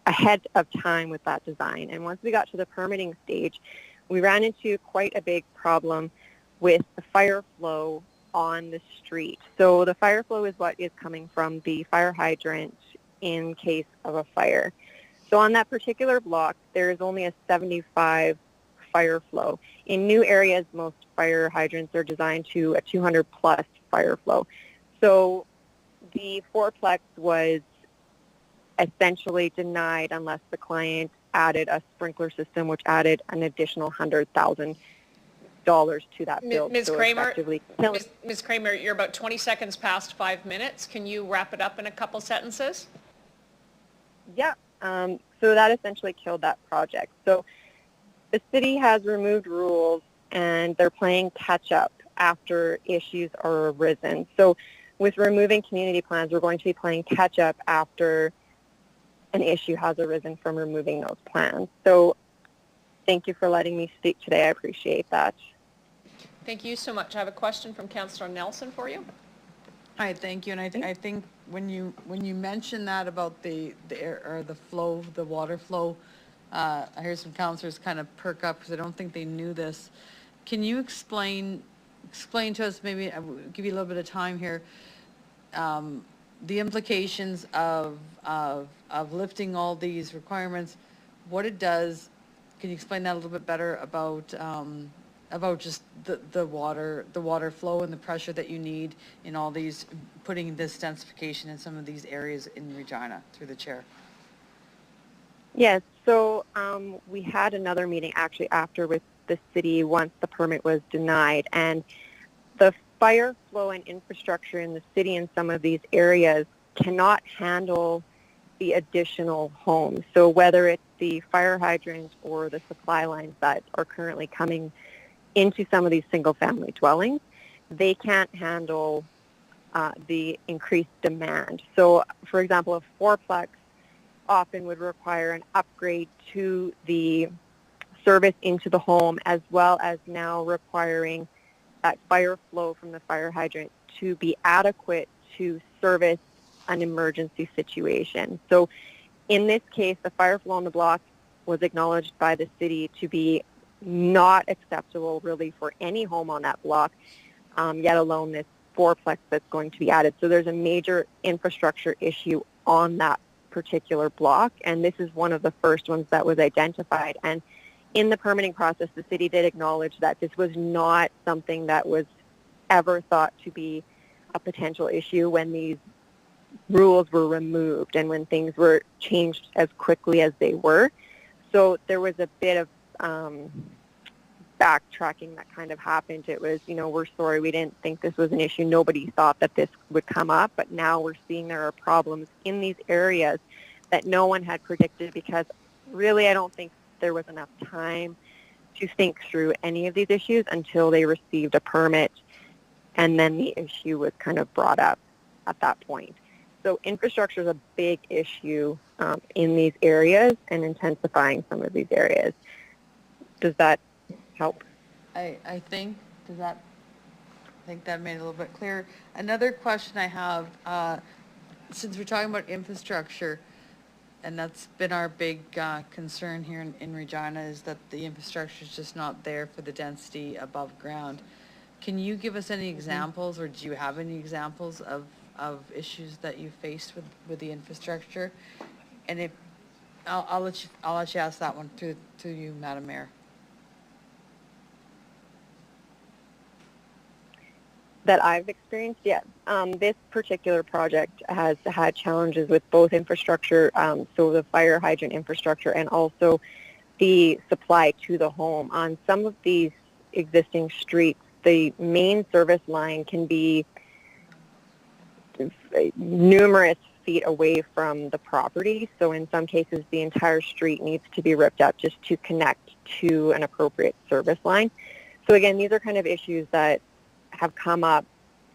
ahead of time with that design. And once we got to the permitting stage, we ran into quite a big problem with the fire flow on the street. So the fire flow is what is coming from the fire hydrant in case of a fire. So on that particular block, there is only a 75 fire flow. In new areas, most fire hydrants are designed to a 200 plus fire flow. So the fourplex was essentially denied unless the client added a sprinkler system, which added an additional $100,000 to that bill. Ms. So Kramer, effectively Ms. Kramer, you're about 20 seconds past 5 minutes. Can you wrap it up in a couple sentences? Yeah. So that essentially killed that project. So the city has removed rules and they're playing catch up after issues are arisen. So with removing community plans, we're going to be playing catch up after an issue has arisen from removing those plans. So thank you for letting me speak today. I appreciate that. Thank you so much. I have a question from Councillor Nelson for you. Hi, thank you. And I think when you mentioned that about the air or the flow, the water flow, I hear some councillors kind of perk up because I don't think they knew this. Can you explain to us, maybe I will give you a little bit of time here, the implications of lifting all these requirements, what it does? Can you explain that a little bit better about just the water flow and the pressure that you need in all these, putting this densification in some of these areas in Regina, through the chair? Yes, so we had another meeting actually after with the city once the permit was denied, and the fire flow and infrastructure in the city in some of these areas cannot handle the additional homes. So whether it's the fire hydrants or the supply lines that are currently coming into some of these single-family dwellings, they can't handle the increased demand. So, for example, a fourplex often would require an upgrade to the service into the home, as well as now requiring that fire flow from the fire hydrant to be adequate to service an emergency situation. So in this case, the fire flow on the block was acknowledged by the city to be not acceptable really for any home on that block, yet alone this fourplex that's going to be added. So there's a major infrastructure issue on that particular block, and this is one of the first ones that was identified. And in the permitting process, the city did acknowledge that this was not something that was ever thought to be a potential issue when these rules were removed and when things were changed as quickly as they were. So there was a bit of backtracking that kind of happened. It was, we're sorry, we didn't think this was an issue. Nobody thought that this would come up, but now we're seeing there are problems in these areas that no one had predicted, because really I don't think there was enough time to think through any of these issues until they received a permit, and then the issue was kind of brought up at that point. So infrastructure is a big issue in these areas and intensifying some of these areas. Does that help? I think that made it a little bit clearer. Another question I have, since we're talking about infrastructure, and that's been our big concern here in Regina, is that the infrastructure is just not there for the density above ground. Can you give us any examples, or do you have any examples of issues that you faced with the infrastructure? And if I'll let you ask that one through you, Madam Mayor. That I've experienced, yes. This particular project has had challenges with both infrastructure, so the fire hydrant infrastructure and also the supply to the home. On some of these existing streets, the main service line can be numerous feet away from the property. So in some cases, the entire street needs to be ripped up just to connect to an appropriate service line. So again, these are kind of issues that have come up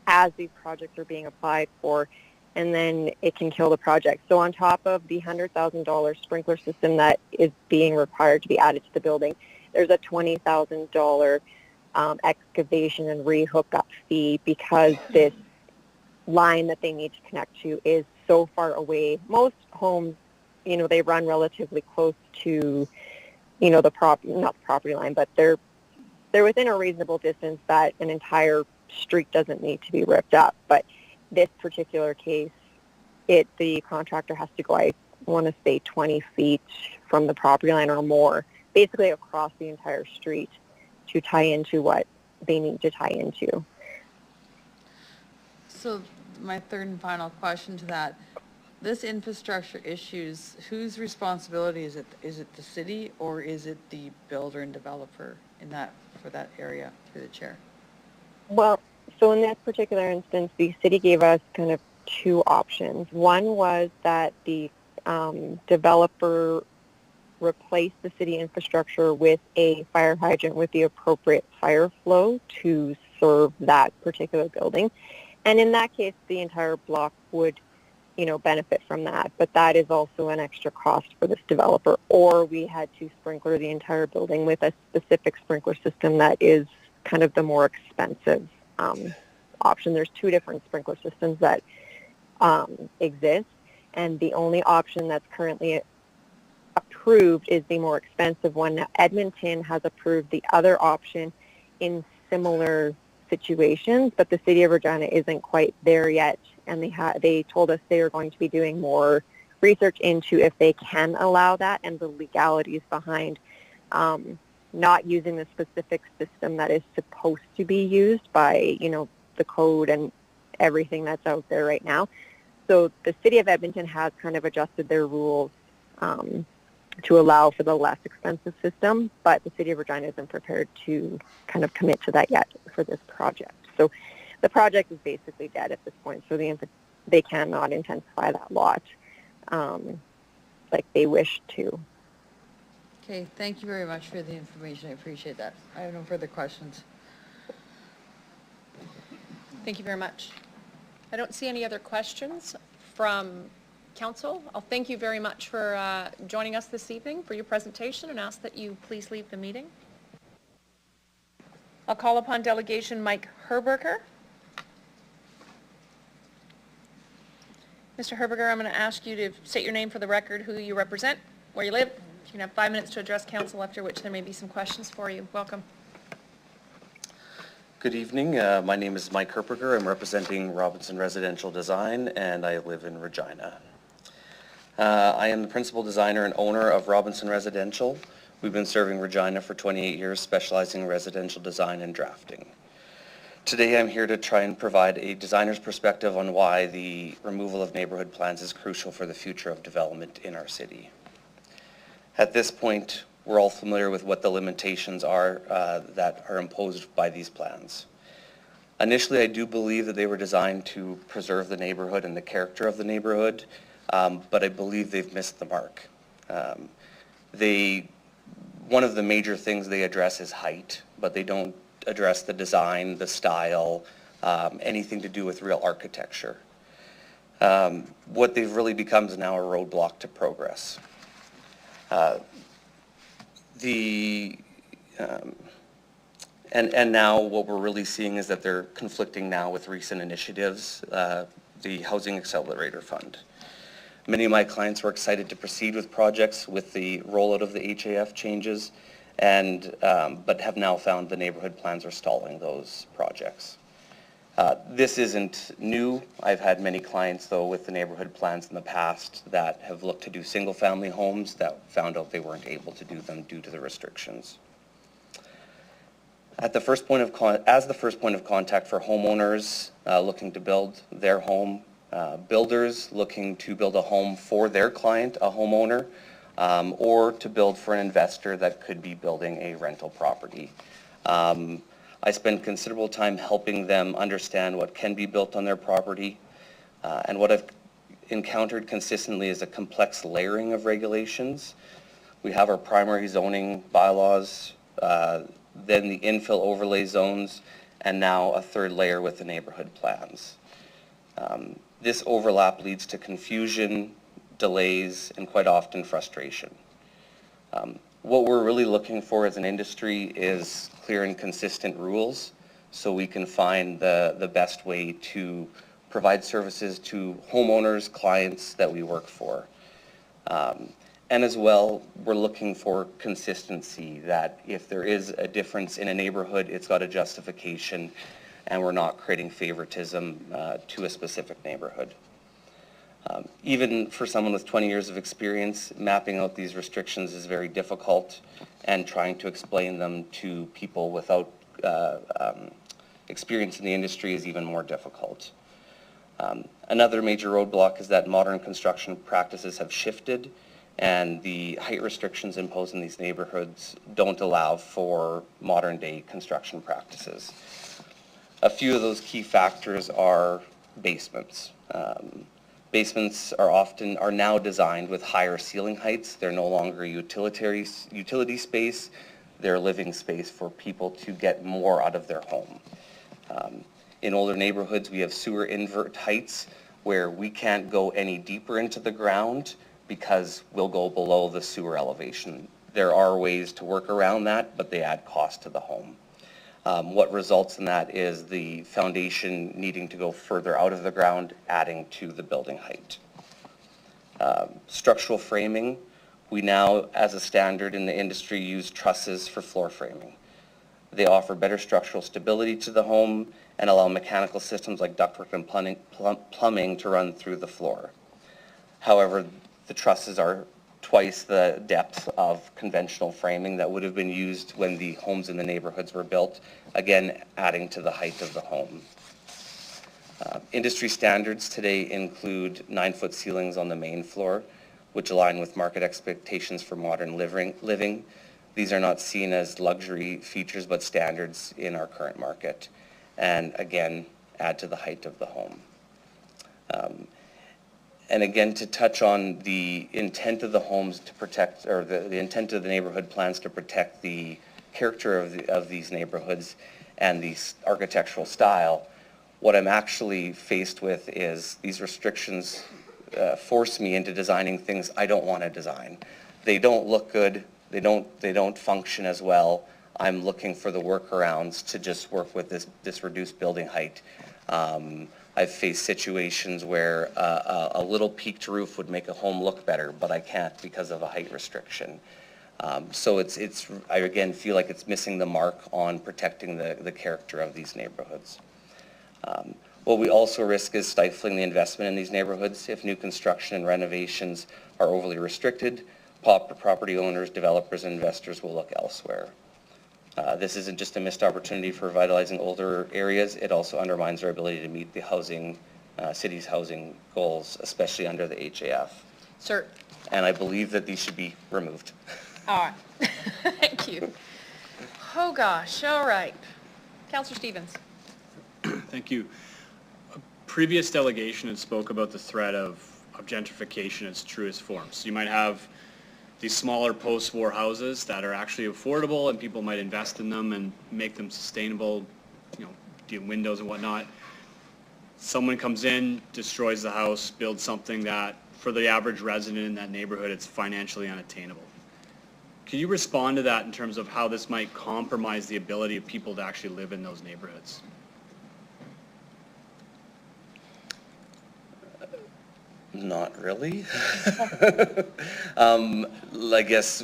as these projects are being applied for, and then it can kill the project. So on top of the $100,000 sprinkler system that is being required to be added to the building, there's a $20,000 excavation and re-hookup fee because this line that they need to connect to is so far away. Most homes, you know, they run relatively close to, you know, not the property line, but they're within a reasonable distance that an entire street doesn't need to be ripped up. But this particular case, the contractor has to go, I want to say 20 feet from the property line or more, basically across the entire street to tie into what they need to tie into. So my third and final question to that, this infrastructure issues, whose responsibility is it? Is it the city or is it the builder and developer for that area, through the chair? Well, so in this particular instance, the city gave us kind of two options. One was that the developer replace the city infrastructure with a fire hydrant with the appropriate fire flow to serve that particular building. And in that case, the entire block would, you know, benefit from that. But that is also an extra cost for this developer. Or we had to sprinkler the entire building with a specific sprinkler system that is kind of the more expensive option. There's two different sprinkler systems that exist. And the only option that's currently approved is the more expensive one. Now, Edmonton has approved the other option in similar situations, but the city of Regina isn't quite there yet, and they told us they are going to be doing more research into if they can allow that and the legalities behind not using the specific system that is supposed to be used by, you know, the code and everything that's out there right now. So the city of Edmonton has kind of adjusted their rules to allow for the less expensive system, but the city of Regina isn't prepared to kind of commit to that yet for this project. So the project is basically dead at this point, so they cannot intensify that lot like they wish to. Okay, thank you very much for the information. I appreciate that. I have no further questions. Thank you very much. I don't see any other questions from Council. I'll thank you very much for joining us this evening for your presentation and ask that you please leave the meeting. I'll call upon Delegation Mike Herberger. Mr. Herberger, I'm going to ask you to state your name for the record, who you represent, where you live. You can have 5 minutes to address Council, after which there may be some questions for you. Welcome. Good evening. My name is Mike Herberger. I'm representing Robinson Residential Design, and I live in Regina. I am the principal designer and owner of Robinson Residential. We've been serving Regina for 28 years, specializing in residential design and drafting. Today I'm here to try and provide a designer's perspective on why the removal of neighborhood plans is crucial for the future of development in our city. At this point, we're all familiar with what the limitations are that are imposed by these plans. Initially, I do believe that they were designed to preserve the neighborhood and the character of the neighborhood, but I believe they've missed the mark. One of the major things they address is height, but they don't address the design, the style, anything to do with real architecture. What they've really become is now a roadblock to progress. And now what we're really seeing is that they're conflicting now with recent initiatives, the Housing Accelerator Fund. Many of my clients were excited to proceed with projects with the rollout of the HAF changes, but have now found the neighborhood plans are stalling those projects. This isn't new. I've had many clients, though, with the neighborhood plans in the past that have looked to do single-family homes that found out they weren't able to do them due to the restrictions. As the first point of contact for homeowners looking to build their home, builders looking to build a home for their client, a homeowner, or to build for an investor that could be building a rental property. I spend considerable time helping them understand what can be built on their property, and what I've encountered consistently is a complex layering of regulations. We have our primary zoning bylaws, then the infill overlay zones, and now a third layer with the neighborhood plans. This overlap leads to confusion, delays, and quite often frustration. What we're really looking for as an industry is clear and consistent rules so we can find the best way to provide services to homeowners, clients that we work for. And as well, we're looking for consistency, that if there is a difference in a neighborhood, it's got a justification, and we're not creating favoritism to a specific neighborhood. Even for someone with 20 years of experience, mapping out these restrictions is very difficult, and trying to explain them to people without experience in the industry is even more difficult. Another major roadblock is that modern construction practices have shifted, and the height restrictions imposed in these neighborhoods don't allow for modern day construction practices. A few of those key factors are basements. Basements are now designed with higher ceiling heights. They're no longer utility space. They're living space for people to get more out of their home. In older neighborhoods, we have sewer invert heights where we can't go any deeper into the ground because we'll go below the sewer elevation. There are ways to work around that, but they add cost to the home. What results in that is the foundation needing to go further out of the ground, adding to the building height. Structural framing, we now, as a standard in the industry, use trusses for floor framing. They offer better structural stability to the home and allow mechanical systems like ductwork and plumbing to run through the floor. However, the trusses are twice the depth of conventional framing that would have been used when the homes in the neighborhoods were built, again adding to the height of the home. Industry standards today include 9-foot ceilings on the main floor, which align with market expectations for modern living. These are not seen as luxury features, but standards in our current market, and again add to the height of the home. And again, to touch on the intent of the homes to protect, or the intent of the neighborhood plans to protect the character of these neighborhoods and the architectural style, what I'm actually faced with is these restrictions force me into designing things I don't want to design. They don't look good, they don't function as well. I'm looking for the workarounds to just work with this reduced building height. I've faced situations where a little peaked roof would make a home look better, but I can't because of a height restriction. So I again feel like it's missing the mark on protecting the character of these neighborhoods. What we also risk is stifling the investment in these neighborhoods. If new construction and renovations are overly restricted, property owners, developers, and investors will look elsewhere. This isn't just a missed opportunity for revitalizing older areas, it also undermines our ability to meet the city's housing goals, especially under the HAF. Sir. And I believe that these should be removed. All right. Thank you. Oh, gosh. All right. Councillor Stevens. Thank you. A previous delegation had spoke about the threat of gentrification in its truest forms. You might have these smaller post-war houses that are actually affordable and people might invest in them and make them sustainable, do windows and whatnot. Someone comes in, destroys the house, builds something that for the average resident in that neighborhood, it's financially unattainable. Can you respond to that in terms of how this might compromise the ability of people to actually live in those neighborhoods? Not really. I guess,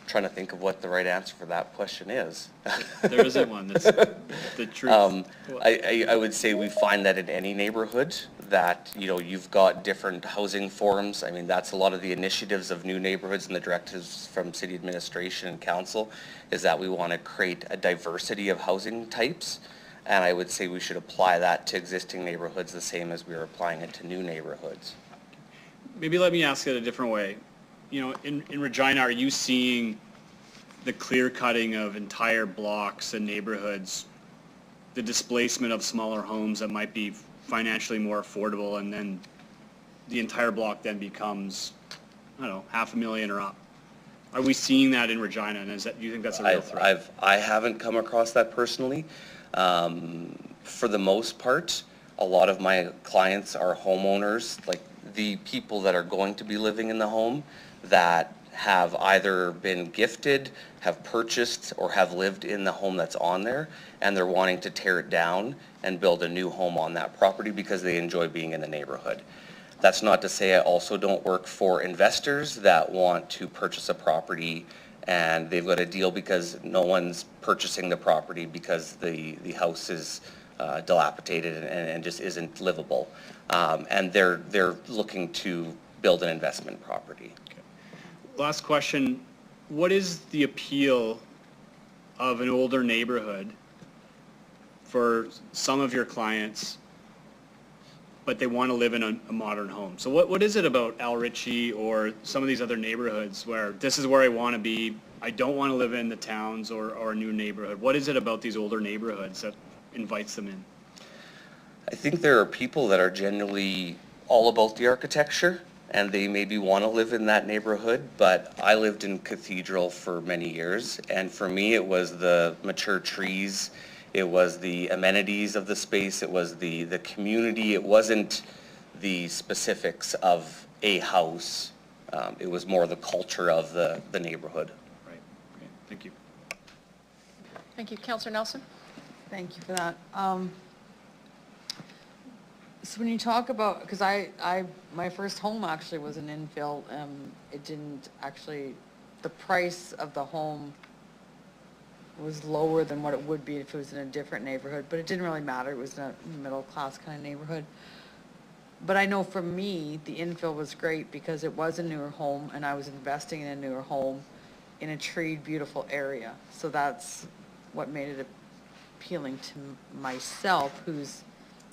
trying to think of what the right answer for that question is. There isn't one. That's the truth. I would say we find that in any neighborhood that, you know, you've got different housing forms. I mean, that's a lot of the initiatives of new neighborhoods and the directives from city administration and council, is that we want to create a diversity of housing types. And I would say we should apply that to existing neighborhoods the same as we are applying it to new neighborhoods. Maybe let me ask it a different way. You know, in Regina, are you seeing the clear cutting of entire blocks and neighborhoods, the displacement of smaller homes that might be financially more affordable, and then the entire block then becomes, I don't know, $500,000 or up? Are we seeing that in Regina, and do you think that's a real threat? I haven't come across that personally. For the most part, a lot of my clients are homeowners, like the people that are going to be living in the home that have either been gifted, have purchased, or have lived in the home that's on there, and they're wanting to tear it down and build a new home on that property because they enjoy being in the neighborhood. That's not to say I also don't work for investors that want to purchase a property and they've got a deal because no one's purchasing the property because the house is dilapidated and just isn't livable. And they're looking to build an investment property. Last question, what is the appeal of an older neighborhood for some of your clients, but they want to live in a modern home? So what is it about Al Ritchie or some of these other neighborhoods where this is where I want to be, I don't want to live in the towns or a new neighborhood? What is it about these older neighborhoods that invites them in? I think there are people that are generally all about the architecture and they maybe want to live in that neighborhood, but I lived in Cathedral for many years, and for me it was the mature trees, it was the amenities of the space, it was the community, it wasn't the specifics of a house, it was more the culture of the neighborhood. Right, okay, thank you. Thank you. Councillor Nelson? Thank you for that. So when you talk about, because my first home actually was an infill, it didn't actually, the price of the home was lower than what it would be if it was in a different neighborhood, but it didn't really matter. It was a middle class kind of neighborhood. But I know for me, the infill was great because it was a newer home and I was investing in a newer home in a treed, beautiful area. So that's what made it appealing to myself, who's,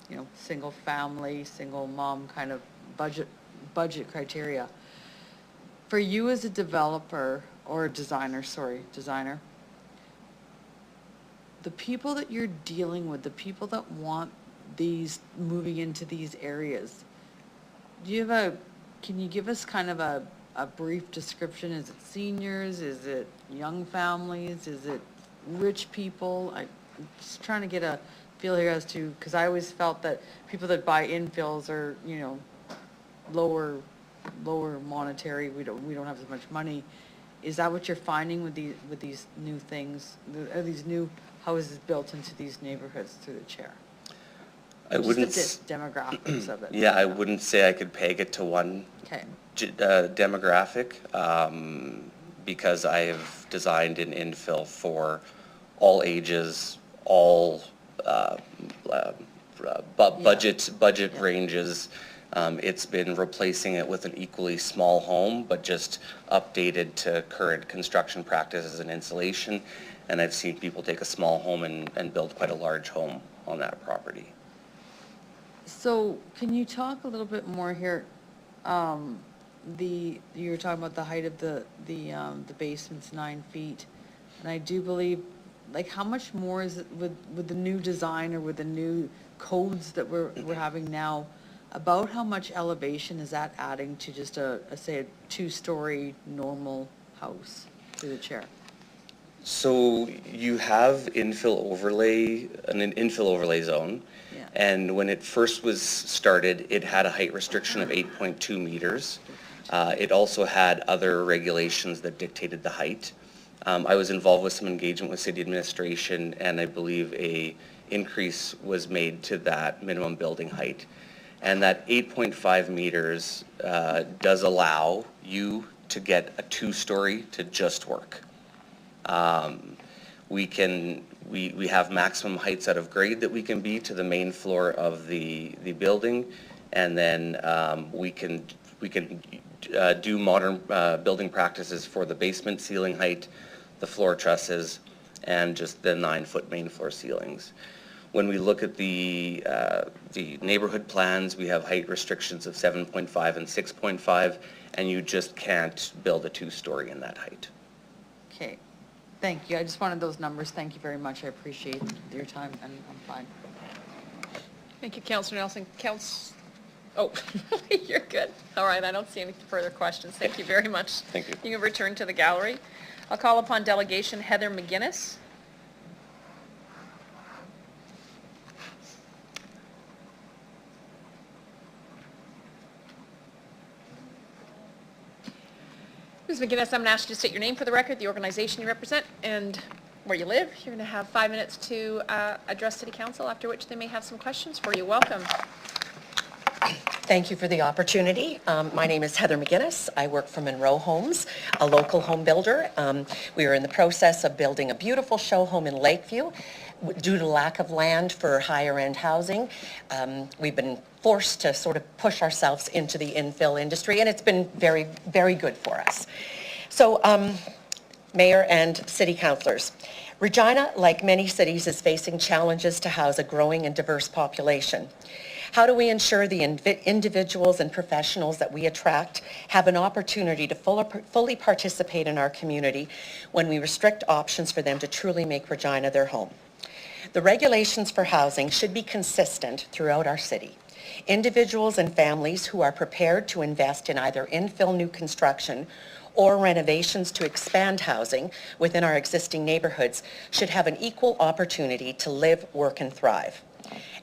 you know, single family, single mom kind of budget criteria. For you as a developer or a designer, the people that you're dealing with, the people that want these moving into these areas, can you give us kind of a brief description? Is it seniors? Is it young families? Is it rich people? I'm just trying to get a feel here as to, because I always felt that people that buy infills are, you know, lower monetary, we don't have as much money. Is that what you're finding with these new things, these new houses built into these neighborhoods through the chair? I wouldn't. Just the demographics of it. Yeah, I wouldn't say I could peg it to one demographic, because I have designed an infill for all ages, all budget ranges. It's been replacing it with an equally small home, but just updated to current construction practices and insulation. And I've seen people take a small home and build quite a large home on that property. So can you talk a little bit more here? You were talking about the height of the basement's 9 feet, and I do believe, like, how much more is it with the new design or with the new codes that we're having now? About how much elevation is that adding to just say a 2-story normal house through the chair? So you have an infill overlay zone. Yeah. And when it first was started, it had a height restriction of 8.2 meters. It also had other regulations that dictated the height. I was involved with some engagement with city administration, and I believe a increase was made to that minimum building height. And that 8.5 meters does allow you to get a 2-story to just work. We have maximum heights out of grade that we can be to the main floor of the building, and then we can do modern building practices for the basement ceiling height, the floor trusses, and just the 9-foot main floor ceilings. When we look at the neighborhood plans, we have height restrictions of 7.5 and 6.5, and you just can't build a 2-story in that height. Okay, thank you. I just wanted those numbers. Thank you very much. I appreciate your time, and I'm fine. Thank you, Councillor Nelson. Oh, you're good. All right, I don't see any further questions. Thank you very much. Thank you. You can return to the gallery. I'll call upon Delegation Heather McGuinness. Ms. McGuinness, I'm going to ask you to state your name for the record, the organization you represent, and where you live. You're going to have 5 minutes to address City Council, after which they may have some questions for you. Welcome. Thank you for the opportunity. My name is Heather McGuinness. I work for Monroe Homes, a local home builder. We are in the process of building a beautiful show home in Lakeview. Due to lack of land for higher end housing, we've been forced to sort of push ourselves into the infill industry, and it's been very, very good for us. So, Mayor and City Councillors, Regina, like many cities, is facing challenges to house a growing and diverse population. How do we ensure the individuals and professionals that we attract have an opportunity to fully participate in our community when we restrict options for them to truly make Regina their home? The regulations for housing should be consistent throughout our city. Individuals and families who are prepared to invest in either infill new construction or renovations to expand housing within our existing neighborhoods should have an equal opportunity to live, work, and thrive.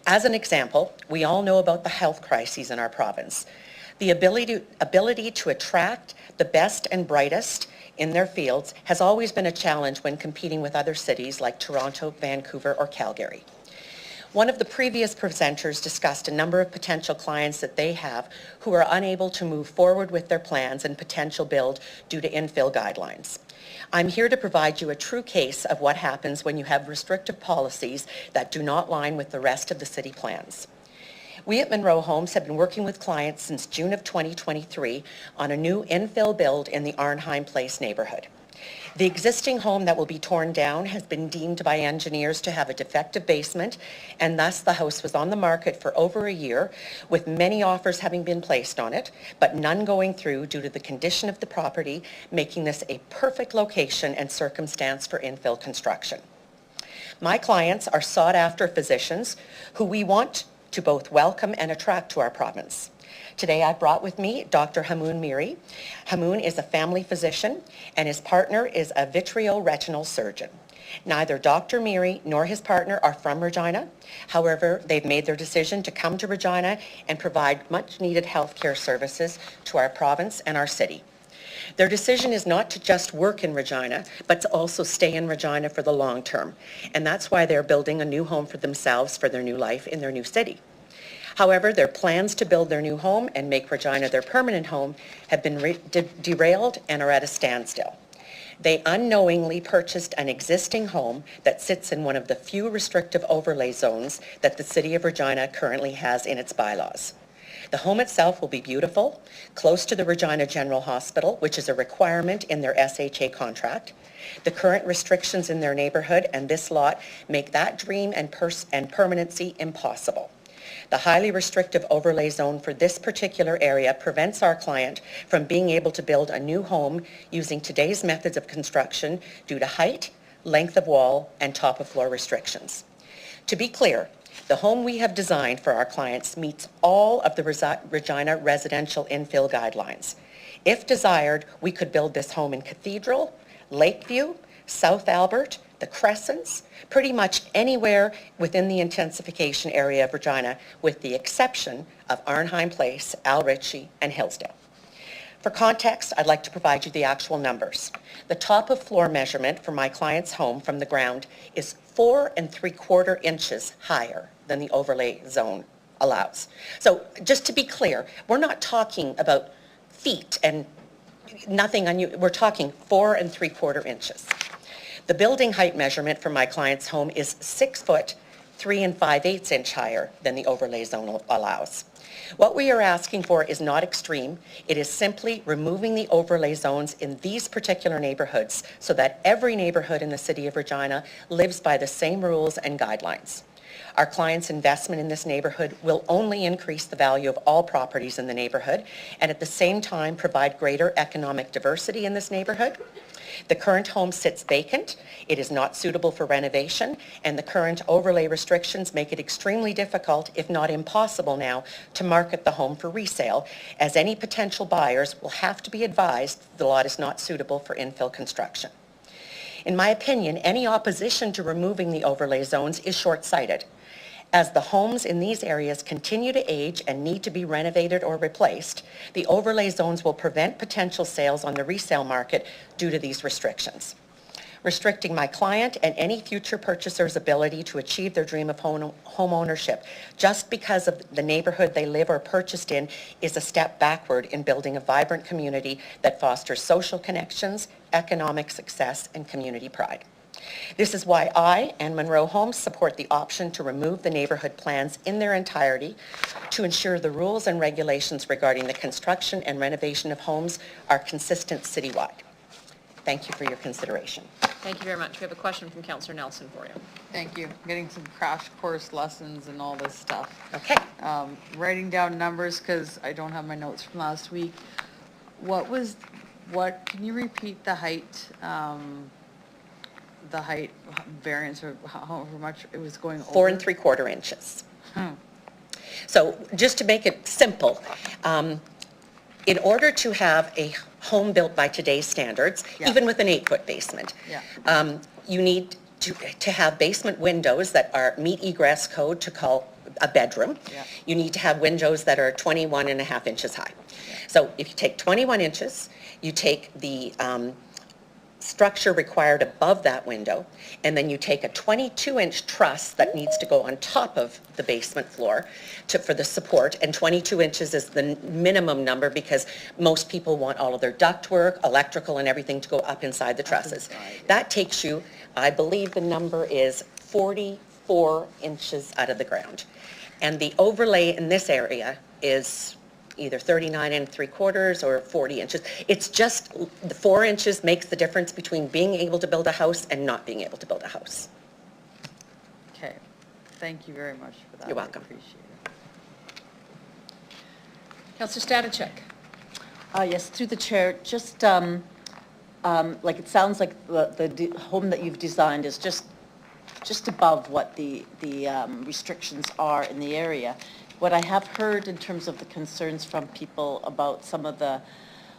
As an example, we all know about the health crises in our province. The ability to attract the best and brightest in their fields has always been a challenge when competing with other cities like Toronto, Vancouver, or Calgary. One of the previous presenters discussed a number of potential clients that they have who are unable to move forward with their plans and potential build due to infill guidelines. I'm here to provide you a true case of what happens when you have restrictive policies that do not line with the rest of the city plans. We at Monroe Homes have been working with clients since June of 2023 on a new infill build in the Arnheim Place neighborhood. The existing home that will be torn down has been deemed by engineers to have a defective basement, and thus the house was on the market for over a year, with many offers having been placed on it, but none going through due to the condition of the property, making this a perfect location and circumstance for infill construction. My clients are sought-after physicians who we want to both welcome and attract to our province. Today I brought with me Dr. Hamoon Miri. Hamoon is a family physician and his partner is a vitreoretinal surgeon. Neither Dr. Miri nor his partner are from Regina. However, they've made their decision to come to Regina and provide much needed healthcare services to our province and our city. Their decision is not to just work in Regina, but to also stay in Regina for the long term. And that's why they're building a new home for themselves for their new life in their new city. However, their plans to build their new home and make Regina their permanent home have been derailed and are at a standstill. They unknowingly purchased an existing home that sits in one of the few restrictive overlay zones that the City of Regina currently has in its bylaws. The home itself will be beautiful, close to the Regina General Hospital, which is a requirement in their SHA contract. The current restrictions in their neighborhood and this lot make that dream and permanency impossible. The highly restrictive overlay zone for this particular area prevents our client from being able to build a new home using today's methods of construction due to height, length of wall, and top of floor restrictions. To be clear, the home we have designed for our clients meets all of the Regina residential infill guidelines. If desired, we could build this home in Cathedral, Lakeview, South Albert, the Crescents, pretty much anywhere within the intensification area of Regina, with the exception of Arnheim Place, Al Ritchie, and Hillsdale. For context, I'd like to provide you the actual numbers. The top of floor measurement for my client's home from the ground is 4 3/4 inches higher than the overlay zone allows. So just to be clear, we're not talking about feet and nothing unusual. We're talking 4 3/4 inches. The building height measurement for my client's home is 6 foot 3 5/8 inch higher than the overlay zone allows. What we are asking for is not extreme. It is simply removing the overlay zones in these particular neighborhoods so that every neighborhood in the city of Regina lives by the same rules and guidelines. Our client's investment in this neighborhood will only increase the value of all properties in the neighborhood and at the same time provide greater economic diversity in this neighborhood. The current home sits vacant, it is not suitable for renovation, and the current overlay restrictions make it extremely difficult, if not impossible now, to market the home for resale, as any potential buyers will have to be advised the lot is not suitable for infill construction. In my opinion, any opposition to removing the overlay zones is short-sighted. As the homes in these areas continue to age and need to be renovated or replaced, the overlay zones will prevent potential sales on the resale market due to these restrictions. Restricting my client and any future purchaser's ability to achieve their dream of home ownership just because of the neighborhood they live or purchased in is a step backward in building a vibrant community that fosters social connections, economic success, and community pride. This is why I and Monroe Homes support the option to remove the neighborhood plans in their entirety to ensure the rules and regulations regarding the construction and renovation of homes are consistent citywide. Thank you for your consideration. Thank you very much. We have a question from Councillor Nelson for you. Thank you. Getting some crash course lessons and all this stuff. Okay. Writing down numbers because I don't have my notes from last week. Can you repeat the height variance or however much it was going over? 4 3/4 inches. So just to make it simple, in order to have a home built by today's standards, even with an 8-foot basement, you need to have basement windows that meet egress code to call a bedroom. You need to have windows that are 21.5 inches high. So if you take 21 inches, you take the structure required above that window, and then you take a 22-inch truss that needs to go on top of the basement floor for the support, and 22 inches is the minimum number because most people want all of their ductwork, electrical, and everything to go up inside the trusses. That takes you, I believe the number is 44 inches out of the ground. And the overlay in this area is either 39 3/4 or 40 inches. It's just the 4 inches makes the difference between being able to build a house and not being able to build a house. Okay. Thank you very much for that. You're welcome. I appreciate it. Councillor Statichek. Yes, through the chair, just like it sounds like the home that you've designed is just above what the restrictions are in the area. What I have heard in terms of the concerns from people about some of the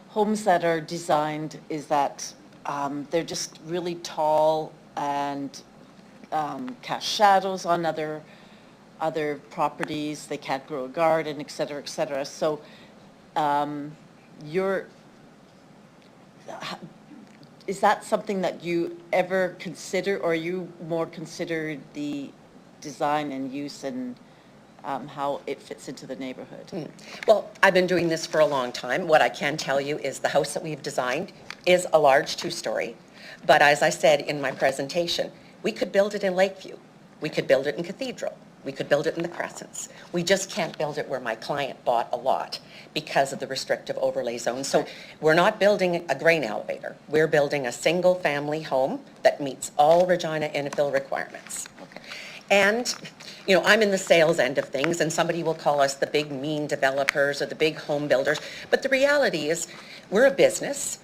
homes that are designed is that they're just really tall and cast shadows on other properties. They can't grow a garden, et cetera, et cetera. So is that something that you ever consider, or you more consider the design and use and how it fits into the neighborhood? Well, I've been doing this for a long time. What I can tell you is the house that we've designed is a large 2-story. But as I said in my presentation, we could build it in Lakeview. We could build it in Cathedral. We could build it in the Crescents. We just can't build it where my client bought a lot because of the restrictive overlay zone. So we're not building a grain elevator. We're building a single family home that meets all Regina infill requirements. And, you know, I'm in the sales end of things, and somebody will call us the big mean developers or the big home builders. But the reality is we're a business.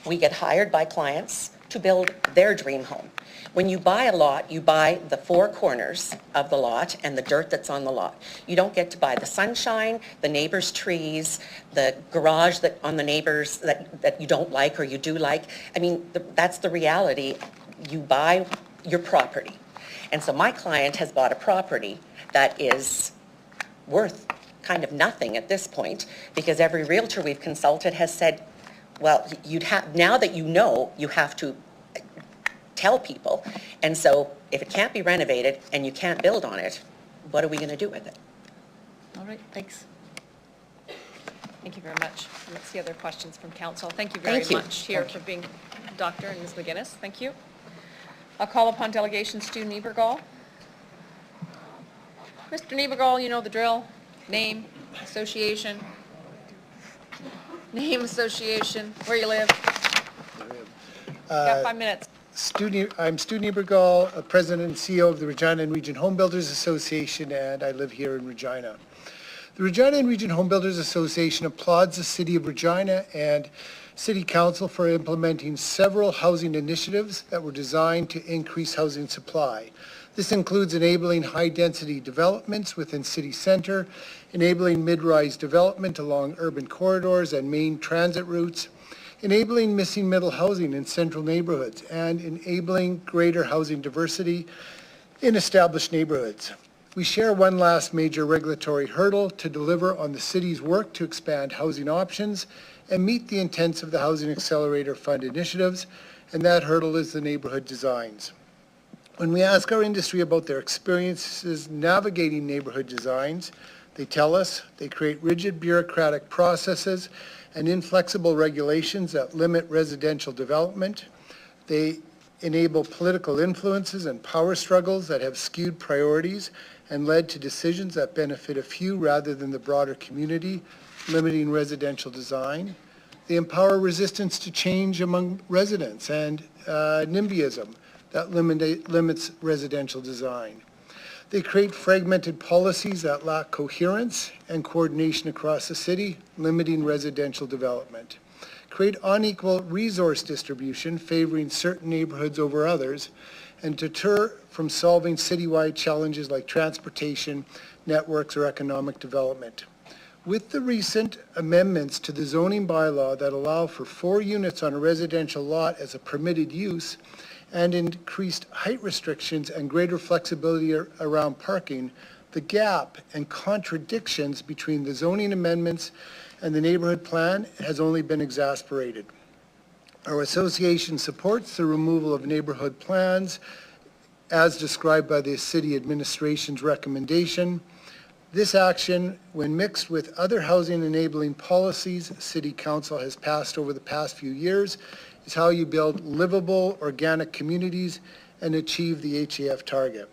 We get hired by clients to build their dream home. When you buy a lot, you buy the 4 corners of the lot and the dirt that's on the lot. You don't get to buy the sunshine, the neighbor's trees, the garage that on the neighbors that you don't like or you do like. I mean, that's the reality. You buy your property. And so my client has bought a property that is worth kind of nothing at this point because every realtor we've consulted has said, well, now that you know, you have to tell people. And so if it can't be renovated and you can't build on it, what are we going to do with it? All right, thanks. Thank you very much. Let's see other questions from council. Thank you very much here for being Dr. and Ms. McGinnis. Thank you. I'll call upon Delegation Stu Niebergall. Mr. Niebergall, you know the drill. Name, association. Name, association, where you live. You got 5 minutes. I'm Stu Niebergall, President and CEO of the Regina and Region Home Builders Association, and I live here in Regina. The Regina and Region Home Builders Association applauds the City of Regina and City Council for implementing several housing initiatives that were designed to increase housing supply. This includes enabling high-density developments within city center, enabling mid-rise development along urban corridors and main transit routes, enabling missing middle housing in central neighborhoods, and enabling greater housing diversity in established neighborhoods. We share one last major regulatory hurdle to deliver on the city's work to expand housing options and meet the intents of the Housing Accelerator Fund initiatives, and that hurdle is the neighborhood designs. When we ask our industry about their experiences navigating neighborhood designs, they tell us they create rigid bureaucratic processes and inflexible regulations that limit residential development. They enable political influences and power struggles that have skewed priorities and led to decisions that benefit a few rather than the broader community, limiting residential design. They empower resistance to change among residents and NIMBYism that limits residential design. They create fragmented policies that lack coherence and coordination across the city, limiting residential development. Create unequal resource distribution, favoring certain neighborhoods over others, and deter from solving citywide challenges like transportation, networks, or economic development. With the recent amendments to the zoning bylaw that allow for 4 units on a residential lot as a permitted use, and increased height restrictions and greater flexibility around parking, the gap and contradictions between the zoning amendments and the neighborhood plan has only been exacerbated. Our association supports the removal of neighborhood plans as described by the city administration's recommendation. This action, when mixed with other housing enabling policies City Council has passed over the past few years, is how you build livable, organic communities and achieve the HAF target.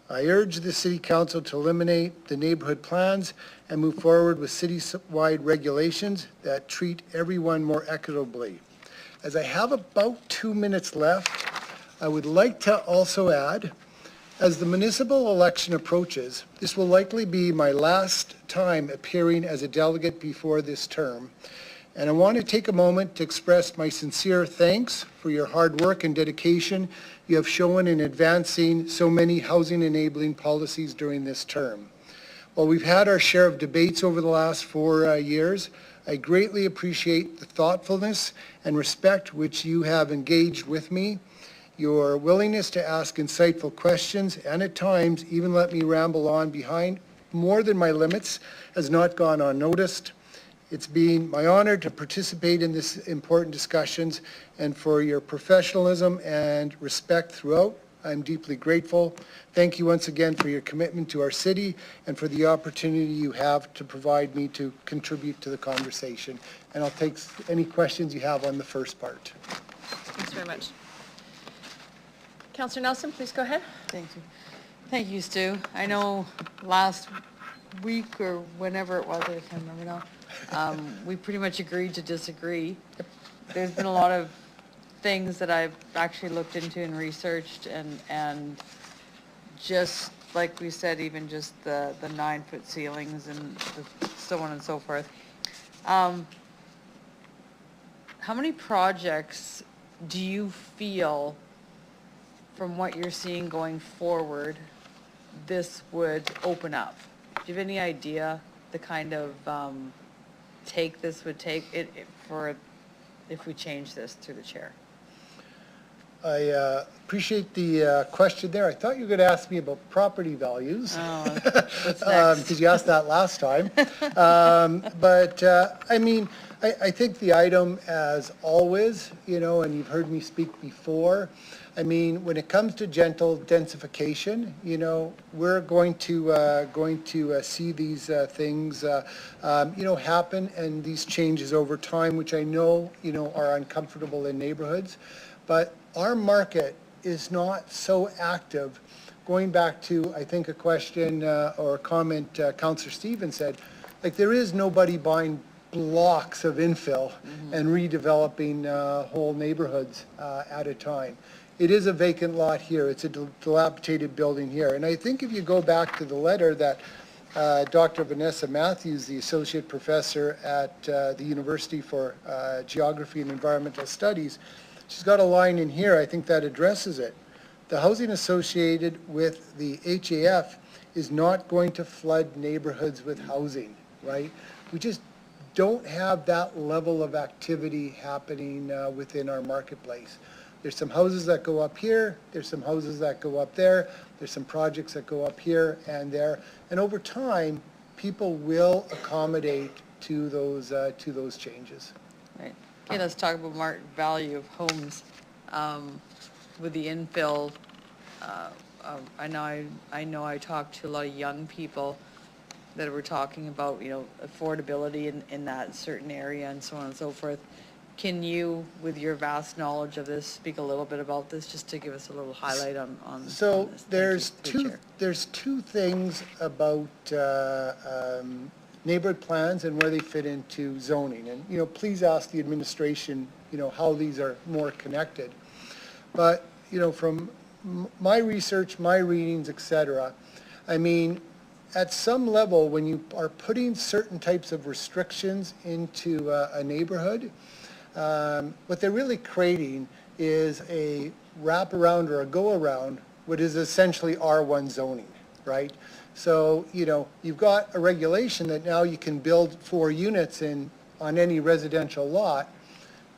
I urge the City Council to eliminate the neighborhood plans and move forward with city-wide regulations that treat everyone more equitably. As I have about 2 minutes left, I would like to also add, as the municipal election approaches, this will likely be my last time appearing as a delegate before this term. And I want to take a moment to express my sincere thanks for your hard work and dedication you have shown in advancing so many housing enabling policies during this term. While we've had our share of debates over the last 4 years, I greatly appreciate the thoughtfulness and respect which you have engaged with me. Your willingness to ask insightful questions and at times even let me ramble on behind more than my limits has not gone unnoticed. It's been my honor to participate in this important discussions, and for your professionalism and respect throughout, I'm deeply grateful. Thank you once again for your commitment to our city and for the opportunity you have to provide me to contribute to the conversation. And I'll take any questions you have on the first part. Thanks very much. Councillor Nelson, please go ahead. Thank you. Thank you, Stu. I know last week or whenever it was, I can't remember now, we pretty much agreed to disagree. There's been a lot of things that I've actually looked into and researched, and just like we said, even just the 9-foot ceilings and so on and so forth. How many projects do you feel, from what you're seeing going forward, this would open up? Do you have any idea the kind of take this would take for if we change this through the chair? I appreciate the question there. I thought you were going to ask me about property values. Oh, what's next? Because you asked that last time. I mean, I think the item, as always, you know, and you've heard me speak before, I mean, when it comes to gentle densification, you know, we're going to see these things, you know, happen, and these changes over time, which I know, you know, are uncomfortable in neighborhoods. But our market is not so active going back to, I think, a question or a comment Councillor Stevens said, like there is nobody buying blocks of infill and redeveloping whole neighborhoods at a time. It is a vacant lot here. It's a dilapidated building here. And I think if you go back to the letter that Dr. Vanessa Matthews, the Associate Professor at the University for Geography and Environmental Studies, she's got a line in here, I think that addresses it. The housing associated with the HAF is not going to flood neighborhoods with housing, right? We just don't have that level of activity happening within our marketplace. There's some houses that go up here, there's some houses that go up there, there's some projects that go up here and there, and over time, people will accommodate to those changes. Right. Okay, let's talk about market value of homes. With the infill, I know I talked to a lot of young people that were talking about, you know, affordability in that certain area and so on and so forth. Can you, with your vast knowledge of this, speak a little bit about this, just to give us a little highlight on So on this? there's two things about neighborhood plans and where they fit into zoning. And, you know, please ask the administration, you know, how these are more connected. But, you know, from my research, my readings, etc., I mean, at some level, when you are putting certain types of restrictions into a neighborhood, what they're really creating is a wraparound or a go-around, what is essentially R1 zoning, right? So, you know, you've got a regulation that now you can build 4 units on any residential lot,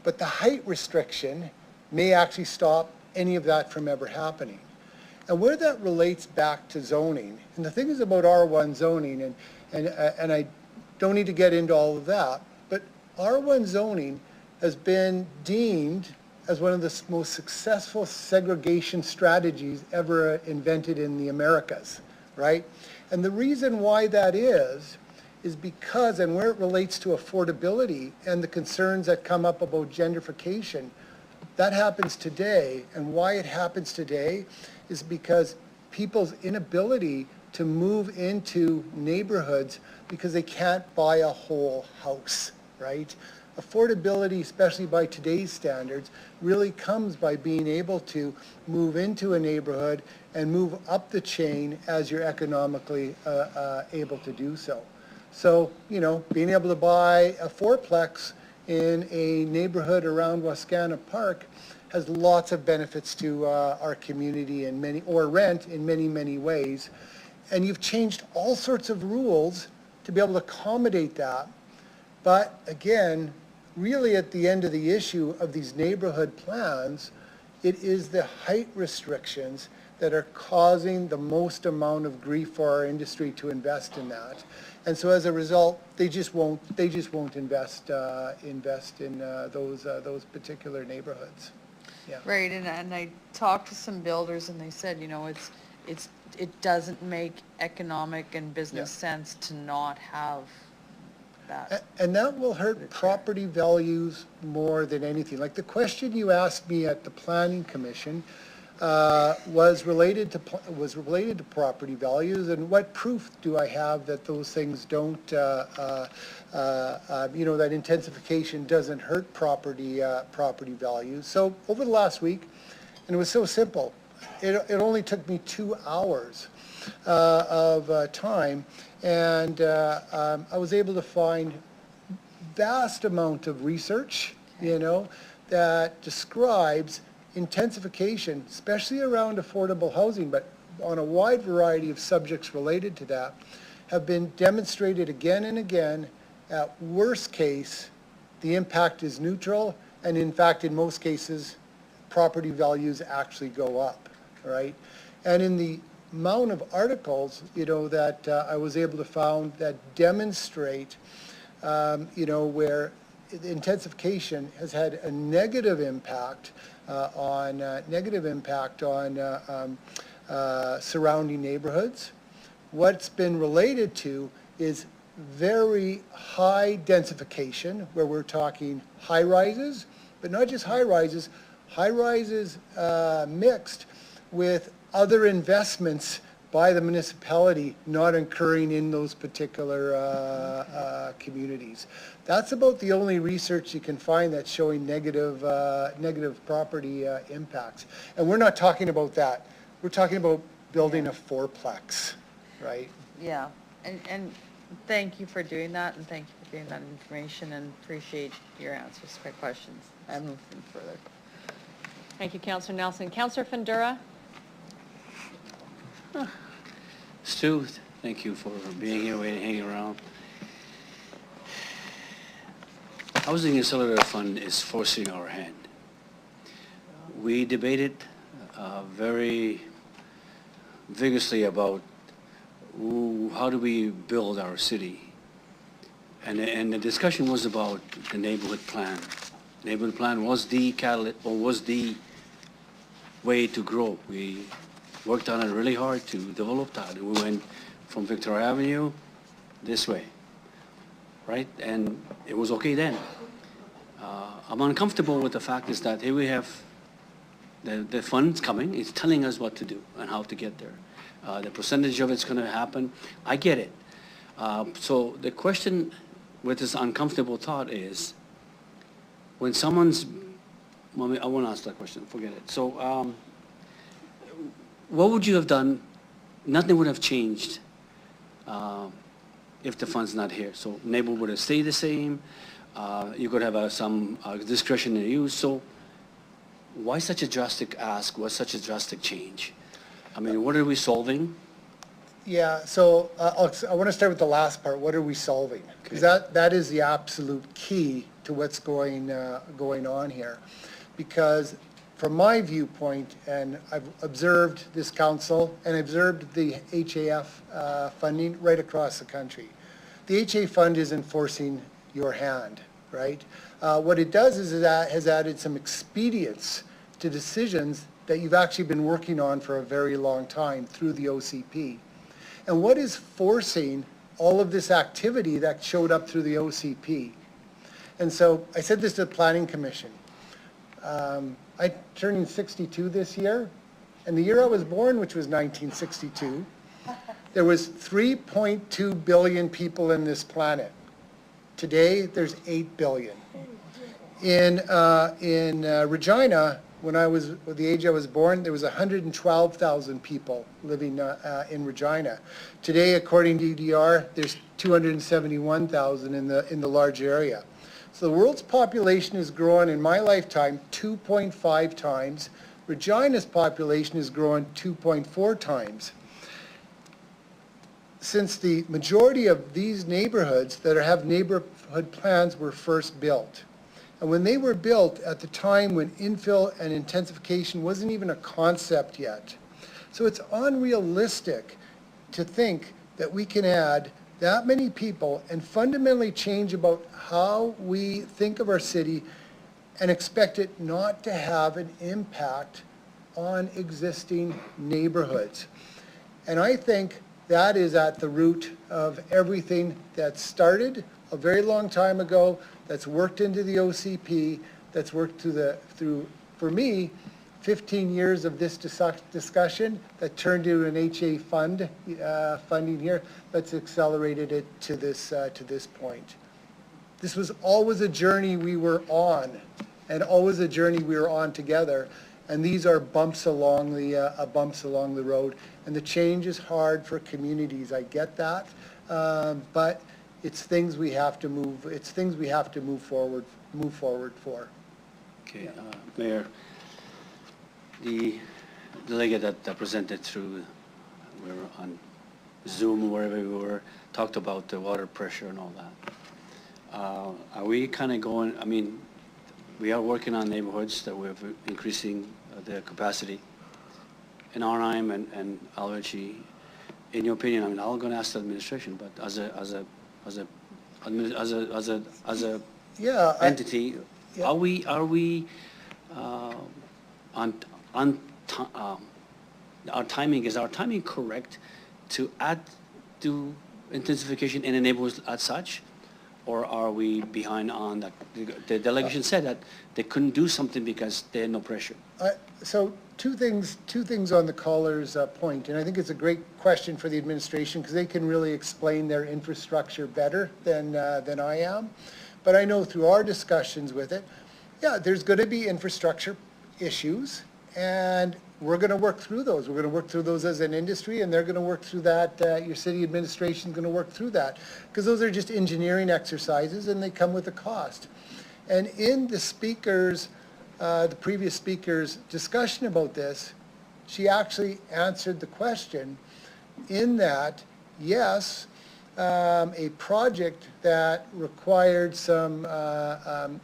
but the height restriction may actually stop any of that from ever happening. And where that relates back to zoning, and the thing is about R1 zoning, and I don't need to get into all of that, but R1 zoning has been deemed as one of the most successful segregation strategies ever invented in the Americas, right? And the reason why that is because, and where it relates to affordability and the concerns that come up about gentrification, that happens today. And why it happens today is because people's inability to move into neighborhoods because they can't buy a whole house, right? Affordability, especially by today's standards, really comes by being able to move into a neighborhood and move up the chain as you're economically able to do so. So, you know, being able to buy a fourplex in a neighborhood around Wascana Park has lots of benefits to our community and rent in many, many ways. And you've changed all sorts of rules to be able to accommodate that. But again, really at the end of the issue of these neighborhood plans, it is the height restrictions that are causing the most amount of grief for our industry to invest in that. And so as a result, they just won't invest in those particular neighborhoods. Yeah. Right, and I talked to some builders and they said, you know, it doesn't make economic and business sense to not have that. And that will hurt property values more than anything. Like the question you asked me at the Planning Commission was related to property values, and what proof do I have that those things don't, you know, that intensification doesn't hurt property values. So over the last week, and it was so simple, it only took me 2 hours of time, and I was able to find vast amount of research, you know, that describes intensification, especially around affordable housing, but on a wide variety of subjects related to that, have been demonstrated again and again. At worst case, the impact is neutral, and in fact, in most cases, property values actually go up, right? And in the amount of articles, you know, that I was able to find that demonstrate, you know, where the intensification has had a negative impact on surrounding neighborhoods. What's been related to is very high densification, where we're talking high rises, but not just high rises mixed with other investments by the municipality not occurring in those particular communities. That's about the only research you can find that's showing negative property impacts. And we're not talking about that. We're talking about building a fourplex, right? Yeah, and thank you for doing that, and thank you for giving that information, and appreciate your answers to my questions. I move them further. Thank you, Councillor Nelson. Councillor Fundura? Stu, thank you for being here, waiting, hanging around. Housing Accelerator Fund is forcing our hand. We debated very vigorously about how do we build our city. And the discussion was about the neighborhood plan. Neighborhood plan was the catalyst, or was the way to grow. We worked on it really hard to develop that. We went from Victoria Avenue this way, right? And it was okay then. I'm uncomfortable with the fact is that here we have the funds coming. It's telling us what to do and how to get there. The percentage of it's going to happen. I get it. So the question with this uncomfortable thought is, when someone's, well, I won't ask that question, forget it. So what would you have done? Nothing would have changed if the fund's not here. So neighborhood would have stayed the same. You could have some discretionary use. So why such a drastic ask? Why such a drastic change? I mean, what are we solving? Yeah, so I want to start with the last part. What are we solving? Because that is the absolute key to what's going on here. Because from my viewpoint, and I've observed this council and observed the HAF funding right across the country. The HA fund is enforcing your hand, right? What it does is that has added some expedience to decisions that you've actually been working on for a very long time through the OCP. And what is forcing all of this activity that showed up through the OCP? And so I said this to the Planning Commission. I turned 62 this year, and the year I was born, which was 1962, there was 3.2 billion people in this planet. Today, there's 8 billion. In Regina, when I was the age I was born, there was 112,000 people living in Regina. Today, according to EDR, there's 271,000 in the large area. So the world's population has grown in my lifetime 2.5 times. Regina's population has grown 2.4 times. Since the majority of these neighborhoods that have neighborhood plans were first built. And when they were built at the time when infill and intensification wasn't even a concept yet. So it's unrealistic to think that we can add that many people and fundamentally change about how we think of our city and expect it not to have an impact on existing neighborhoods. And I think that is at the root of everything that started a very long time ago, that's worked into the OCP, that's worked through, for me, 15 years of this discussion that turned into an HA funding here that's accelerated it to this point. This was always a journey we were on, and always a journey we were on together. And these are bumps along the road. And the change is hard for communities. I get that, but it's things we have to move. It's things we have to move forward for. Okay, Mayor. The delegate that presented through, we were on Zoom, wherever we were, talked about the water pressure and all that. Are we kind of going, I mean, we are working on neighborhoods that we're increasing the capacity in Arnhem and Alberchi. In your opinion, I mean, I'm going to ask the administration, but as a entity, are we our timing correct to add to intensification in the neighborhoods as such, or are we behind on that? The delegation said that they couldn't do something because they had no pressure. So two things on the caller's point, and I think it's a great question for the administration because they can really explain their infrastructure better than I am. But I know through our discussions with it, yeah, there's going to be infrastructure issues, and we're going to work through those. We're going to work through those as an industry, and they're going to work through that. Your city administration is going to work through that because those are just engineering exercises, and they come with a cost. And in the previous speaker's discussion about this, she actually answered the question in that, yes, a project that required an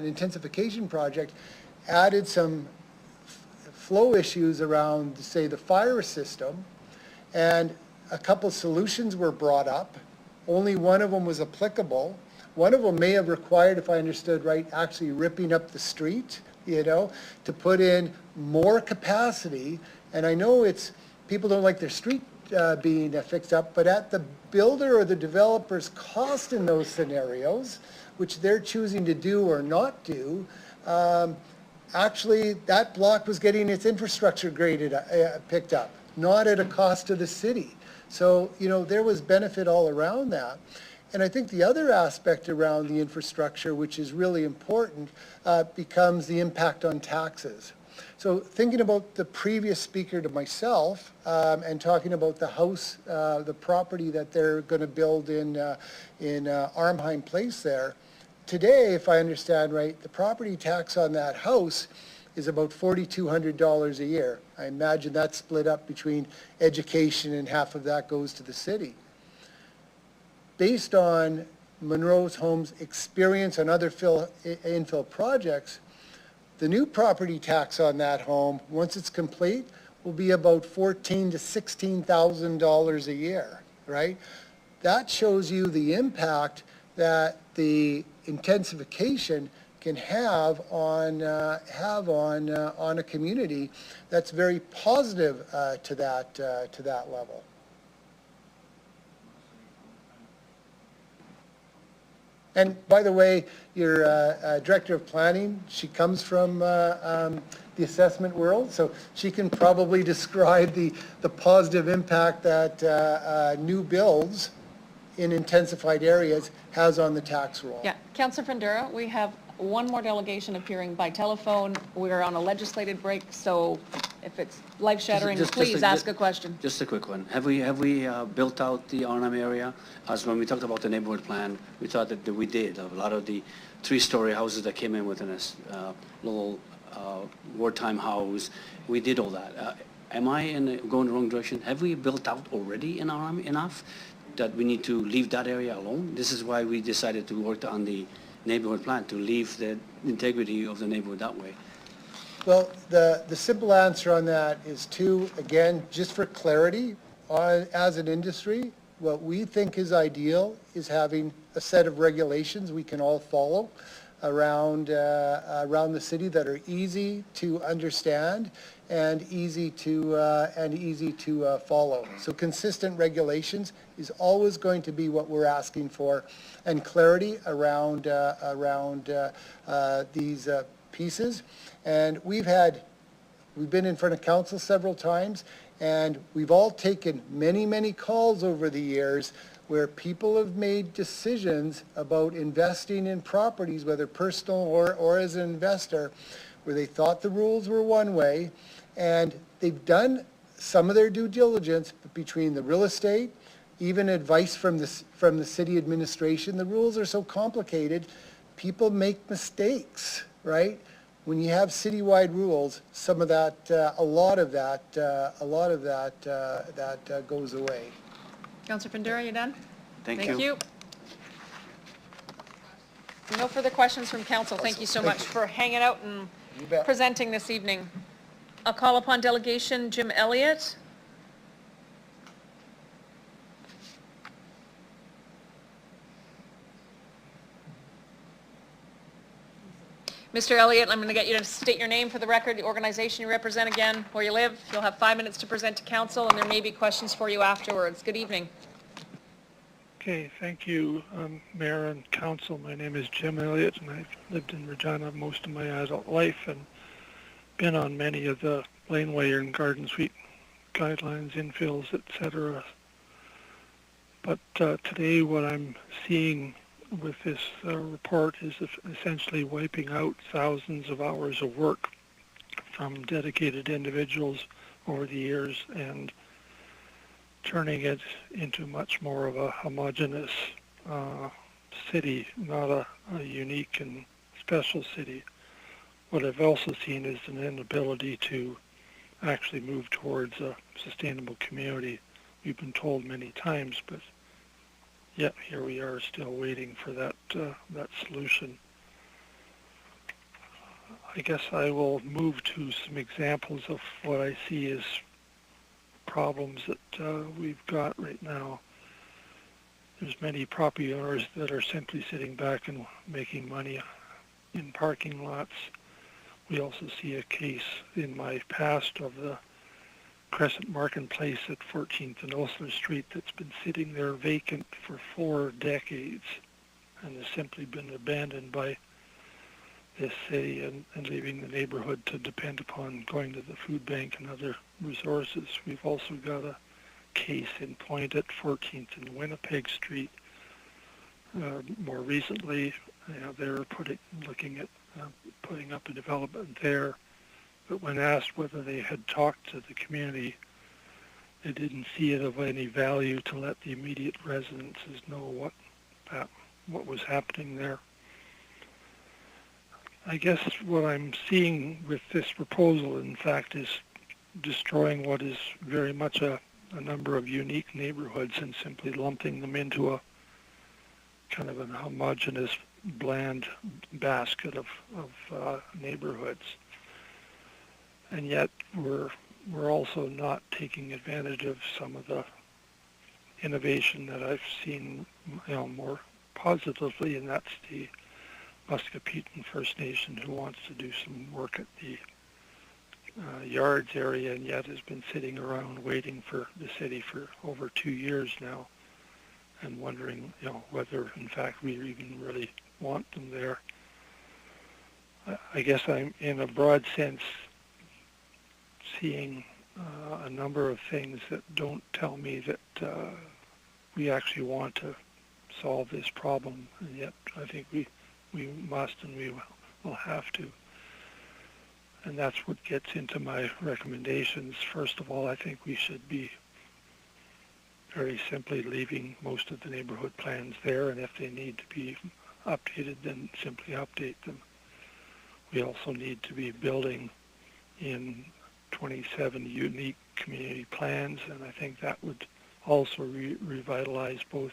intensification project added some flow issues around, say, the fire system, and a couple solutions were brought up. Only one of them was applicable. One of them may have required, if I understood right, actually ripping up the street, to put in more capacity. And I know people don't like their street being fixed up, but at the builder or the developer's cost in those scenarios, which they're choosing to do or not do, actually that block was getting its infrastructure picked up, not at a cost to the city. So, there was benefit all around that. And I think the other aspect around the infrastructure, which is really important, becomes the impact on taxes. So thinking about the previous speaker to myself and talking about the house, the property that they're going to build in Armheim Place there, today, if I understand right, the property tax on that house is about $4,200 a year. I imagine that's split up between education and half of that goes to the city. Based on Monroe's Homes' experience on other infill projects, the new property tax on that home, once it's complete, will be about $14,000 to $16,000 a year, right? That shows you the impact that the intensification can have on a community that's very positive to that level. And by the way, your director of planning, she comes from the assessment world, so she can probably describe the positive impact that new builds in intensified areas has on the tax roll. Yeah, Councillor Fundura, we have one more delegation appearing by telephone. We're on a legislated break, so if it's life-shattering, please ask a question. Just a quick one. Have we built out the Arnhem area? As when we talked about the neighborhood plan, we thought that we did. A lot of the three-story houses that came in within a little wartime house, we did all that. Am I going the wrong direction? Have we built out already in Arnhem enough that we need to leave that area alone? This is why we decided to work on the neighborhood plan, to leave the integrity of the neighborhood that way. Well, the simple answer on that is again, just for clarity, as an industry, what we think is ideal is having a set of regulations we can all follow around the city that are easy to understand and easy to follow. So consistent regulations is always going to be what we're asking for, and clarity around these pieces. And we've been in front of council several times, and we've all taken many calls over the years where people have made decisions about investing in properties, whether personal or as an investor, where they thought the rules were one way, and they've done some of their due diligence, but between the real estate, even advice from the city administration, the rules are so complicated, people make mistakes, right? When you have citywide rules, some of that, a lot of that goes away. Councillor Fundura, you done? Thank you. No further questions from council. Thank you so much for hanging out and presenting this evening. I'll call upon delegation Jim Elliott. Mr. Elliott, I'm going to get you to state your name for the record, the organization you represent again, where you live. You'll have 5 minutes to present to council, and there may be questions for you afterwards. Good evening. Okay, thank you, Mayor and Council. My name is Jim Elliott, and I've lived in Regina most of my adult life. And been on many of the laneway and garden suite guidelines, infills, etc. But today what I'm seeing with this report is essentially wiping out thousands of hours of work from dedicated individuals over the years and turning it into much more of a homogeneous city, not a unique and special city. What I've also seen is an inability to actually move towards a sustainable community. We've been told many times, but yet here we are still waiting for that solution. I guess I will move to some examples of what I see as problems that we've got right now. There's many property owners that are simply sitting back and making money in parking lots. We also see a case in my past of the Crescent Marketplace at 14th and Osler Street that's been sitting there vacant for 4 decades and has simply been abandoned by this city and leaving the neighborhood to depend upon going to the food bank and other resources. We've also got a case in point at 14th and Winnipeg Street. More recently, they're looking at putting up a development there, but when asked whether they had talked to the community, they didn't see it of any value to let the immediate residences know what was happening there. I guess what I'm seeing with this proposal, in fact, is destroying what is very much a number of unique neighborhoods and simply lumping them into a kind of an homogeneous, bland basket of neighborhoods. And yet we're also not taking advantage of some of the innovation that I've seen, more positively, and that's the Muscogee First Nation who wants to do some work at the yards area and yet has been sitting around waiting for the city for over 2 years now and wondering, whether in fact we even really want them there. I guess I'm in a broad sense seeing a number of things that don't tell me that we actually want to solve this problem, and yet I think we must and we will have to. And that's what gets into my recommendations. First of all, I think we should be very simply leaving most of the neighborhood plans there, and if they need to be updated, then simply update them. We also need to be building in 27 unique community plans, and I think that would also revitalize both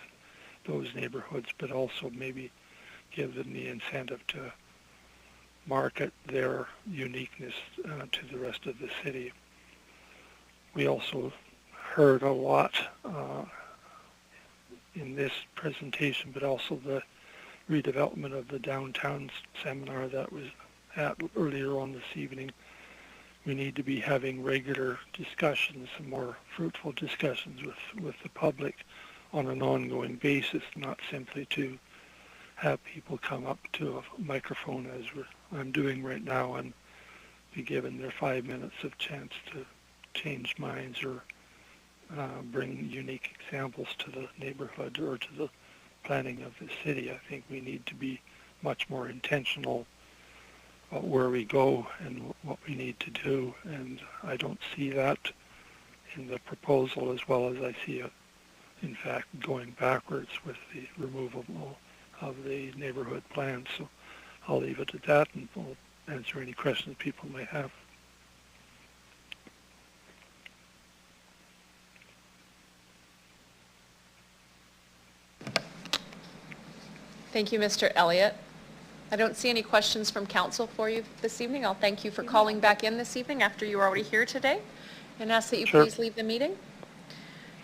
those neighborhoods, but also maybe give them the incentive to market their uniqueness to the rest of the city. We also heard a lot in this presentation, but also the redevelopment of the downtown seminar that was at earlier on this evening. We need to be having regular discussions, more fruitful discussions with the public on an ongoing basis, not simply to have people come up to a microphone as I'm doing right now and be given their 5 minutes of chance to change minds or bring unique examples to the neighborhood or to the planning of the city. I think we need to be much more intentional about where we go and what we need to do, and I don't see that in the proposal, as well as I see it, in fact, going backwards with the removal of the neighborhood plan. So I'll leave it at that, and we'll answer any questions people may have. Thank you, Mr. Elliott. I don't see any questions from council for you this evening. I'll thank you for calling back in this evening after you were already here today, and ask that you please leave the meeting.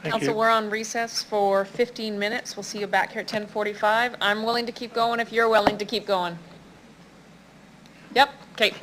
Council, we're on recess for 15 minutes. We'll see you back here at 10:45. I'm willing to keep going if you're willing to keep going. Yep, okay.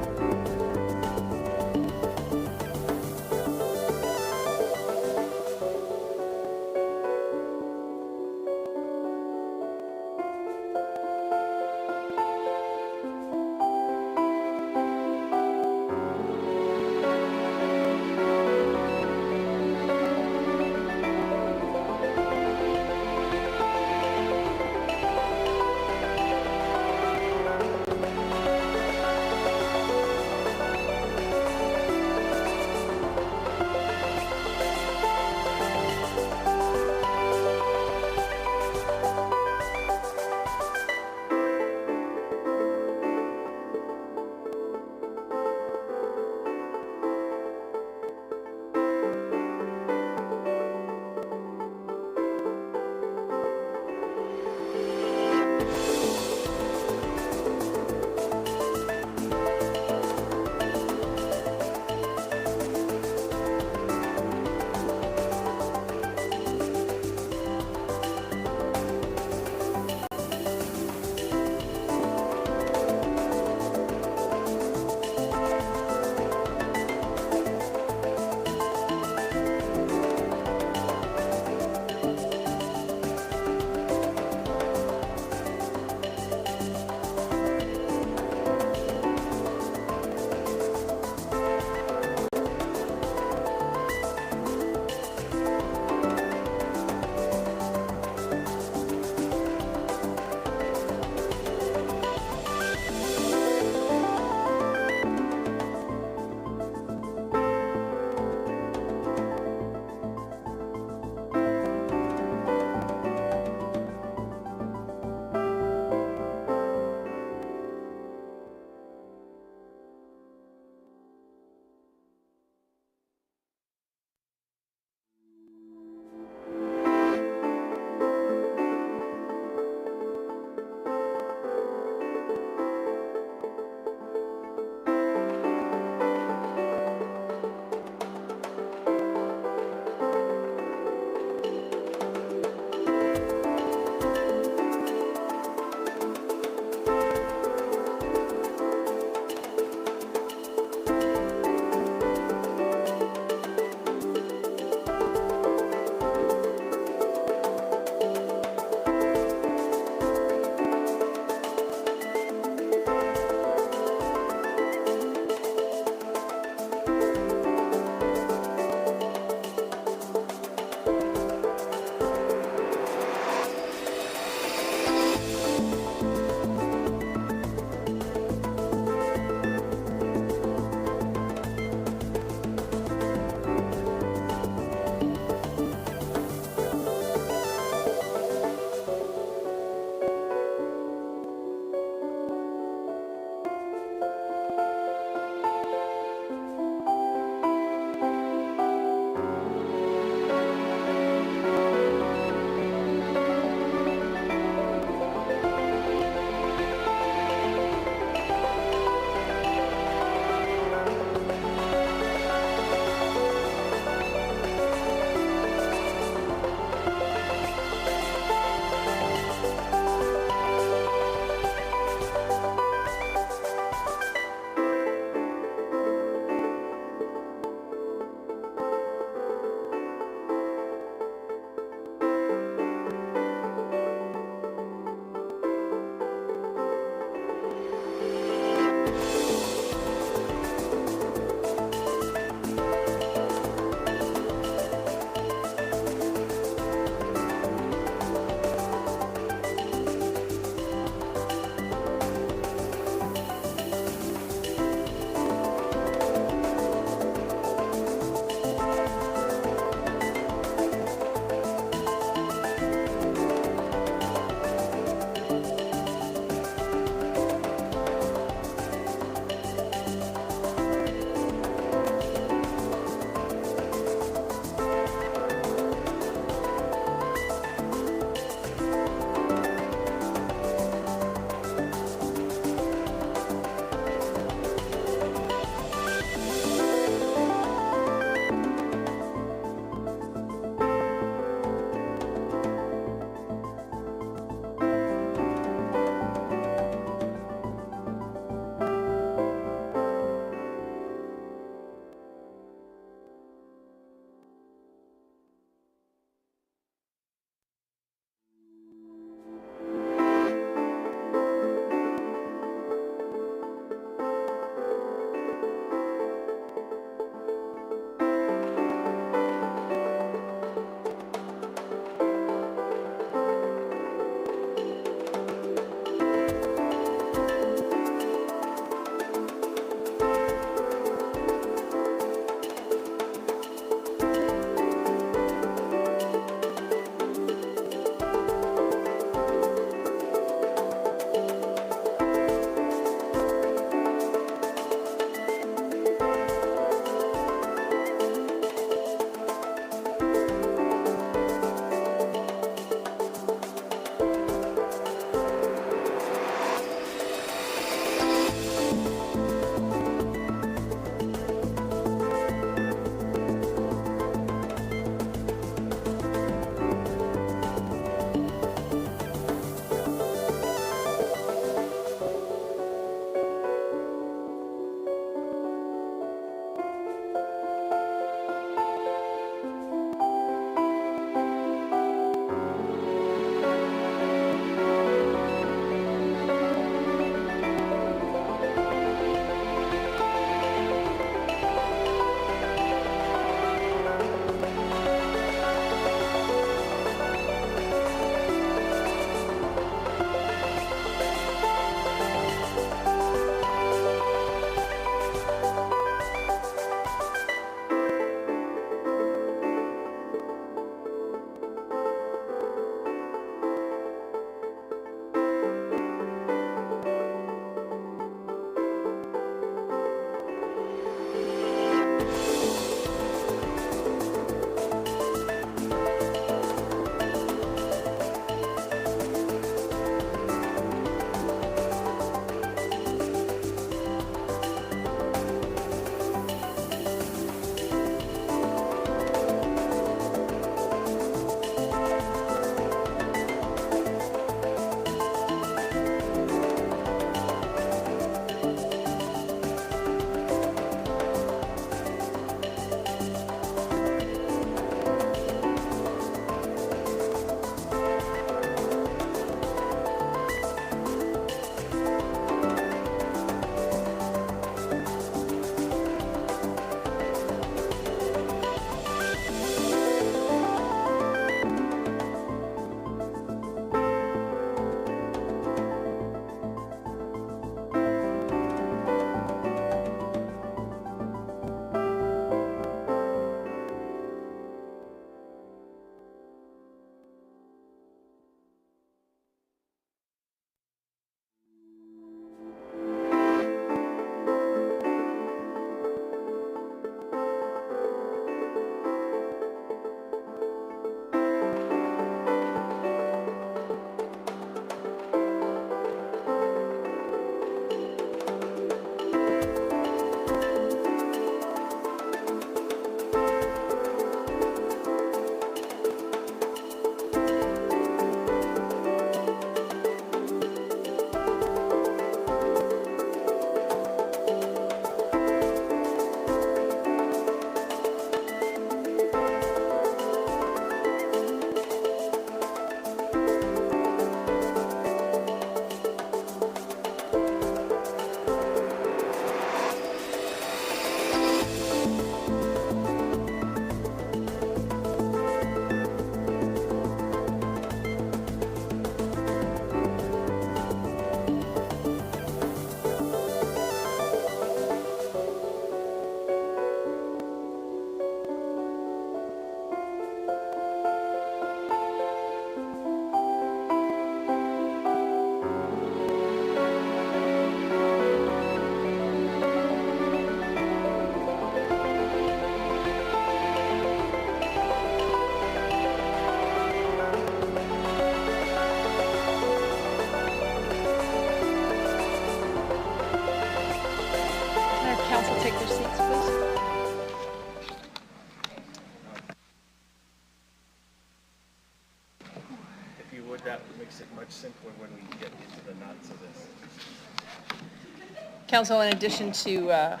Council, in addition to a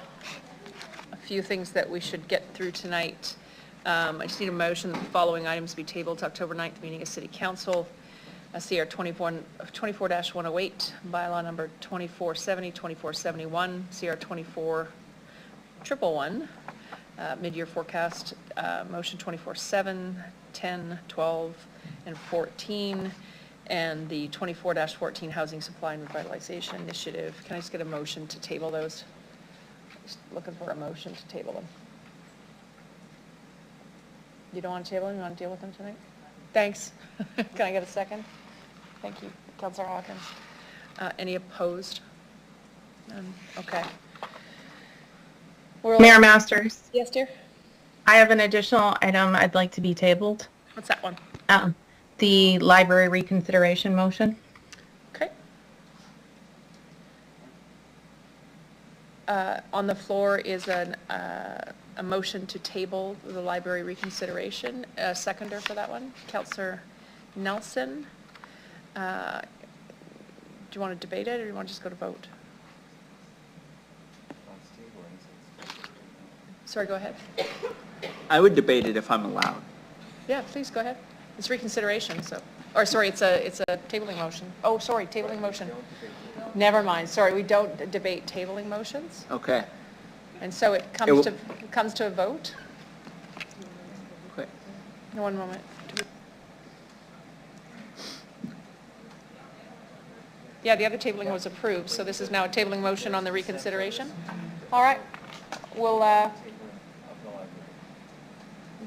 few things that we should get through tonight, I just need a motion that the following items be tabled to October 9th meeting of City Council. CR 24-108, bylaw number 2470, 2471, CR 24-111, mid-year forecast, motion 24-7, 10, 12, and 14, and the 24-14 Housing Supply and Revitalization Initiative. Can I just get a motion to table those? Just looking for a motion to table them. You don't want to table them? You want to deal with them tonight? Thanks. Can I get a second? Thank you, Councillor Hawkins. Any opposed? None? Okay. Mayor Masters, Yes, dear? I have an additional item I'd like to be tabled. What's that one? The library reconsideration motion. Okay. On the floor is a motion to table the library reconsideration. A seconder for that one, Councillor Nelson. Do you want to debate it, or do you want to just go to vote? Sorry, go ahead. I would debate it if I'm allowed. Yeah, please, go ahead. It's reconsideration, so, or sorry, it's a tabling motion. Oh, sorry, tabling motion. Never mind, sorry, we don't debate tabling motions. Okay. And so it comes to a vote? Okay. One moment. Yeah, the other tabling was approved, so this is now a tabling motion on the reconsideration. All right, we'll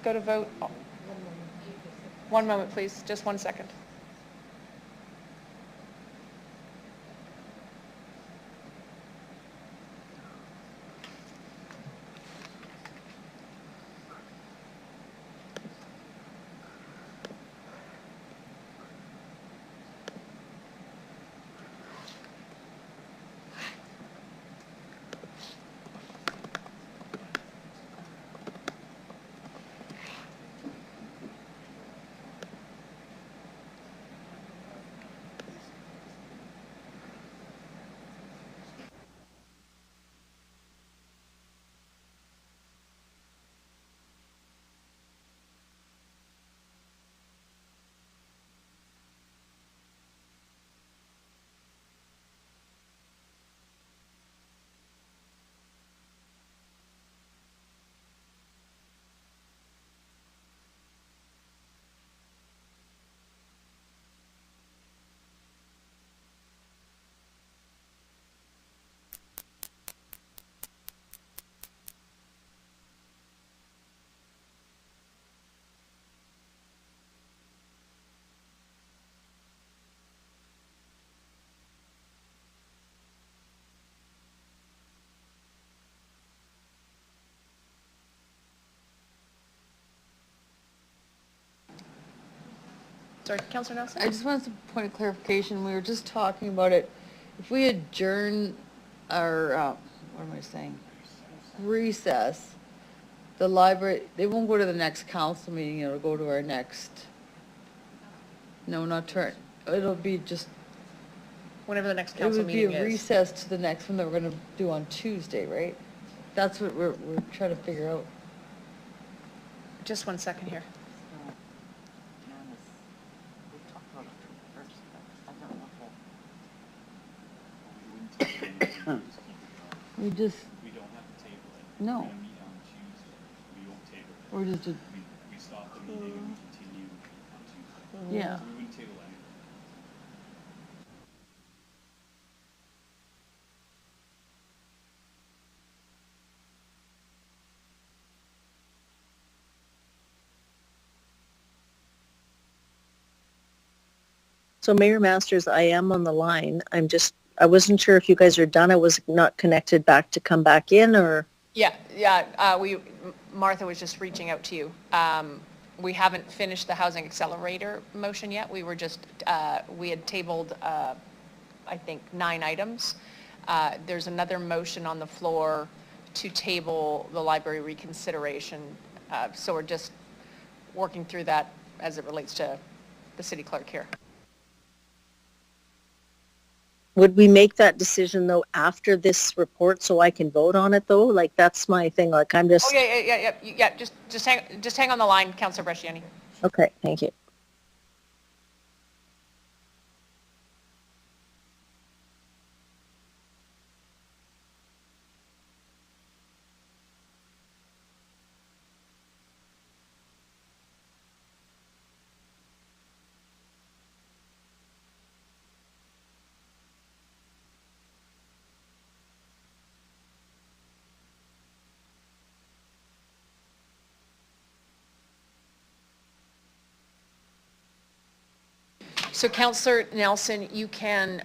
go to vote. One moment, please, just 1 second. Sorry, Councillor Nelson? I just wanted some point of clarification. We were just talking about it. If we adjourn our, what am I saying? Recess, the library, they won't go to the next council meeting, it'll go to our next, no, not turn, it'll be just. Whenever the next council meeting is. It would be a recess to the next one that we're gonna do on Tuesday, right? That's what we're trying to figure out. Just 1 second here. We just. We don't have to table it. No. We're going to meet on Tuesday. We won't table it. Or just. We stop the meeting and we continue on Tuesday. Yeah. So we wouldn't table anything. So Mayor Masters, I am on the line. I wasn't sure if you guys are done. I was not connected back to come back in, or? Yeah, Martha was just reaching out to you. We haven't finished the housing accelerator motion yet. We were just, we had tabled, I think, 9 items. There's another motion on the floor to table the library reconsideration. So we're just working through that as it relates to the city clerk here. Would we make that decision though after this report so I can vote on it though? Like that's my thing, like I'm Oh, just, yeah, just hang on the line, Councillor Bresciani. okay, thank you. So Councillor Nelson, you can,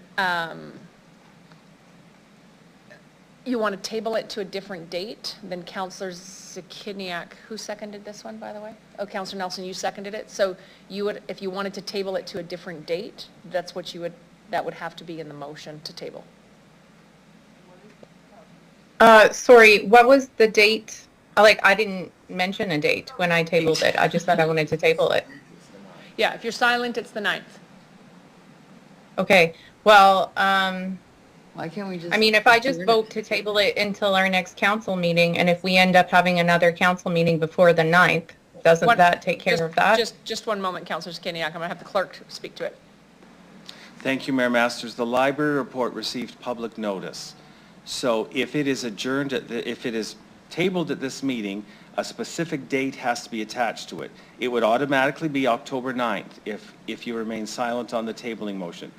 you want to table it to a different date than Councillor Zakidniak, who seconded this one, by the way? Oh, Councillor Nelson, you seconded it. So you would, if you wanted to table it to a different date, that's what you would, that would have to be in the motion to table. Sorry, what was the date? Like, I didn't mention a date when I tabled it. I just said I wanted to table it. Yeah, if you're silent, it's the 9th. Okay, well, Why can't we just? I mean, if I just vote to table it until our next council meeting, and if we end up having another council meeting before the 9th, doesn't that take care of that? Just one moment, Councillor Zakidniak. I'm going to have the clerk speak to it. Thank you, Mayor Masters. The library report received public notice. So if it is adjourned, if it is tabled at this meeting, a specific date has to be attached to it. It would automatically be October 9th if you remain silent on the tabling motion.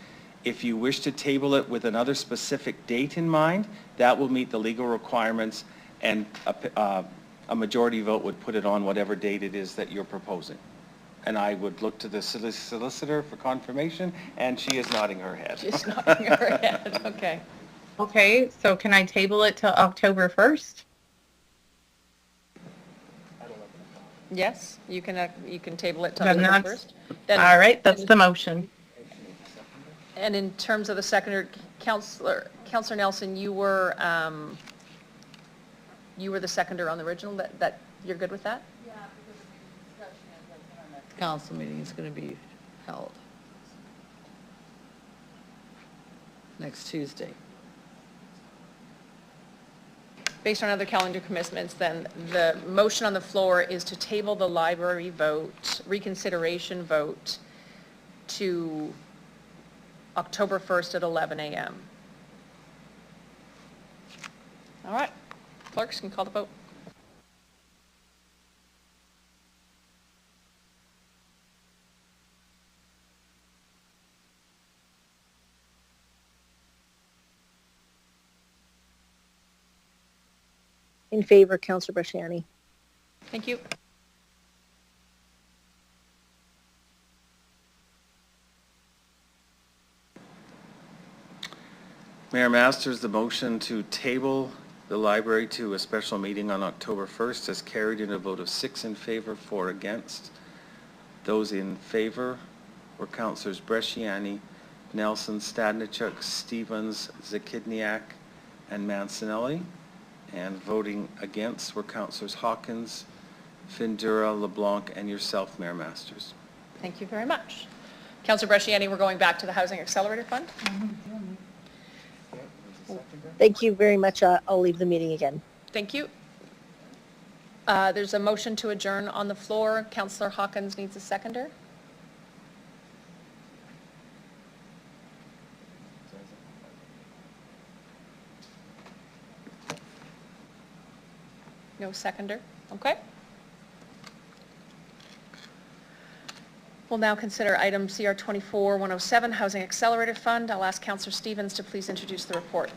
If you wish to table it with another specific date in mind, that will meet the legal requirements, and a majority vote would put it on whatever date it is that you're proposing. And I would look to the solicitor for confirmation, and she is nodding her head. She's nodding her head, okay. Okay, so can I table it till October 1st? Yes, you can table it till Then October that's, 1st. all right, that's the motion. And in terms of the seconder, Councillor Nelson, you were the seconder on the original, that you're good with that? Yeah, because the discussion is like our next council meeting is going to be held next Tuesday. Based on other calendar commitments, then the motion on the floor is to table the library vote, reconsideration vote, to October 1st at 11 a.m. All right, clerks can call the vote. In favor, Councillor Bresciani. Thank you. Mayor Masters, the motion to table the library to a special meeting on October 1st is carried in a vote of 6 in favor, 4 against. Those in favor were Councillors Bresciani, Nelson, Stadnichuk, Stevens, Zakidniak, and Mancinelli. And voting against were Councillors Hawkins, Findura, LeBlanc, and yourself, Mayor Masters. Thank you very much. Councillor Bresciani, we're going back to the Housing Accelerator Fund. Thank you very much. I'll leave the meeting again. Thank you. There's a motion to adjourn on the floor. Councillor Hawkins needs a seconder. No seconder. Okay. We'll now consider item CR 24-107, Housing Accelerator Fund. I'll ask Councillor Stevens to please introduce the report.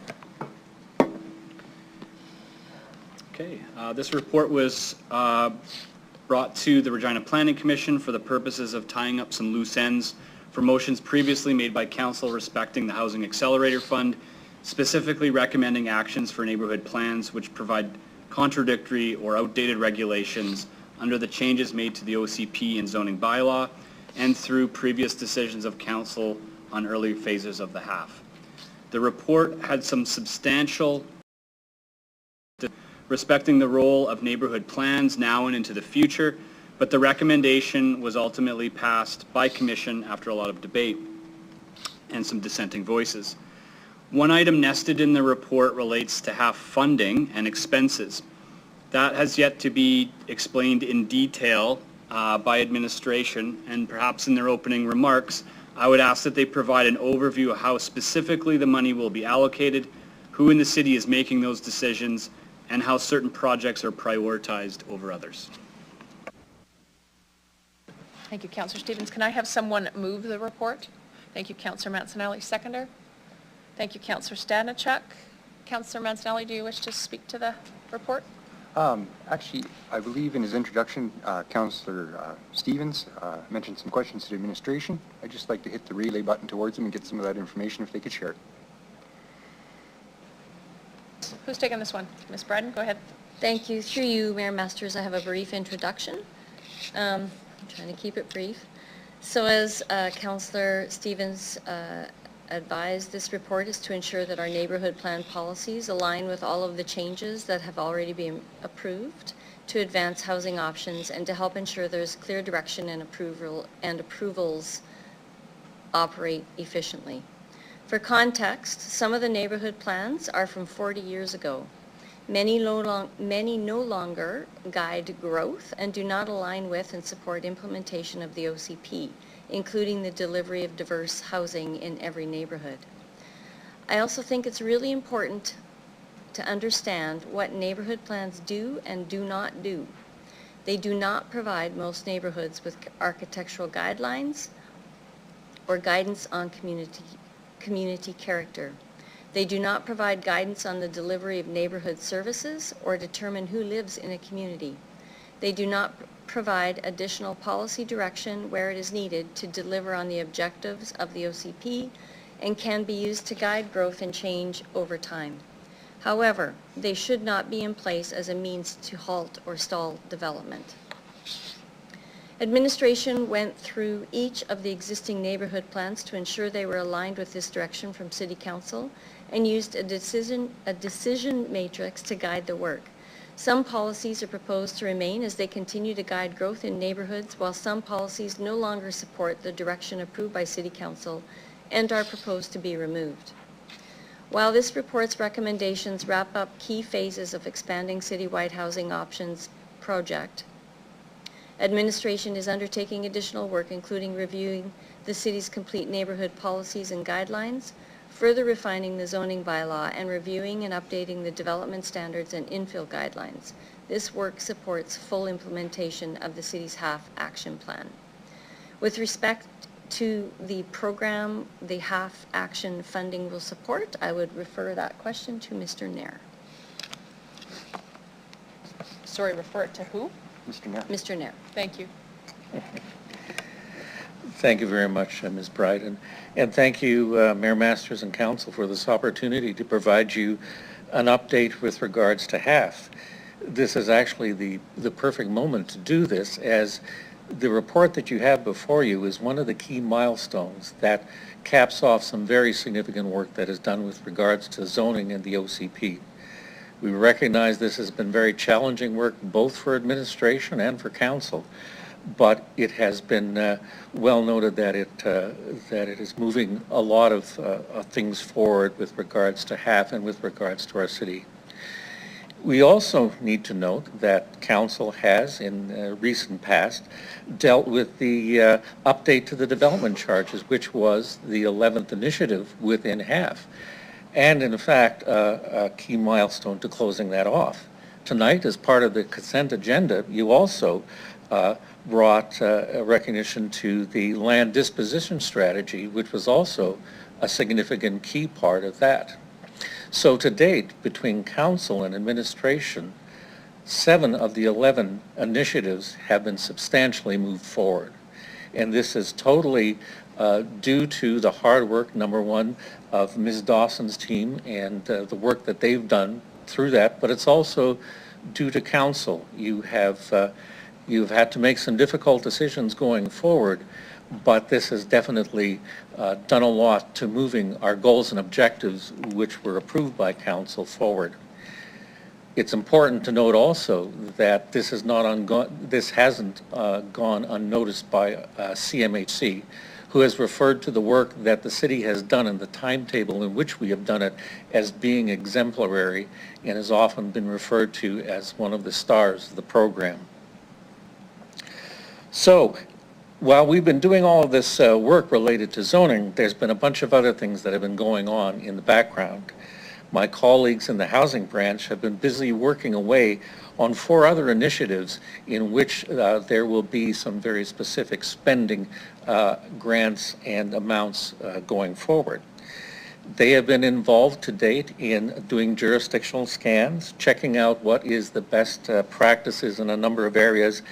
Okay, this report was brought to the Regina Planning Commission for the purposes of tying up some loose ends for motions previously made by council respecting the Housing Accelerator Fund, specifically recommending actions for neighborhood plans which provide contradictory or outdated regulations under the changes made to the OCP and zoning bylaw and through previous decisions of council on early phases of the HAF. The report had some substantial respecting the role of neighborhood plans now and into the future, but the recommendation was ultimately passed by commission after a lot of debate and some dissenting voices. One item nested in the report relates to HAF funding and expenses. That has yet to be explained in detail by administration, and perhaps in their opening remarks, I would ask that they provide an overview of how specifically the money will be allocated, who in the city is making those decisions, and how certain projects are prioritized over others. Thank you, Councillor Stevens. Can I have someone move the report? Thank you, Councillor Mancinelli. Seconder? Thank you, Councillor Stanichuk. Councillor Mancinelli, do you wish to speak to the report? Actually, I believe in his introduction, Councillor Stevens mentioned some questions to the administration. I'd just like to hit the relay button towards them and get some of that information if they could share it. Who's taking this one? Ms. Bryden, go ahead. Thank you. Through you, Mayor Masters, I have a brief introduction. I'm trying to keep it brief. So as Councillor Stevens advised, this report is to ensure that our neighbourhood plan policies align with all of the changes that have already been approved to advance housing options and to help ensure there's clear direction and approvals operate efficiently. For context, some of the neighbourhood plans are from 40 years ago. Many no longer guide growth and do not align with and support implementation of the OCP, including the delivery of diverse housing in every neighbourhood. I also think it's really important to understand what neighbourhood plans do and do not do. They do not provide most neighbourhoods with architectural guidelines or guidance on community character. They do not provide guidance on the delivery of neighbourhood services or determine who lives in a community. They do not provide additional policy direction where it is needed to deliver on the objectives of the OCP and can be used to guide growth and change over time. However, they should not be in place as a means to halt or stall development. Administration went through each of the existing neighbourhood plans to ensure they were aligned with this direction from City Council and used a decision matrix to guide the work. Some policies are proposed to remain as they continue to guide growth in neighbourhoods, while some policies no longer support the direction approved by City Council and are proposed to be removed. While this report's recommendations wrap up key phases of expanding citywide housing options project, administration is undertaking additional work, including reviewing the city's complete neighbourhood policies and guidelines, further refining the zoning bylaw, and reviewing and updating the development standards and infill guidelines. This work supports full implementation of the city's HAF action plan. With respect to the program the HAF action funding will support, I would refer that question to Mr. Nair. Sorry, refer it to who? Mr. Nair. Mr. Nair. Thank you. Thank you very much, Ms. Bryden. And thank you, Mayor Masters and Council, for this opportunity to provide you an update with regards to HAF. This is actually the perfect moment to do this, as the report that you have before you is one of the key milestones that caps off some very significant work that is done with regards to zoning and the OCP. We recognize this has been very challenging work both for administration and for council, but it has been well noted that it is moving a lot of things forward with regards to HAF and with regards to our city. We also need to note that council has, in recent past, dealt with the update to the development charges, which was the 11th initiative within HAF, and in fact a key milestone to closing that off. Tonight, as part of the consent agenda, you also brought a recognition to the land disposition strategy, which was also a significant key part of that. So to date, between council and administration, 7 of the 11 initiatives have been substantially moved forward. And this is totally due to the hard work, number one, of Ms. Dawson's team and the work that they've done through that, but it's also due to council. You've had to make some difficult decisions going forward, but this has definitely done a lot to moving our goals and objectives, which were approved by council, forward. It's important to note also that this hasn't gone unnoticed by CMHC, who has referred to the work that the city has done and the timetable in which we have done it as being exemplary, and has often been referred to as one of the stars of the program. So, while we've been doing all of this work related to zoning, there's been a bunch of other things that have been going on in the background. My colleagues in the housing branch have been busy working away on 4 other initiatives in which there will be some very specific spending grants and amounts going forward. They have been involved to date in doing jurisdictional scans, checking out what is the best practices in a number of areas,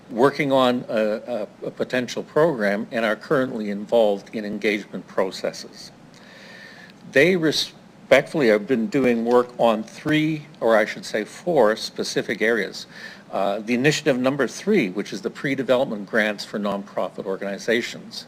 working on a potential program, and are currently involved in engagement processes. They respectfully have been doing work on 3, or I should say 4, specific areas. The initiative number 3, which is the pre-development grants for nonprofit organizations.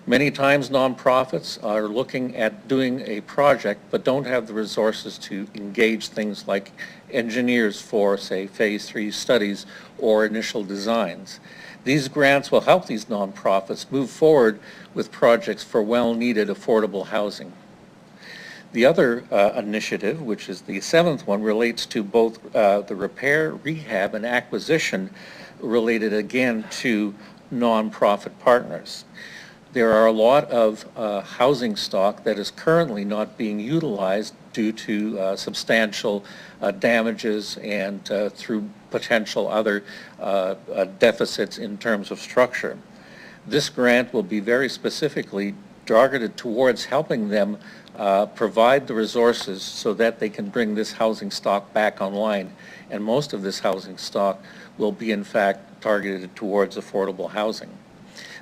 Many times nonprofits are looking at doing a project but don't have the resources to engage things like engineers for, say, phase 3 studies or initial designs. These grants will help these nonprofits move forward with projects for well-needed affordable housing. The other initiative, which is the 7th one, relates to both the repair, rehab, and acquisition related again to nonprofit partners. There are a lot of housing stock that is currently not being utilized due to substantial damages and through potential other deficits in terms of structure. This grant will be very specifically targeted towards helping them provide the resources so that they can bring this housing stock back online. And most of this housing stock will be in fact targeted towards affordable housing.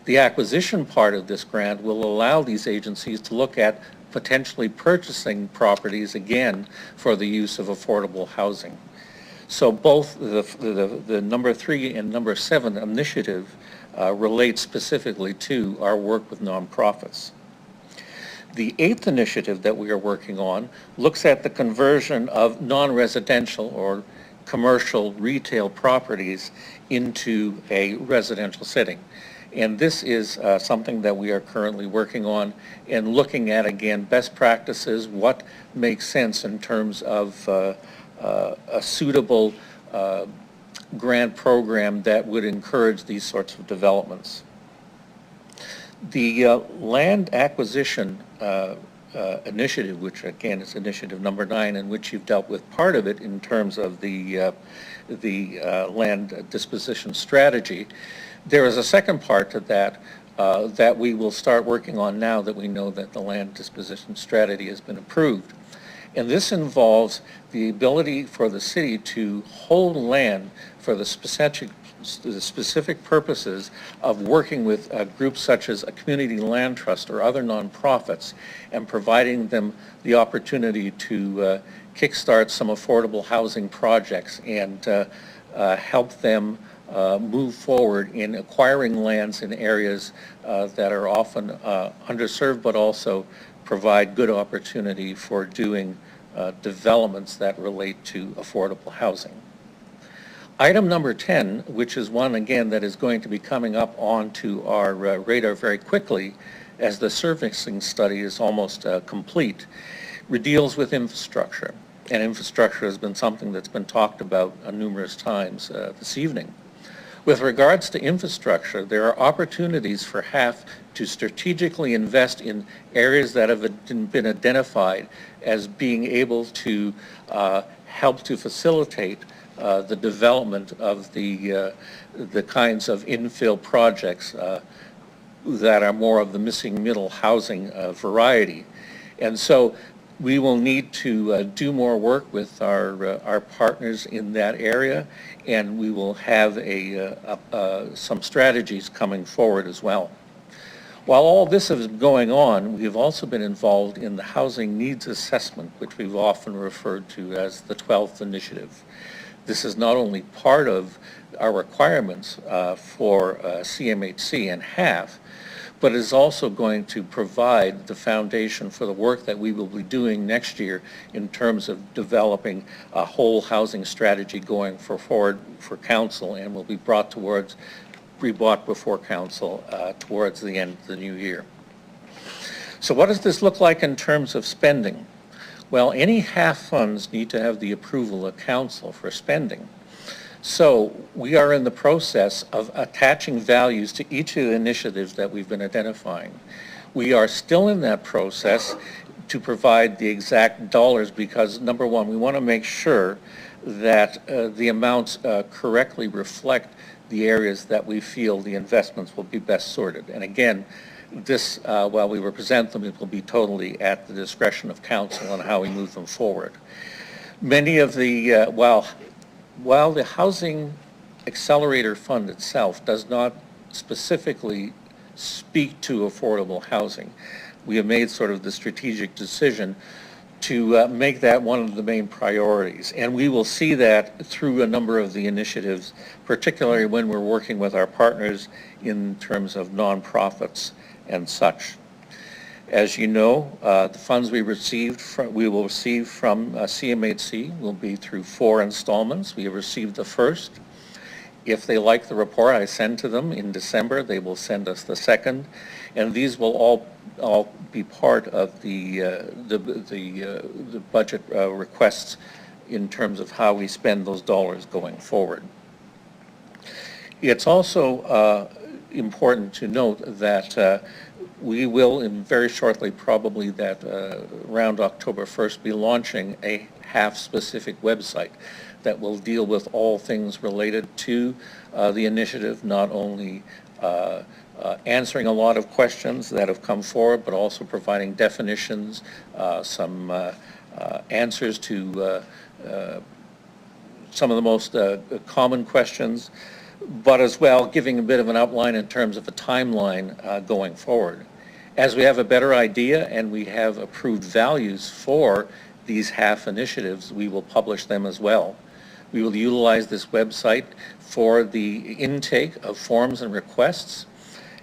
The acquisition part of this grant will allow these agencies to look at potentially purchasing properties again for the use of affordable housing. So both the number 3 and number 7 initiative relate specifically to our work with nonprofits. The 8th initiative that we are working on looks at the conversion of non-residential or commercial retail properties into a residential setting. And this is something that we are currently working on and looking at, again, best practices, what makes sense in terms of a suitable grant program that would encourage these sorts of developments. The land acquisition initiative, which again is initiative number 9, in which you've dealt with part of it in terms of the land disposition strategy. There is a second part to that that we will start working on now that we know that the land disposition strategy has been approved. And this involves the ability for the city to hold land for the specific purposes of working with groups such as a community land trust or other nonprofits and providing them the opportunity to kickstart some affordable housing projects and help them move forward in acquiring lands in areas that are often underserved, but also provide good opportunity for doing developments that relate to affordable housing. Item number 10, which is one again that is going to be coming up onto our radar very quickly as the servicing study is almost complete, deals with infrastructure. And infrastructure has been something that's been talked about numerous times this evening. With regards to infrastructure, there are opportunities for HAF to strategically invest in areas that have been identified as being able to help to facilitate the development of the kinds of infill projects that are more of the missing middle housing variety. And so we will need to do more work with our partners in that area, and we will have some strategies coming forward as well. While all this is going on, we've also been involved in the housing needs assessment, which we've often referred to as the 12th initiative. This is not only part of our requirements for CMHC and HAF, but is also going to provide the foundation for the work that we will be doing next year in terms of developing a whole housing strategy going forward for council, and will be brought towards be brought before council towards the end of the new year. So what does this look like in terms of spending? Well, any half funds need to have the approval of council for spending. So we are in the process of attaching values to each of the initiatives that we've been identifying. We are still in that process to provide the exact dollars because, number one, we want to make sure that the amounts correctly reflect the areas that we feel the investments will be best sorted. And again, this, while we represent them, it will be totally at the discretion of council on how we move them forward. Many of the, while the Housing Accelerator Fund itself does not specifically speak to affordable housing, we have made sort of the strategic decision to make that one of the main priorities. And we will see that through a number of the initiatives, particularly when we're working with our partners in terms of nonprofits and such. As you know, the funds we will receive from CMHC will be through 4 installments. We have received the first. If they like the report I send to them in December, they will send us the second. And these will all be part of the budget requests in terms of how we spend those dollars going forward. It's also important to note that we will, in very shortly, probably that around October 1st, be launching a half-specific website that will deal with all things related to the initiative, not only answering a lot of questions that have come forward, but also providing definitions, some answers to some of the most common questions, but as well giving a bit of an outline in terms of a timeline going forward. As we have a better idea and we have approved values for these half initiatives, we will publish them as well. We will utilize this website for the intake of forms and requests,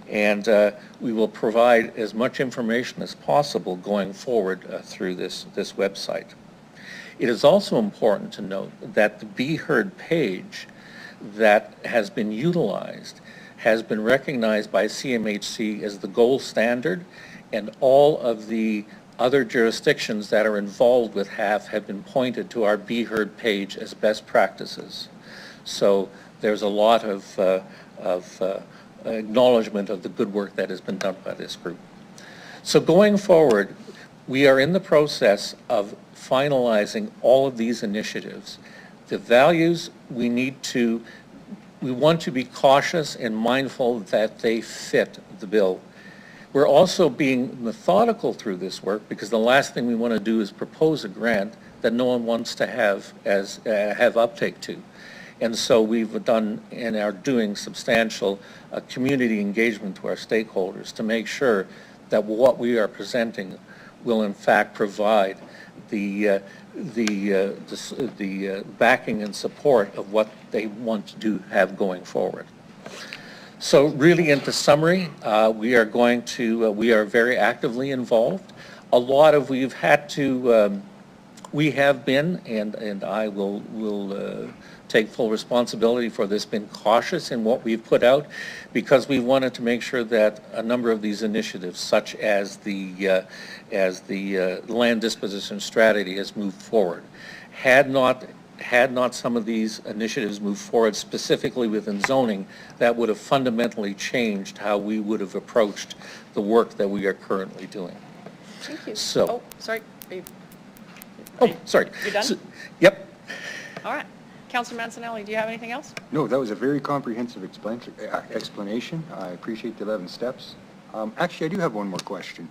and we will provide as much information as possible going forward through this website. It is also important to note that the Be Heard page that has been utilized has been recognized by CMHC as the gold standard, and all of the other jurisdictions that are involved with HAF have been pointed to our Be Heard page as best practices. So there's a lot of acknowledgement of the good work that has been done by this group. So going forward, we are in the process of finalizing all of these initiatives. The values we want to be cautious and mindful that they fit the bill. We're also being methodical through this work because the last thing we want to do is propose a grant that no one wants to have uptake to. And so we've done and are doing substantial community engagement to our stakeholders to make sure that what we are presenting will in fact provide the backing and support of what they want to have going forward. So really, into summary, we are very actively involved. We have been, and I will take full responsibility for this, been cautious in what we've put out because we wanted to make sure that a number of these initiatives, such as the land disposition strategy, has moved forward. Had not some of these initiatives moved forward specifically within zoning, that would have fundamentally changed how we would have approached the work that we are currently doing. Thank you. So, oh, sorry. sorry. You're done? Yep. All right. Councillor Mancinelli, do you have anything else? No, that was a very comprehensive explanation. I appreciate the 11 steps. Actually, I do have one more question.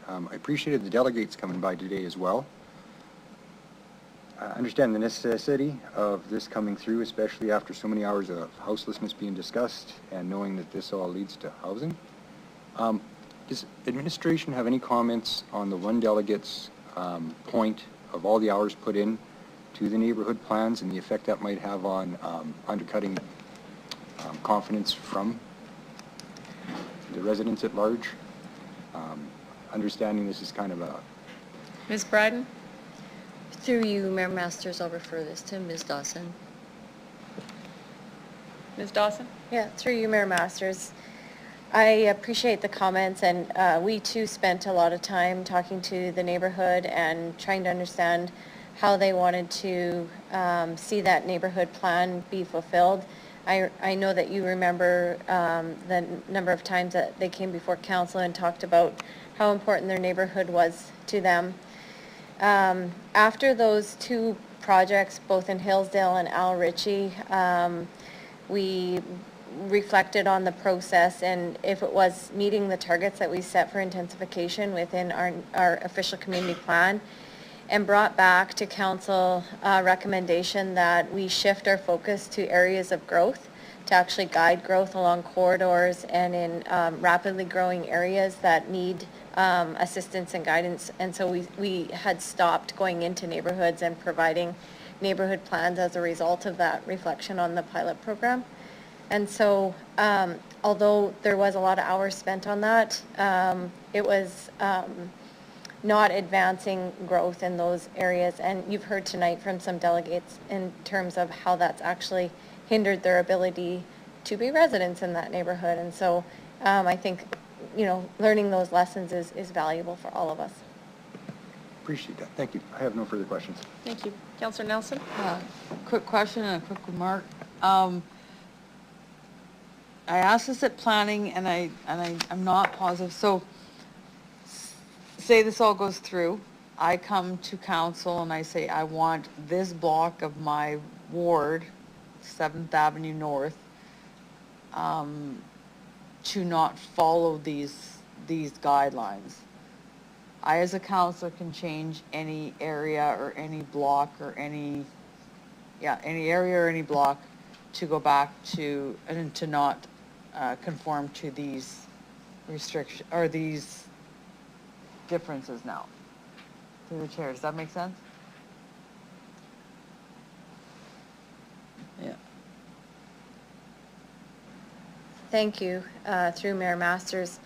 I appreciated the delegates coming by today as well. I understand the necessity of this coming through, especially after so many hours of houselessness being discussed and knowing that this all leads to housing. Does administration have any comments on the one delegate's point of all the hours put in to the neighborhood plans and the effect that might have on undercutting confidence from the residents at large? Understanding this is kind of a... Ms. Bryden? Through you, Mayor Masters, I'll refer this to Ms. Dawson. Ms. Dawson? Yeah, through you, Mayor Masters. I appreciate the comments, and we too spent a lot of time talking to the neighborhood and trying to understand how they wanted to see that neighborhood plan be fulfilled. I know that you remember the number of times that they came before council and talked about how important their neighborhood was to them. After those two projects, both in Hillsdale and Al Ritchie, we reflected on the process and if it was meeting the targets that we set for intensification within our official community plan, and brought back to council a recommendation that we shift our focus to areas of growth to actually guide growth along corridors and in rapidly growing areas that need assistance and guidance. And so we had stopped going into neighborhoods and providing neighborhood plans as a result of that reflection on the pilot program. And so although there was a lot of hours spent on that, it was not advancing growth in those areas. And you've heard tonight from some delegates in terms of how that's actually hindered their ability to be residents in that neighborhood. And so I think, you know, learning those lessons is valuable for all of us. Appreciate that. Thank you. I have no further questions. Thank you. Councillor Nelson? Quick question and a quick remark. I asked this at planning and I'm not positive. So say this all goes through, I come to council and I say, I want this block of my ward, 7th Avenue North, to not follow these guidelines. I, as a councillor, can change any area or any block or any area or any block to go back to, and to not conform to these restrictions, or these differences now. Through the chair, does that make sense? Yeah. Thank you. Through Mayor Masters.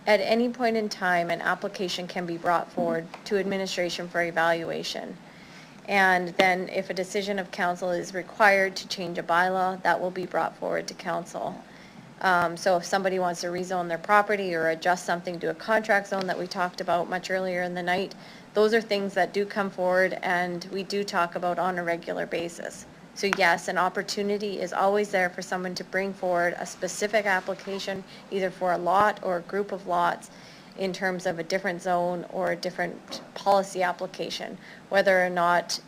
At any point in time, an application can be brought forward to administration for evaluation. And then if a decision of council is required to change a bylaw, that will be brought forward to council. So if somebody wants to rezone their property or adjust something to a contract zone that we talked about much earlier in the night, those are things that do come forward and we do talk about on a regular basis. So yes, an opportunity is always there for someone to bring forward a specific application, either for a lot or a group of lots, in terms of a different zone or a different policy application. Whether or not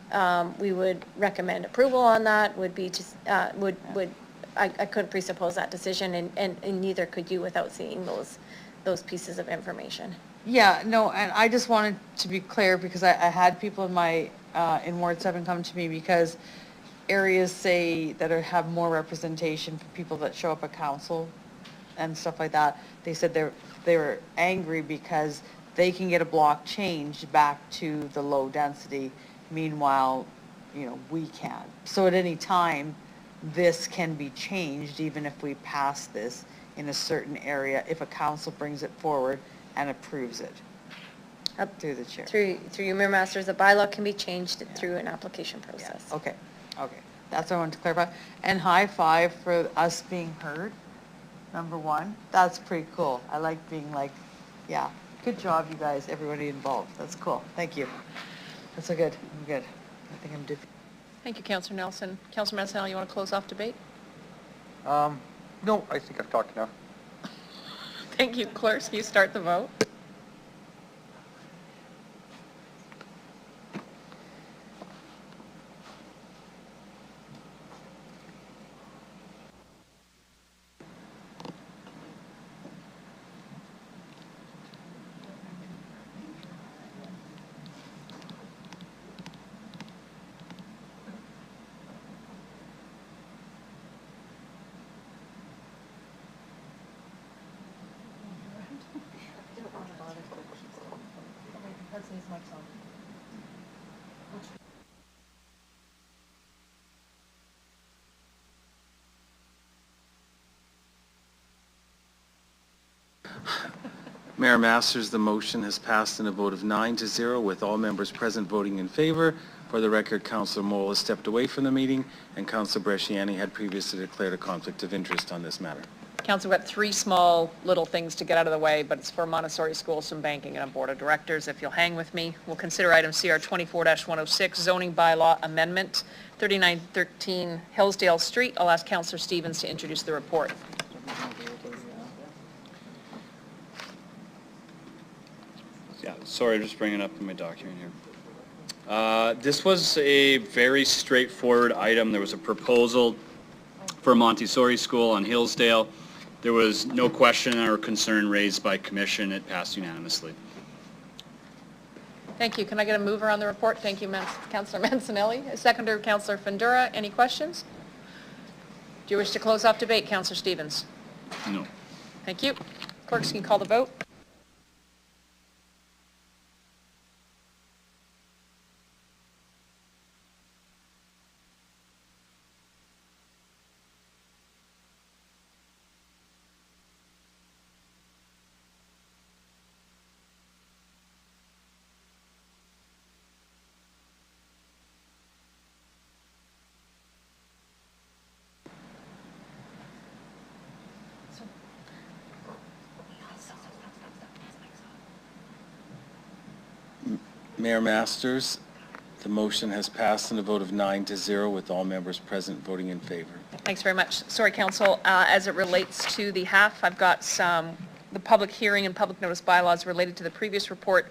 we would recommend approval on that would be just, I couldn't presuppose that decision, and neither could you without seeing those pieces of information. Yeah, no, and I just wanted to be clear because I had people in my, in Ward 7 come to me because areas say that have more representation for people that show up at council and stuff like that. They said they were angry because they can get a block changed back to the low density. Meanwhile, you know, we can't. So at any time, this can be changed even if we pass this in a certain area, if a council brings it forward and approves it. Up through the chair. Through you, Mayor Masters, a bylaw can be changed through an application process. Yeah. Okay, that's what I wanted to clarify. And high five for us being heard, number one. That's pretty cool. I like being like, yeah, good job, you guys, everybody involved. That's cool. Thank you. That's so good. I'm good. I think I'm good. Thank you, Councillor Nelson. Councillor Mansell, you want to close off debate? No, I think I've talked enough. Thank you. Clerk, you start the vote. Mayor Masters, the motion has passed in a vote of 9-0 with all members present voting in favor. For the record, Councillor Moll has stepped away from the meeting and Councillor Bresciani had previously declared a conflict of interest on this matter. Council, we've got three small little things to get out of the way, but it's for Montessori schools, some banking, and a board of directors. If you'll hang with me, we'll consider item CR 24-106, zoning bylaw amendment, 3913 Hillsdale Street. I'll ask Councillor Stevens to introduce the report. Yeah, sorry, I'm just bringing it up in my document here. This was a very straightforward item. There was a proposal for a Montessori school on Hillsdale. There was no question or concern raised by commission. It passed unanimously. Thank you. Can I get a mover on the report? Thank you, Councillor Mancinelli. A seconder, Councillor Fundura. Any questions? Do you wish to close off debate, Councillor Stevens? No. Thank you. Clerks, can you call the vote? Mayor Masters, the motion has passed in a vote of 9-0 with all members present voting in favor. Thanks very much. Sorry, Council, as it relates to the HAF, I've got the public hearing and public notice bylaws related to the previous report.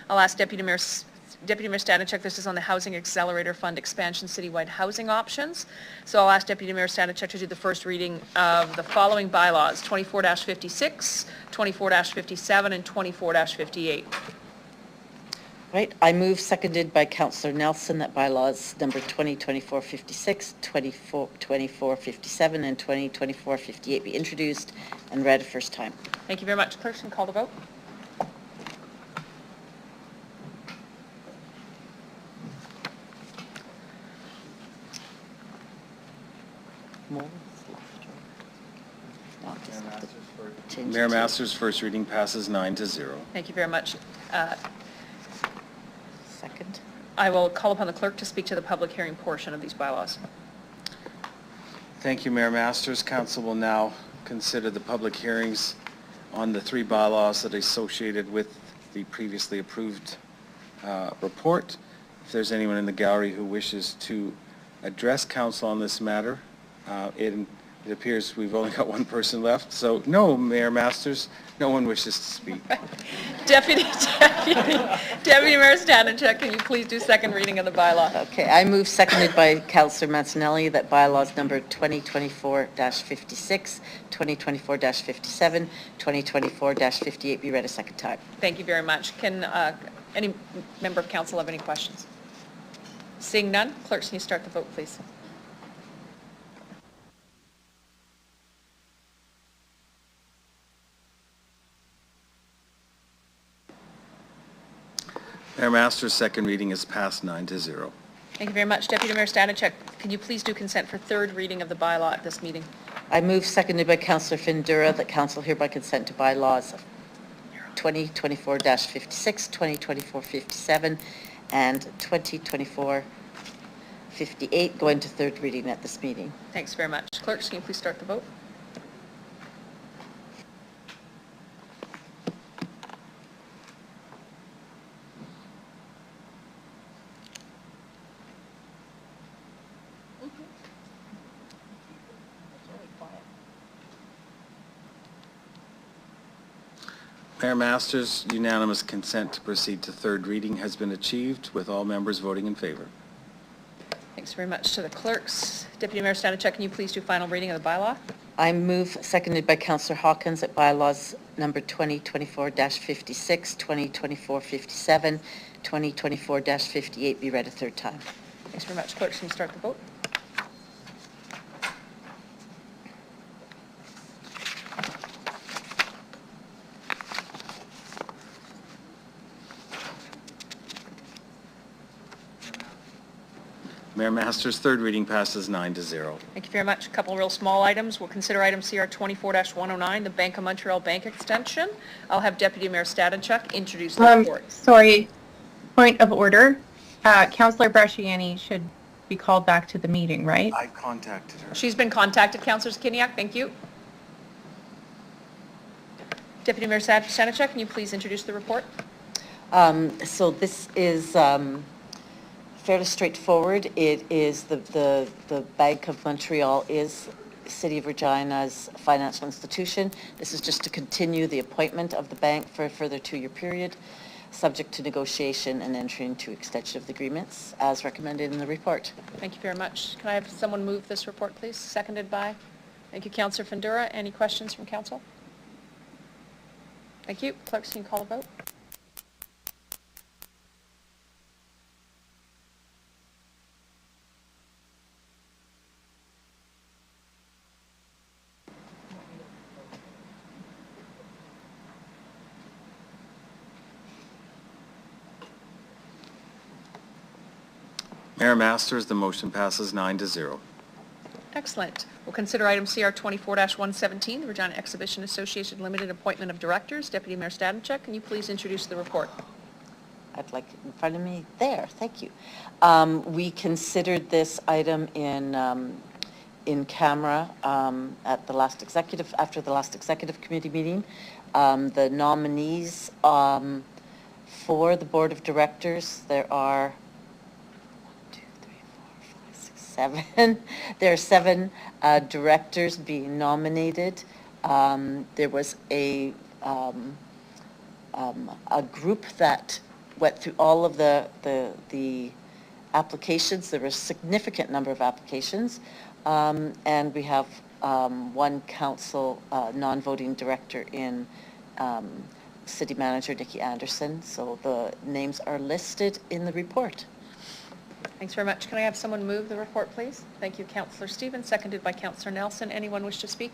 I'll ask Deputy Mayor Stanachuk. This is on the Housing Accelerator Fund expansion citywide housing options. So I'll ask Deputy Mayor Stanachuk to do the first reading of the following bylaws: 24-56, 24-57, and 24-58. Right, I move, seconded by Councillor Nelson, that bylaws number 2024-56, 24-57, and 2024-58 be introduced and read a first time. Thank you very much. Clerk, can call the vote. Mayor Masters' first reading passes 9-0. Thank you very much. Second. I will call upon the clerk to speak to the public hearing portion of these bylaws. Thank you, Mayor Masters. Council will now consider the public hearings on the three bylaws that are associated with the previously approved report. If there's anyone in the gallery who wishes to address council on this matter, it appears we've only got one person left. So no, Mayor Masters, no one wishes to speak. Deputy Mayor Stanachuk, can you please do second reading of the bylaw? Okay, I move, seconded by Councillor Mancinelli, that bylaws number 2024-56, 2024-57, 2024-58 be read a second time. Thank you very much. Can any member of council have any questions? Seeing none, clerks, can you start the vote, please? Mayor Masters' second reading is passed 9-0. Thank you very much. Deputy Mayor Stanachuk, can you please do consent for third reading of the bylaw at this meeting? I move, seconded by Councillor Fundura, that council hereby consent to bylaws 2024-56, 2024-57, and 2024-58 go into third reading at this meeting. Thanks very much. Clerks, can you please start the vote? Mayor Masters, unanimous consent to proceed to third reading has been achieved with all members voting in favor. Thanks very much to the clerks. Deputy Mayor Stanachuk, can you please do final reading of the bylaw? I move, seconded by Councillor Hawkins, that bylaws number 2024-56, 2024-57, 2024-58 be read a third time. Thanks very much. Clerks, can you start the vote? Mayor Masters, third reading passes 9-0. Thank you very much. A couple real small items. We'll consider item CR 24-109, the Bank of Montreal Bank Extension. I'll have Deputy Mayor Stadenchuk introduce the report. Sorry, point of order. Councillor Bresciani should be called back to the meeting, right? I contacted her. She's been contacted, Councillor Skiniak. Thank you. Deputy Mayor Stadenchuk, can you please introduce the report? So this is fairly straightforward. It is the Bank of Montreal is City of Regina's financial institution. This is just to continue the appointment of the bank for a further 2-year period, subject to negotiation and entry into extension of the agreements as recommended in the report. Thank you very much. Can I have someone move this report, please? Seconded by? Thank you, Councillor Fundura. Any questions from council? Thank you. Clerks, can you call the vote? Mayor Masters, the motion passes 9-0. Excellent. We'll consider item CR 24-117, the Regina Exhibition Association Limited Appointment of Directors. Deputy Mayor Stadenchuk, can you please introduce the report? I'd like it in front of me there. Thank you. We considered this item in camera at the last executive, after the last executive committee meeting. The nominees for the board of directors, there are 7. There are 7 directors being nominated. There was a group that went through all of the applications. There were a significant number of applications, and we have 1 council non-voting director in City Manager Nikki Anderson. So the names are listed in the report. Thanks very much. Can I have someone move the report, please? Thank you, Councillor Stevens, seconded by Councillor Nelson. Anyone wish to speak?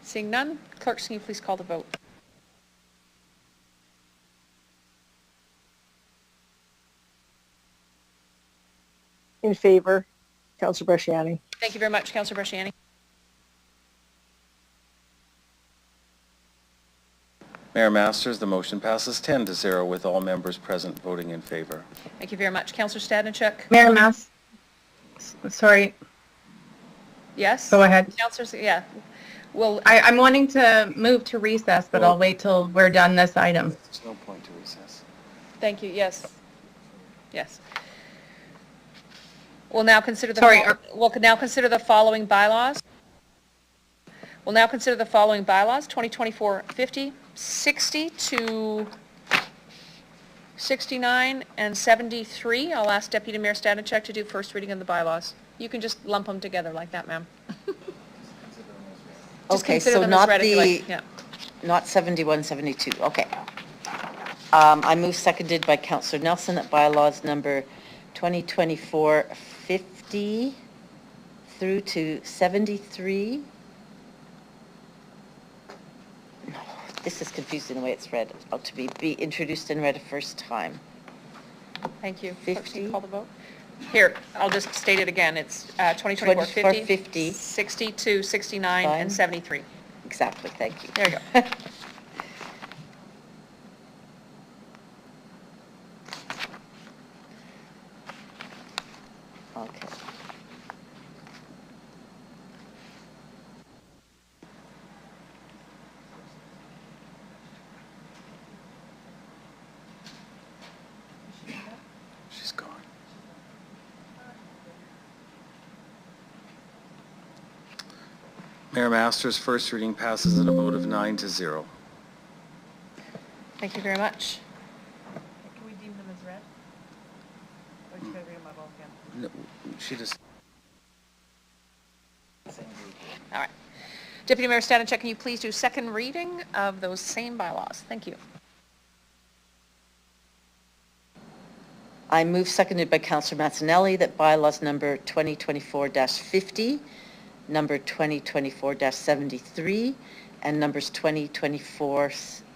Seeing none, clerks, can you please call the vote? In favor, Councillor Bresciani. Thank you very much, Councillor Bresciani. Mayor Masters, the motion passes 10-0 with all members present voting in favor. Thank you very much. Councillor Stadenchuk? Mayor Masters, sorry. Yes? Go ahead. Councillor, yeah. Well, I'm wanting to move to recess, but I'll wait till we're done this item. There's no point to recess. thank you. Yes. Yes. We'll now consider the we'll now consider the following bylaws. We'll now consider the following bylaws: 2024-50, 60 to 69, and 73. I'll ask Deputy Mayor Stadenchuk to do first reading of the bylaws. You can just lump them together like that, ma'am. Okay, so not 71, 72. Okay. I move seconded by Councillor Nelson that bylaws number 2024-50 through to 73. This is confusing the way it's read out to be introduced and read a first time. Thank you. 50. Call the vote. Here, I'll just state it again. It's 2024-50, 60 to 69, and 73. Exactly. Thank you. There you go. Okay. She's gone. Mayor Masters, first reading passes at a vote of 9-0. Thank you very much. Can we deem them as read? Or should I read them out all again? No, she just... All right. Deputy Mayor Stadenchuk, can you please do second reading of those same bylaws? Thank you. I move seconded by Councillor Mazzanelli that bylaws number 2024-50, number 2024-73, and numbers 2024,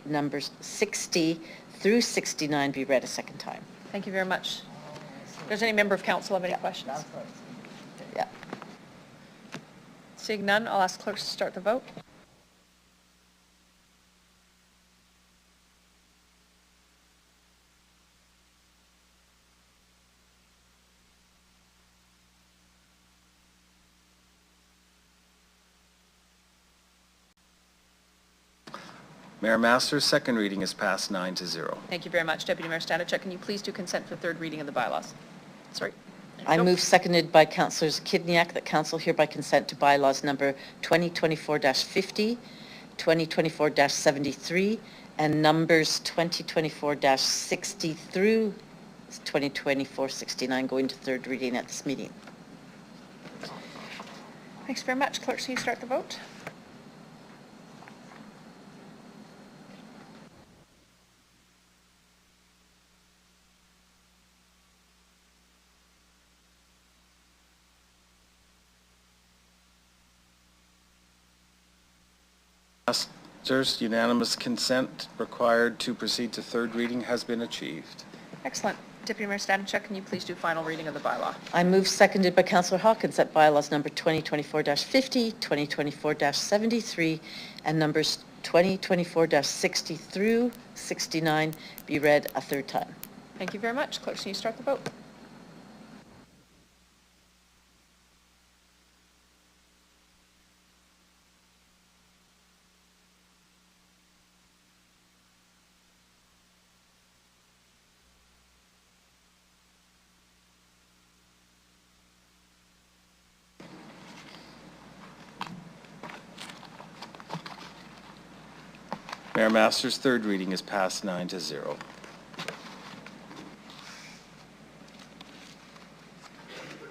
numbers 60 through 69 be read a second time. Thank you very much. Does any member of council have any questions? Yeah. Seeing none, I'll ask clerks to start the vote. Mayor Masters, second reading is passed 9-0. Thank you very much. Deputy Mayor Stanachuk, can you please do consent for third reading of the bylaws? Sorry. I Nope. move, seconded by Councillors Kidniak, that council hereby consent to bylaws number 2024-50, 2024-73, and numbers 2024-60 through 2024-69 going to third reading at this meeting. Thanks very much. Clerks, can you start the vote? Masters, unanimous consent required to proceed to third reading has been achieved. Excellent. Deputy Mayor Stanachuk, can you please do final reading of the bylaw? I move, seconded by Councillor Hawkins, that bylaws number 2024-50, 2024-73, and numbers 2024-60 through 69 be read a third time. Thank you very much. Clerks, can you start the vote? Mayor Masters, third reading is passed 9-0.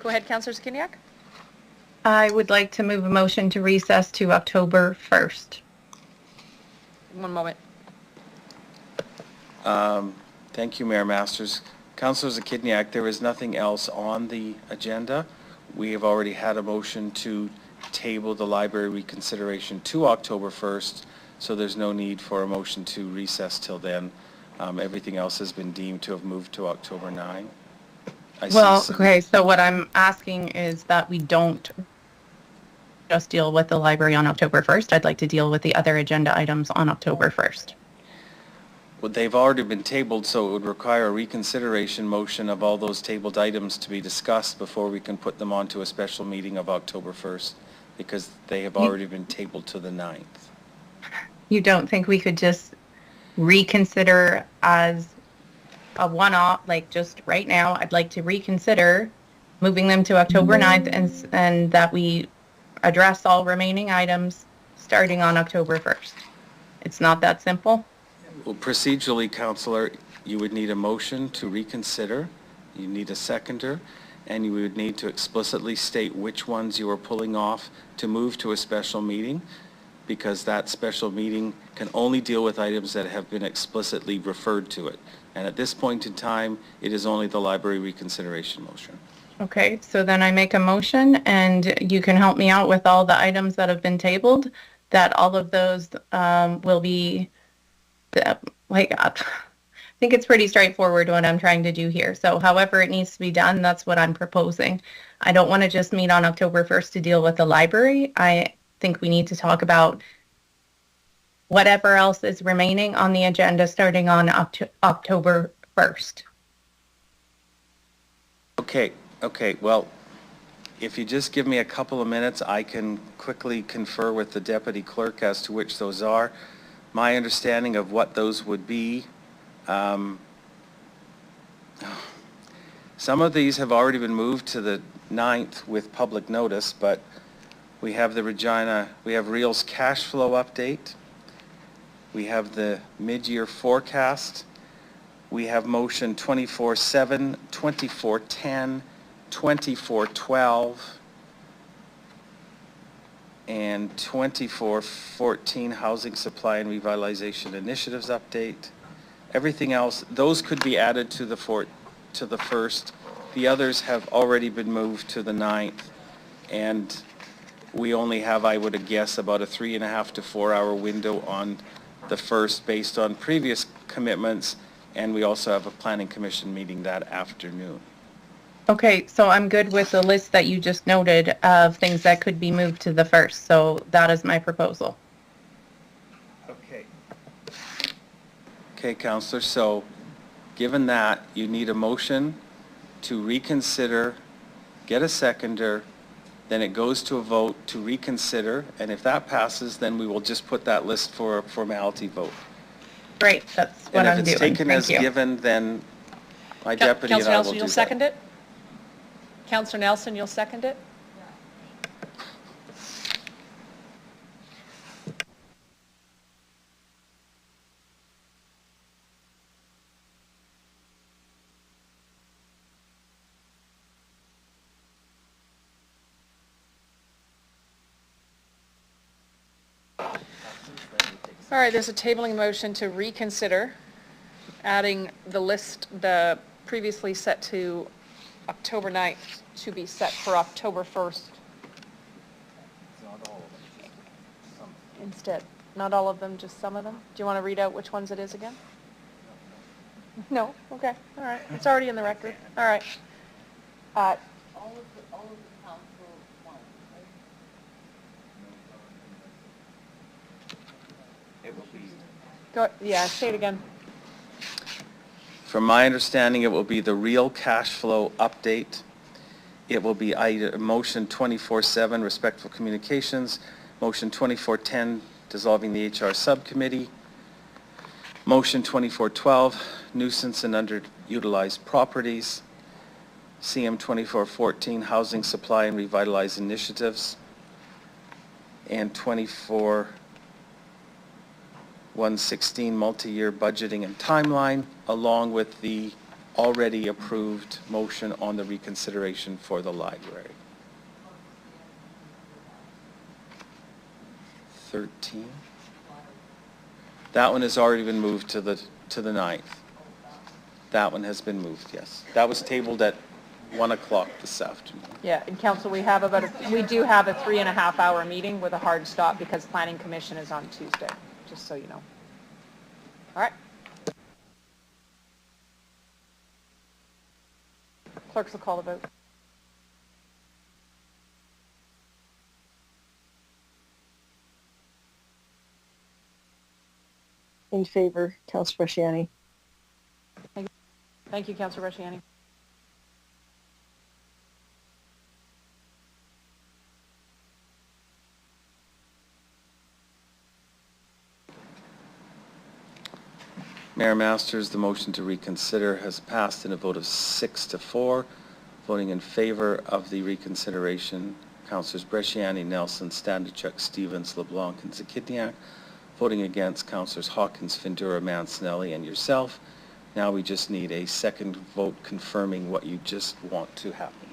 Go ahead, Councillor Kidniak. I would like to move a motion to recess to October 1st. One moment. Thank you, Mayor Masters. Councillor Zakidniak, there is nothing else on the agenda. We have already had a motion to table the library reconsideration to October 1st, so there's no need for a motion to recess till then. Everything else has been deemed to have moved to October 9. Well, okay, so what I'm asking is that we don't just deal with the library on October 1st. I'd like to deal with the other agenda items on October 1st. Well, they've already been tabled, so it would require a reconsideration motion of all those tabled items to be discussed before we can put them onto a special meeting of October 1st, because they have already been tabled to the 9th. You don't think we could just reconsider as a one-off, like just right now, I'd like to reconsider moving them to October 9th and that we address all remaining items starting on October 1st. It's not that simple? Well, procedurally, Councillor, you would need a motion to reconsider, you need a seconder, and you would need to explicitly state which ones you are pulling off to move to a special meeting, because that special meeting can only deal with items that have been explicitly referred to it. And at this point in time, it is only the library reconsideration motion. Okay, so then I make a motion and you can help me out with all the items that have been tabled, that all of those will be, I think it's pretty straightforward what I'm trying to do here. So however it needs to be done, that's what I'm proposing. I don't want to just meet on October 1st to deal with the library. I think we need to talk about whatever else is remaining on the agenda starting on October 1st. Okay, well, if you just give me a couple of minutes, I can quickly confer with the deputy clerk as to which those are. My understanding of what those would be, some of these have already been moved to the 9th with public notice, but we have the Regina, we have Real's cash flow update, we have the mid-year forecast, we have motion 24-7, 24-10, 24-12, and 24-14 Housing Supply and Revitalization Initiatives update. Everything else, those could be added to the first. The others have already been moved to the 9th, and we only have, I would guess, about a 3.5 to 4 hour window on the first based on previous commitments, and we also have a planning commission meeting that afternoon. Okay, so I'm good with the list that you just noted of things that could be moved to the first, so that is my proposal. Okay. Okay, Counselor, so given that, you need a motion to reconsider, get a seconder, then it goes to a vote to reconsider, and if that passes, then we will just put that list for a formality vote. Great, that's what I'm And if it's doing. taken Thank as you. given, then my deputy and Councillor I will Nelson, do you'll that. second it? Councillor Nelson, you'll second it? All right, there's a tabling motion to reconsider adding the list, the previously set to October 9th to be set for October 1st. Instead, not all of them, just some of them? Do you want to read out which ones it is again? No? Okay, all right. It's already in the record. All right. All of the council wants, It will be. Go, yeah, say it again. From my understanding, it will be the real cash flow update. It will be motion 24-7, respectful communications, motion 24-10, dissolving the HR subcommittee, motion 24-12, nuisance and underutilized properties, CM 24-14, housing supply and revitalize initiatives, and 24-116, multi-year budgeting and timeline, along with the already approved motion on the reconsideration for the library. 13. That one has already been moved to the 9th. That one has been moved, yes. That was tabled at 1 o'clock this afternoon. Yeah, in council, we have we do have a 3.5-hour meeting with a hard stop because planning commission is on Tuesday, just so you know. All right. Clerks will call the vote. In favor, Councillor Bresciani. Thank you, Councillor Bresciani. Mayor Masters, the motion to reconsider has passed in a vote of 6-4. Voting in favor of the reconsideration, Councillors Bresciani, Nelson, Standichuk, Stevens, LeBlanc, and Zakitniak. Voting against, Councillors Hawkins, Findura, Mancinelli, and yourself. Now we just need a second vote confirming what you just want to happen.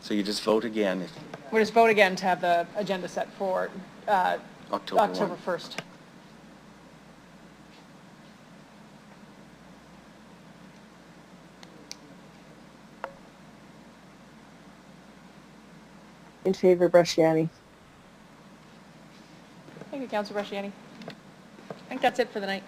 So you just vote again. We'll just vote again to have the agenda set for October 1st. In favor, Bresciani. Thank you, Councillor Bresciani. I think that's it for the night.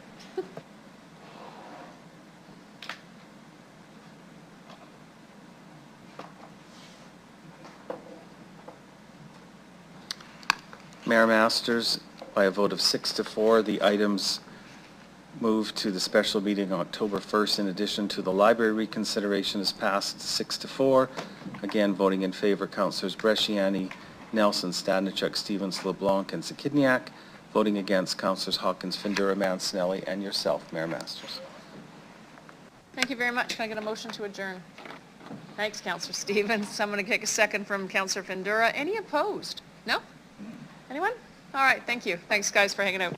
Mayor Masters, by a vote of 6-4, the items moved to the special meeting on October 1st in addition to the library reconsideration is passed 6-4. Again, voting in favor, Councillors Bresciani, Nelson, Standichuk, Stevens, LeBlanc, and Zakitniak. Voting against, Councillors Hawkins, Findura, Mancinelli, and yourself, Mayor Masters. Thank you very much. Can I get a motion to adjourn? Thanks, Councillor Stevens. Someone to take a second from Councillor Findura. Any opposed? No? Anyone? All right, thank you. Thanks, guys, for hanging out.